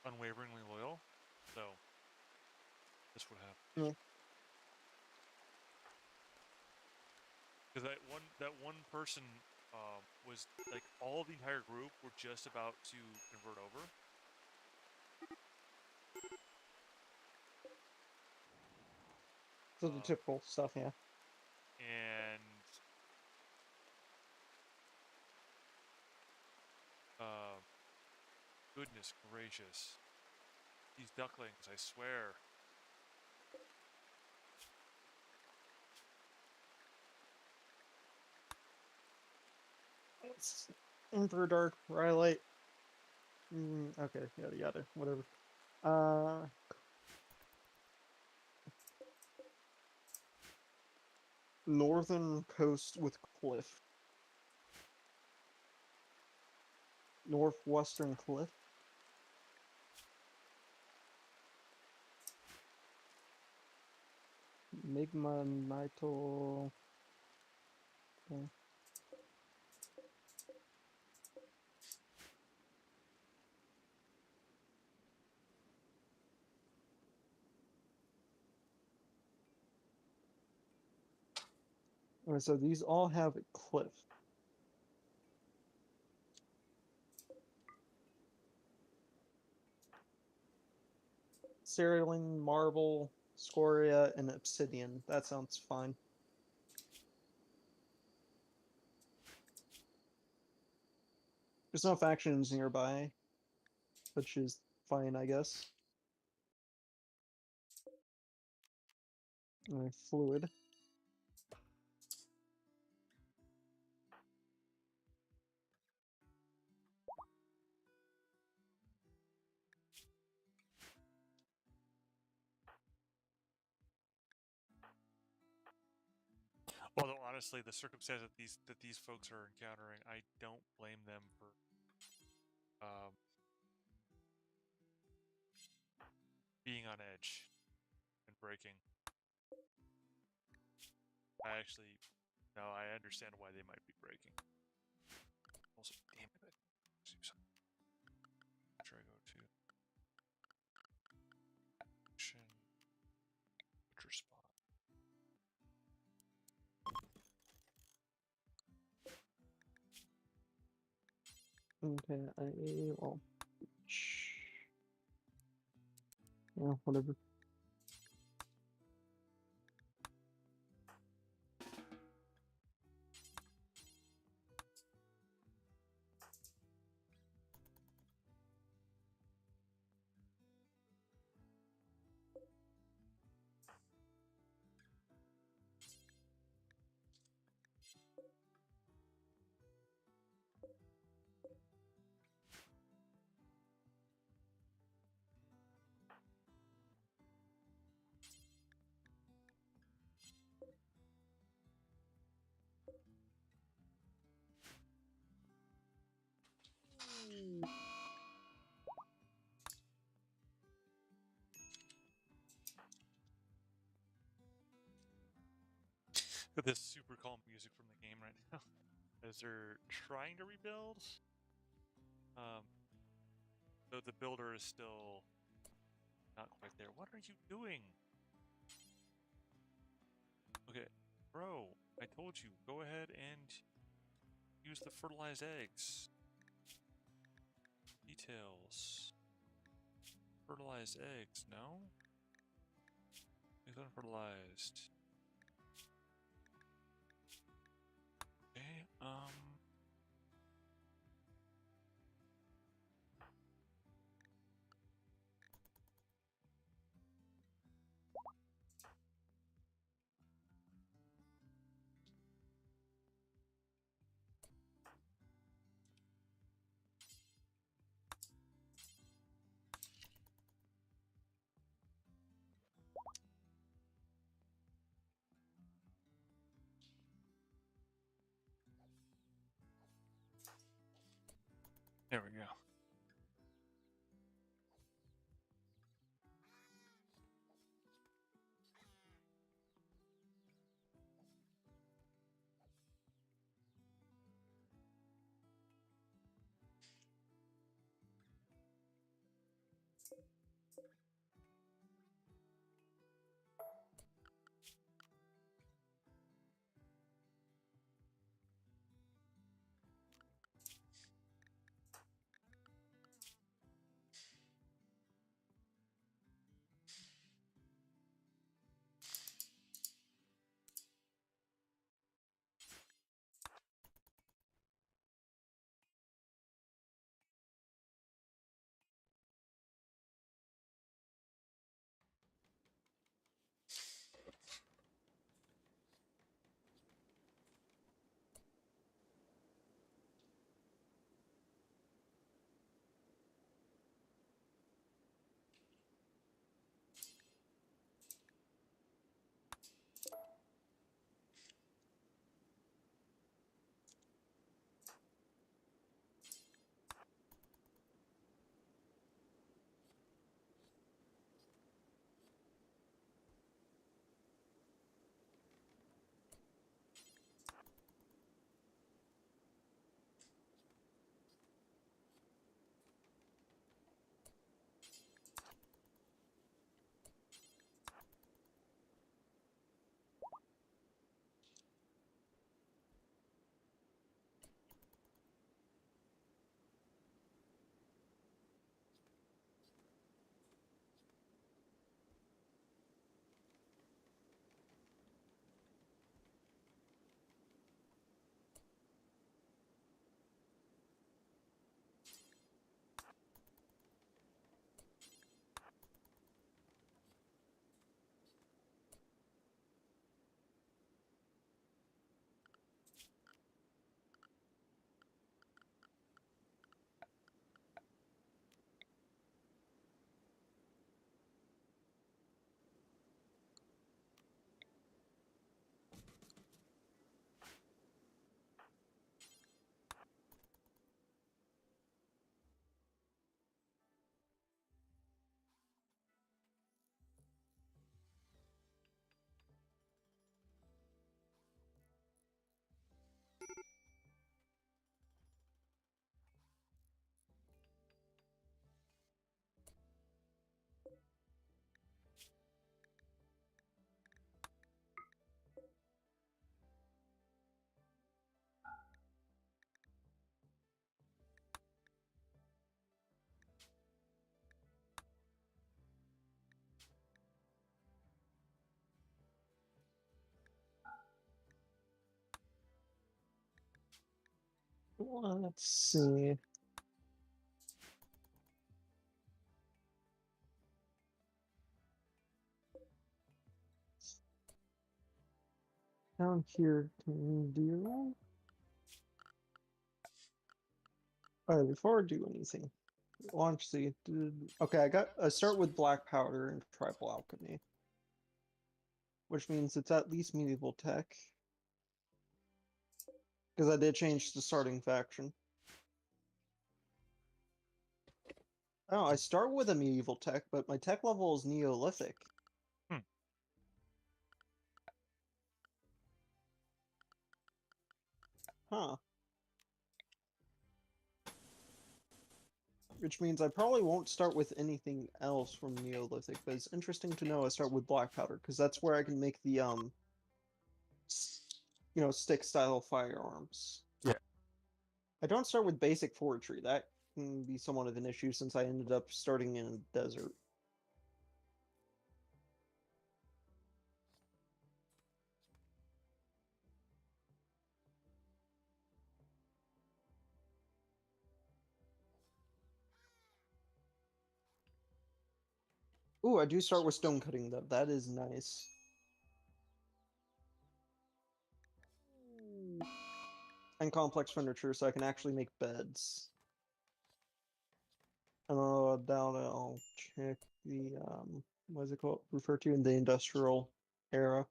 unwaveringly loyal. So that's what happened. Yeah. Because that one person was like all of the entire group were just about to convert over. So the typical stuff, yeah. And goodness gracious, these ducklings! I swear. It's Emperor Dark, Rhyolite. Okay, yada yada, whatever. Northern coast with cliff. Northwestern cliff. Migma Nito. Okay. Alright, so these all have a cliff. Cerulean, marble, scoria, and obsidian. That sounds fine. There's no factions nearby, which is fine, I guess. Fluid. Although honestly, the circumstance that these folks are encountering, I don't blame them for being on edge and breaking. I actually, no, I understand why they might be breaking. Also, damn it, after I go to action, butcher spot. Okay, well, yeah, whatever. Got this super calm music from the game right now as they're trying to rebuild. So the builder is still not quite there. What are you doing? Okay, bro, I told you, go ahead and use the fertilized eggs. Details. Fertilized eggs, no? It's unfertilized. Okay, there we go. Let's see. Down here, can do. Before I do anything, launch the. Okay, I start with black powder and tribal alchemy, which means it's at least medieval tech. Because I did change the starting faction. Oh, I start with a medieval tech, but my tech level is Neolithic. Huh. Which means I probably won't start with anything else from Neolithic, but it's interesting to know I start with black powder, because that's where I can make the, stick style firearms. Yeah. I don't start with basic forestry. That can be somewhat of an issue since I ended up starting in a desert. Ooh, I do start with stone cutting though. That is nice. And complex furniture, so I can actually make beds. Down I'll check the what is it called? Referred to in the industrial era.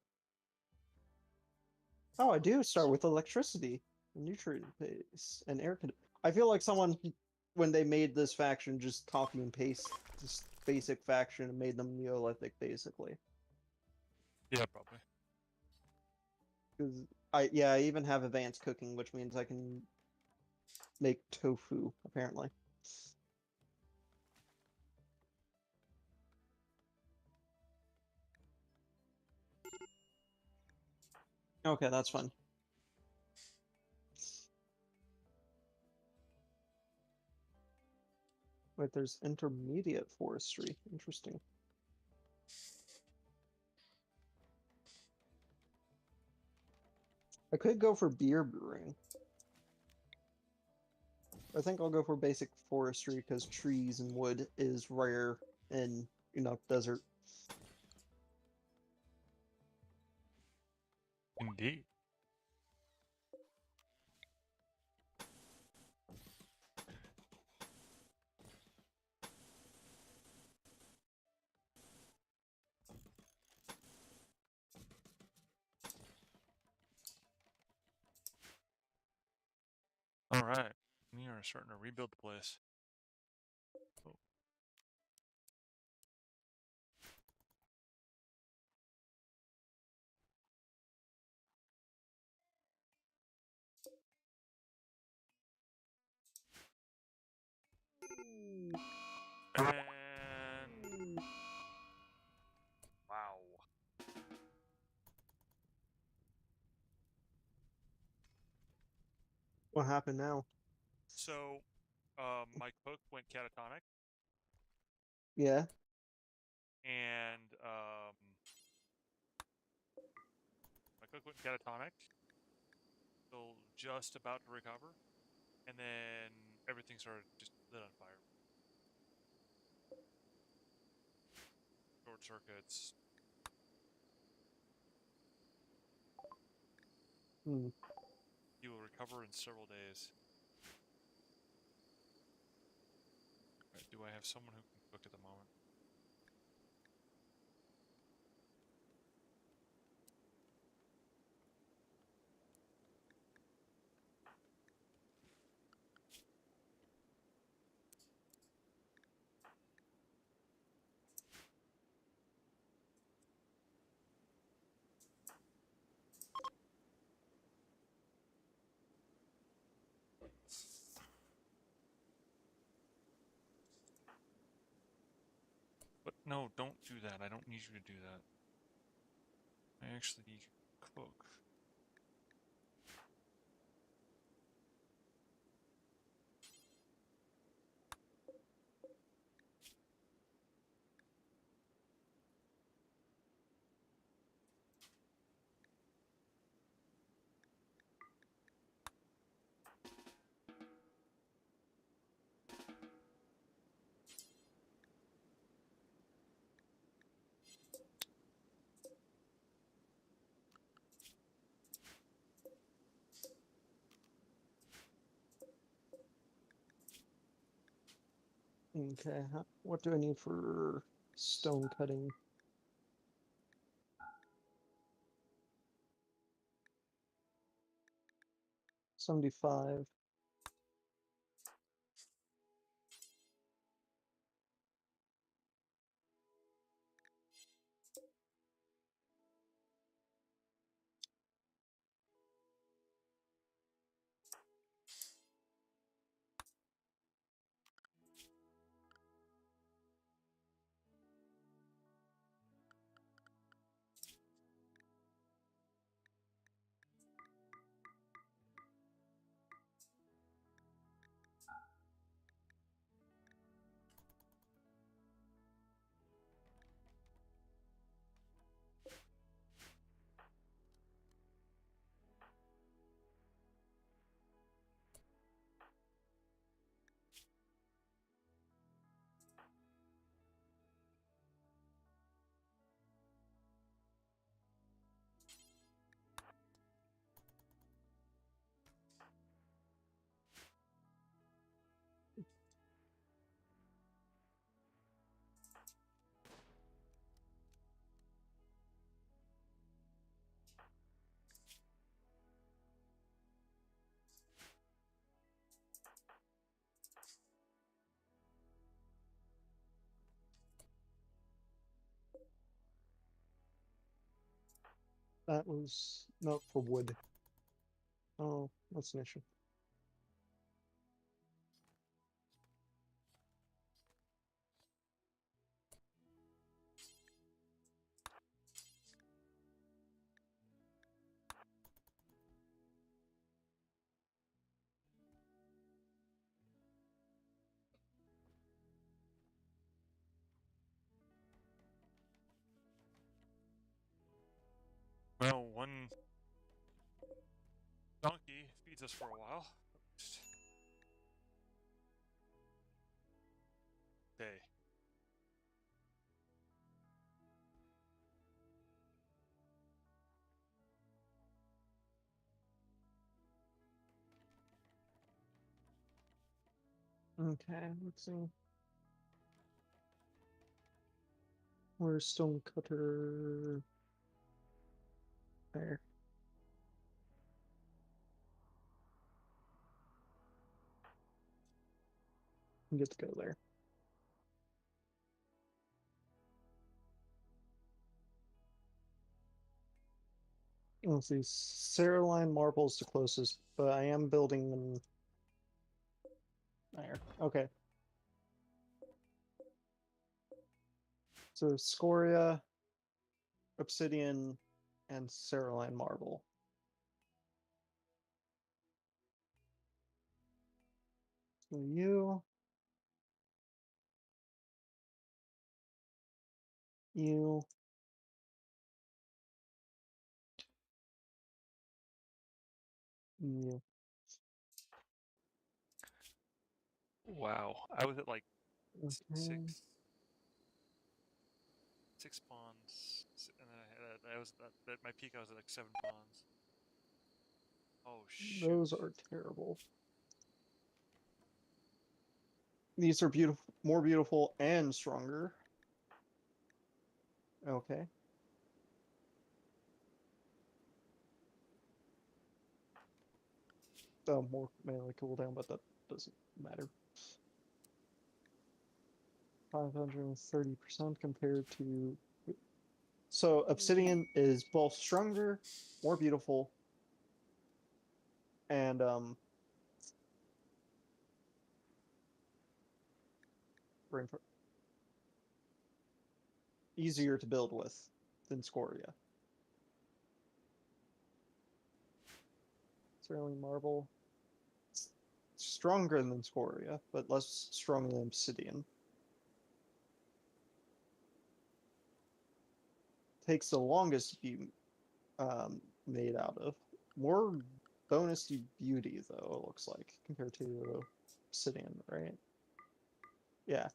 Oh, I do start with electricity, nutrient base, and air. I feel like someone, when they made this faction, just copy and paste this basic faction and made them Neolithic, basically. Yeah, probably. Because I even have advanced cooking, which means I can make tofu, apparently. Okay, that's fine. Wait, there's intermediate forestry. Interesting. I could go for beer brewing. I think I'll go for basic forestry because trees and wood is rare in, desert. Indeed. All right, we are starting to rebuild the place. Oh. And wow. What happened now? So, my cook went catatonic, Yeah. and my cook went catatonic. Still just about to recover, and then everything started just lit on fire. Short circuits. Hmm. He will recover in several days. Right, do I have someone who can cook at the moment? But no, don't do that. I don't need you to do that. I actually need you to cook. Okay. What do I need for stone cutting? 75. That was not for wood. Oh, that's an issue. Well, one donkey feeds us for a while. Day. Okay, let's see. Where's Stonecutter? There. You get to go there. Let's see. Cerulean Marble's the closest, but I am building them there. Okay. So Scoria, Obsidian, and Cerulean Marble. So you, you, you. Wow. I was at like Okay. six pawns, and then I was at my peak. I was at like 7 pawns. Oh shoot! Those are terrible. These are beautiful, more beautiful and stronger. Okay. More melee cooldown, but that doesn't matter. 530% compared to. So Obsidian is both stronger, more beautiful, and easier to build with than Scoria. Sterling Marble, stronger than Scoria, but less strong than Obsidian. Takes the longest to be made out of. More bonus to beauty, though, it looks like, compared to Obsidian, right? Yeah.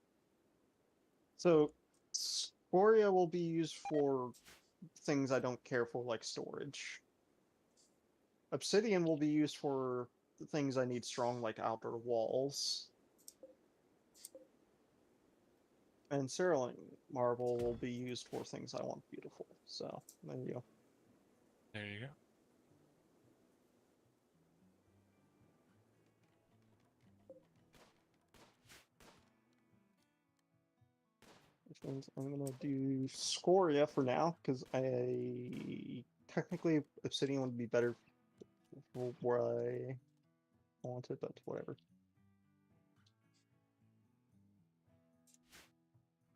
So Scoria will be used for things I don't care for, like storage. Obsidian will be used for the things I need strong, like outer walls. And Cerulean Marble will be used for things I want beautiful. So, there you go. There you go. Which means I'm gonna do Scoria for now, because I technically Obsidian would be better for where I want it, but whatever.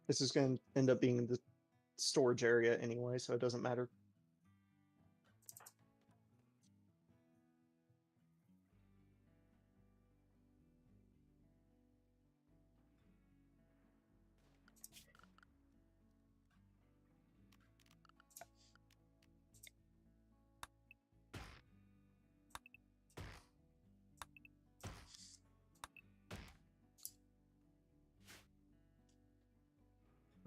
This is going to end up being the storage area anyway, so it doesn't matter.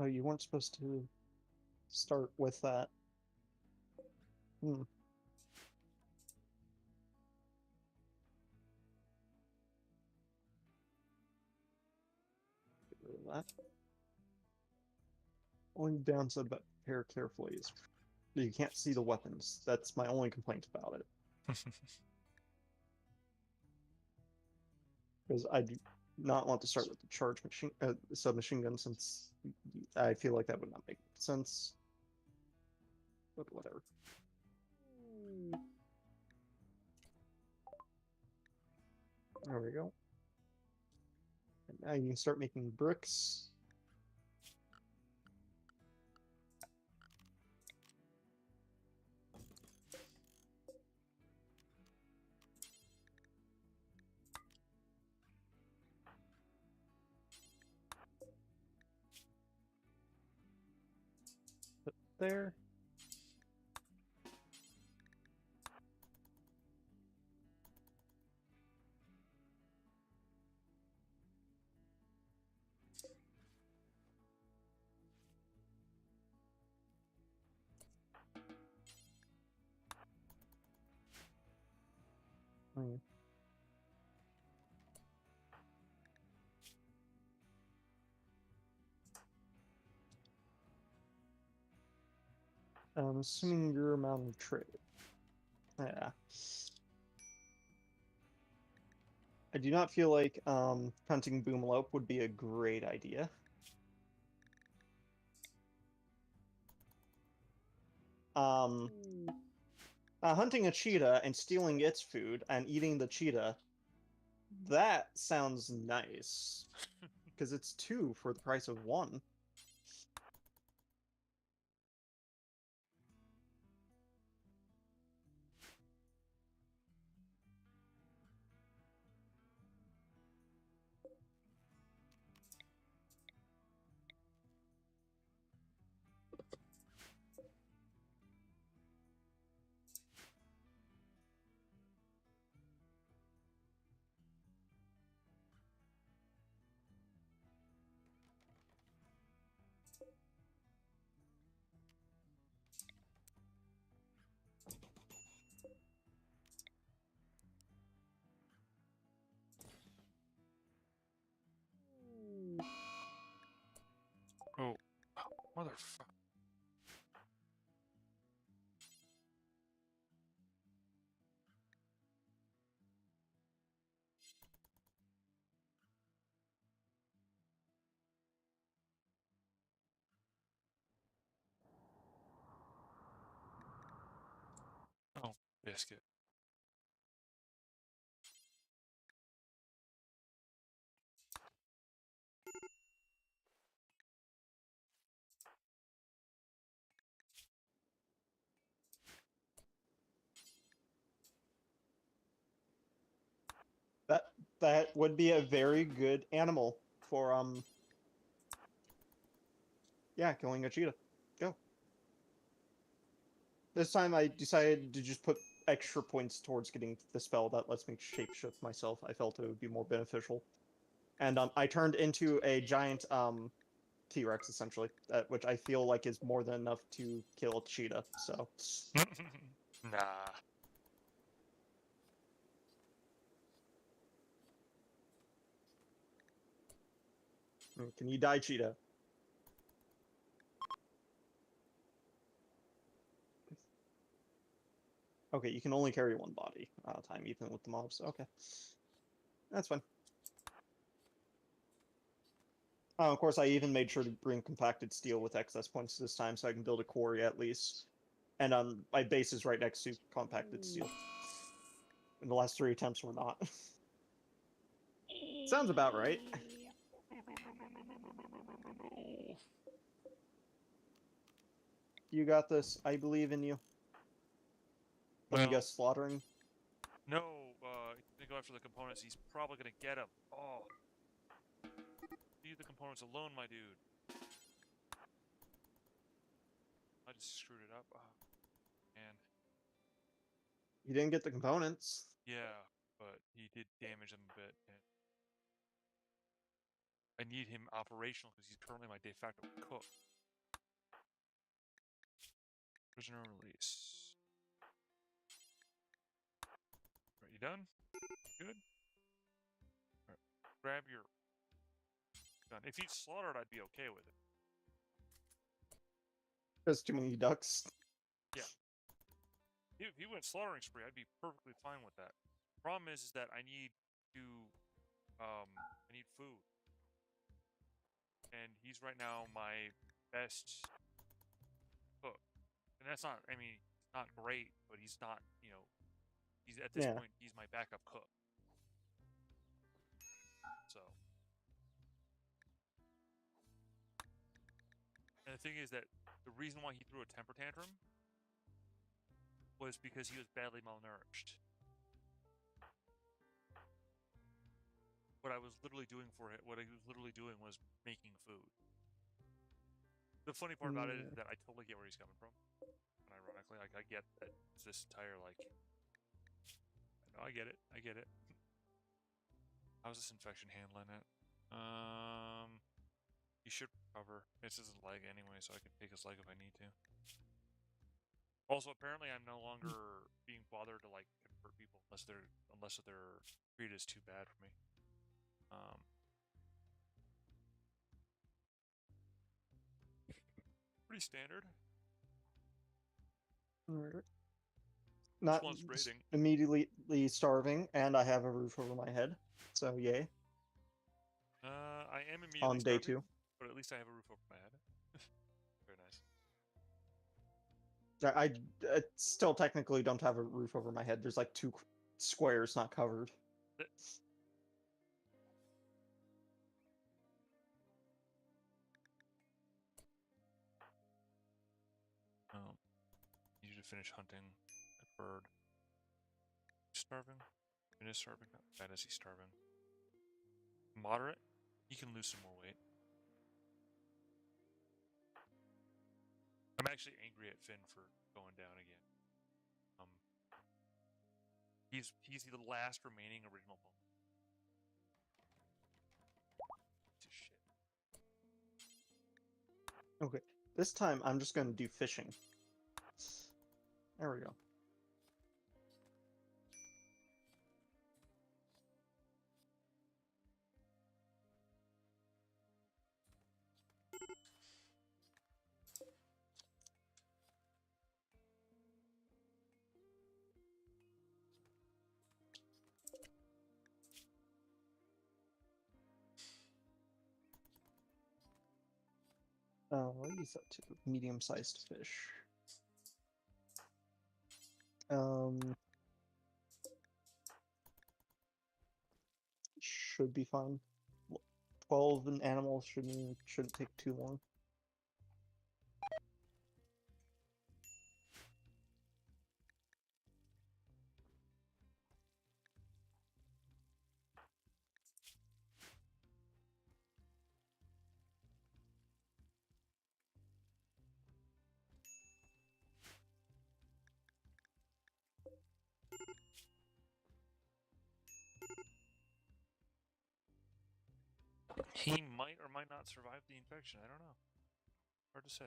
Oh, you weren't supposed to start with that. Hmm. Get rid of that. Only downside about prepare carefully is you can't see the weapons. That's my only complaint about it. Because I do not want to start with the charge machine, submachine gun, since I feel like that would not make sense. But whatever. There we go. And now you can start making bricks. Put there. Hmm. I'm assuming you're mountain trade. Yeah. I do not feel like hunting boomalope would be a great idea. Hunting a cheetah and stealing its food and eating the cheetah, that sounds nice. Because it's 2 for the price of 1. Oh, motherfucker. Oh, biscuit. That would be a very good animal for yeah, killing a cheetah. Go. This time I decided to just put extra points towards getting the spell that lets me shapeshift myself. I felt it would be more beneficial. And I turned into a giant T-Rex essentially, which I feel like is more than enough to kill a cheetah. So Nah. can you die, cheetah? Okay, you can only carry 1 body at a time, even with the mobs. Okay, that's fine. Of course, I even made sure to bring compacted steel with excess points this time, so I can build a quarry at least. And my base is right next to compacted steel. And the last 3 attempts were not. Sounds about right. You got this. I believe in you. Let me Well, guess, slaughtering. no, he's gonna go after the components. He's probably gonna get them. Oh. Leave the components alone, my dude. I just screwed it up. Oh, man. You didn't get the components. Yeah, but he did damage them a bit. And I need him operational because he's currently my de facto cook. Prisoner release. Alright, you done? Good? Alright, grab your gun. If he's slaughtered, I'd be okay with it. There's too many ducks. Yeah. If he went slaughtering spree, I'd be perfectly fine with that. Problem is that I need to, I need food. And he's right now my best cook. And that's not, I mean, not great, but he's not, you know, he's at this Yeah. point, he's my backup cook. So, and the thing is that the reason why he threw a temper tantrum was because he was badly malnourished. What I was literally doing for it, what I was literally doing was making food. The funny part about it is that I totally get where he's coming from. And ironically, like I get that it's this entire like. No, I get it. I get it. How's this infection handling it? He should recover. It's his leg anyway, so I can take his leg if I need to. Also, apparently, I'm no longer being bothered to like convert people unless their breed is too bad for me. Pretty standard. Alright. Not one's rating. immediately starving, and I have a roof over my head. So yay. I am immediately On day starving, 2. but at least I have a roof over my head. Very nice. I still technically don't have a roof over my head. There's like 2 squares not covered. Need to finish hunting a bird. Starving? Finish starving? Not bad is he starving. Moderate? He can lose some more weight. I'm actually angry at Finn for going down again. He's the last remaining original Pokemon. Shit. Okay, this time I'm just gonna do fishing. There we go. What use that to? Medium-sized fish. Should be fine. 12 animals shouldn't take too long. He might or might not survive the infection. I don't know. Hard to say.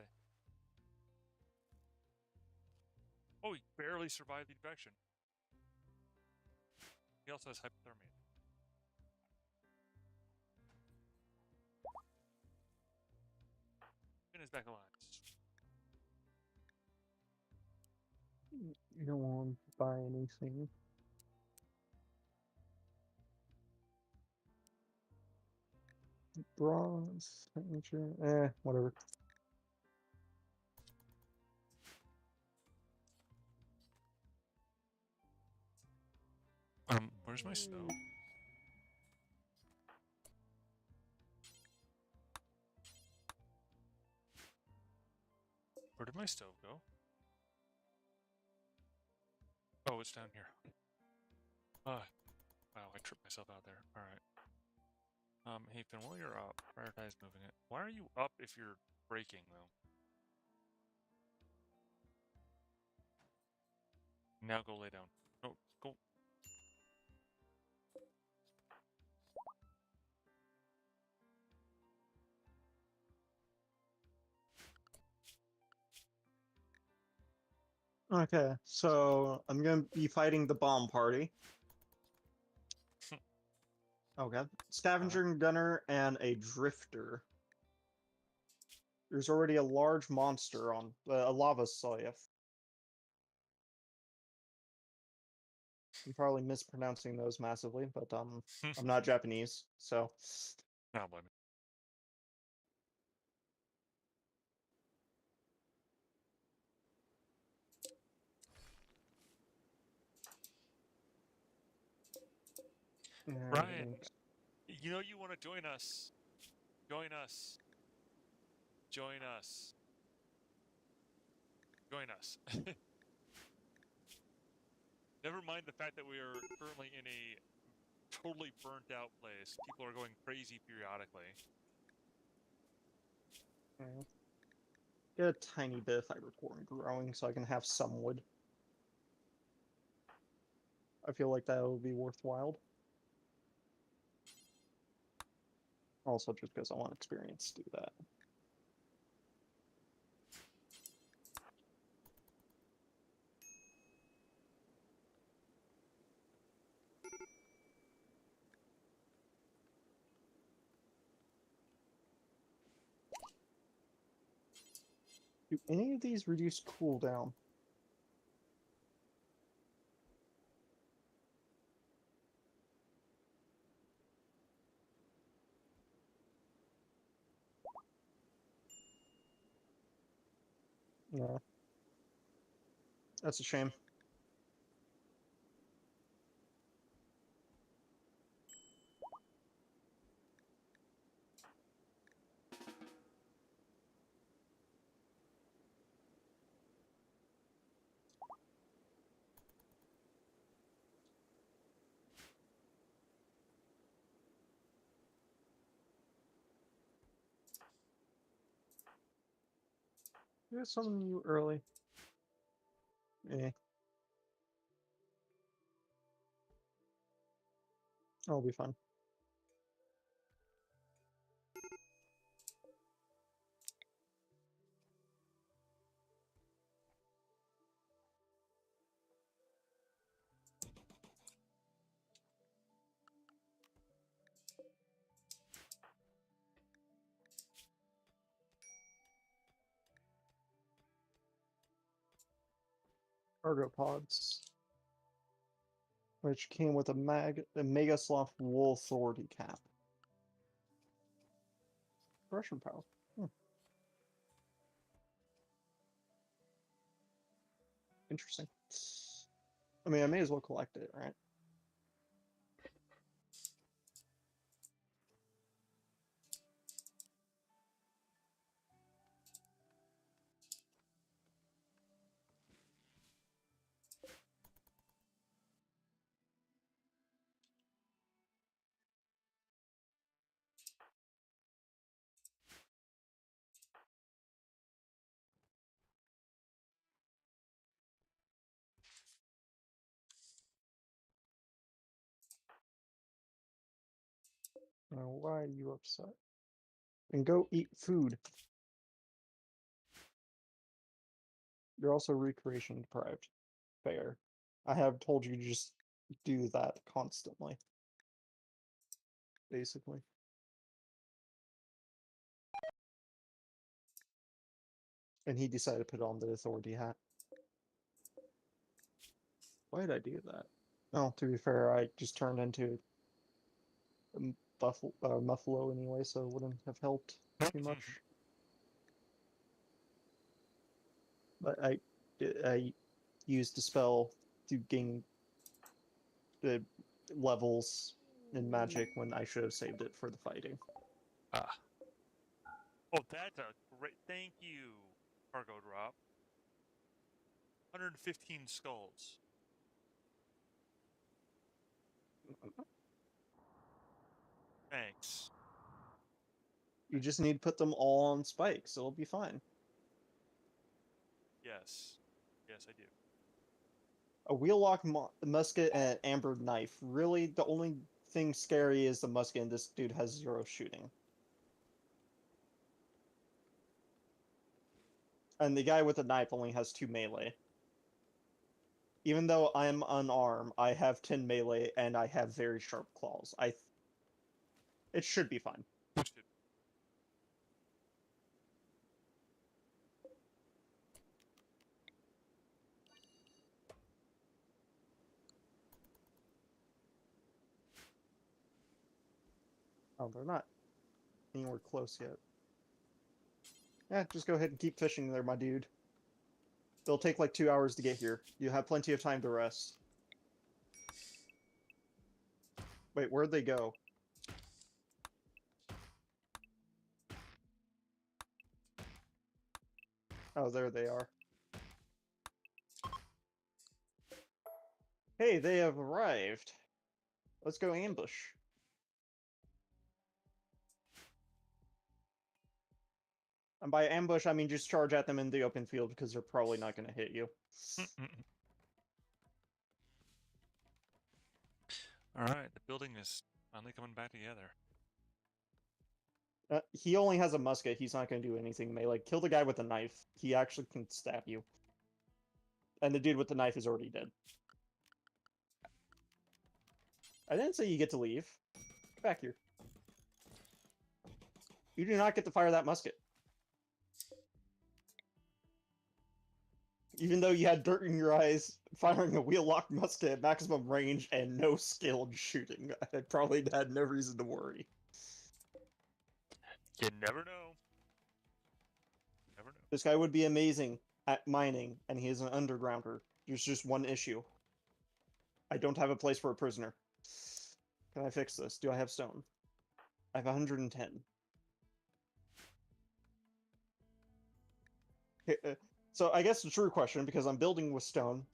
Oh, he barely survived the infection. He also has hypothermia. Finn is back alive. You don't want to buy anything. Bronze, signature, whatever. Where's my stove? Where did my stove go? Oh, it's down here. Wow, I tripped myself out there. Alright. Hey Finn, while you're up, prioritize moving it. Why are you up if you're breaking, though? Now go lay down. No, go. Okay, so I'm gonna be fighting the bomb party. Okay. Scavenger gunner and a drifter. There's already a large monster on a lava Soyef. I'm probably mispronouncing those massively, but I'm not Japanese, so. No, blame me. Ryan, You know you want to join us. Join us. Join us. Join us. Never mind the fact that we are currently in a totally burnt out place. People are going crazy periodically. Okay. Get a tiny bit of fiber core and growing so I can have some wood. I feel like that would be worthwhile. Also, just because I want experience to do that. Do any of these reduce cooldown? No. That's a shame. There's something new early. Eh. I'll be fine. Cargo pods. Which came with a Mega Sloth Wool Authority cap. Russian power. Interesting. I mean, I may as well collect it, right? Now, why are you upset? And go eat food. You're also recreation deprived. Fair. I have told you to just do that constantly. Basically. And he decided to put on the authority hat. Why did I do that? Oh, to be fair, I just turned into a Muffalo anyway, so it wouldn't have helped too much. But I used the spell to gain the levels in magic when I should have saved it for the fighting. Ah. Oh, that's a great. Thank you, cargo drop. 115 skulls. Thanks. You just need to put them all on spikes. It'll be fine. Yes. Yes, I do. A wheel-lock musket and an amber knife. Really, the only thing scary is the musket, and this dude has 0 shooting. And the guy with the knife only has 2 melee. Even though I'm unarmed, I have 10 melee, and I have very sharp claws. It should be fine. Oh, they're not anywhere close yet. Yeah, just go ahead and keep fishing there, my dude. They'll take like 2 hours to get here. You have plenty of time to rest. Wait, where'd they go? Oh, there they are. Hey, they have arrived. Let's go ambush. And by ambush, I mean just charge at them in the open field because they're probably not going to hit you. Alright, the building is finally coming back together. He only has a musket. He's not going to do anything melee. Kill the guy with the knife. He actually can stab you. And the dude with the knife is already dead. I didn't say you get to leave. Get back here. You do not get to fire that musket. Even though you had dirt in your eyes, firing a wheel-locked musket at maximum range and no skilled shooting, I probably had no reason to worry. You never know. Never know. This guy would be amazing at mining, and he is an undergrounder. There's just one issue. I don't have a place for a prisoner. Can I fix this? Do I have stone? I have 110. So I guess the true question, because I'm building with stone,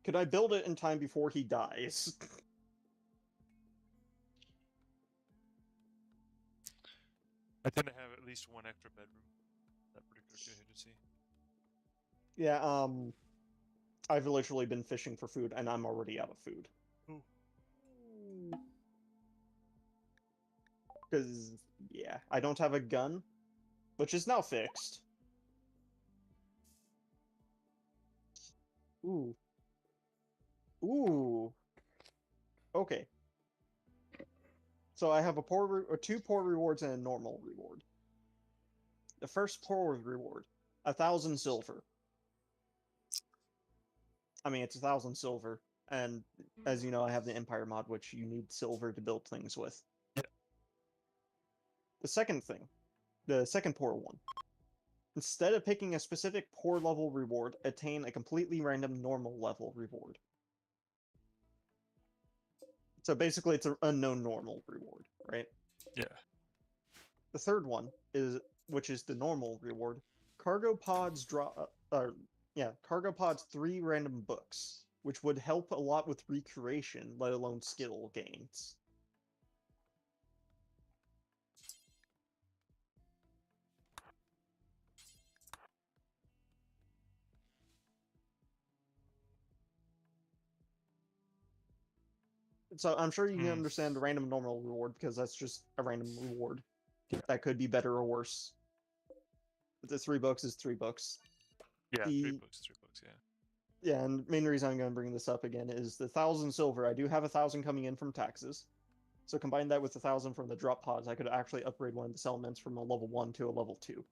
could I build it in time before he dies? I tend to have at least one extra bedroom in that particular contingency. Yeah, I've literally been fishing for food, and I'm already out of food. Because, yeah, I don't have a gun, which is now fixed. Ooh. Ooh. Okay. So I have two poor rewards and a normal reward. The first poor reward, 1,000 silver. I mean, it's 1,000 silver, and as you know, I have the Empire mod, which you need silver to build things with. Yeah. The second thing, the second poor one. Instead of picking a specific poor level reward, attain a completely random normal level reward. So basically, it's an unknown normal reward, right? Yeah. The third one is, which is the normal reward. Cargo pods Cargo pods 3 random books, which would help a lot with recreation, let alone skill gains. So I'm sure you can understand the random normal reward, because that's just a random reward. That could be better or worse. But the 3 books is 3 books. Yeah, 3 books, yeah. Yeah, and the main reason I'm going to bring this up again is the 1,000 silver. I do have 1,000 coming in from taxes. So combine that with 1,000 from the drop pods, I could actually upgrade one of the settlements from a level 1 to a level 2.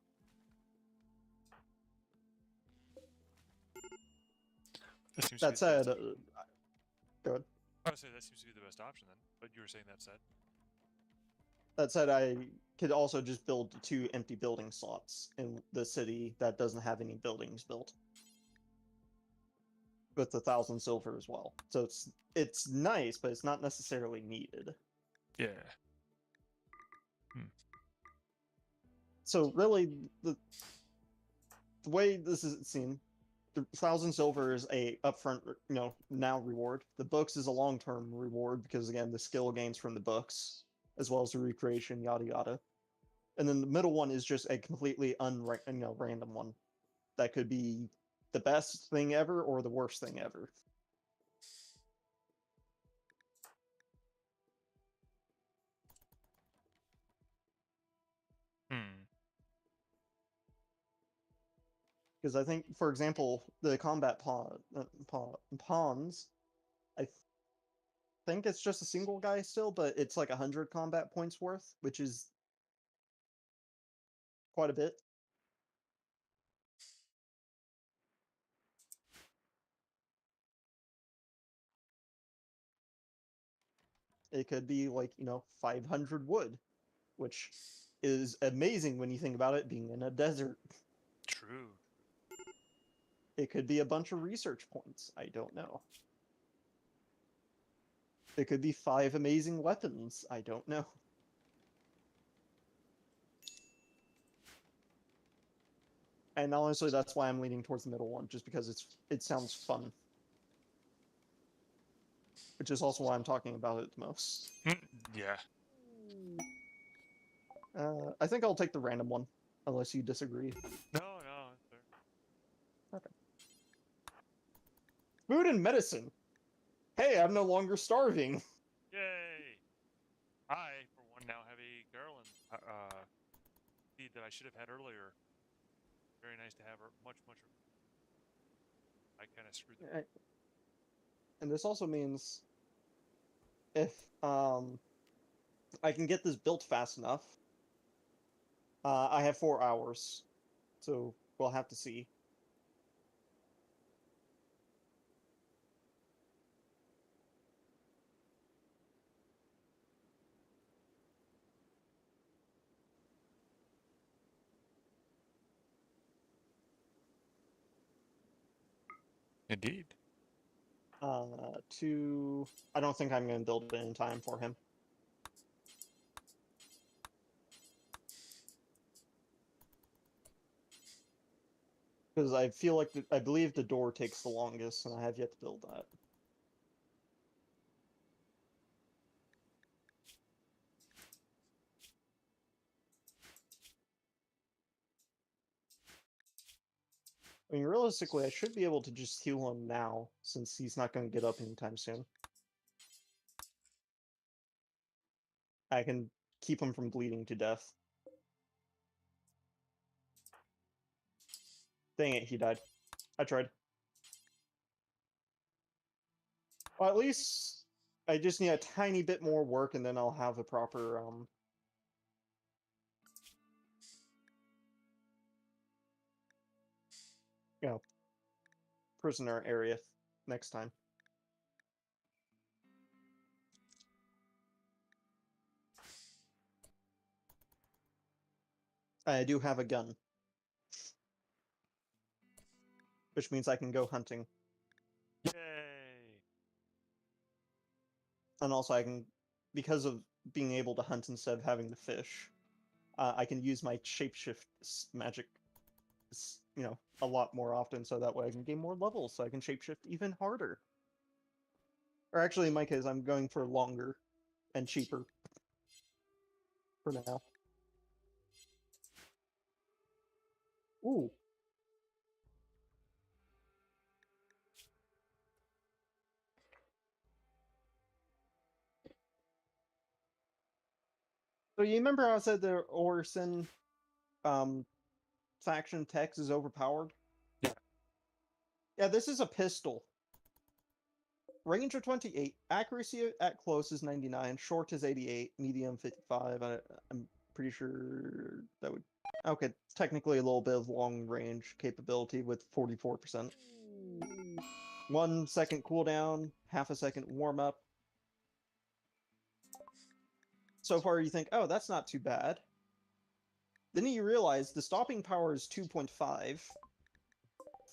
That said, go ahead. I would say that seems to be the best option then, but you were saying that said. That said, I could also just build 2 empty building slots in the city that doesn't have any buildings built. With 1,000 silver as well. So it's nice, but it's not necessarily needed. Yeah. So really, the way this is seen, the 1,000 silver is a upfront, now reward. The books is a long-term reward because again, the skill gains from the books, as well as the recreation, yada yada. And then the middle one is just a completely random one that could be the best thing ever or the worst thing ever. Because I think, for example, the combat pawns, I think it's just a single guy still, but it's like 100 combat points worth, which is quite a bit. It could be like, 500 wood, which is amazing when you think about it being in a desert. True. It could be a bunch of research points. I don't know. It could be 5 amazing weapons. I don't know. And honestly, that's why I'm leaning towards the middle one, just because it sounds fun. Which is also why I'm talking about it the most. Yeah. I think I'll take the random one, unless you disagree. No, that's fair. Okay. Food and medicine. Hey, I'm no longer starving. Yay! I, for one, now have a garland seed that I should have had earlier. Very nice to have her. Much. I kind of screwed that. And this also means if I can get this built fast enough, I have 4 hours, so we'll have to see. Indeed. I don't think I'm going to build it in time for him. Because I feel like, I believe the door takes the longest, and I have yet to build that. I mean, realistically, I should be able to just heal him now, since he's not going to get up anytime soon. I can keep him from bleeding to death. Dang it, he died. I tried. Well, at least I just need a tiny bit more work, and then I'll have a proper, you know, prisoner area next time. I do have a gun, which means I can go hunting. Yay! And also I can, because of being able to hunt instead of having to fish, I can use my shapeshift magic, you know, a lot more often, so that way I can gain more levels, so I can shapeshift even harder. Or actually, in my case, I'm going for longer and cheaper for now. Ooh. So you remember how I said the Orson faction text is overpowered? Yeah. Yeah, this is a pistol. Range of 28, accuracy at close is 99, short is 88, medium 55. I'm pretty sure that would... Okay, technically a little bit of long range capability with 44%. 1 second cooldown, half a second warm up. So far you think, oh, that's not too bad. Then you realize the stopping power is 2.5,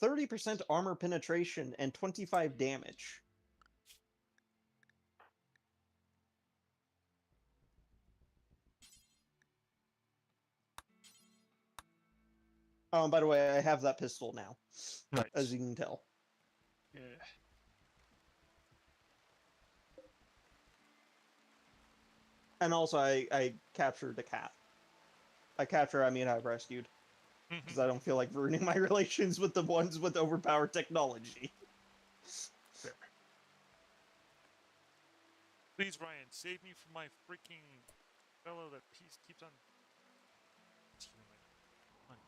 30% armor penetration, and 25 damage. By the way, I have that pistol now, Nice. as you can tell. Yeah. And also, I captured a cat. By capture, I mean I rescued. Because I don't feel like ruining my relations with the ones with overpowered technology. Fair. Please, Ryan, save me from my freaking fellow that keeps on stealing my hunt.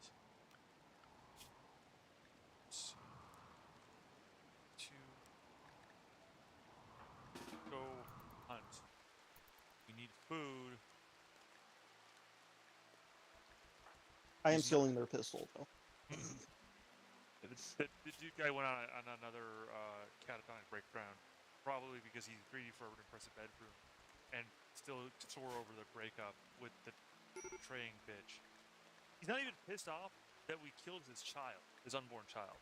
To go hunt. We need food. I am stealing their pistol, though. The dude guy went on another catatonic breakdown, probably because he's greedy for an impressive bedroom, and still sore over the breakup with the betraying bitch. He's not even pissed off that we killed his child, his unborn child.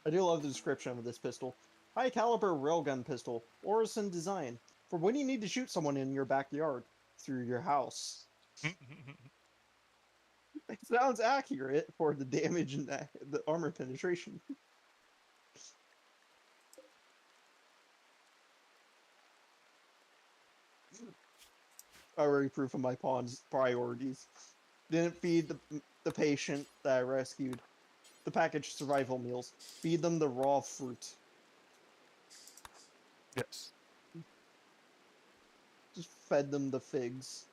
I do love the description of this pistol. High caliber railgun pistol, Orison design, for when you need to shoot someone in your backyard, through your house. It sounds accurate for the damage and the armor penetration. Already proof of my pawn's priorities. Didn't feed the patient that I rescued the packaged survival meals. Feed them the raw fruit. Yes. Just fed them the figs.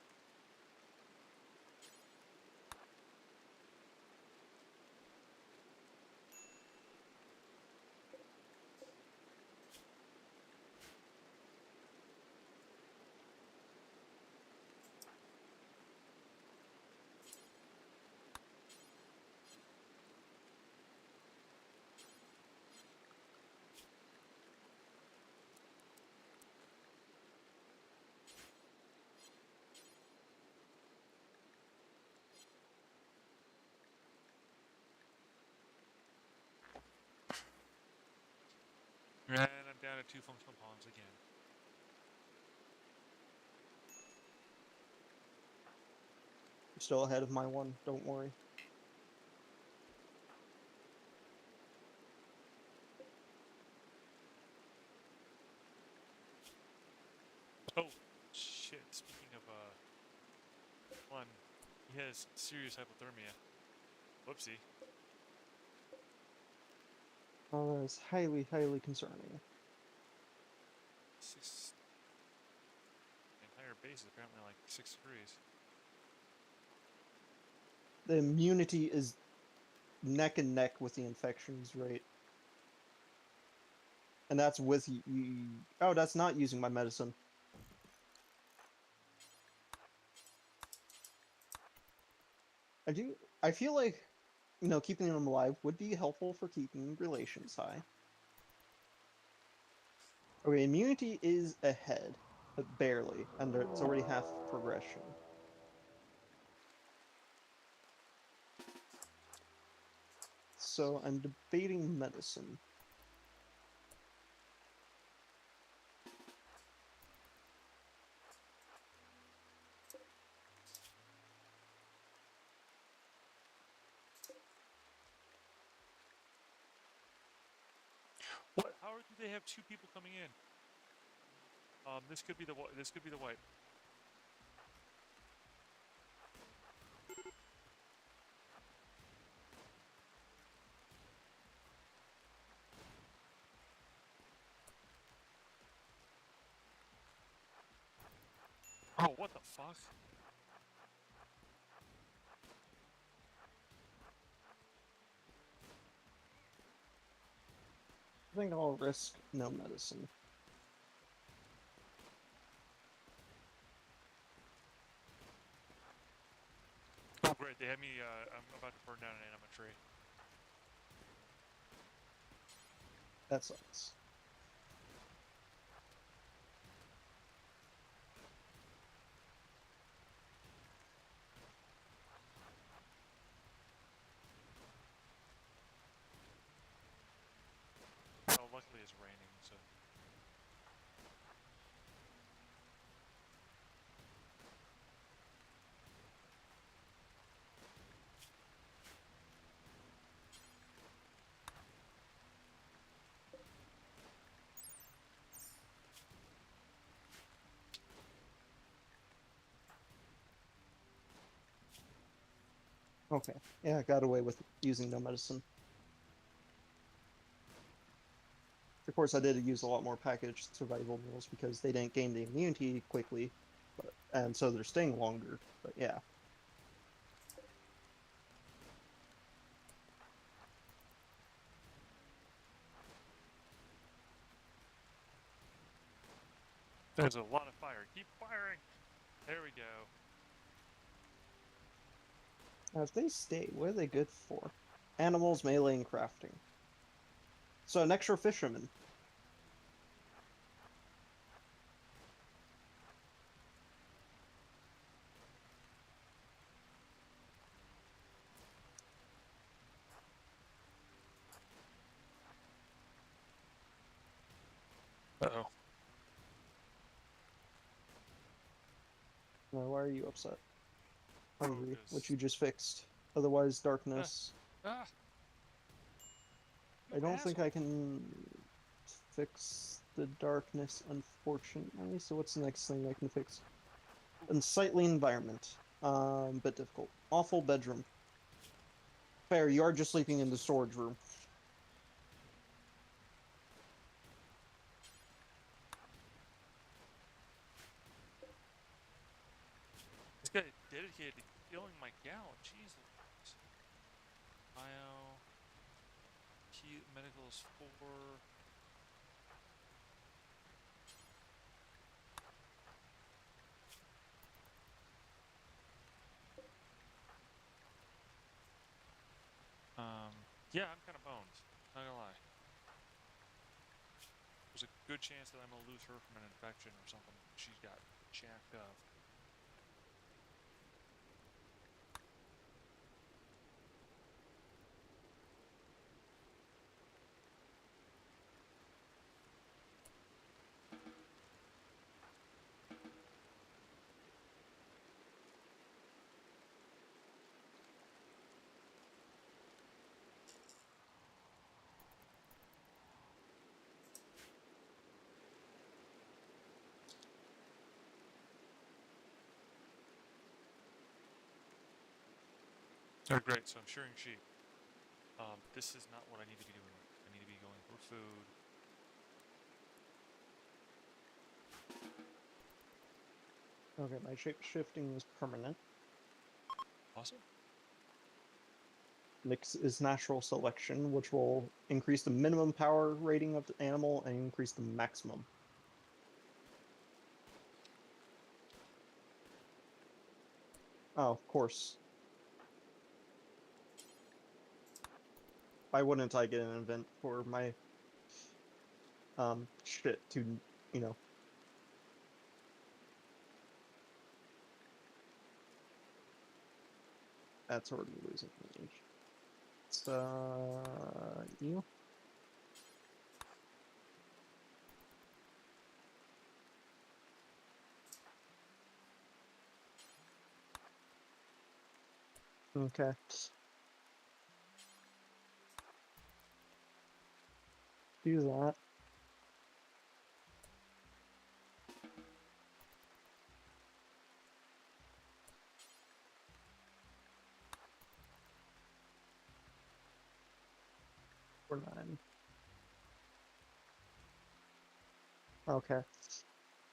And I'm down to 2 functional pawns again. You're still ahead of my one, don't worry. Oh, shit. Speaking of, one, he has serious hypothermia. Whoopsie. Oh, that is highly, highly concerning. 6... The entire base is apparently like 6 degrees. The immunity is neck and neck with the infections rate. And that's with you. Oh, that's not using my medicine. I feel like, keeping them alive would be helpful for keeping relations high. Okay, immunity is ahead, but barely, and it's already half progression. So I'm debating medicine. What? How do they have 2 people coming in? This could be the white. Oh, what the fuck? I think I'll risk no medicine. Oh, great. They had me, I'm about to burn down an animate tree. That sucks. Oh, luckily it's raining, so... Okay, yeah, I got away with using no medicine. Of course, I did use a lot more packaged survival meals because they didn't gain the immunity quickly, and so they're staying longer, but yeah. There's a lot of fire. Keep firing! There we go. Now, if they stay, what are they good for? Animals, melee, and crafting. So an extra fisherman. Uh-oh. No, why are you upset? Hungry, which 'cause- you just fixed. Otherwise, darkness. Ah! I You don't think asshole. I can fix the darkness, unfortunately. So what's the next thing I can fix? Unsightly environment. Bit difficult. Awful bedroom. Fair, you are just sleeping in the storage room. This guy is dedicated to killing my gal. Jeez Louise. Bio. Cute. Medical is 4. Yeah, I'm kind of boned. Not gonna lie. There's a good chance that I'm gonna lose her from an infection or something. She got jacked up. Oh, great. So I'm shearing sheep. This is not what I need to be doing. I need to be going for food. Okay, my shape shifting is permanent. Awesome. Mix is natural selection, which will increase the minimum power rating of the animal and increase the maximum. Oh, of course. Why wouldn't I get an event for my shit to, you know? That's already losing range. It's you. Okay. Do that. For 9. Okay.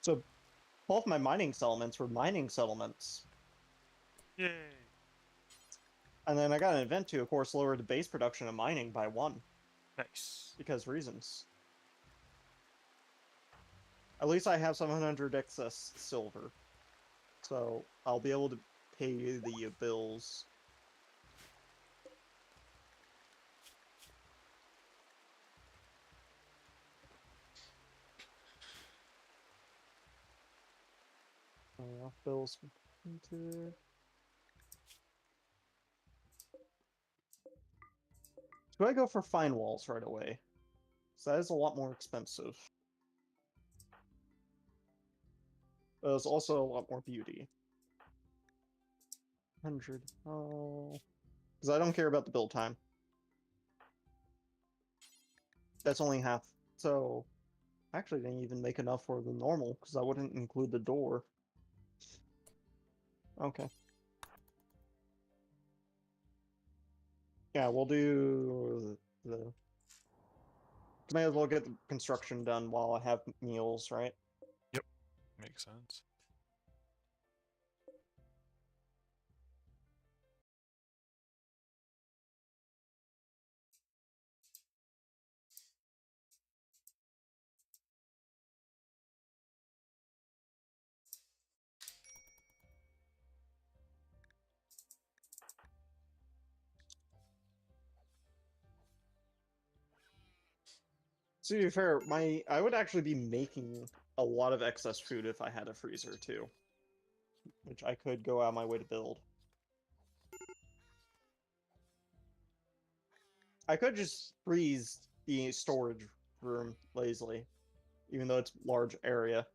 So both my mining settlements were mining settlements. Yay! And then I got an event to, of course, lower the base production of mining by 1. Nice. Because reasons. At least I have 700 excess silver. So I'll be able to pay the bills. Bills completed. Do I go for fine walls right away? So that is a lot more expensive. There's also a lot more beauty. 100. Oh. Because I don't care about the build time. That's only half. So, actually didn't even make enough for the normal, because I wouldn't include the door. Okay. Yeah, we'll do the... May as well get the construction done while I have meals, right? Yep. Makes sense. To be fair, I would actually be making a lot of excess food if I had a freezer too, which I could go out of my way to build. I could just freeze the storage room lazily, even though it's large area.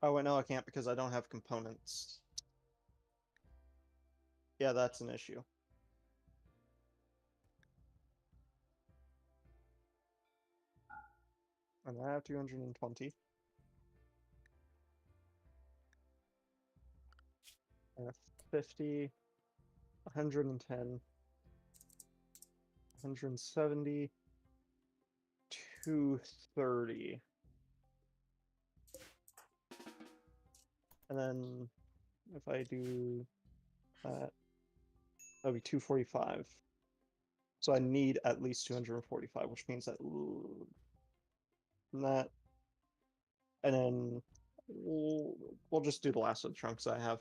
Oh, wait, no, I can't because I don't have components. Yeah, that's an issue. And I have 220. I have 50, 110, 170, 230. And then if I do that, that'll be 245. So I need at least 245, which means that that, and then we'll just do the last of the chunks I have.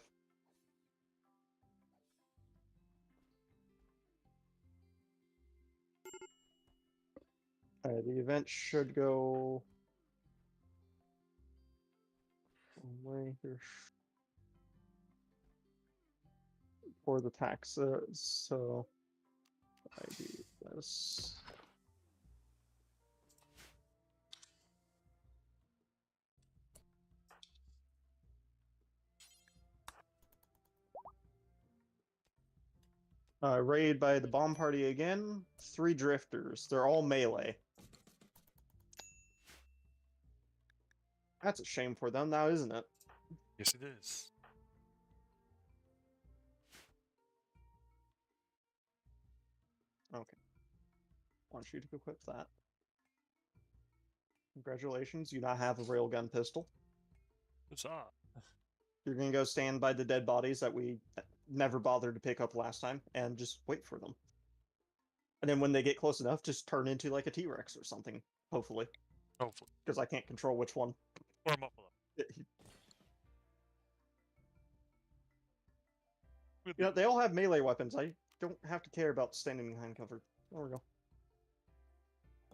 The event should go away here for the taxes. So I do this. Raid by the bomb party again. 3 drifters. They're all melee. That's a shame for them now, isn't it? Yes, it is. Okay. Want you to equip that. Congratulations, you now have a railgun pistol. Huzzah. You're gonna go stand by the dead bodies that we never bothered to pick up last time, and just wait for them. And then when they get close enough, just turn into like a T-Rex or something, hopefully. Hopefully. Because I can't control which one. Or a buffalo. You know, they all have melee weapons. I don't have to care about standing behind cover. There we go.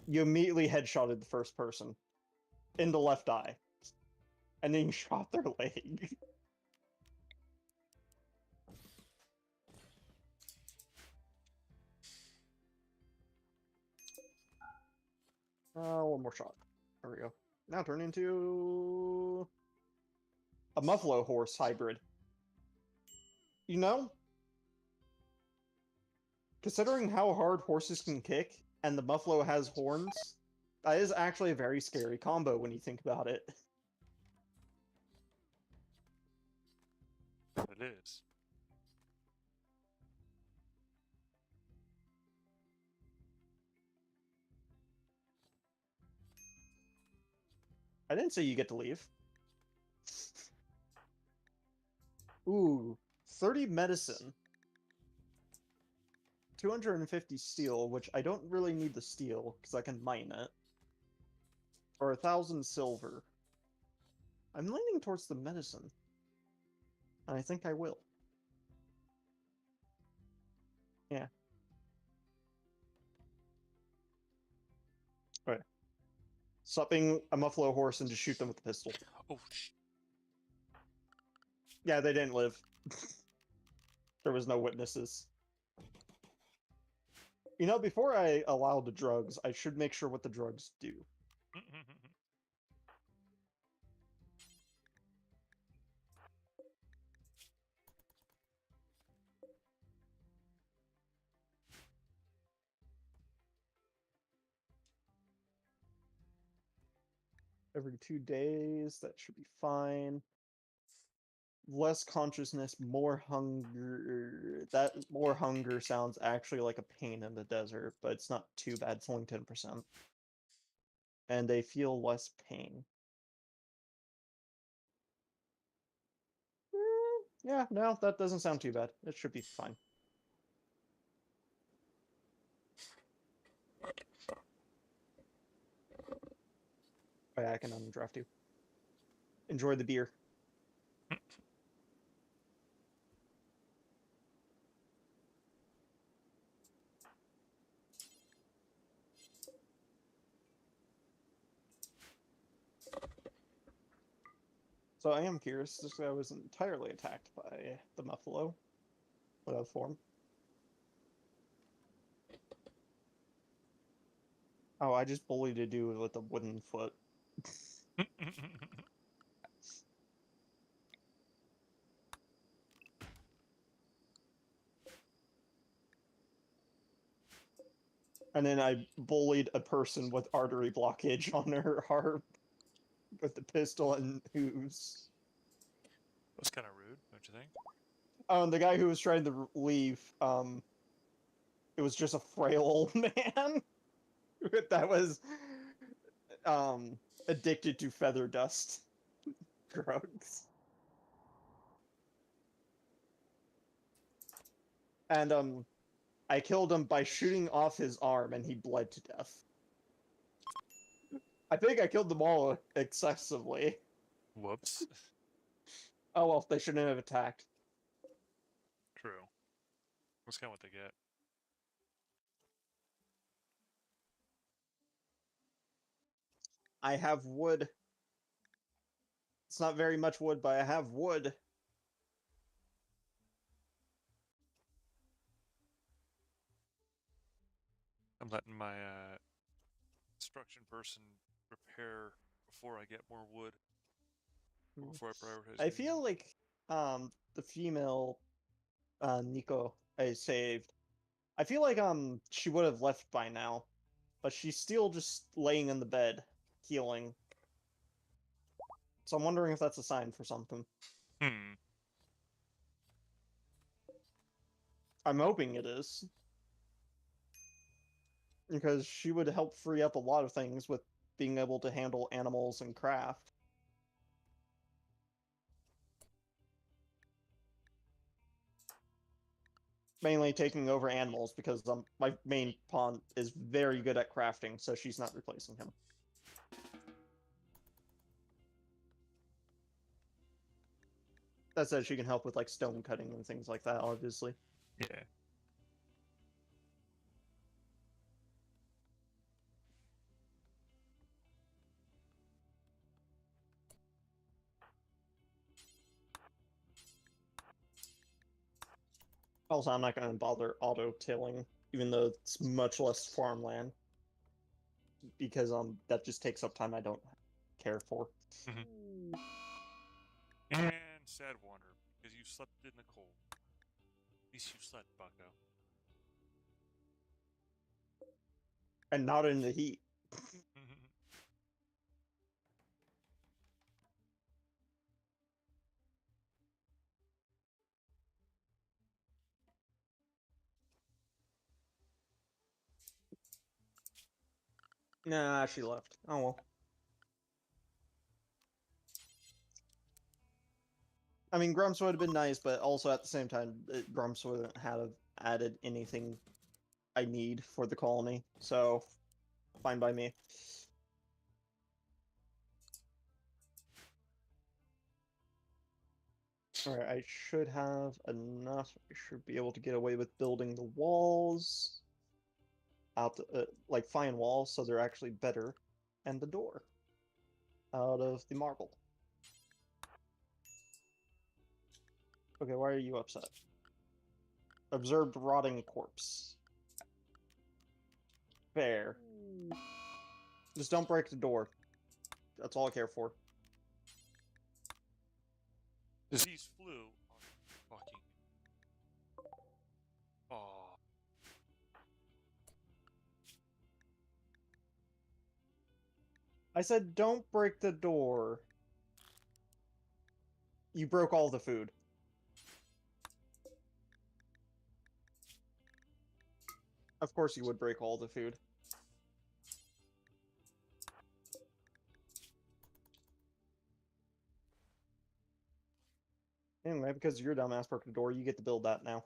You immediately headshotted the first person in the left eye. And then you shot their leg. One more shot. There we go. Now turn into a muffalo horse hybrid. You know, considering how hard horses can kick and the buffalo has horns, that is actually a very scary combo when you think about it. It is. I didn't say you get to leave. Ooh, 30 medicine. 250 steel, which I don't really need the steel, because I can mine it. Or 1,000 silver. I'm leaning towards the medicine. And I think I will. Yeah. Alright. Stopping a muffalo horse and just shoot them with the pistol. Oh, Yeah, they didn't live. There was no witnesses. You know, before I allow the drugs, I should make sure what the drugs do. Every 2 days, that should be fine. Less consciousness, more hunger. That more hunger sounds actually like a pain in the desert, but it's not too bad. It's only 10%. And they feel less pain. Yeah, no, that doesn't sound too bad. It should be fine. Oh, yeah, I can undraft you. Enjoy the beer. So I am curious, this guy was entirely attacked by the Muffalo without form. Oh, I just bullied a dude with a wooden foot. And then I bullied a person with artery blockage on her harp with the pistol and hooves. That's kind of rude, don't you think? Oh, and the guy who was trying to leave, it was just a frail old man that was addicted to feather dust drugs. And I killed him by shooting off his arm and he bled to death. I think I killed them all excessively. Whoops. Oh well, they shouldn't have attacked. True. That's kind of what they get. I have wood. It's not very much wood, but I have wood. I'm letting my construction person repair before I get more wood. Before I prioritize. I getting feel wood. like the female Nico I saved. I feel like she would have left by now, but she's still just laying in the bed, healing. So I'm wondering if that's a sign for something. Hmm. I'm hoping it is. Because she would help free up a lot of things with being able to handle animals and craft. Mainly taking over animals because my main pawn is very good at crafting, so she's not replacing him. That said, she can help with like stone cutting and things like that, obviously. Yeah. Also, I'm not going to bother auto-tilling, even though it's much less farmland. Because that just takes up time I don't care for. And sad wonder, because you slept in the cold. At least you slept, bucko. And not in the heat. Nah, she left. Oh well. I mean, Grumps would have been nice, but also at the same time, Grumps wouldn't have added anything I need for the colony, so fine by me. Alright, I should have enough. I should be able to get away with building the walls out, like fine walls, so they're actually better, and the door out of the marble. Okay, why are you upset? Observed rotting corpse. Fair. Just don't break the door. That's all I care for. Disease flu on fucking. Oh. I said don't break the door. You broke all the food. Of course you would break all the food. Anyway, because your dumbass broke the door, you get to build that now.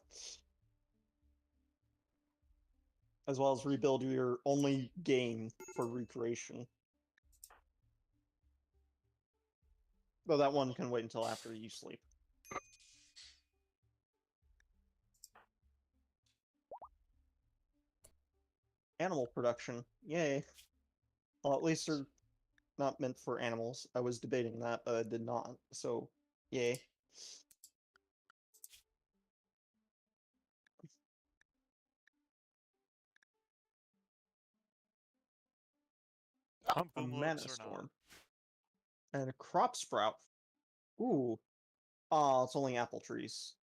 As well as rebuild your only game for recreation. Though that one can wait until after you sleep. Animal production. Yay. Well, at least they're not meant for animals. I was debating that, but I did not. So, yay. Pump A boom mana loops or not. storm. And a crop sprout. Ooh. It's only apple trees.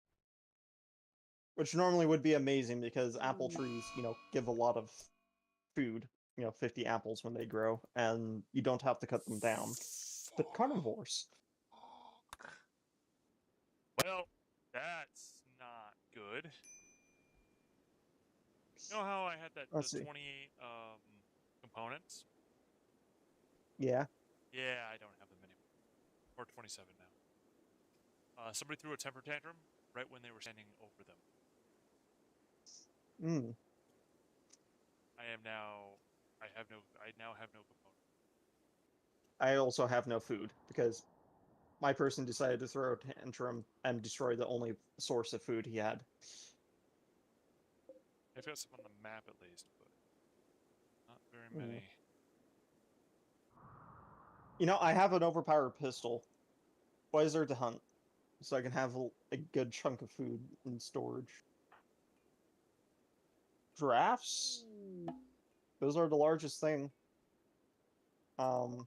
Which normally would be amazing because apple trees, give a lot of food. 50 apples when they grow, and you don't have to cut them down. But carnivores. Well, that's not good. You know how I had Let's those see. 28 components? Yeah. Yeah, I don't have them anymore. Or 27 now. Somebody threw a temper tantrum right when they were standing over them. Hmm. I now have no components. I also have no food because my person decided to throw a tantrum and destroy the only source of food he had. I've got some on the map at least, but not very Hmm. many. I have an overpowered pistol. Why is there to hunt? So I can have a good chunk of food in storage. Giraffes? Those are the largest thing. Oh.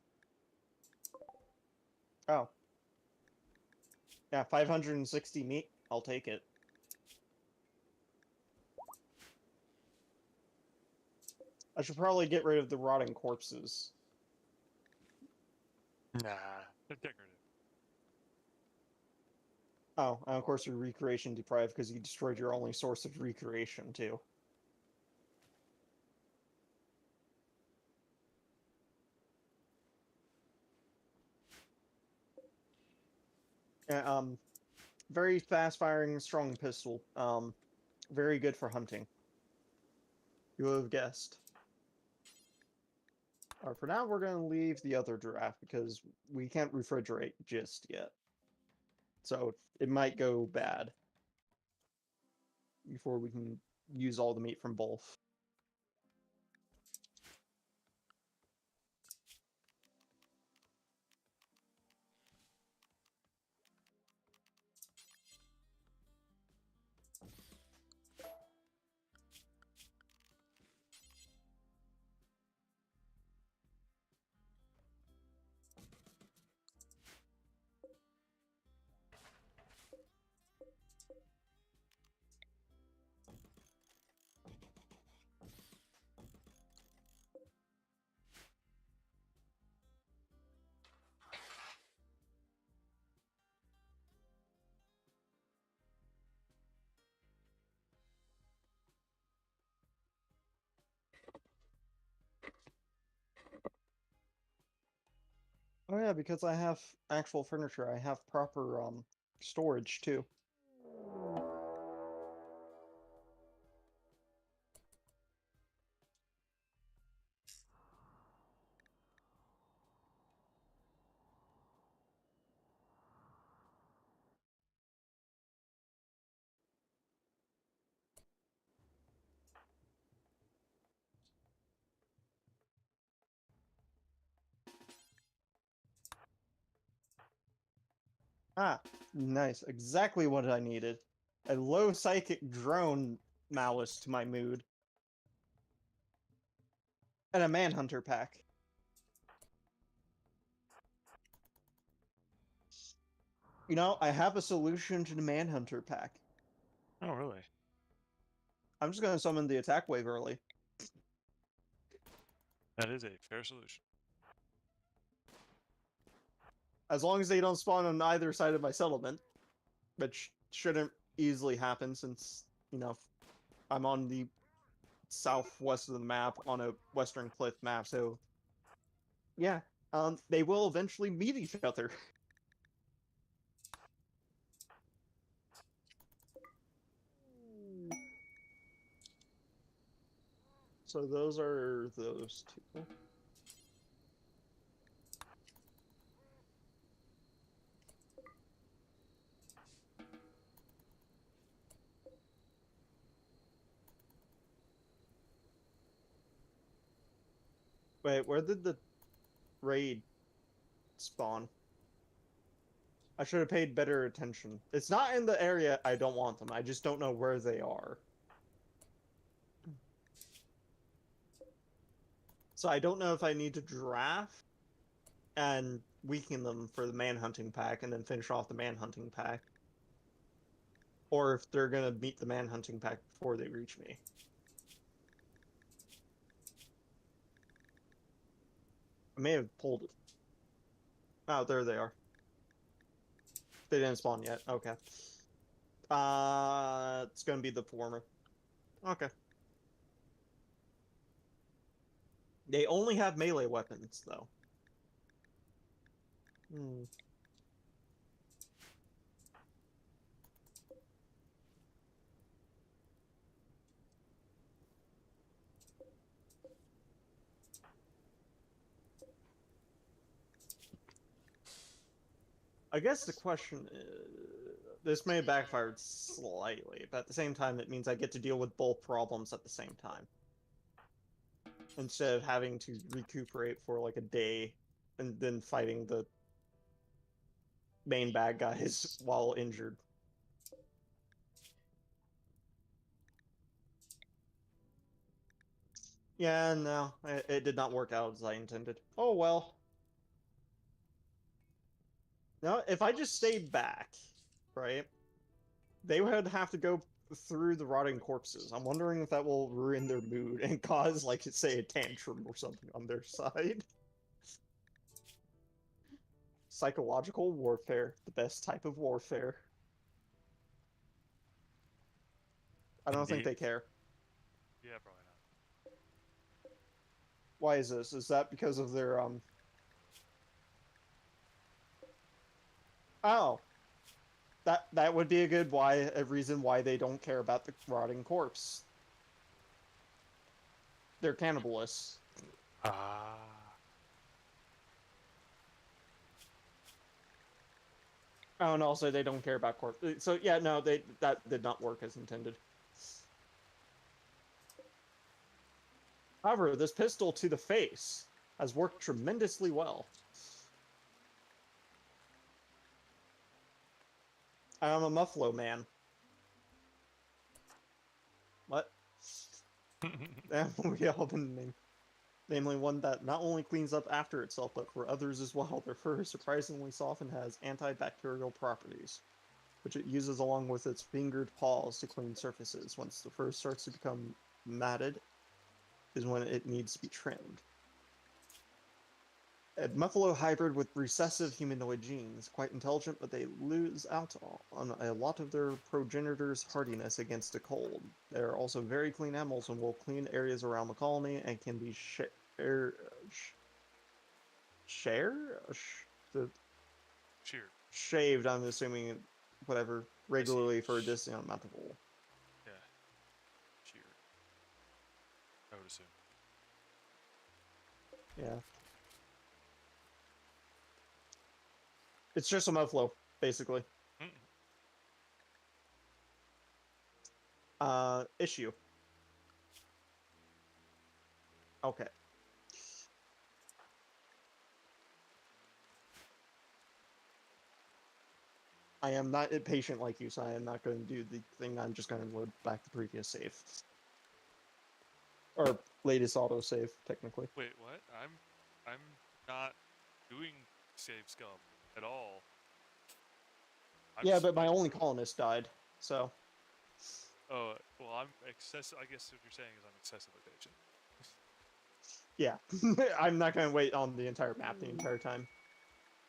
Yeah, 560 meat. I'll take it. I should probably get rid of the rotting corpses. Nah, they're decorative. Oh, and of course you're recreation deprived because you destroyed your only source of recreation, too. Yeah, very fast-firing, strong pistol. Very good for hunting. You would have guessed. Alright, for now, we're going to leave the other giraffe because we can't refrigerate just yet. So it might go bad before we can use all the meat from both. Oh yeah, because I have actual furniture, I have proper storage too. Ah, nice. Exactly what I needed. A low psychic drone malice to my mood. And a manhunter pack. I have a solution to the manhunter pack. Oh, really? I'm just gonna summon the attack wave early. That is a fair solution. As long as they don't spawn on either side of my settlement, which shouldn't easily happen since, I'm on the southwest of the map on a western cliff map, so yeah, they will eventually meet each other. So those are those two. Wait, where did the raid spawn? I should have paid better attention. It's not in the area I don't want them. I just don't know where they are. So I don't know if I need to draft and weaken them for the manhunting pack and then finish off the manhunting pack. Or if they're gonna meet the manhunting pack before they reach me. I may have pulled it. Oh, there they are. They didn't spawn yet. Okay. It's gonna be the former. Okay. They only have melee weapons, though. Hmm. I guess the question is, this may have backfired slightly, but at the same time, it means I get to deal with both problems at the same time. Instead of having to recuperate for like a day and then fighting the main bad guys while injured. Yeah, no, it did not work out as I intended. Oh well. No, if I just stayed back, right, they would have to go through the rotting corpses. I'm wondering if that will ruin their mood and cause, like, say, a tantrum or something on their side. Psychological warfare, the best type of warfare. I don't think Indeed. they care. Yeah, probably not. Why is this? Is that because of their, Oh. That would be a reason why they don't care about the rotting corpse. They're cannibalists. Ah. Oh, and also they don't care about corpse. So yeah, no, that did not work as intended. However, this pistol to the face has worked tremendously well. I am a Muffalo man. What? We all been named. Namely one that not only cleans up after itself, but for others as well. Their fur is surprisingly soft and has antibacterial properties, which it uses along with its fingered paws to clean surfaces. Once the fur starts to become matted, is when it needs to be trimmed. A Muffalo hybrid with recessive humanoid genes, quite intelligent, but they lose out on a lot of their progenitors' hardiness against the cold. They are also very clean animals and will clean areas around the colony and can be shaved, I'm assuming, whatever, regularly for a distant amount of wool. Yeah. Sheared. I would assume. Yeah. It's just a Muffalo, basically. Issue. Okay. I am not impatient like you, so I am not going to do the thing. I'm just going to load back the previous save. Or latest autosave, technically. Wait, what? I'm not doing save scum at all. Yeah, but my only colonist died, so. Oh, well, I'm excessive. I guess what you're saying is I'm excessively patient. Yeah. I'm not going to wait on the entire map the entire time.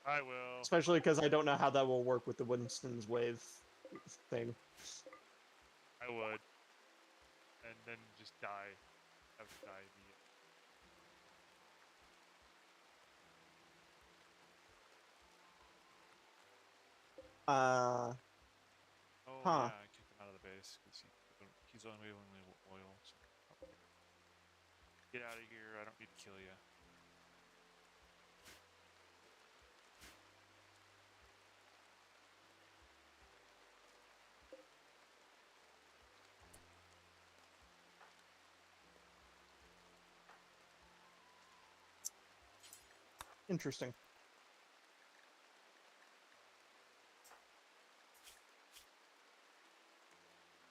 I will. Especially because I don't know how that will work with the Winston's wave thing. I would. And then just die. I would die immediately. Oh, Huh. yeah, I kicked him out of the base because he's unwaveringly loyal. So. Get out of here. I don't need to kill you. Interesting.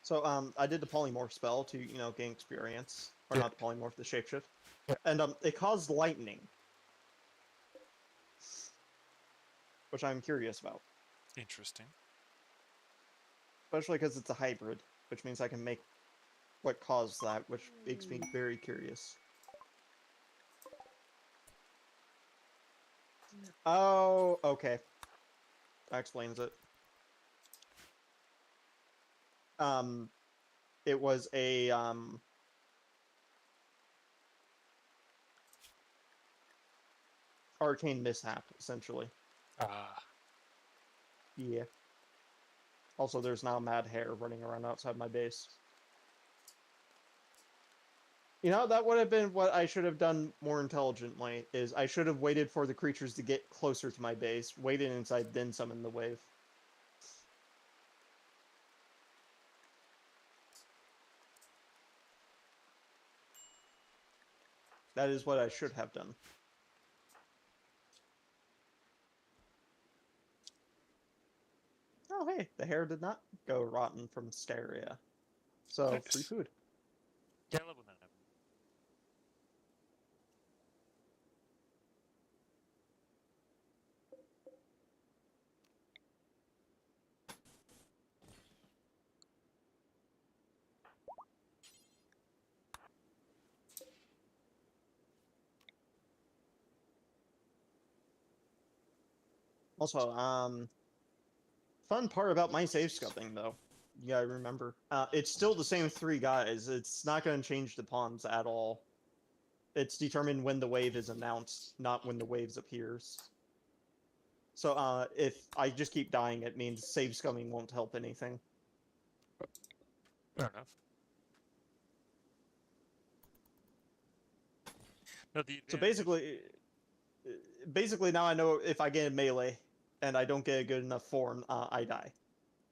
So, I did the polymorph spell to, gain experience. Or not the polymorph, the shapeshift. And it caused lightning, which I'm curious about. Interesting. Especially because it's a hybrid, which means I can make what caused that, which makes me very curious. Oh, okay. That explains it. It was a, arcane mishap, essentially. Ah. Yeah. Also, there's now mad hair running around outside my base. You know, that would have been what I should have done more intelligently, is I should have waited for the creatures to get closer to my base, waited inside, then summon the wave. That is what I should have done. Oh, hey, the hair did not go rotten from Steria. So, free Nice. food. Yeah, I love when that happens. Also, fun part about my save scupping, though. Yeah, I remember. It's still the same 3 guys. It's not going to change the pawns at all. It's determined when the wave is announced, not when the waves appears. So, if I just keep dying, it means save scumming won't help anything. Fair enough. No, the So advantage basically now I know if I get a melee and I don't get a good enough form, I die.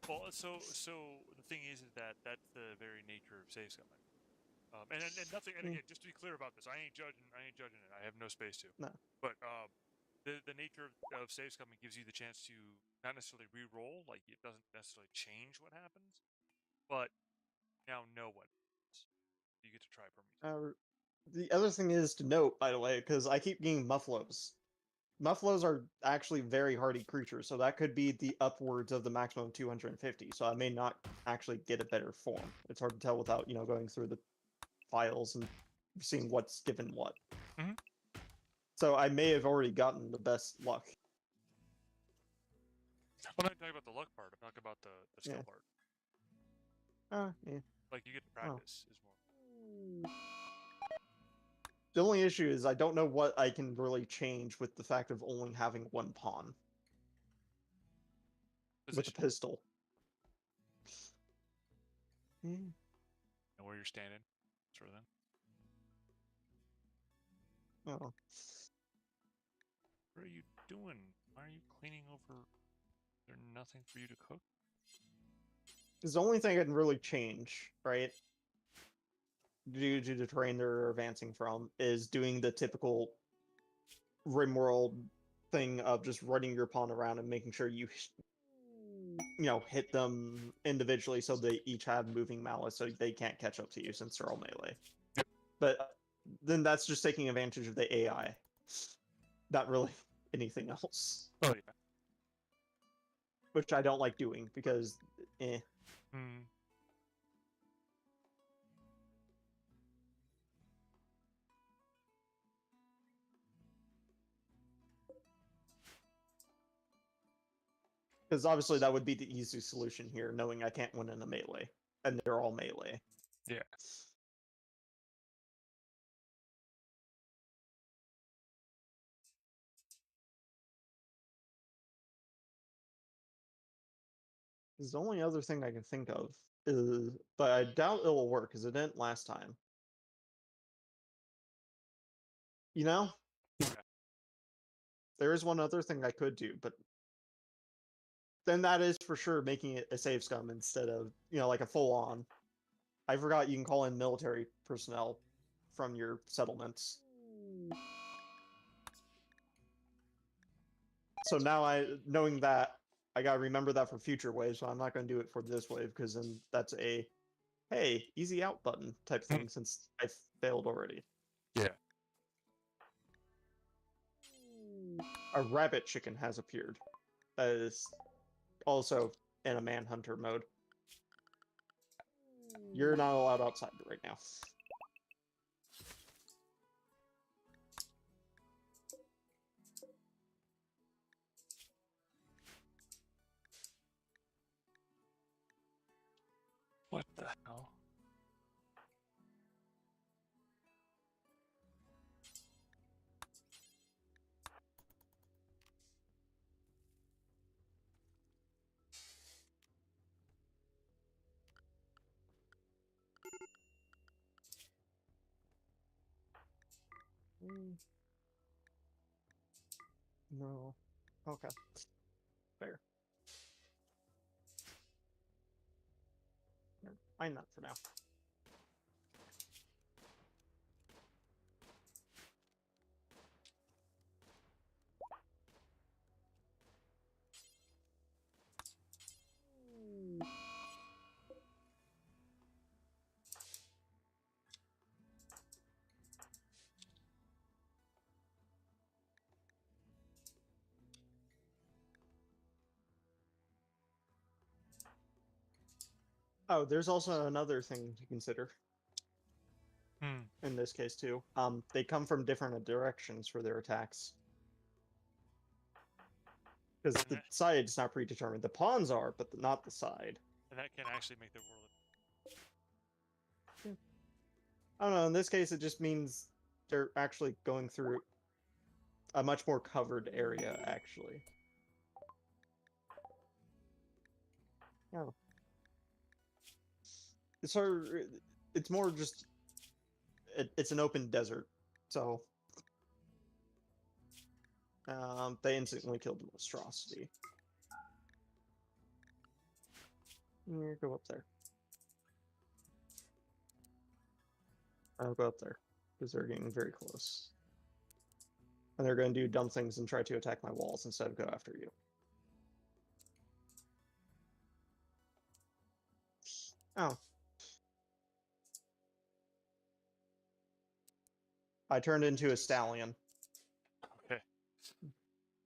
Well, so the thing is that that's the very nature of save scumming. And nothing. And again, just to be clear about this, I ain't judging it. I have no space to. No. But the nature of save scumming gives you the chance to not necessarily re-roll, like it doesn't necessarily change what happens, but now know what happens. You get to try Prometheus. The other thing is to note, by the way, because I keep getting muffaloes. Muffaloes are actually very hardy creatures, so that could be the upwards of the maximum of 250. So I may not actually get a better form. It's hard to tell without, going through the files and seeing what's given what. Mhm. So I may have already gotten the best luck. I'm not talking about the luck part. I'm talking about the skill Yeah. part. Yeah. Like you get to practice is more. The only issue is I don't know what I can really change with the fact of only having 1 pawn. With a Position pistol. and where you're standing, sort of thing. Oh. What are you doing? Why are you cleaning over? Is there nothing for you to cook? Because the only thing I can really change, right, due to the terrain they're advancing from, is doing the typical Rimworld thing of just running your pawn around and making sure you hit them individually so they each have moving malice so they can't catch up to you since they're all melee. Yep. But then that's just taking advantage of the AI. Not really anything else. Oh yeah. Which I don't like doing because, Hmm. Because obviously that would be the easy solution here, knowing I can't win in a melee. And they're all melee. Yeah. Because the only other thing I can think of is, but I doubt it'll work because it didn't last time. You know? Yeah. There is one other thing I could do, but then that is for sure making it a save scum instead of, like a full-on. I forgot you can call in military personnel from your settlements. So now knowing that, I gotta remember that for future waves, so I'm not gonna do it for this wave, because then that's a, hey, easy out button type thing, since I failed already. Yeah. a rabbit chicken has appeared. That is also in a manhunter mode. You're not allowed outside right now. What the hell? No. Okay. Fair. Fine that for now. Oh, there's also another thing to consider in this case too. They come from different directions for their attacks. Because the side's not predetermined. The pawns are, but not the side. And that can actually make the world. I don't know, in this case it just means they're actually going through a much more covered area, actually. Oh. It's more just... It's an open desert, so... they instantly killed the monstrosity. Go up there. I'll go up there, because they're getting very close. And they're going to do dumb things and try to attack my walls instead of go after you. Oh. I turned into a stallion. Okay.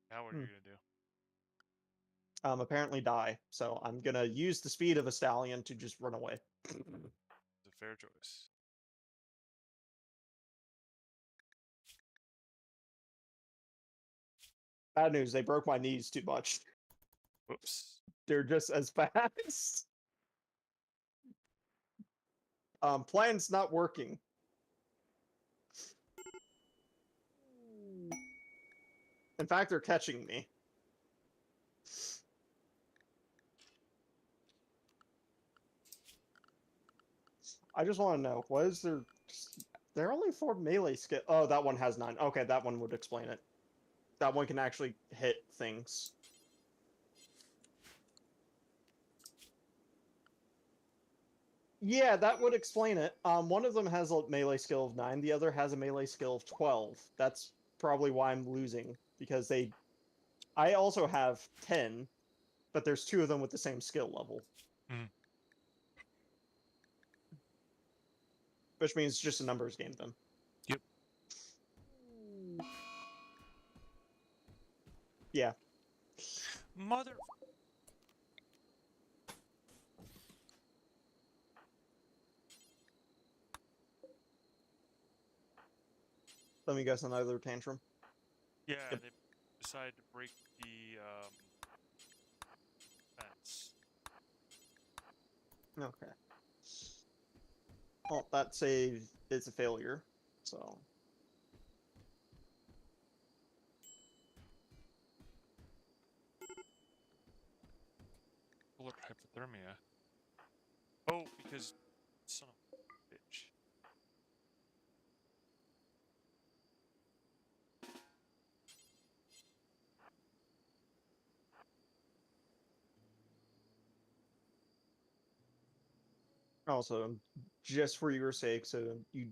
Now what are you gonna do? Apparently die. So I'm gonna use the speed of a stallion to just run away. It's a fair choice. Bad news, they broke my knees too much. Whoops. They're just as fast. Plan's not working. In fact, they're catching me. I just want to know, what is their... They're only 4 melee skill... Oh, that one has 9. Okay, that one would explain it. That one can actually hit things. Yeah, that would explain it. One of them has a melee skill of 9, the other has a melee skill of 12. That's probably why I'm losing, because they... I also have 10, but there's 2 of them with the same skill level. Mm. Which means it's just a numbers game then. Yep. Yeah. Mother... Let me guess, another tantrum. Yeah, Yep. they decided to break the fence. Okay. Well, that save is a failure, so... Alert hypothermia. Oh, because son of a bitch. Also, just for your sake, so you...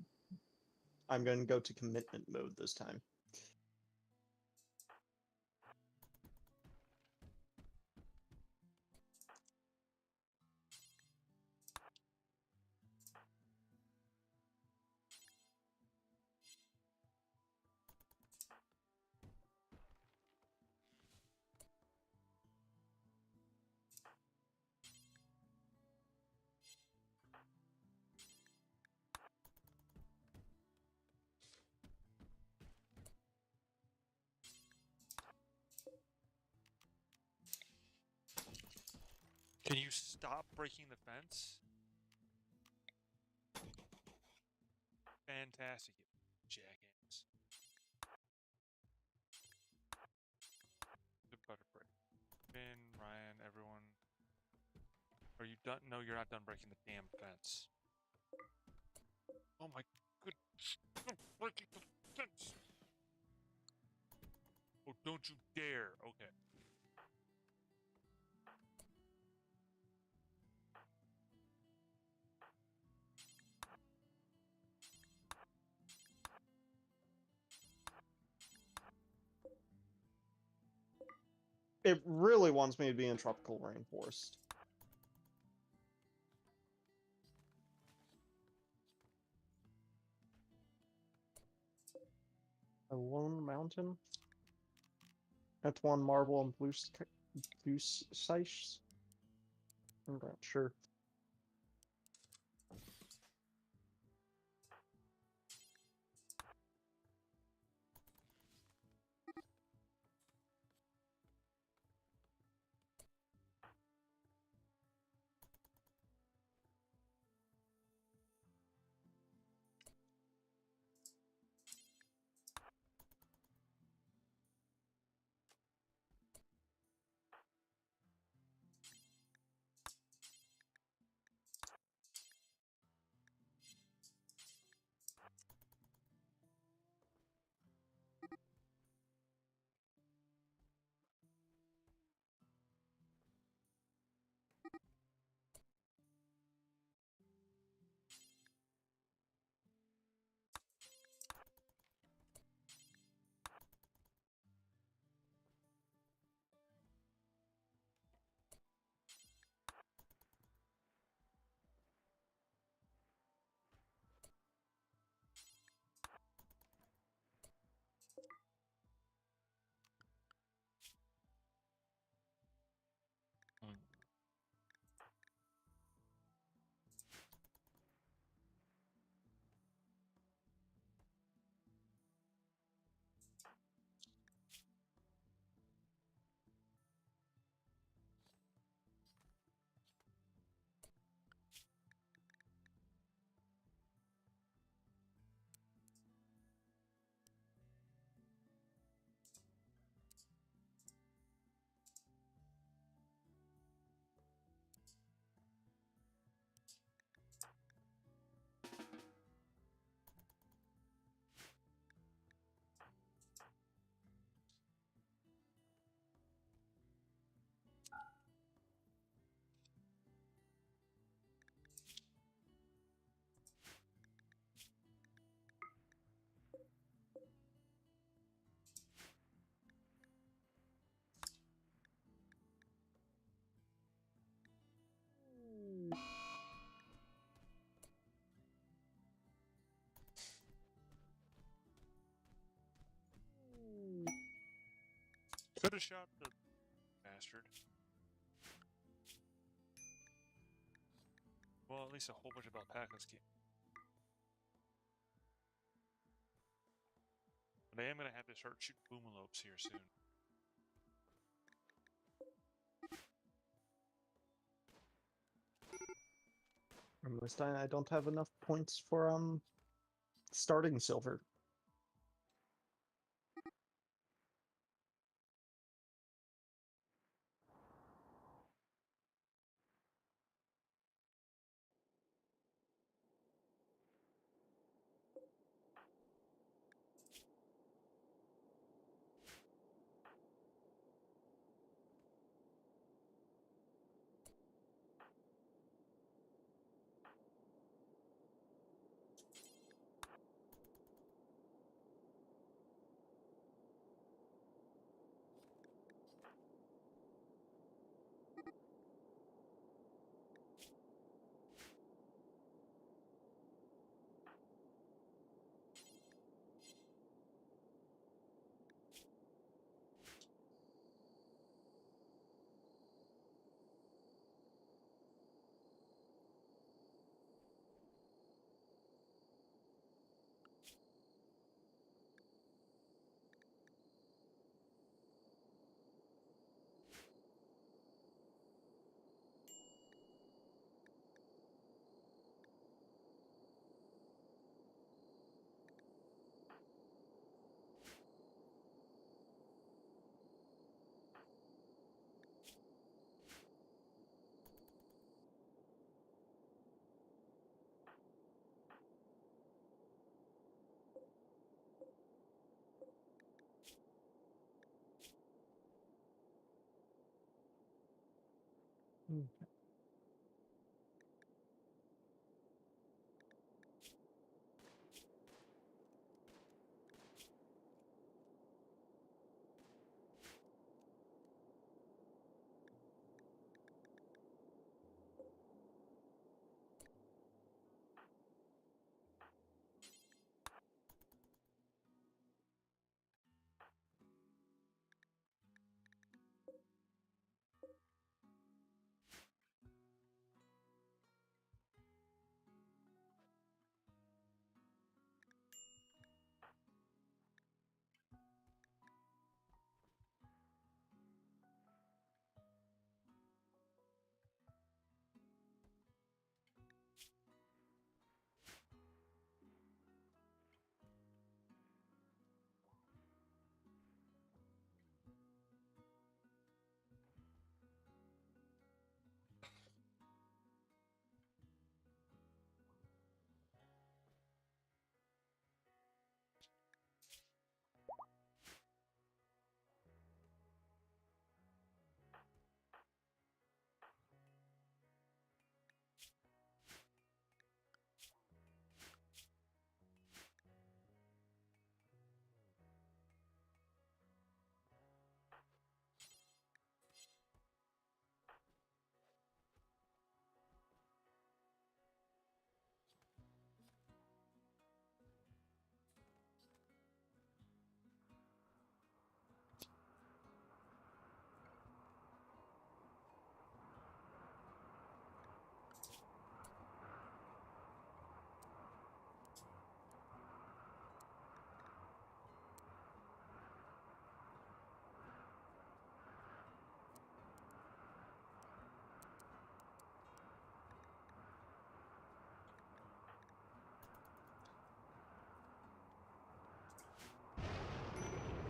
I'm going to go to commitment mode this time. Can you stop breaking the fence? Fantastic, you jackass. Good butter break. Finn, Ryan, everyone. Are you done? No, you're not done breaking the damn fence. Oh my good. Stop breaking the fence! Oh, don't you dare. Okay. It really wants me to be in tropical rainforest. A lone mountain? That's one marble and blue size. I'm not sure. Could have shot the bastard. Well, at least a whole bunch of alpacas came. But I am going to have to start shooting boomalopes here soon. And this time I don't have enough points for starting silver.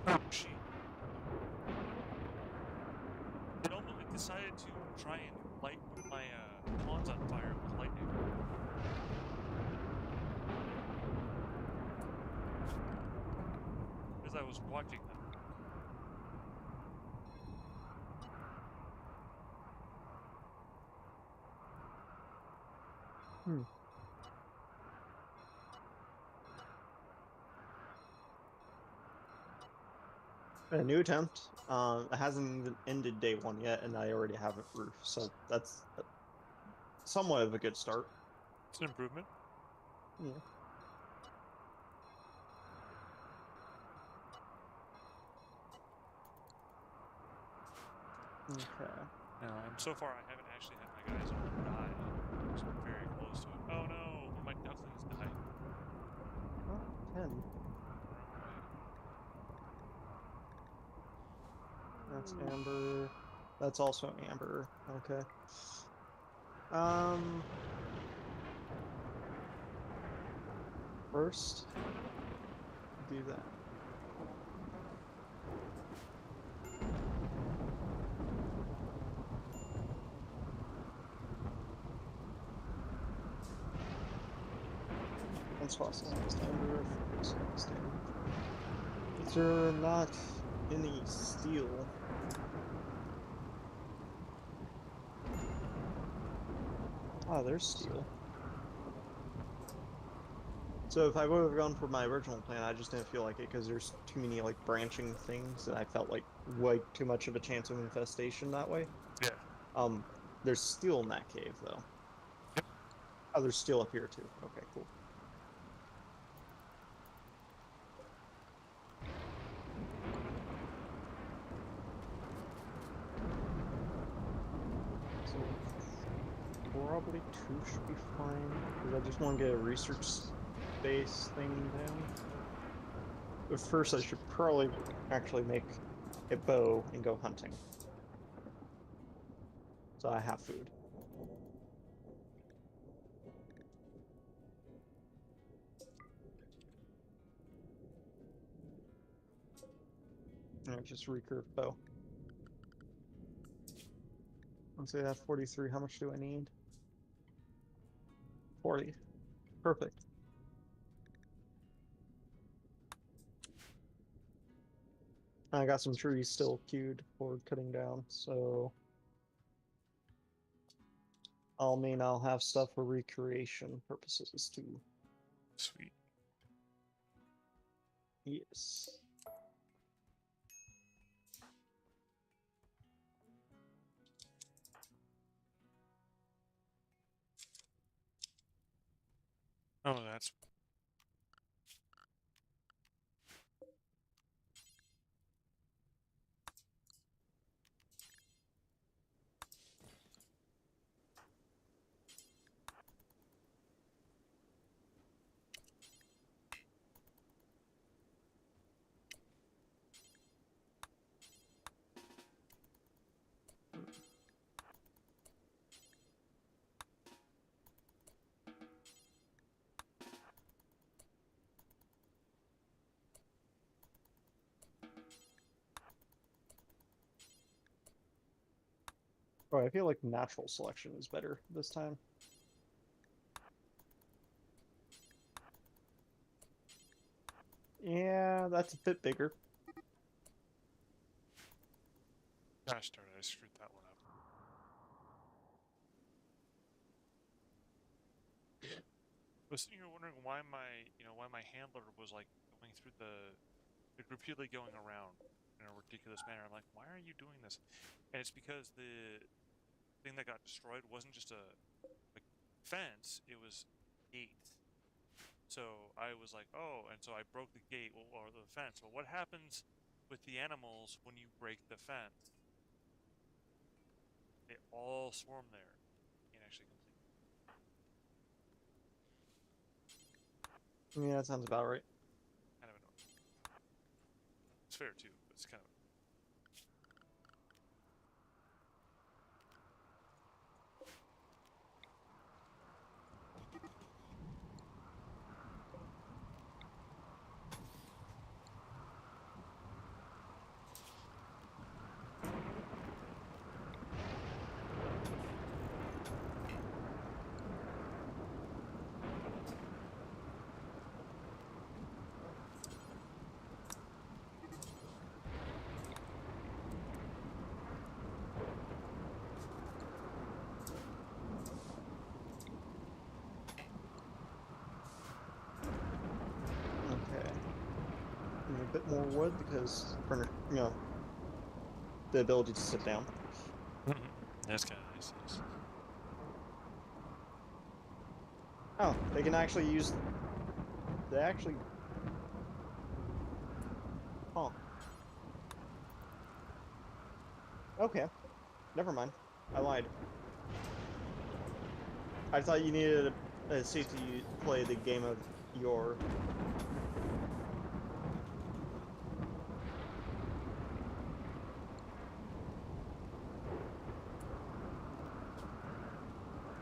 Oh, she. It decided to try and light my pawns on fire with lightning. As I was watching them. A new attempt. It hasn't even ended day one yet, and I already have a roof, so that's somewhat of a good start. It's an improvement. Yeah. Okay. So far, I haven't actually had my guys all die. So I'm very close to it. Oh no! My ducklings died. Oh, 10. That's amber. That's also amber. Okay. First, do that. That's fossil amber. Is there not any steel? Ah, there's steel. So if I would have gone for my original plan, I just didn't feel like it because there's too many like branching things, and I felt like way too much of a chance of infestation that way. Yeah. There's steel in that cave though. Yep. Oh, there's steel up here too. Okay, cool. So probably 2 should be fine because I just want to get a research space thing down. But first, I should probably actually make a bow and go hunting. So I have food. And just recurve bow. Let's say I have 43. How much do I need? 40. Perfect. I got some trees still queued for cutting down, so I'll mean I'll have stuff for recreation purposes too. Sweet. Yes. Oh, that's Oh, I feel like natural selection is better this time. Yeah, that's a bit bigger. gosh darn it, I screwed that one up. I was sitting here wondering why my handler was like going through like repeatedly going around in a ridiculous manner. I'm like, why are you doing this? And it's because the thing that got destroyed wasn't just a like fence; it was gate. So I was like, oh, and so I broke the gate or the fence. Well, what happens with the animals when you break the fence? They all swarm there. You can't actually complete. Yeah, that sounds about right. Kind of annoying. It's fair too, but it's kind of. Okay. And a bit more wood because, the ability to sit down. That's kind of nice. Yes. Oh, they can actually use. They actually. Huh. Okay. Never mind. I lied. I thought you needed a seat to play the game of your.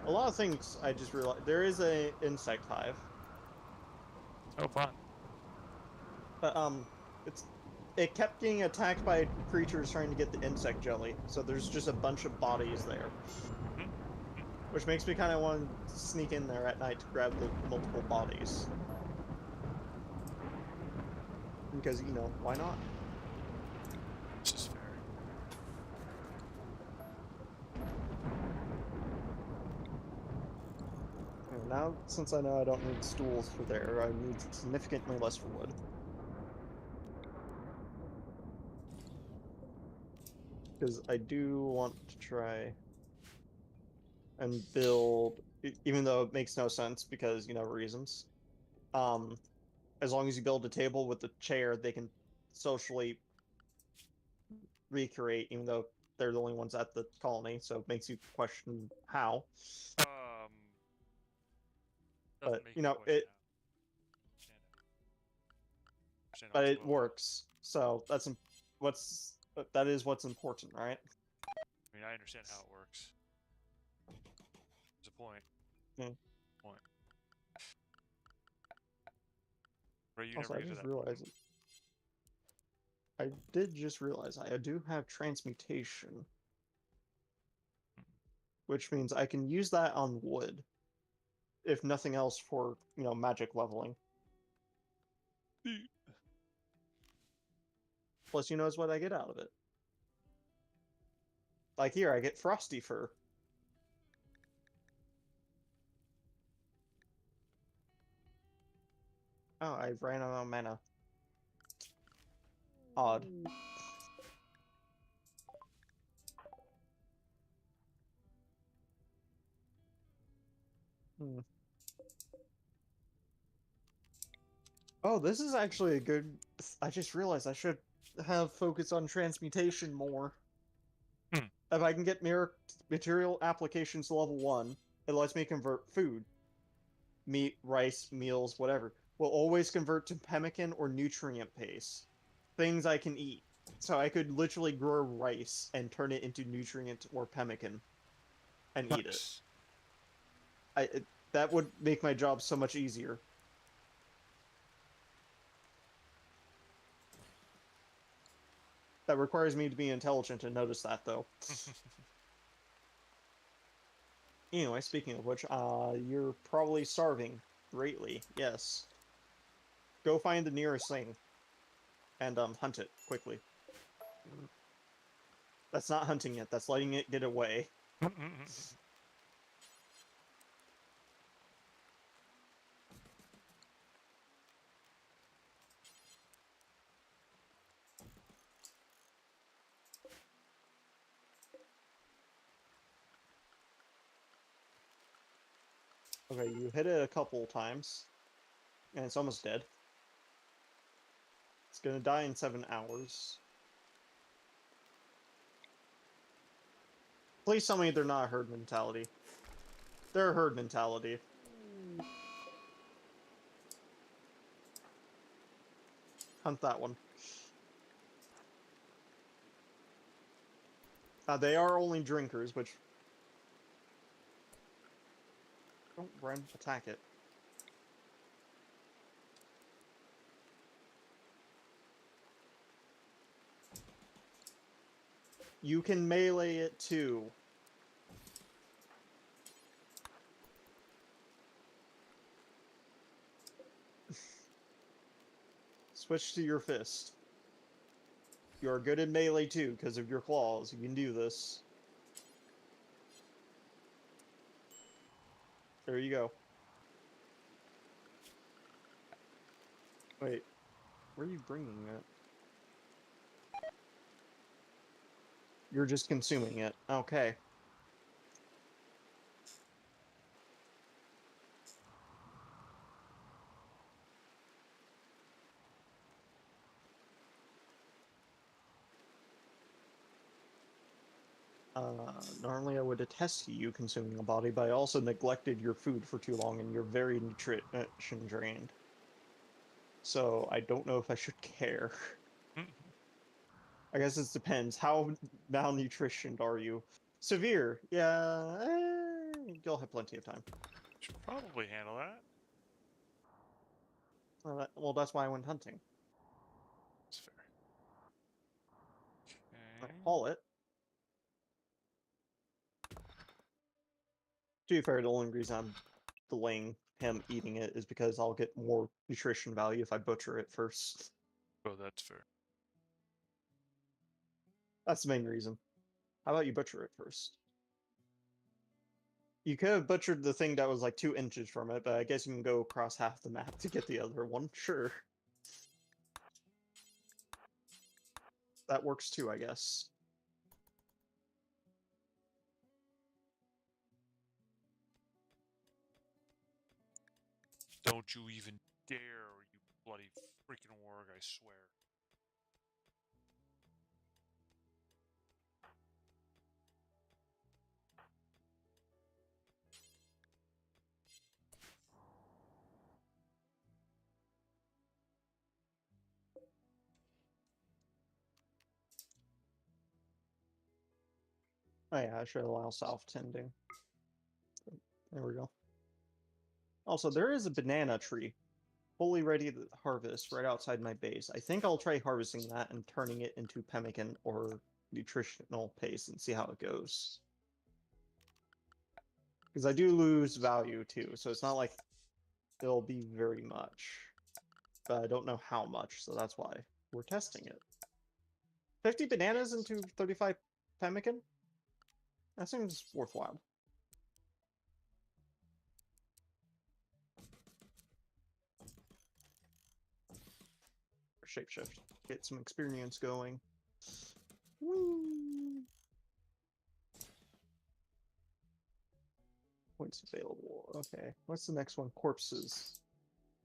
A lot of things I just realized. There is a insect hive. Oh, fun. But it kept getting attacked by creatures trying to get the insect jelly. So there's just a bunch of bodies there, Hmm? which makes me kind of want to sneak in there at night to grab the multiple bodies. Because, why not? This is fair. And now, since I know I don't need stools for there, I need significantly less for wood. Because I do want to try and build, even though it makes no sense because, reasons. Um, as long as you build a table with a chair, they can socially recreate, even though they're the only ones at the colony, so it makes you question how. Doesn't But, make me question it, how. Understand but what's it going on. works. So that is what's important, right? I mean, I understand how it works. There's a point. Yeah. Point. Bro, you Also, never I get to just that point. realized I did just realize I do have transmutation, which means I can use that on wood, if nothing else for, magic leveling. Plus, who knows what I get out of it. Like here, I get frosty fur. Oh, I ran out of mana. Odd. Hmm. Oh, this is actually a good... I just realized I should have focused on transmutation more. Hmm. If I can get material applications to level 1, it lets me convert food. Meat, rice, meals, whatever. Will always convert to pemmican or nutrient paste. Things I can eat. So I could literally grow rice and turn it into nutrient or pemmican and eat it. Nice. That would make my job so much easier. That requires me to be intelligent to notice that, though. Anyway, speaking of which, you're probably starving greatly. Yes. Go find the nearest thing and hunt it quickly. That's not hunting it. That's letting it get away. Okay, you hit it a couple times, and it's almost dead. It's gonna die in 7 hours. Please tell me they're not a herd mentality. They're a herd mentality. Hunt that one. They are only drinkers, which... Don't run, attack it. You can melee it too. Switch to your fist. You're good in melee too, because of your claws. You can do this. There you go. Wait, where are you bringing it? You're just consuming it. Okay. Normally I would attest to you consuming a body, but I also neglected your food for too long and you're very nutrition drained. So I don't know if I should care. I guess it depends. How malnutritioned are you? Severe. Yeah, you'll have plenty of time. Should probably handle that. Well, that's why I went hunting. That's fair. I Okay. haul it. To be fair, the only reason I'm delaying him eating it is because I'll get more nutrition value if I butcher it first. Oh, that's fair. That's the main reason. How about you butcher it first? You could have butchered the thing that was like 2 inches from it, but I guess you can go across half the map to get the other one. Sure. That works too, I guess. Don't you even dare, you bloody freaking warg, I swear. Oh yeah, I should allow self-tending. There we go. Also, there is a banana tree fully ready to harvest right outside my base. I think I'll try harvesting that and turning it into pemmican or nutritional paste and see how it goes. Because I do lose value too, so it's not like it'll be very much. But I don't know how much, so that's why we're testing it. 50 bananas into 35 pemmican? That seems worthwhile. shapeshift. Get some experience going. Whee! Points available. Okay, what's the next one? Corpses.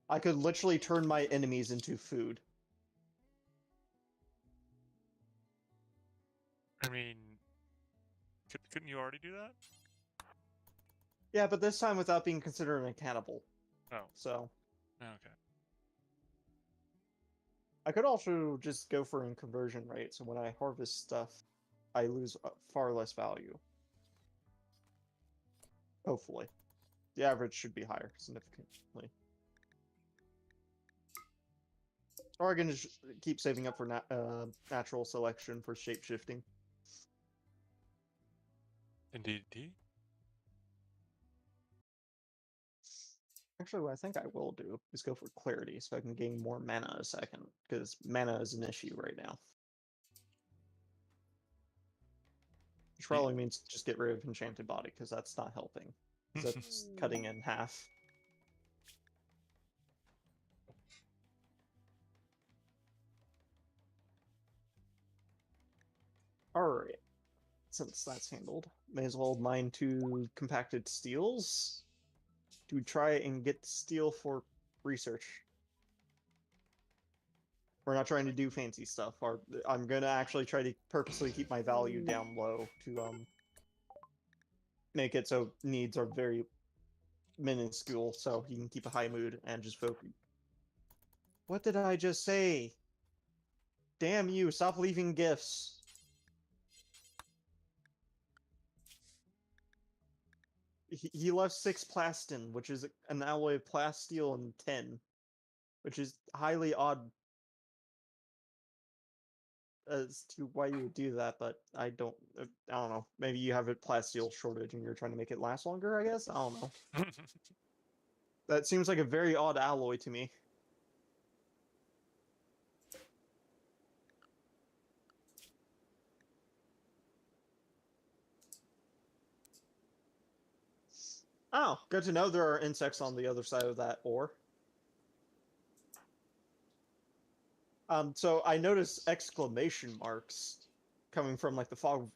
I could literally turn my enemies into food. I mean, couldn't you already do that? Yeah, but this time without being considered a cannibal. Oh. So. Okay. I could also just go for a conversion rate, so when I harvest stuff, I lose far less value. Hopefully. The average should be higher, significantly. Or I can just keep saving up for natural selection for shapeshifting. Indeed. Actually, what I think I will do is go for clarity, so I can gain more mana a second, because mana is an issue right now. Which probably means just get rid of Enchanted Body, because that's not helping. Because that's cutting in half. Alright. Since that's handled, may as well mine 2 compacted steels to try and get steel for research. We're not trying to do fancy stuff. I'm gonna actually try to purposely keep my value down low to make it so needs are very minuscule, so he can keep a high mood and just focus. What did I just say? Damn you! Stop leaving gifts. He left 6 plastin, which is an alloy of plasteel and 10, which is highly odd as to why you would do that, but I don't know. Maybe you have a plasteel shortage and you're trying to make it last longer, I guess? I don't know. That seems like a very odd alloy to me. Oh, good to know there are insects on the other side of that ore. So I noticed exclamation marks coming from like the fog,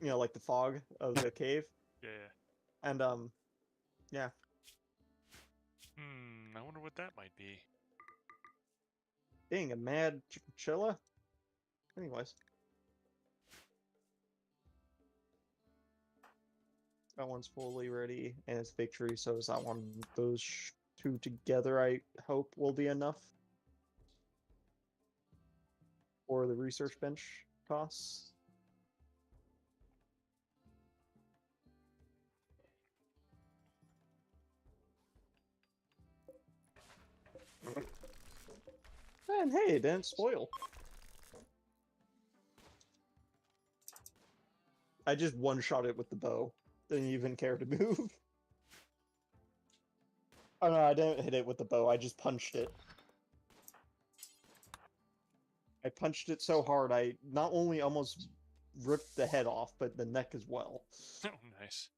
like the fog of the cave. Yeah. And yeah. I wonder what that might be. Being a mad chinchilla. Anyways. That one's fully ready, and it's victory, so is that one. Those 2 together, I hope, will be enough for the research bench costs. And hey, it didn't spoil. I just one-shot it with the bow. Didn't even care to move. Oh no, I didn't hit it with the bow, I just punched it. I punched it so hard, I not only almost ripped the head off, but the neck as well. Oh, nice.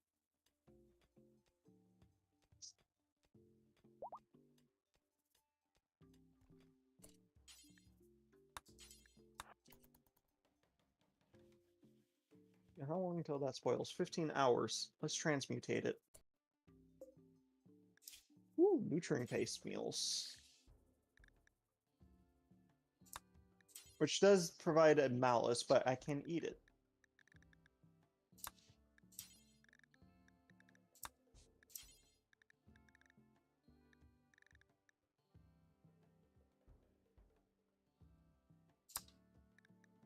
How long until that spoils? 15 hours. Let's transmutate it. Ooh, nutrient-based meals. Which does provide a malice, but I can eat it.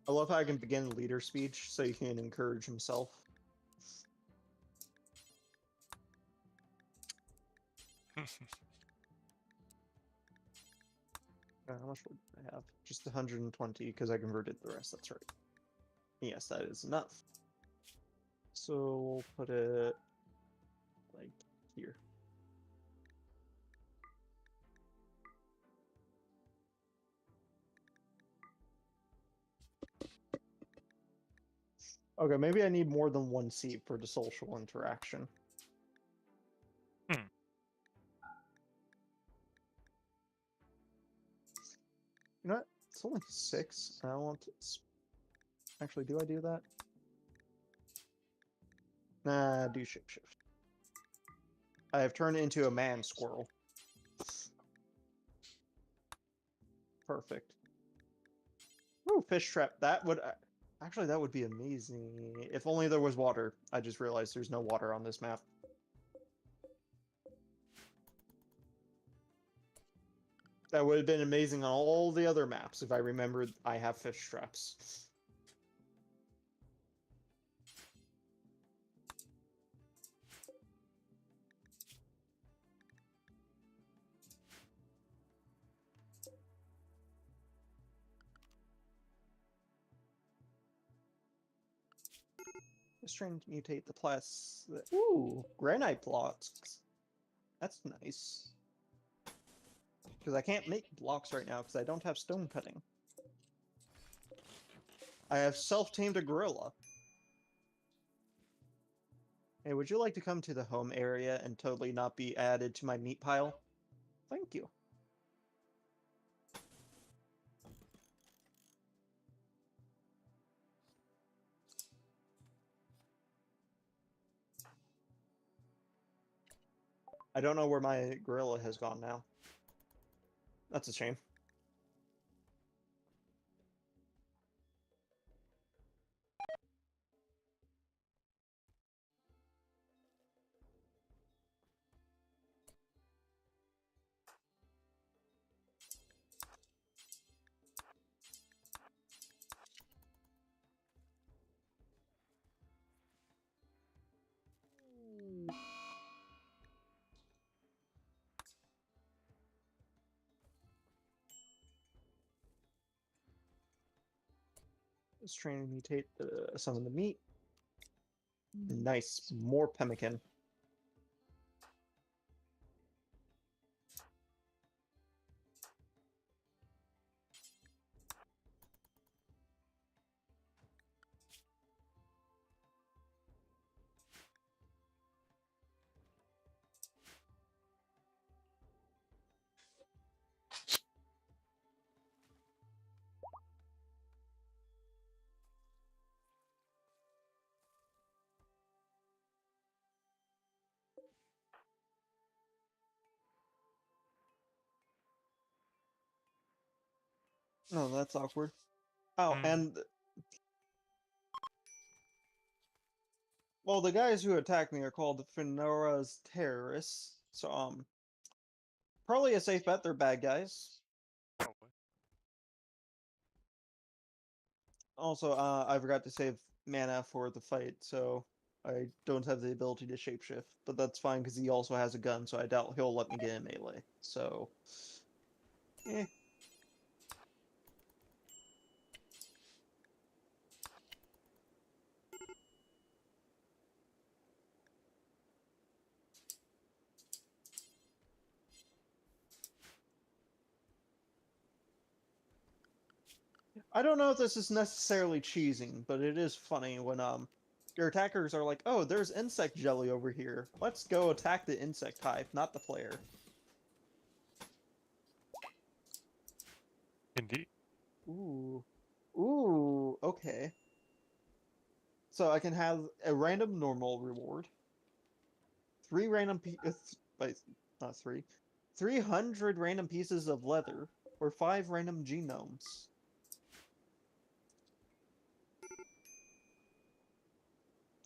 I love how I can begin leader speech so you can encourage himself. How much would I have? Just 120 because I converted the rest, that's right. Yes, that is enough. So we'll put it like here. Okay, maybe I need more than 1 seat for the social interaction. You know what? it's only 6. I want to... Actually, do I do that? Nah, do shapeshift. I have turned into a man squirrel. Perfect. Ooh, fish trap. That would... Actually, that would be amazing. If only there was water. I just realized there's no water on this map. That would have been amazing on all the other maps if I remembered I have fish traps. Just trying to mutate the plus. Ooh, granite blocks. That's nice. Because I can't make blocks right now because I don't have stone cutting. I have self-tamed a gorilla. Hey, would you like to come to the home area and totally not be added to my meat pile? Thank you. I don't know where my gorilla has gone now. That's a shame. Just trying to mutate some of the meat. Nice, more pemmican. Oh, that's awkward. Oh, and... Well, the guys who attacked me are called Finora's terrorists, so, probably a safe bet they're bad guys. Probably. Also, I forgot to save mana for the fight, so I don't have the ability to shapeshift, but that's fine because he also has a gun, so I doubt he'll let me get in melee, so... Eh. I don't know if this is necessarily cheesing, but it is funny when your attackers are like, "Oh, there's insect jelly over here. Let's go attack the insect type, not the player." Indeed. Ooh. Ooh, okay. So I can have a random normal reward. 3 random not 3. 300 random pieces of leather, or 5 random genomes.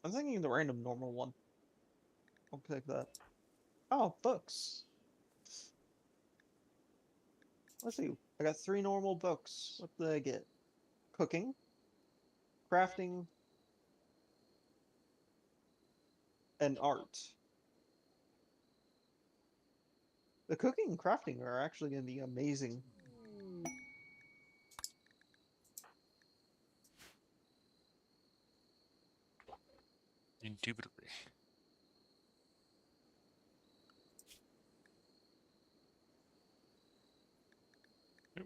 I'm thinking the random normal one. I'll pick that. Oh, books. Let's see. I got 3 normal books. What did I get? Cooking, crafting, and art. The cooking and crafting are actually going to be amazing. Indubitably.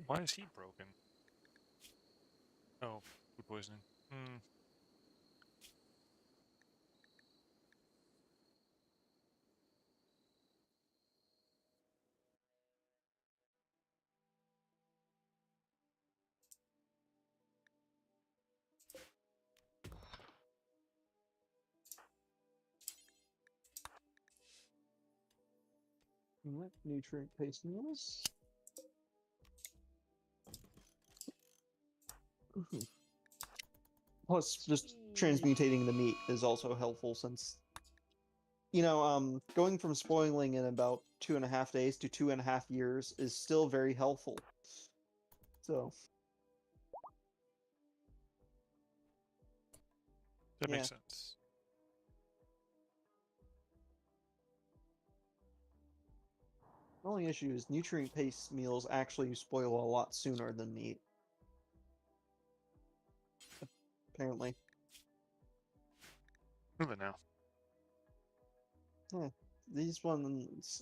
Why is he broken? Oh, food poisoning. Hmm. Alright, nutrient paste meals. Plus, just transmutating the meat is also helpful since, going from spoiling in about 2.5 days to 2.5 years is still very helpful. So, That yeah. makes sense. The only issue is nutrient paste meals actually spoil a lot sooner than meat. Apparently. Really now. Yeah, these ones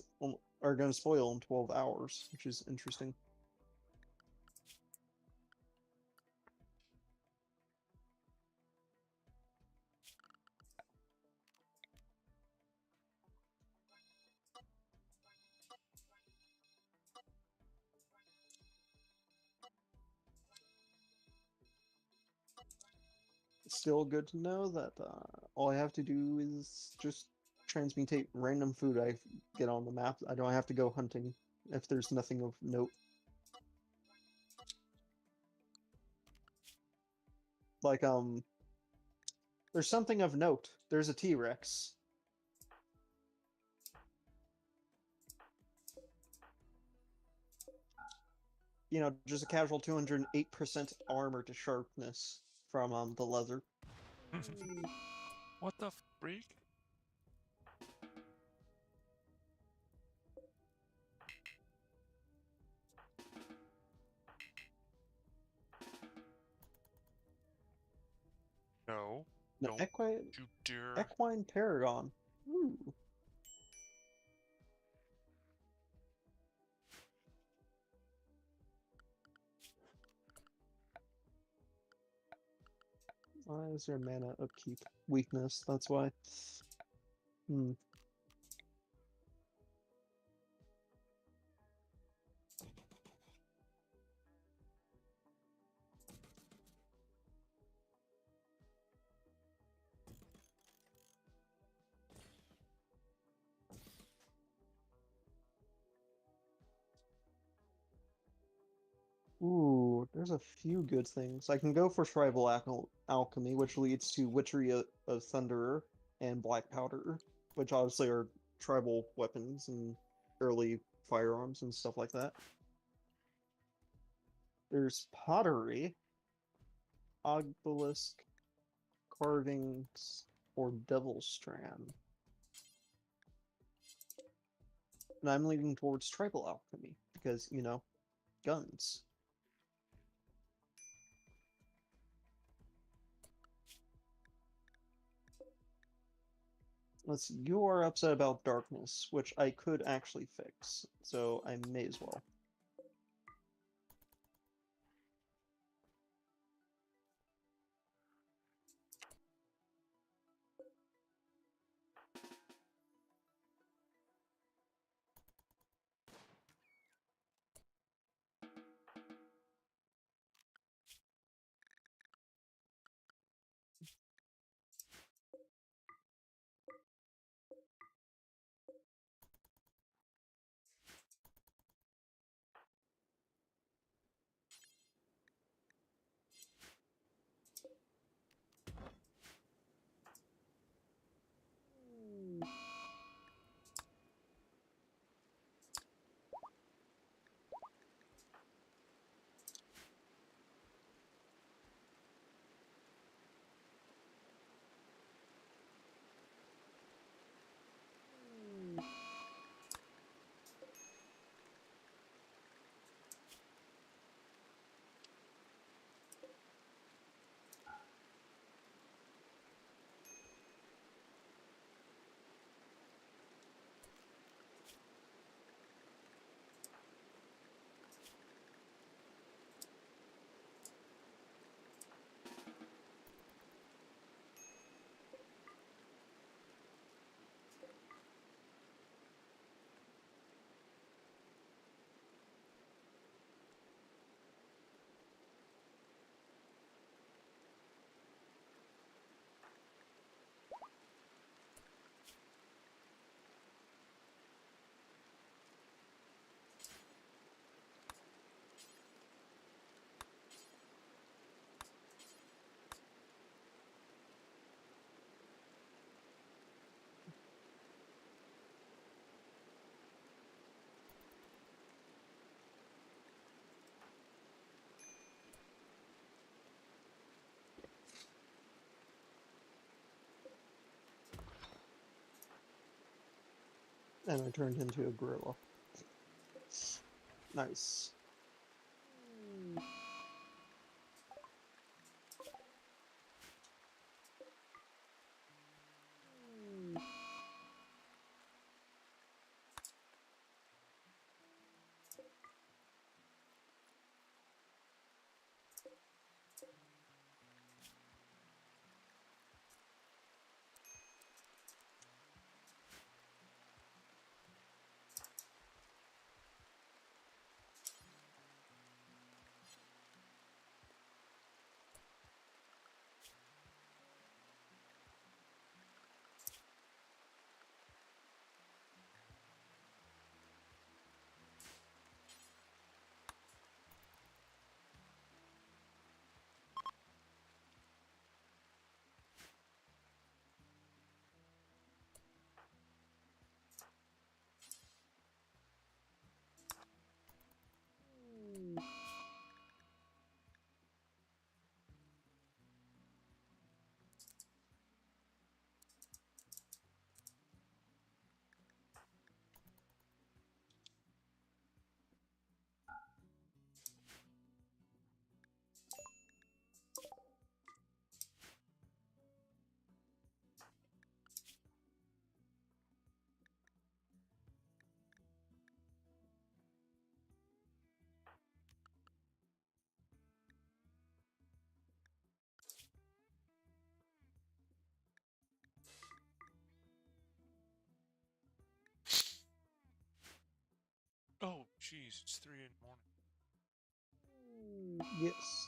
are going to spoil in 12 hours, which is interesting. Still good to know that all I have to do is just transmutate random food I get on the map. I don't have to go hunting if there's nothing of note. Like, there's something of note. There's a T-Rex. Just a casual 208% armor to sharpness from the leather. What the freak? No. No, Don't you dare. equine paragon. Ooh. Why is there mana upkeep weakness? That's why. Hmm. Ooh, there's a few good things. I can go for tribal alchemy, which leads to witchery of thunderer and black powder, which obviously are tribal weapons and early firearms and stuff like that. There's pottery, obelisk carvings, or devil strand. And I'm leaning towards tribal alchemy because, guns. Let's see, you are upset about darkness, which I could actually fix, so I may as well. And I turned into a gorilla. Nice. Oh, jeez, it's 3 in the morning. Yes.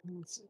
Let's see.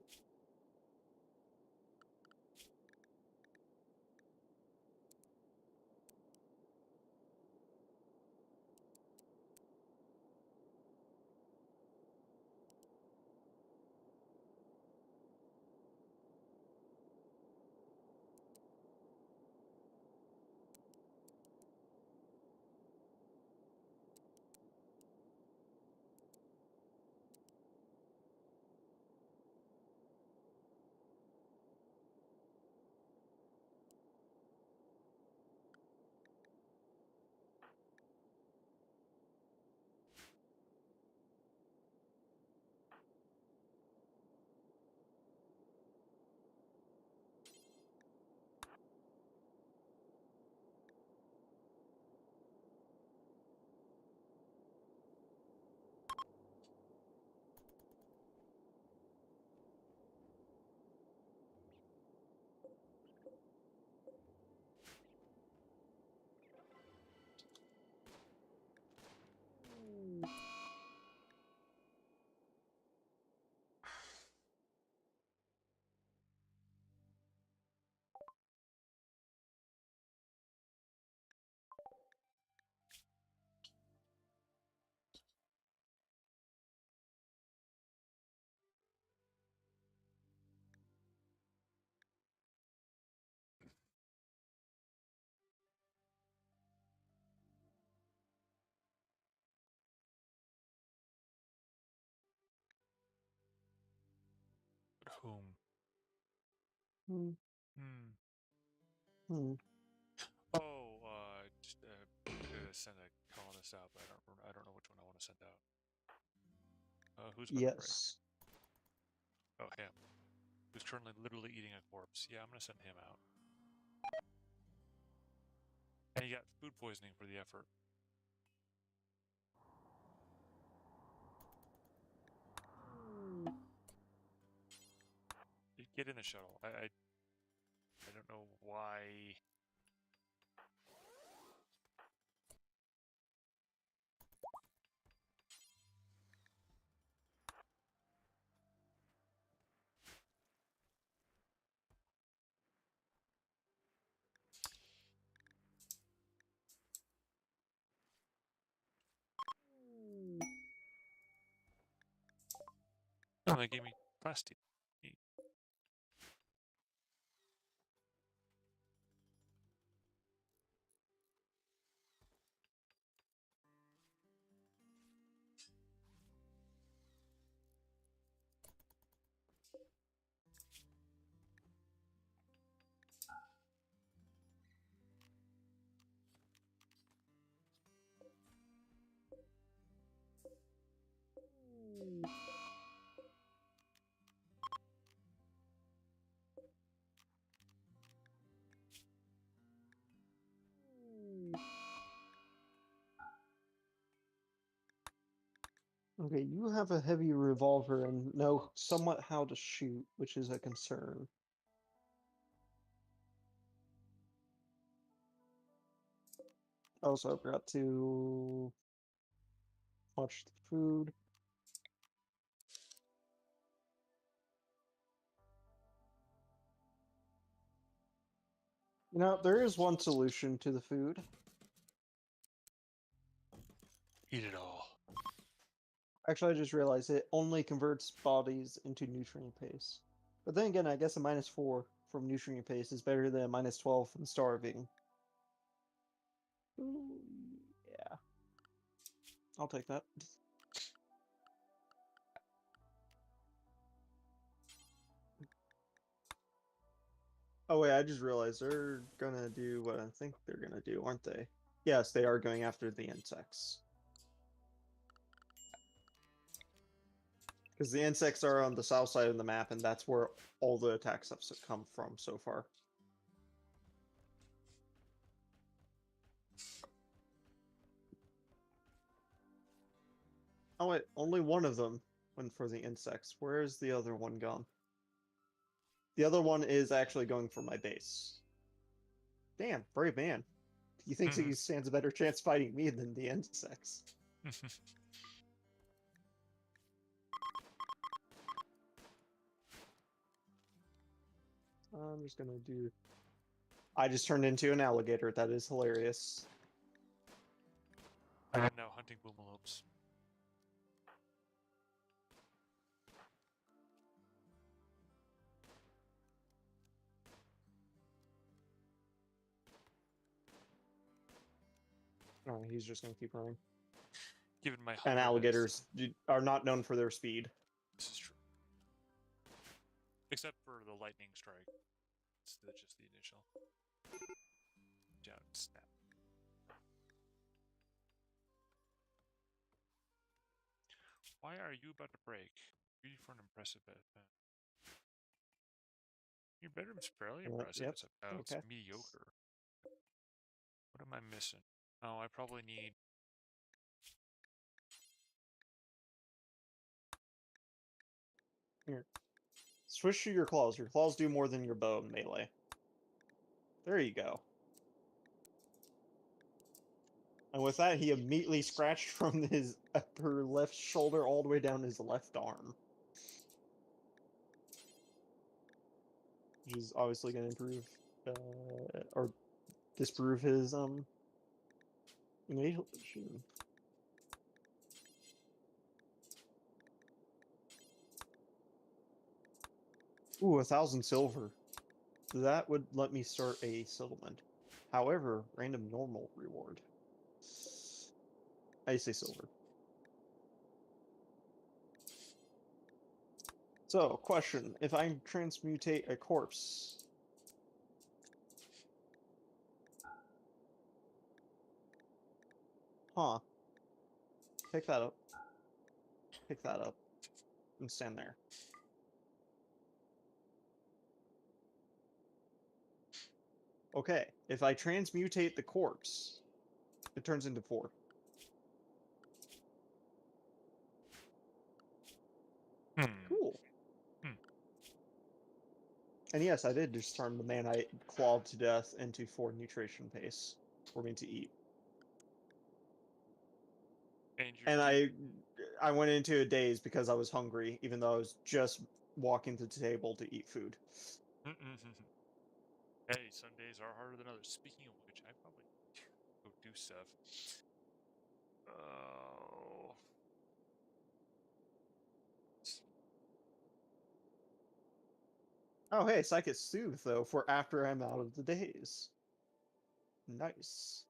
Whom? Hmm. Hmm. Hmm. Oh, just gonna send a colonist out, but I don't know which one I want to send out. Who's about to break? Yes. Oh, him. Who's currently literally eating a corpse. Yeah, I'm gonna send him out. And he got food poisoning for the effort. Get in the shuttle. I don't know why. Oh, they gave me plastic. Okay, you have a heavy revolver and know somewhat how to shoot, which is a concern. Also, I forgot to watch the food. You know, there is one solution to the food. Eat it all. Actually, I just realized it only converts bodies into nutrient paste. But then again, I guess a -4 from nutrient paste is better than a -12 from starving. Ooh, yeah. I'll take that. Oh wait, I just realized they're gonna do what I think they're gonna do, aren't they? Yes, they are going after the insects. Because the insects are on the south side of the map, and that's where all the attacks have come from so far. Oh wait, only one of them went for the insects. Where is the other one gone? The other one is actually going for my base. Damn, brave man. He thinks he stands a better chance fighting me than the insects. I'm just gonna do... I just turned into an alligator. That is hilarious. I am now hunting boomalopes. Oh, he's just gonna keep running. Given my And hunger list. alligators are not known for their speed. This is true. Except for the lightning strike. It's just the initial. Down, snap. Why are you about to break? Beauty for an impressive bed. Your bedroom's fairly impressive. Yep. It's mediocre. What am I missing? Oh, I probably need... Here. Switch to your claws. Your claws do more than your bow in melee. There you go. And with that, he immediately scratched from his upper left shoulder all the way down his left arm. Which is obviously going to improve, or disprove his, initiation. Ooh, 1,000 silver. That would let me start a settlement. However, random normal reward. I say silver. So, question. If I transmutate a corpse... Huh. Pick that up. Pick that up. And stand there. Okay, if I transmutate the corpse, it turns into 4. Cool. And yes, I did just turn the man I clawed to death into 4 nutrition paste for me to eat. And I went into a daze because I was hungry, even though I was just walking to the table to eat food. Hey, some days are harder than others. Speaking of which, I probably go do stuff. Oh. Oh, hey, Psychic Soothe, though, for after I'm out of the daze. Nice.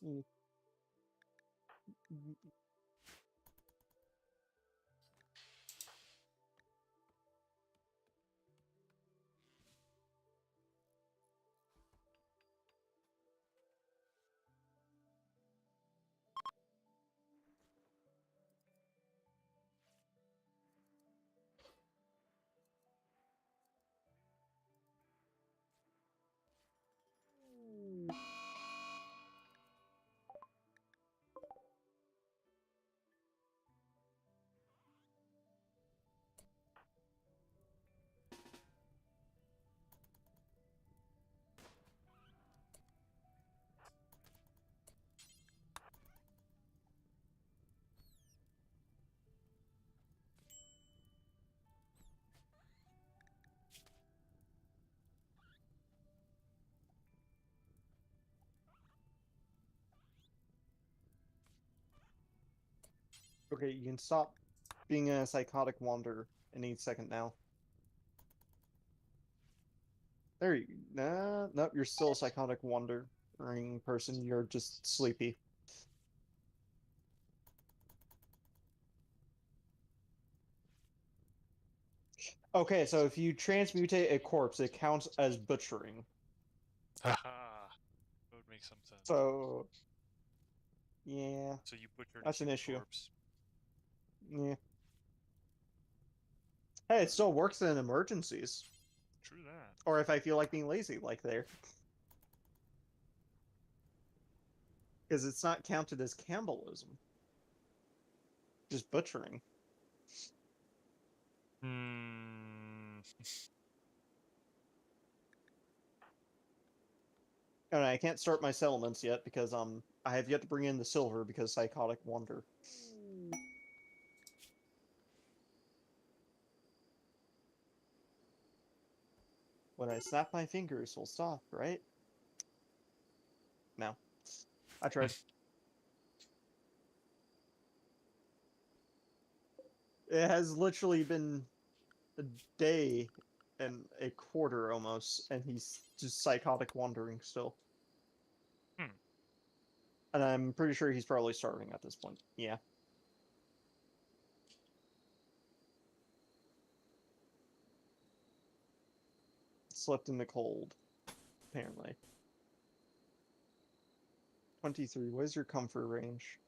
Mm. Okay, you can stop being a psychotic wanderer any second now. There you go. Nope, you're still a psychotic wandering person. You're just sleepy. Okay, so if you transmutate a corpse, it counts as butchering. Haha. That would make some sense. So, yeah. So you butchered That's a an issue. corpse. Yeah. Hey, it still works in emergencies. True that. Or if I feel like being lazy, like there. Because it's not counted as cannibalism. Just butchering. And I can't start my settlements yet because I have yet to bring in the silver because psychotic wonder. When I snap my fingers, he'll stop, right? No. I tried. It has literally been a day and a quarter almost, and he's just psychotic wandering still. Hmm. And I'm pretty sure he's probably starving at this point. Yeah. Slept in the cold, apparently. 23. What is your comfort range?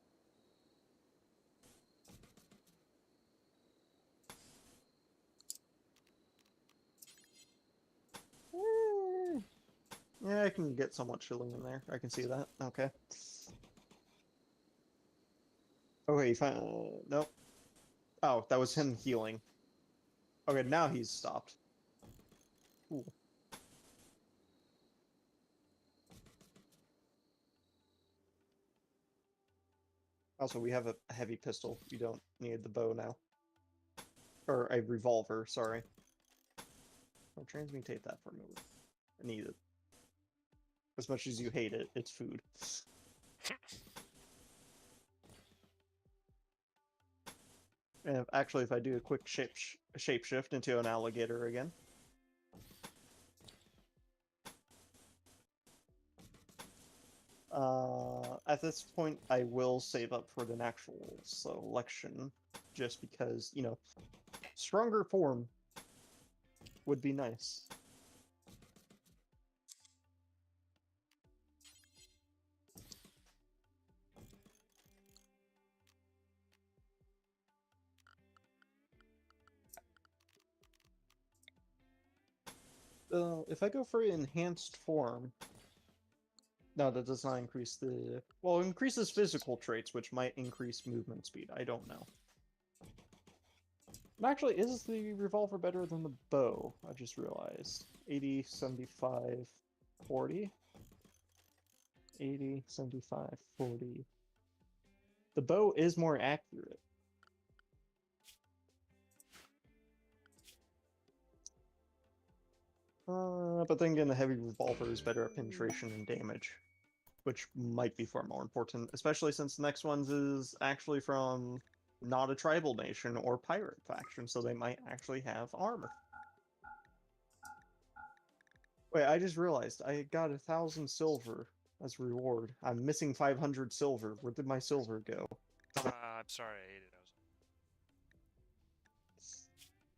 Yeah, I can get somewhat chilling in there. I can see that. Okay. Okay, nope. Oh, that was him healing. Okay, now he's stopped. Cool. Also, we have a heavy pistol. You don't need the bow now. Or a revolver, sorry. I'll transmutate that for a moment. I need it. As much as you hate it, it's food. And actually, if I do a quick shapeshift into an alligator again. At this point, I will save up for the actual selection, just because, you know, stronger form would be nice. If I go for enhanced form, no, that does not increase the... Well, it increases physical traits, which might increase movement speed. I don't know. Actually, is the revolver better than the bow? I just realized. 80, 75, 40? 80, 75, 40. The bow is more accurate. But then again, the heavy revolver is better at penetration and damage, which might be far more important, especially since the next one's is actually from not a tribal nation or pirate faction, so they might actually have armor. Wait, I just realized I got 1,000 silver as reward. I'm missing 500 silver. Where did my silver go? I'm sorry, I ate it.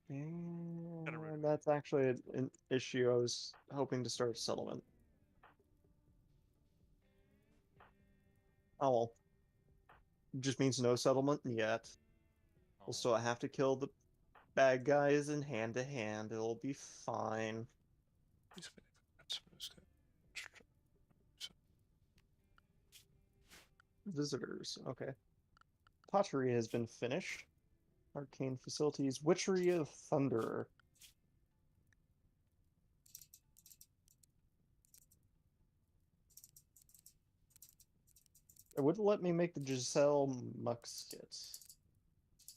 And that's actually an issue. I was hoping to start a settlement. Oh well. Just means no settlement yet. We'll still have to kill the bad guys in hand to hand. It'll be fine. Visitors. Okay. Pottery has been finished. Arcane facilities. Witchery of Thunderer. It would let me make the Giselle Musket,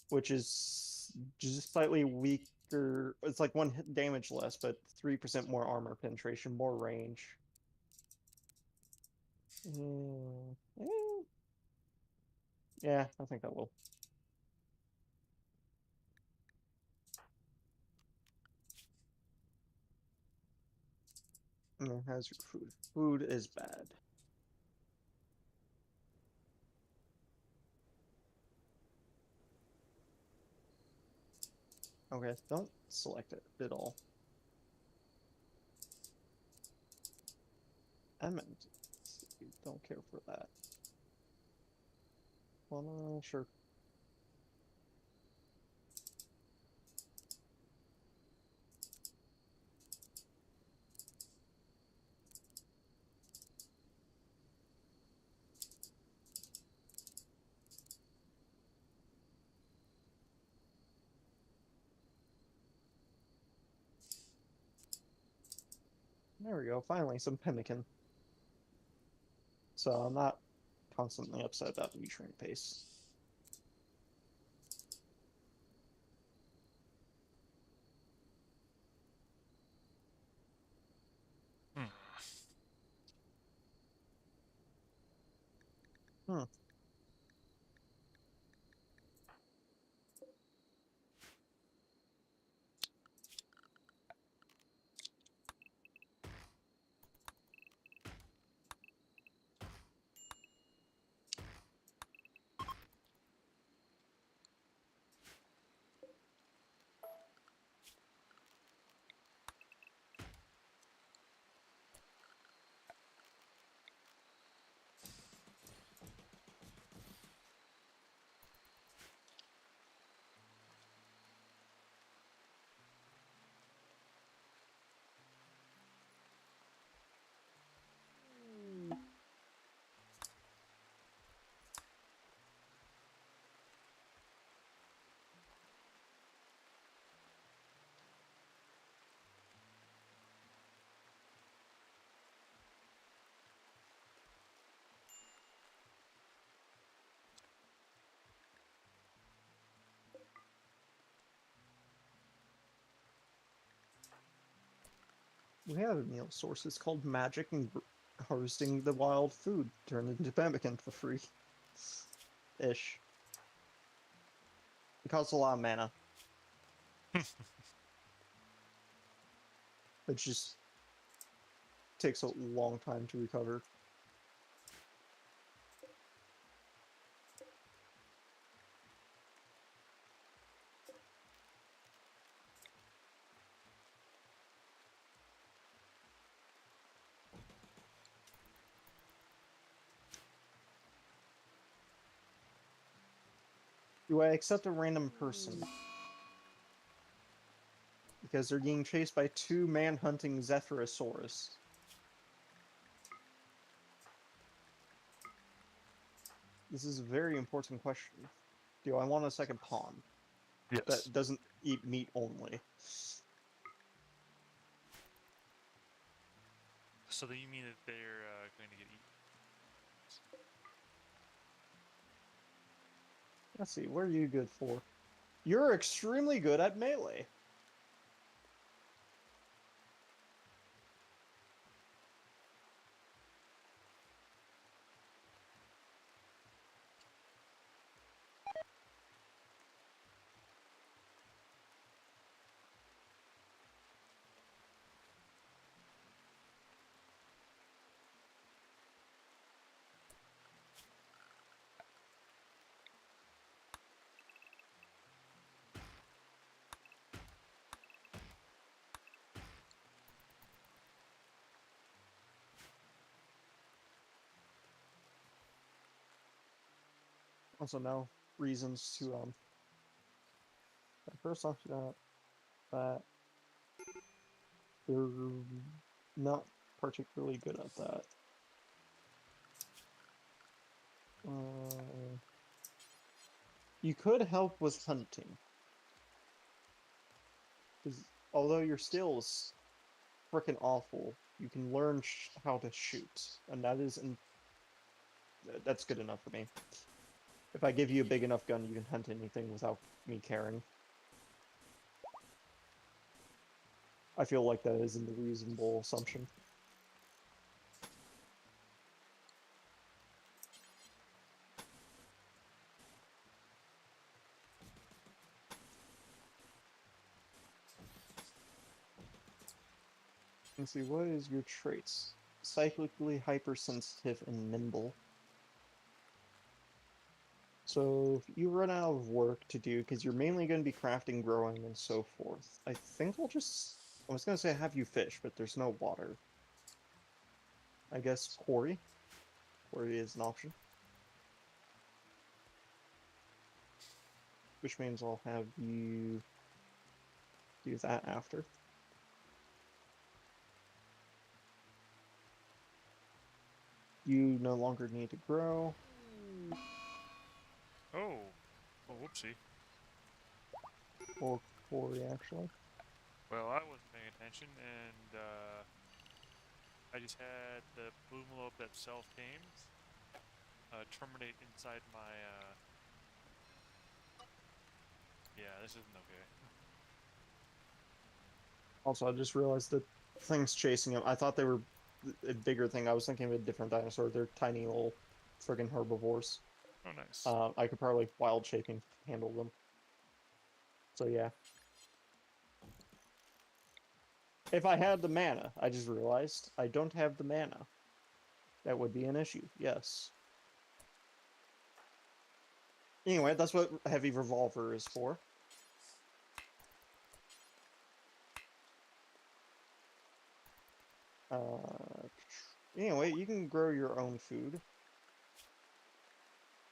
which is just slightly weaker. It's like 1 hit damage less, but 3% more armor penetration, more range. Yeah, I think that will. How's your food? Food is bad. Okay, don't select it at all. Eminent. Don't care for that. Well, no, sure. There we go. Finally, some pemmican. So I'm not constantly upset about nutrient pace. Hmm. We have a meal source. It's called magic and harvesting the wild food turned into pemmican for free. Ish. It costs a lot of mana. It just takes a long time to recover. Do I accept a random person? Because they're being chased by two man-hunting Zephyrosaurus. This is a very important question. Do I want a second pawn Yes. that doesn't eat meat only? So then you mean that they're going to get eaten? Let's see, what are you good for? You're extremely good at melee. Also, no reasons to first off that they're not particularly good at that. You could help with hunting, because although your skill is freaking awful, you can learn how to shoot, and that's good enough for me. If I give you a big enough gun, you can hunt anything without me caring. I feel like that isn't a reasonable assumption. Let's see, what is your traits? Cyclically hypersensitive and nimble. So if you run out of work to do, because you're mainly going to be crafting, growing, and so forth, I think I was going to say have you fish, but there's no water. I guess quarry. Quarry is an option. Which means I'll have you do that after. You no longer need to grow. Oh, whoopsie. Or quarry, actually. Well, I wasn't paying attention, and I just had the Boomlope that self-tames terminate inside my. Yeah, this isn't okay. Also, I just realized that things chasing him. I thought they were a bigger thing. I was thinking of a different dinosaur. They're tiny little friggin' herbivores. Oh, nice. I could probably wild shaping handle them. So yeah. If I had the mana, I just realized I don't have the mana. That would be an issue, yes. Anyway, that's what Heavy Revolver is for. Anyway, you can grow your own food.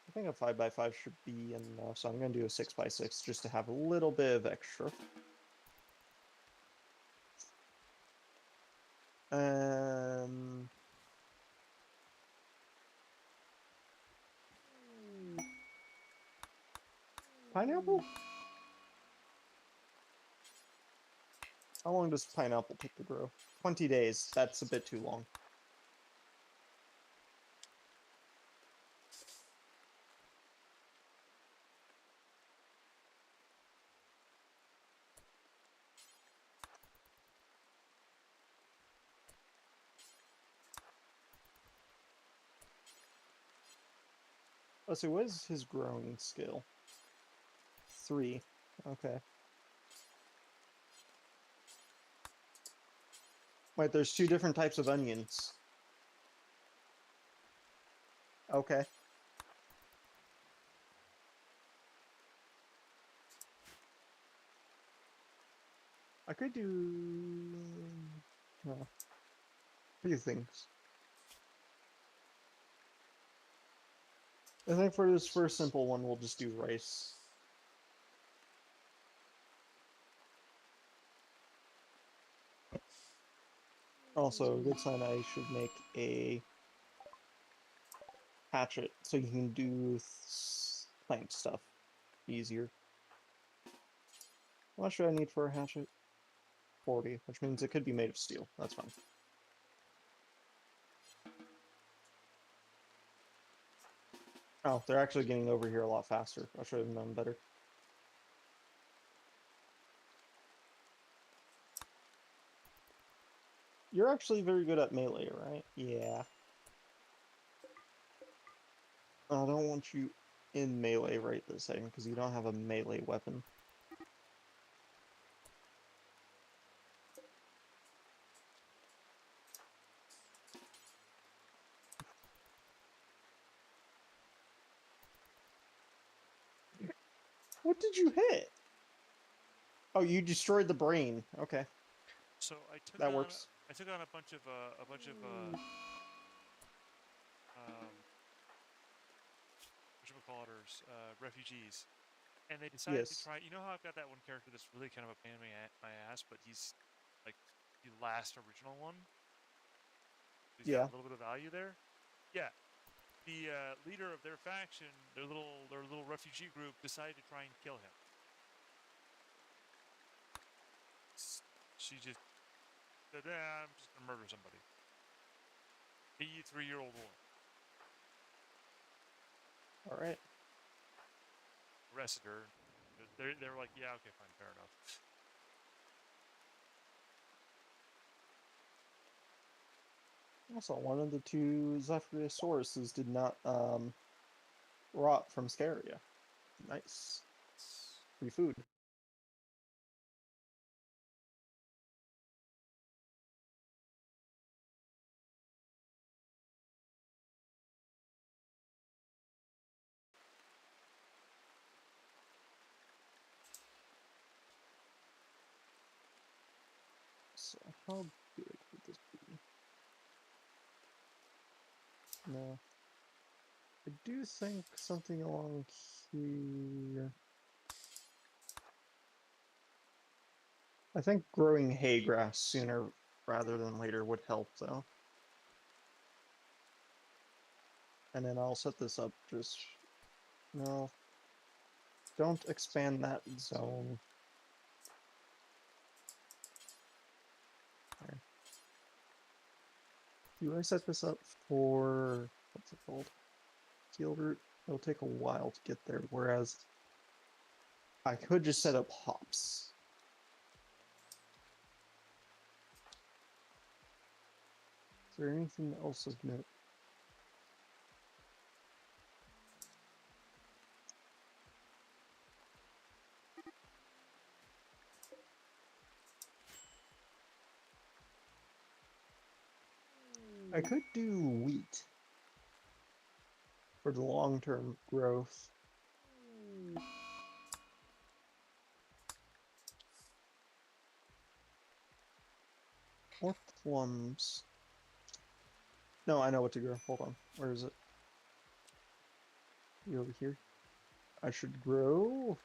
I think a 5x5 should be enough, so I'm going to do a 6x6 just to have a little bit of extra. Pineapple? How long does pineapple take to grow? 20 days. That's a bit too long. Let's see, what is his growing skill? 3. Okay. Wait, there's 2 different types of onions. Okay. I could do a few things. I think for this first simple one, we'll just do rice. Also, a good sign I should make a hatchet so you can do plant stuff easier. How much should I need for a hatchet? 40, which means it could be made of steel. That's fine. Oh, they're actually getting over here a lot faster. I should have known better. You're actually very good at melee, right? Yeah. I don't want you in melee right this second, because you don't have a melee weapon. What did you hit? Oh, you destroyed the brain. Okay, So that works. I took on a bunch of whatchamacalliters, refugees, and they decided to Yes. try. You know how I've got that one character that's really kind of a pain in my ass, but he's like the last original one. He's got Yeah. a little bit of value there. Yeah, the leader of their faction, their little refugee group, decided to try and kill him. She just said, I'm just gonna murder somebody. 83-year-old woman. All right. Arrested her. They were like, yeah, okay, fine, fair enough. Also, one of the 2 Zephyrsauruses did not rot from Scaria. Nice. Free food. So, how big would this be? No. I do think something along here. I think growing hay grass sooner rather than later would help, though. And then I'll set this up just... No. Don't expand that zone. There. Do I set this up for... What's it called? Teal root? It'll take a while to get there, whereas I could just set up hops. Is there anything else of note? I could do wheat for the long-term growth. Or plums. No, I know what to grow. Hold on. Where is it? You over here? I should grow.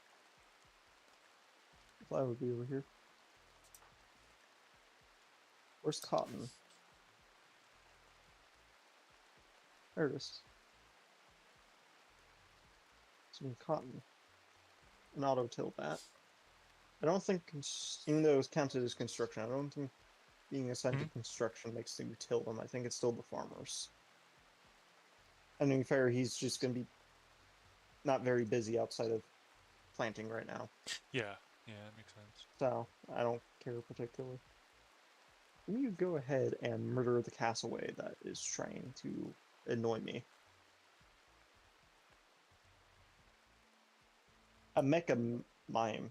That would be over here. Where's cotton? There it is. Some cotton. An auto-till that. I don't think, even though it's counted as construction, I don't think being assigned to construction makes you till them. I think it's still the farmers. And to be fair, he's just going to be not very busy outside of planting right now. Yeah, that makes sense. So, I don't care particularly. Can you go ahead and murder the castaway that is trying to annoy me? A mecha mime.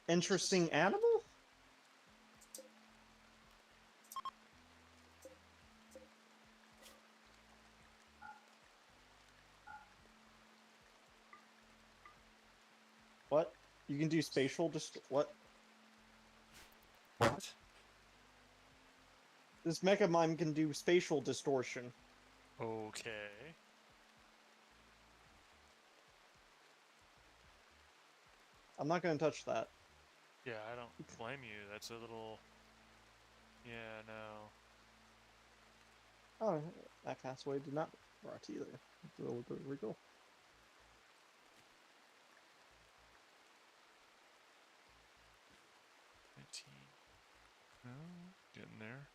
Interesting animal? What? You can do spatial what? What? This mecha mime can do spatial distortion. Okay. I'm not going to touch that. Yeah, I don't blame you. That's a little... Yeah, no. Oh, that castaway did not rot either. So there we go. No, getting there.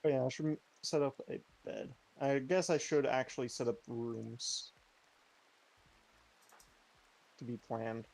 Oh yeah, I should set up a bed. I guess I should actually set up rooms to be planned.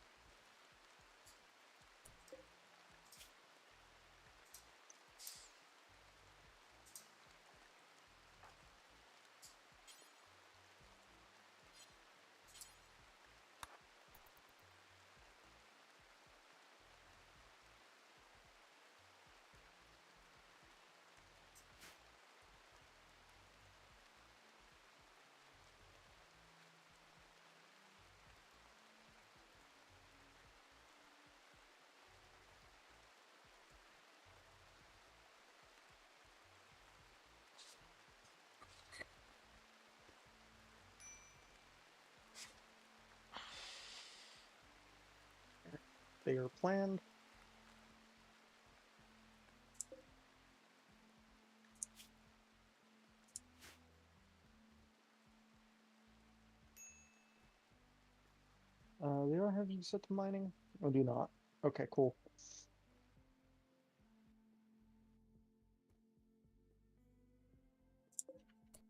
They are planned. Do I have you set to mining? Or do you not? Okay, cool.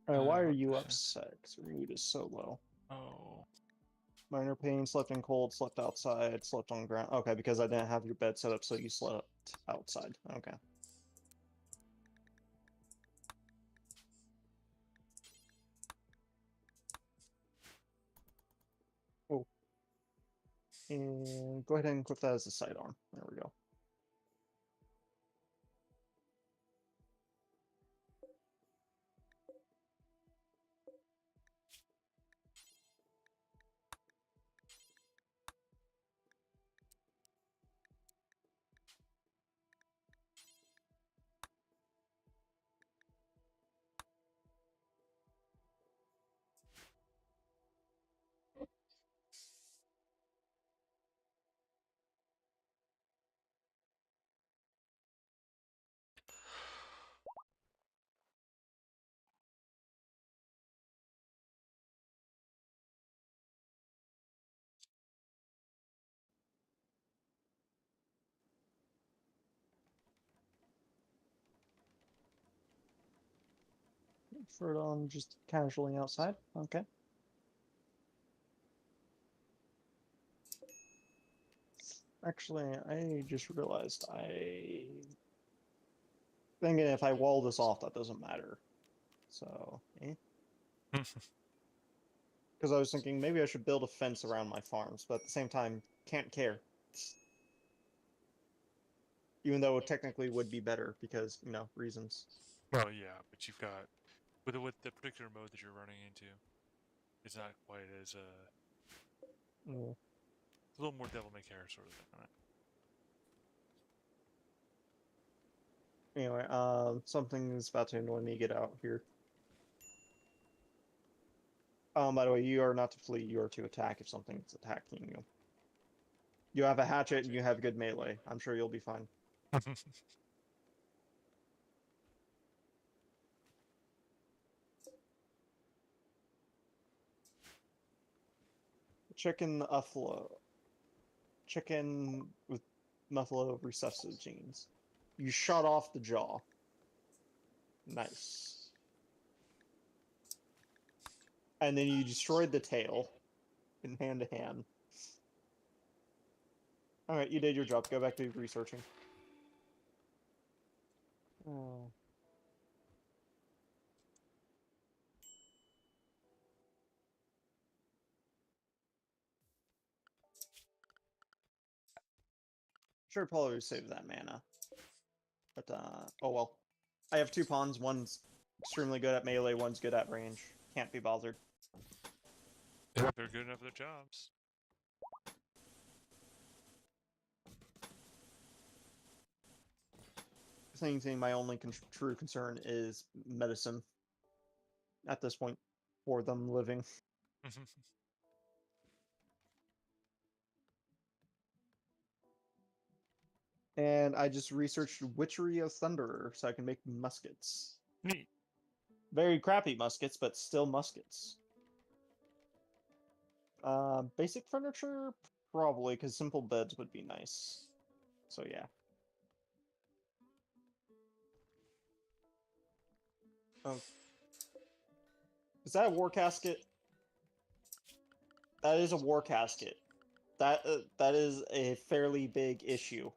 Why are What you the heck? upset? 'Cause your mood is so low. Oh. Minor pain, slept in cold, slept outside, slept on ground. Okay, because I didn't have your bed set up, so you slept outside. Okay. Oh. And go ahead and click that as a sidearm. There we go. For it on just casually outside. Okay. Actually, I just realized thinking if I wall this off, that doesn't matter. So, Because I was thinking maybe I should build a fence around my farms, but at the same time, can't care. Even though it technically would be better because, you know, reasons. Well, yeah, but you've got with the particular mode that you're running into, it's not quite as Mm. it's a little more devil may care sort of thing on it. Anyway, something is about to annoy me. Get out here. By the way, you are not to flee. You are to attack if something's attacking you. You have a hatchet and you have good melee. I'm sure you'll be fine. Chicken Uffalo. Chicken with Muffalo recessive genes. You shot off the jaw. Nice. And then you destroyed the tail in hand to hand. Alright, you did your job. Go back to researching. Oh. Sure, probably save that mana. But, oh well. I have two pawns. One's extremely good at melee, one's good at range. Can't be bothered. They're good enough for their jobs. If anything, my only true concern is medicine at this point for them living. And I just researched Witchery of Thunderer so I can make muskets. Neat. Very crappy muskets, but still muskets. Basic furniture? Probably, because simple beds would be nice. So yeah. Oh. Is that a war casket? That is a war casket. That is a fairly big issue.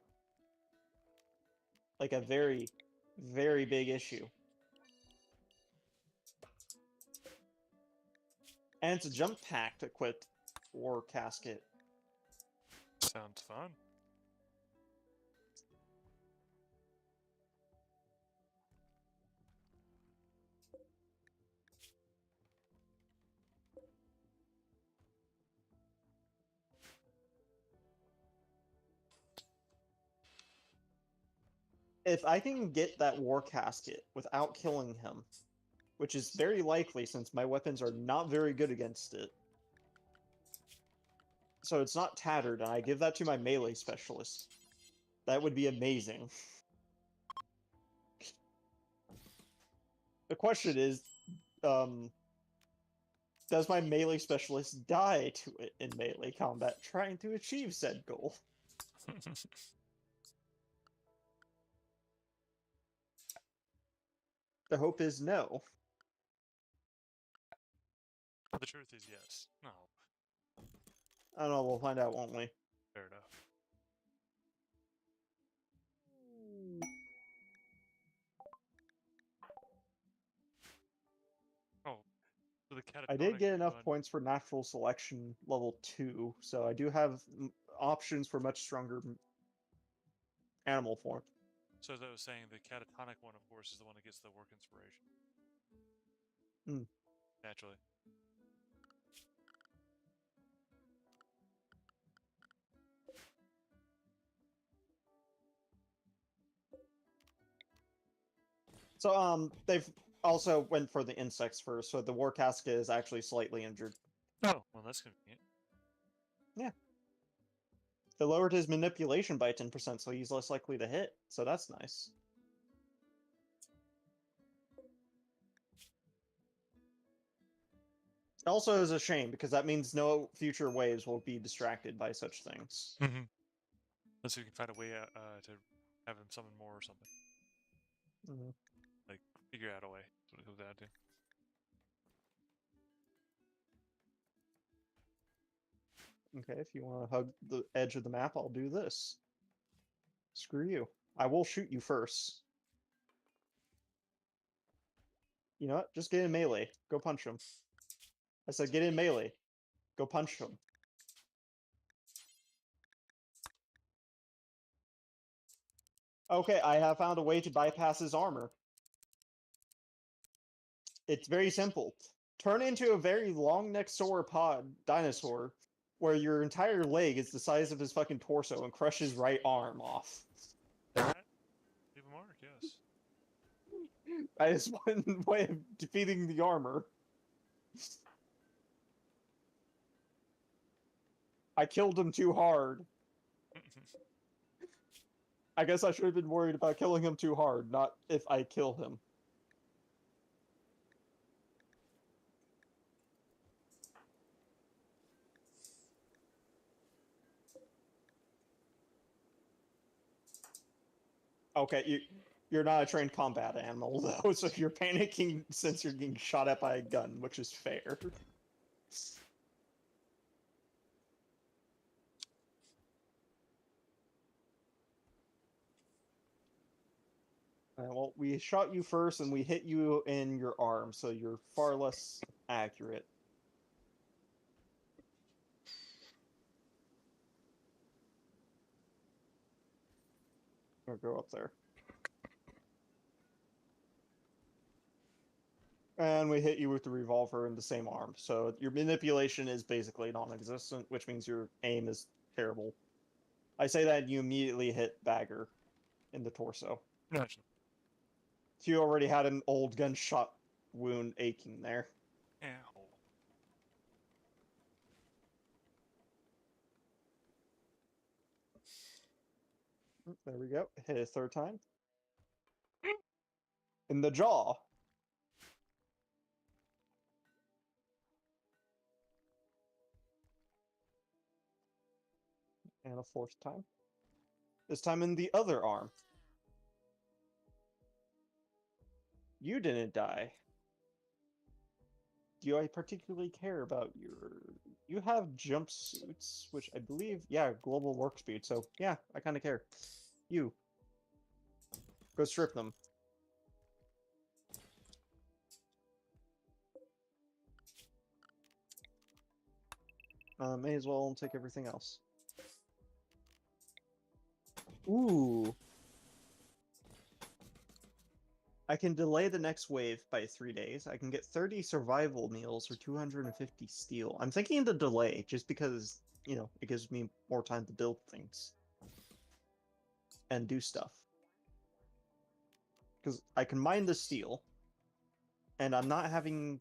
Like a very, very big issue. And it's a jump pack equipped war casket. Sounds fun. If I can get that war casket without killing him, which is very likely since my weapons are not very good against it, so it's not tattered, and I give that to my melee specialist, that would be amazing. The question is, does my melee specialist die to it in melee combat trying to achieve said goal? The hope is no. The truth is yes. No. I don't know, we'll find out, won't we? Fair enough. Oh, so the catatonic. I did get enough one... points for natural selection level 2, so I do have options for much stronger animal form. So as I was saying, the catatonic one, of course, is the one that gets the work inspiration. Naturally. So, they've also went for the insects first, so the war casket is actually slightly injured. Oh, well, that's convenient. Yeah. They lowered his manipulation by 10%, so he's less likely to hit, so that's nice. Also is a shame, because that means no future waves will be distracted by such things. Unless we can find a way to have him summon more or something. Like, figure out a way. That's what it goes down to. Okay, if you want to hug the edge of the map, I'll do this. Screw you. I will shoot you first. You know what? Just get in melee. Go punch him. I said get in melee. Go punch him. Okay, I have found a way to bypass his armor. It's very simple. Turn into a very long-necked sauropod dinosaur, where your entire leg is the size of his fucking torso, and crush his right arm off. That leave a mark, yes. That is one way of defeating the armor. I killed him too hard. I guess I should have been worried about killing him too hard, not if I kill him. Okay, you're not a trained combat animal, though, so you're panicking since you're getting shot at by a gun, which is fair. Well, we shot you first, and we hit you in your arm, so you're far less accurate. I'll go up there. And we hit you with the revolver in the same arm, so your manipulation is basically non-existent, which means your aim is terrible. I say that and you immediately hit Bagger in the torso. Gotcha. So you already had an old gunshot wound aching there. Ow. There we go. Hit it 3rd time. In the jaw. And a 4th time. This time in the other arm. You didn't die. Do I particularly care about your... You have jumpsuits, which I believe... Yeah, global work speed, so yeah, I kind of care. You. Go strip them. May as well take everything else. Ooh. I can delay the next wave by 3 days. I can get 30 survival meals or 250 steel. I'm thinking the delay, just because, you know, it gives me more time to build things. And do stuff. Because I can mine the steel, and I'm not having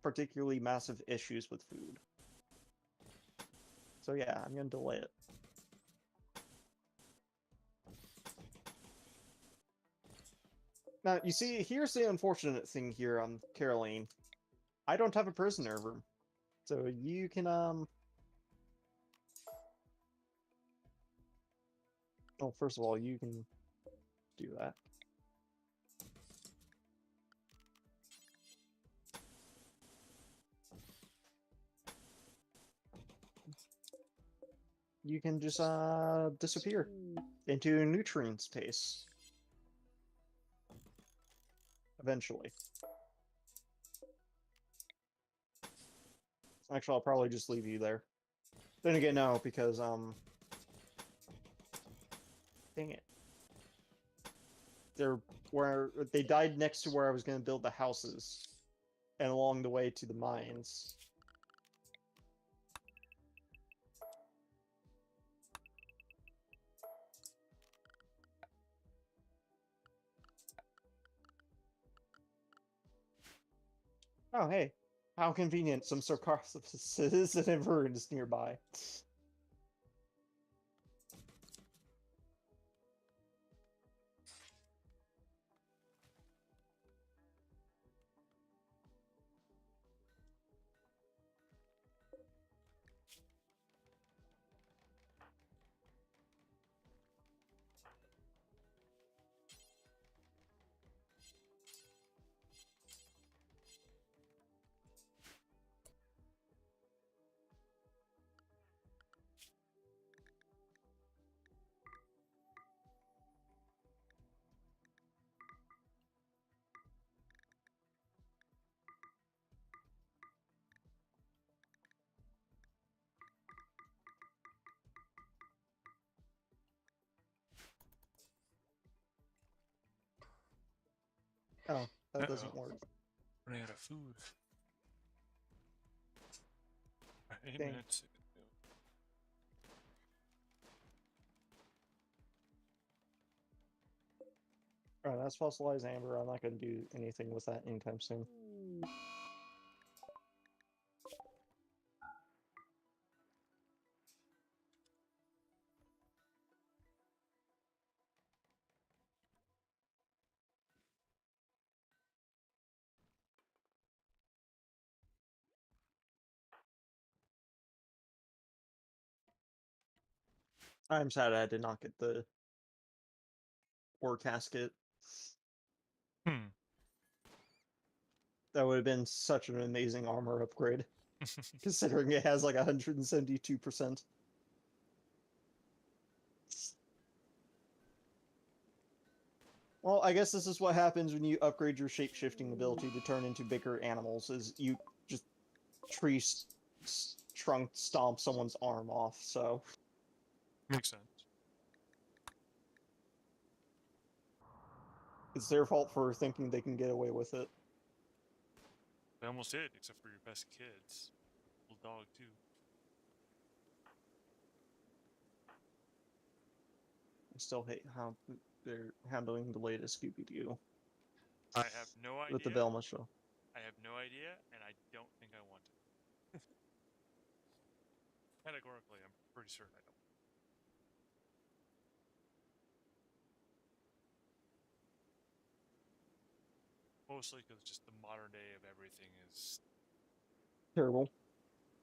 particularly massive issues with food. So yeah, I'm going to delay it. Now, you see, here's the unfortunate thing here on Caroline. I don't have a prisoner room. So you can, well, first of all, you can do that. You can just, disappear into nutrient space. Eventually. Actually, I'll probably just leave you there. Then again, no, because, dang it. They died next to where I was going to build the houses. And along the way to the mines. Oh, hey. How convenient. Some sarcophaguses and ruins nearby. Oh, that Uh-oh. doesn't work. Running out of food. 8 Dang. minutes. Alright, that's fossilized amber. I'm not going to do anything with that anytime soon. I'm sad I did not get the ore casket. Hmm. That would have been such an amazing armor upgrade, considering it has like 172%. Well, I guess this is what happens when you upgrade your shape-shifting ability to turn into bigger animals, is you just trunk stomp someone's arm off, so... Makes sense. It's their fault for thinking they can get away with it. They almost did, except for your best kids. Little dog, too. I still hate how they're handling the latest Scooby-Doo I have no with the idea. Velma show. I have no idea, and I don't think I want to. Categorically, I'm pretty certain I don't. Mostly because just the modern day of everything is, Terrible.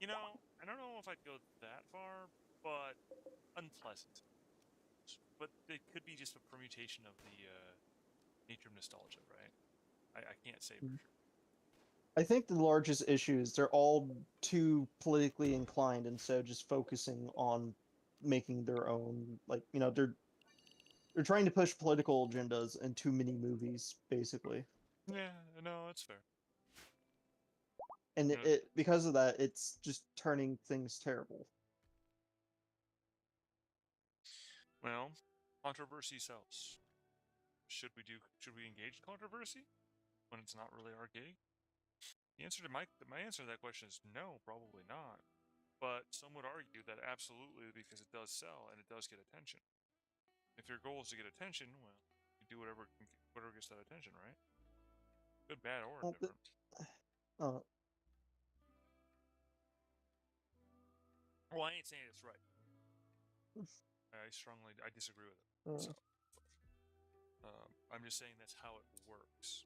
you know, I don't know if I'd go that far, but unpleasant. But it could be just a permutation of the nature of nostalgia, right? I can't say for sure. I think the largest issue is they're all too politically inclined, and so just focusing on making their own, like, you know, they're trying to push political agendas in too many movies, basically. Yeah, no, that's fair. And You know, it because of that, it's just turning things terrible. well, controversy sells. Should we engage controversy when it's not really our gig? The answer to my answer to that question is no, probably not. But some would argue that absolutely, because it does sell and it does get attention. If your goal is to get attention, well, you do whatever gets that attention, right? Good, bad, or Well, indifferent. uh, Well, I ain't saying it's right. I disagree with it. uh, So, I'm just saying that's how it works.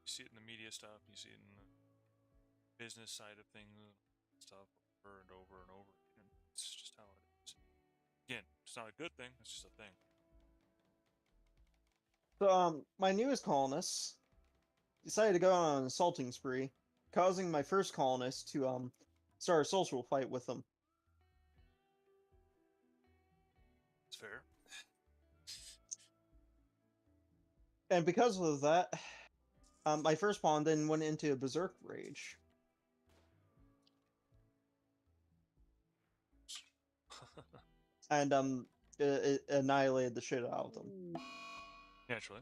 You see it in the media stuff. You see it in the business side of things, stuff over and over and over again. It's just how it is. Again, it's not a good thing. It's just a thing. so, my newest colonists decided to go on an assaulting spree, causing my first colonist to start a social fight with them. It's fair. And because of that, my first pawn then went into a berserk rage. And it annihilated the shit out of them. Naturally.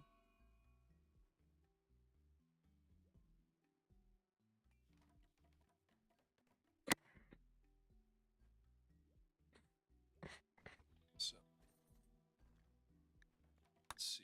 So, let's see.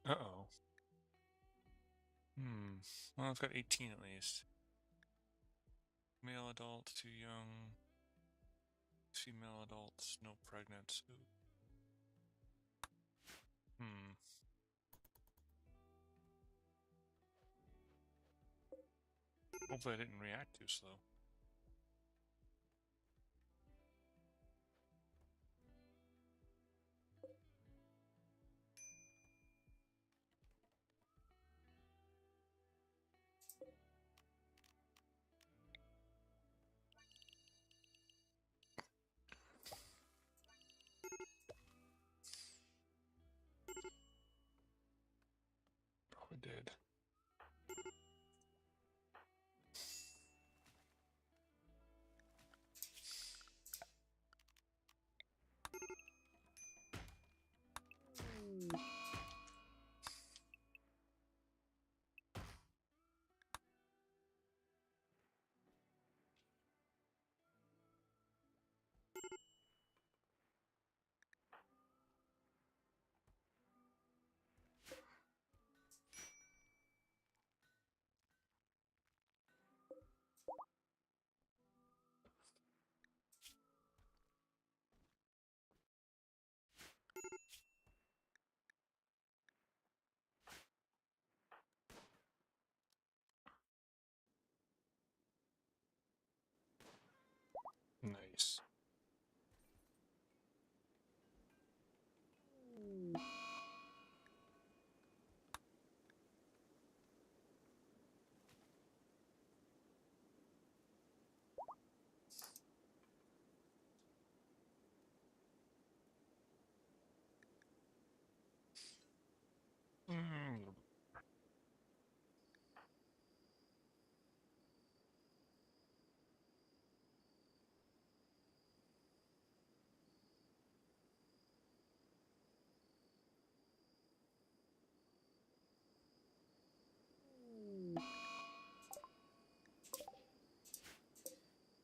Uh-oh. Well, I've got 18 at least. Male adult, too young. Female adults, no pregnant. Ooh. Hopefully I didn't react too slow. Probably did. Nice.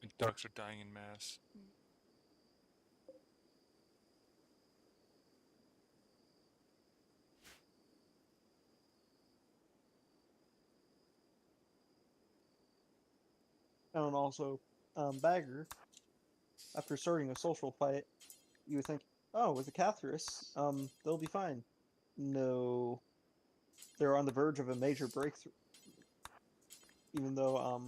The ducks are dying in mass. And also, Bagger, after starting a social fight, you would think, oh, with the Catharus, they'll be fine. No, they're on the verge of a major breakthrough. Even though,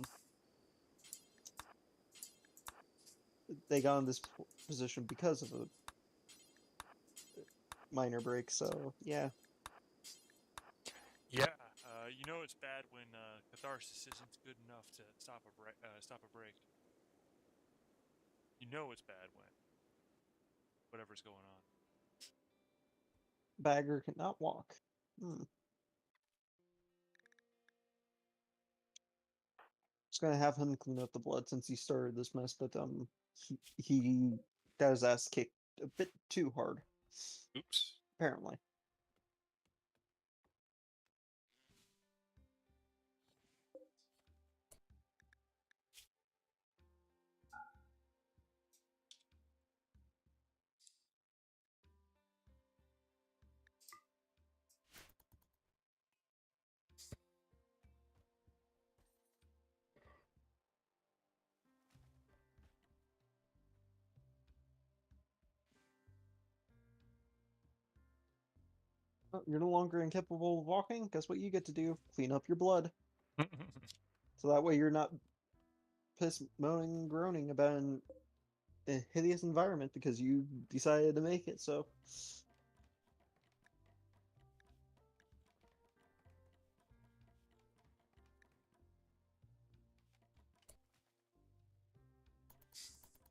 they got in this position because of a minor break, so, yeah. Yeah, you know it's bad when catharsis isn't good enough to stop a break. You know it's bad when whatever's going on. Bagger cannot walk. Just gonna have him clean up the blood since he started this mess, but he got his ass kicked a bit too hard. Oops. Apparently. Oh, you're no longer incapable of walking? Guess what you get to do? Clean up your blood. So that way you're not piss moaning and groaning about a hideous environment because you decided to make it, so.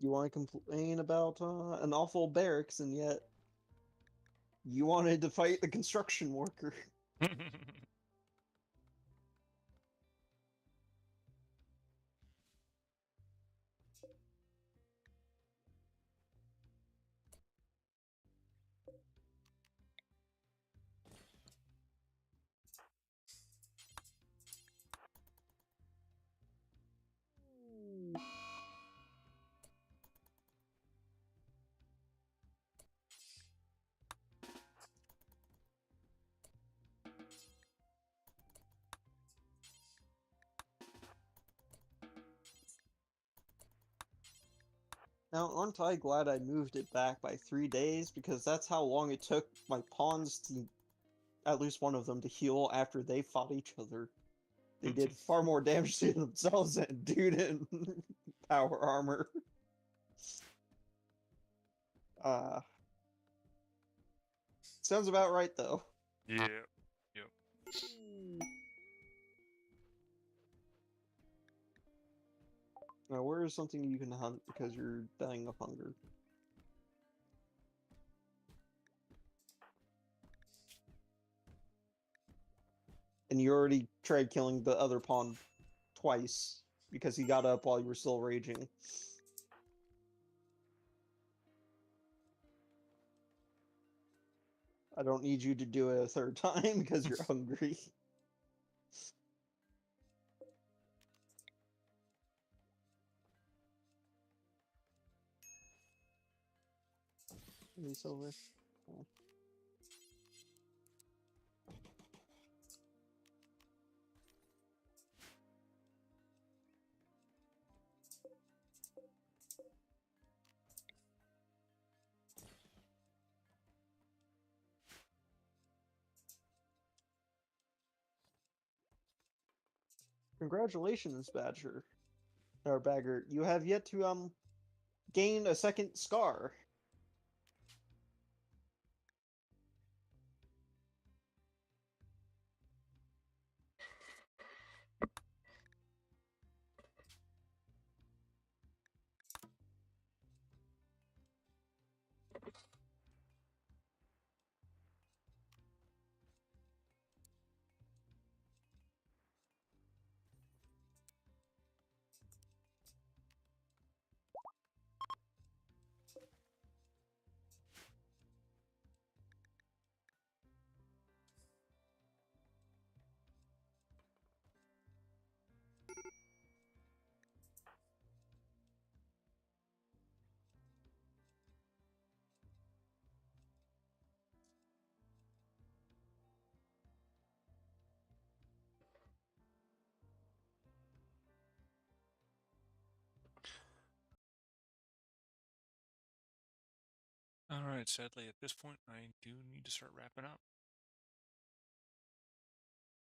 You want to complain about an awful barracks, and yet you wanted to fight the construction worker. Now, aren't I glad I moved it back by 3 days, because that's how long it took my pawns to, at least one of them, to heal after they fought each other. They did far more damage to themselves than dude in power armor. Sounds about right, though. Yeah. Yep. Now, where is something you can hunt because you're dying of hunger? And you already tried killing the other pawn twice because he got up while you were still raging. I don't need you to do it a third time because you're hungry. Any silver? Oh. Congratulations, Badger. Or Bagger. You have yet to gain a second scar. All right. Sadly, at this point, I do need to start wrapping up.